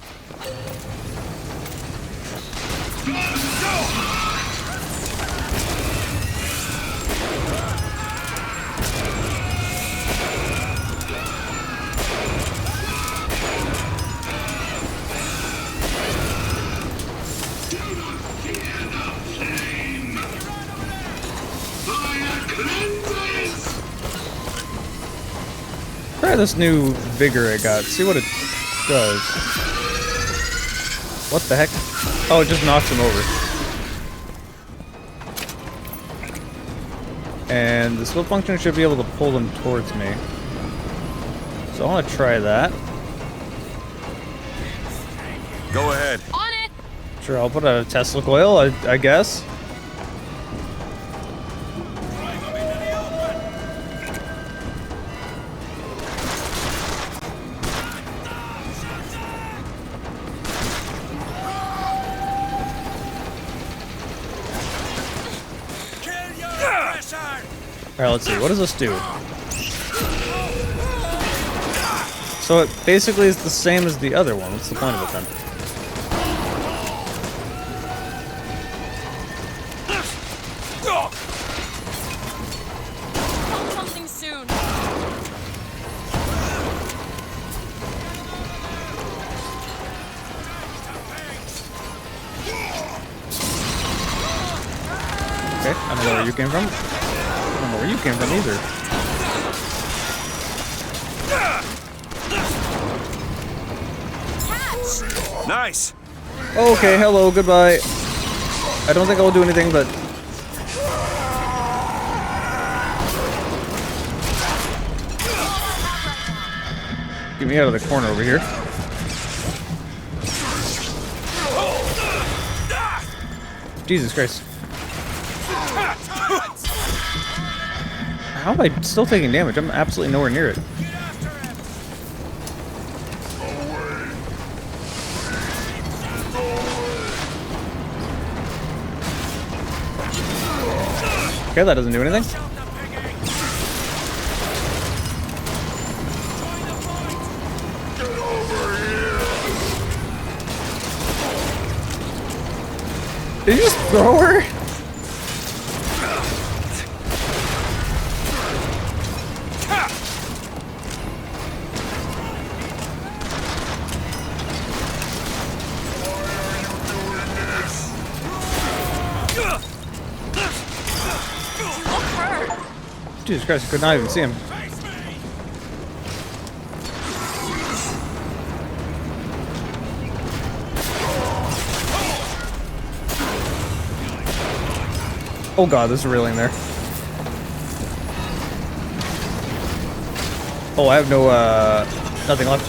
Try this new vigor I got. See what it does. What the heck? Oh, it just knocks him over. And the split function should be able to pull them towards me. So I want to try that. Go ahead. On it! Sure, I'll put a Tesla coil, I guess. Alright, let's see. What does this do? So it basically is the same as the other one. What's the point of it then? Something soon. Okay, I don't know where you came from. I don't know where you came from either. Nice. Okay, hello, goodbye. I don't think I will do anything, but... Get me out of the corner over here. Jesus Christ. How am I still taking damage? I'm absolutely nowhere near it. Okay, that doesn't do anything. Did you just throw her? Jesus Christ, I could not even see him. Oh god, there's a railing there. Oh, I have no, nothing left.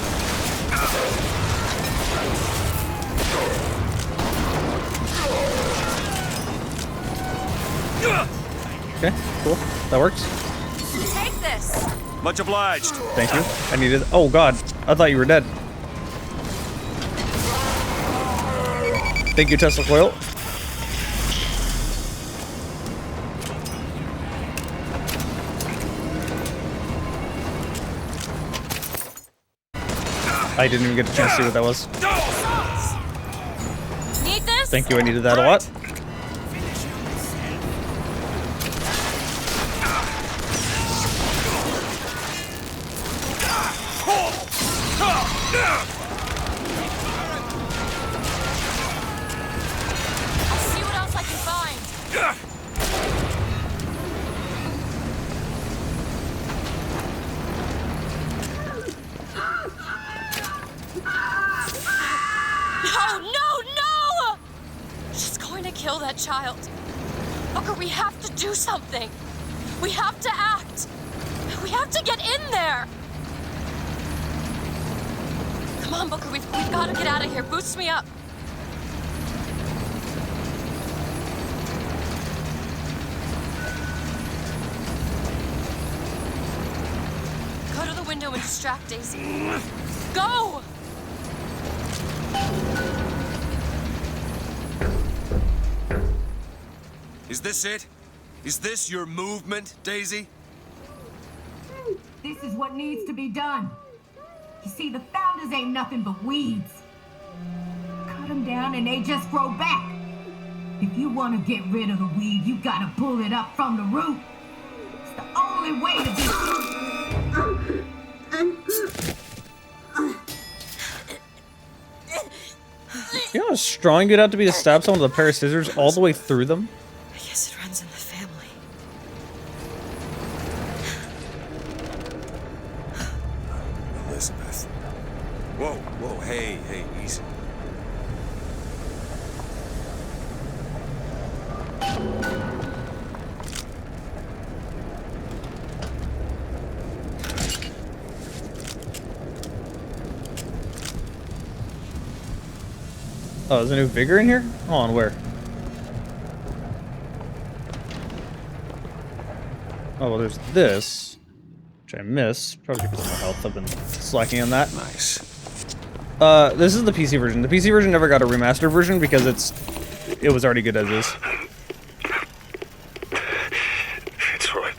Okay, cool. That works. Take this. Much obliged. Thank you. I needed. Oh god, I thought you were dead. Thank you, Tesla Coil. I didn't even get a chance to see what that was. Need this? Thank you, I needed that a lot. I'll see what else I can find. No, no, no! She's going to kill that child. Booker, we have to do something. We have to act. We have to get in there. Come on, Booker, we've got to get out of here. Boost me up. Go to the window and distract Daisy. Go! Is this it? Is this your movement, Daisy? This is what needs to be done. You see, the founders ain't nothing but weeds. Cut them down and they just grow back. If you want to get rid of the weed, you gotta pull it up from the root. It's the only way to be... You know how strong you'd have to be to stab someone with a pair of scissors all the way through them? I guess it runs in the family. Elizabeth. Whoa, whoa, hey, easy. Oh, there's a new vigor in here? Hold on, where? Oh, well, there's this, which I missed. Probably because of my health. I've been slacking on that. Nice. This is the PC version. The PC version never got a remastered version because it was already good as is. Fitzroy,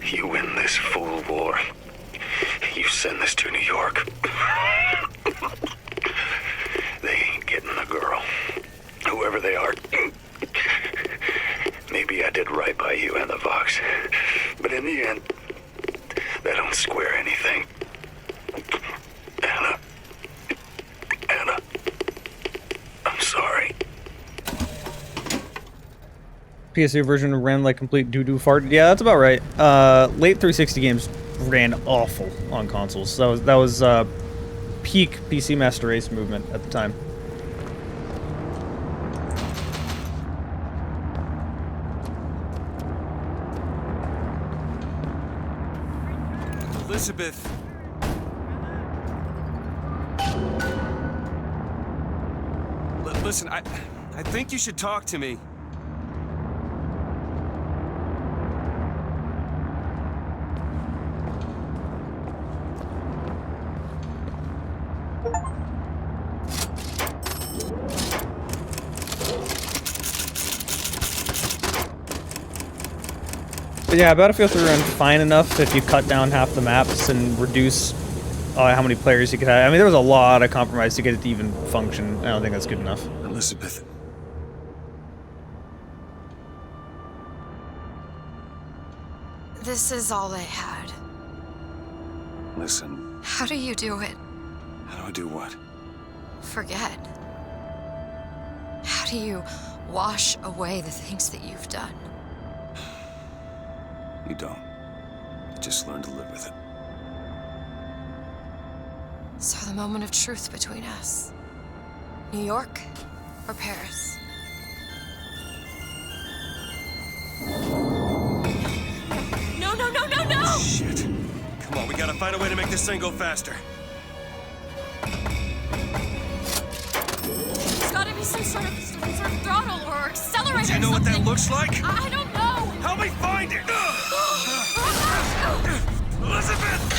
you win this fool war. You send this to New York. They ain't getting the girl. Whoever they are. Maybe I did right by you and the Vox. But in the end, that don't square anything. Anna, I'm sorry. PS2 version ran like complete doo-doo fart. Yeah, that's about right. Late 360 games ran awful on consoles. That was peak PC Master Race movement at the time. Elizabeth. Listen, I think you should talk to me. But yeah, Battlefield 3 ran fine enough if you cut down half the maps and reduce how many players you could have. I mean, there was a lot of compromise to get it to even function. I don't think that's good enough. Elizabeth. This is all they had. Listen, How do you do it? how do I do what? Forget. How do you wash away the things that you've done? You don't. You just learn to live with it. So the moment of truth between us. New York or Paris? No, no, no, no, no! Shit. Come on, we gotta find a way to make this thing go faster. There's gotta be some sort of throttle or accelerator. Do you know what that looks like? I don't know. Help me find it! Elizabeth!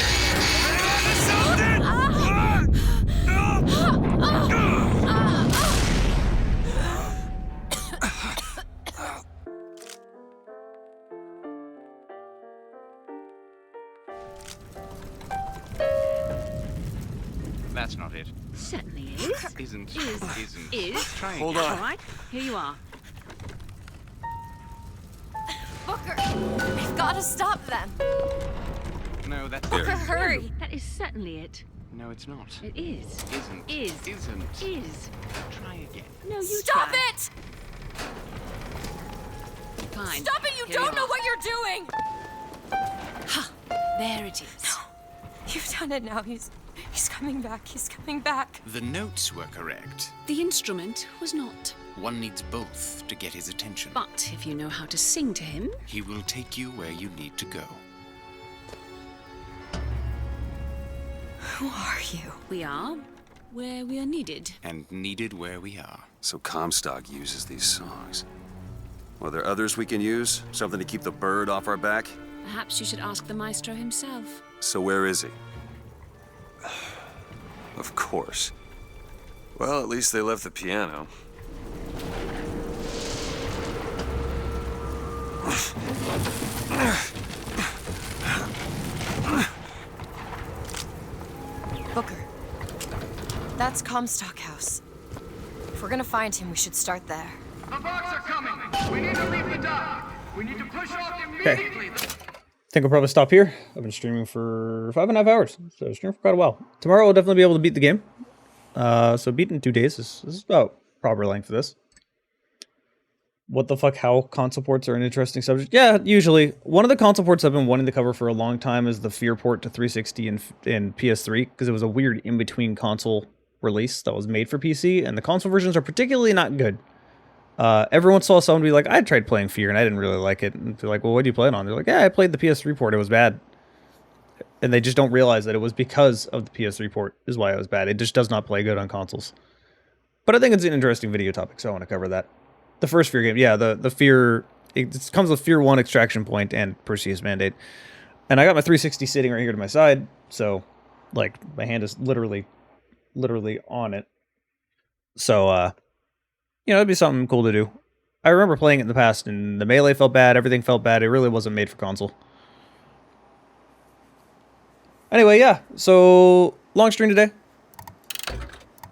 Hang on to something! That's not it. Certainly is. Isn't. Isn't. Isn't. Try again. Hold on. All right, here you are. Booker, we've got to stop them. No, that's... Booker, hurry. No, that is certainly it. No, it's not. It is. Isn't. Is. Isn't. Is. Try again. No, you Stop try. it! Fine. Stop it! You Here don't we know are. what you're doing! Ha! There it is. No. You've done it now. He's coming back. He's coming back. The notes were correct. The instrument was not. One needs both to get his attention. But if you know how to sing to him... He will take you where you need to go. Who are you? We are where we are needed. And needed where we are. So Comstock uses these songs. Well, there others we can use? Something to keep the bird off our back? Perhaps you should ask the maestro himself. So where is he? Of course. Well, at least they left the piano. Booker. That's Comstock House. If we're gonna find him, we should start there. The Bucks are coming. We need to leave the dock. We need to push off immediately. I think I'll probably stop here. I've been streaming for 5.5 hours, so I've streamed for quite a while. Tomorrow I'll definitely be able to beat the game. So beat in 2 days. This is about proper length for this. What the fuck, how console ports are an interesting subject? Yeah, usually. One of the console ports I've been wanting to cover for a long time is the Fear port to 360 and PS3, because it was a weird in-between console release that was made for PC, and the console versions are particularly not good. Every once in a while someone would be like, I tried playing Fear and I didn't really like it. And they're like, well, what do you play it on? They're like, yeah, I played the PS3 port, it was bad. And they just don't realize that it was because of the PS3 port is why it was bad. It just does not play good on consoles. But I think it's an interesting video topic, so I want to cover that. The first Fear game, yeah, the Fear, it comes with Fear 1 Extraction Point and Perseus Mandate. And I got my 360 sitting right here to my side, so, like, my hand is literally on it. So, you know, it'd be something cool to do. I remember playing it in the past, and the melee felt bad, everything felt bad, it really wasn't made for console. Anyway, yeah, so, long stream today.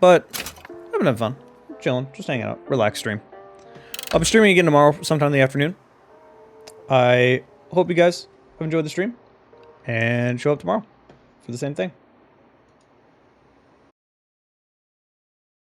But, I've been having fun. Chilling, just hanging out, relaxed stream. I'll be streaming again tomorrow, sometime in the afternoon. I hope you guys have enjoyed the stream, and show up tomorrow for the same thing.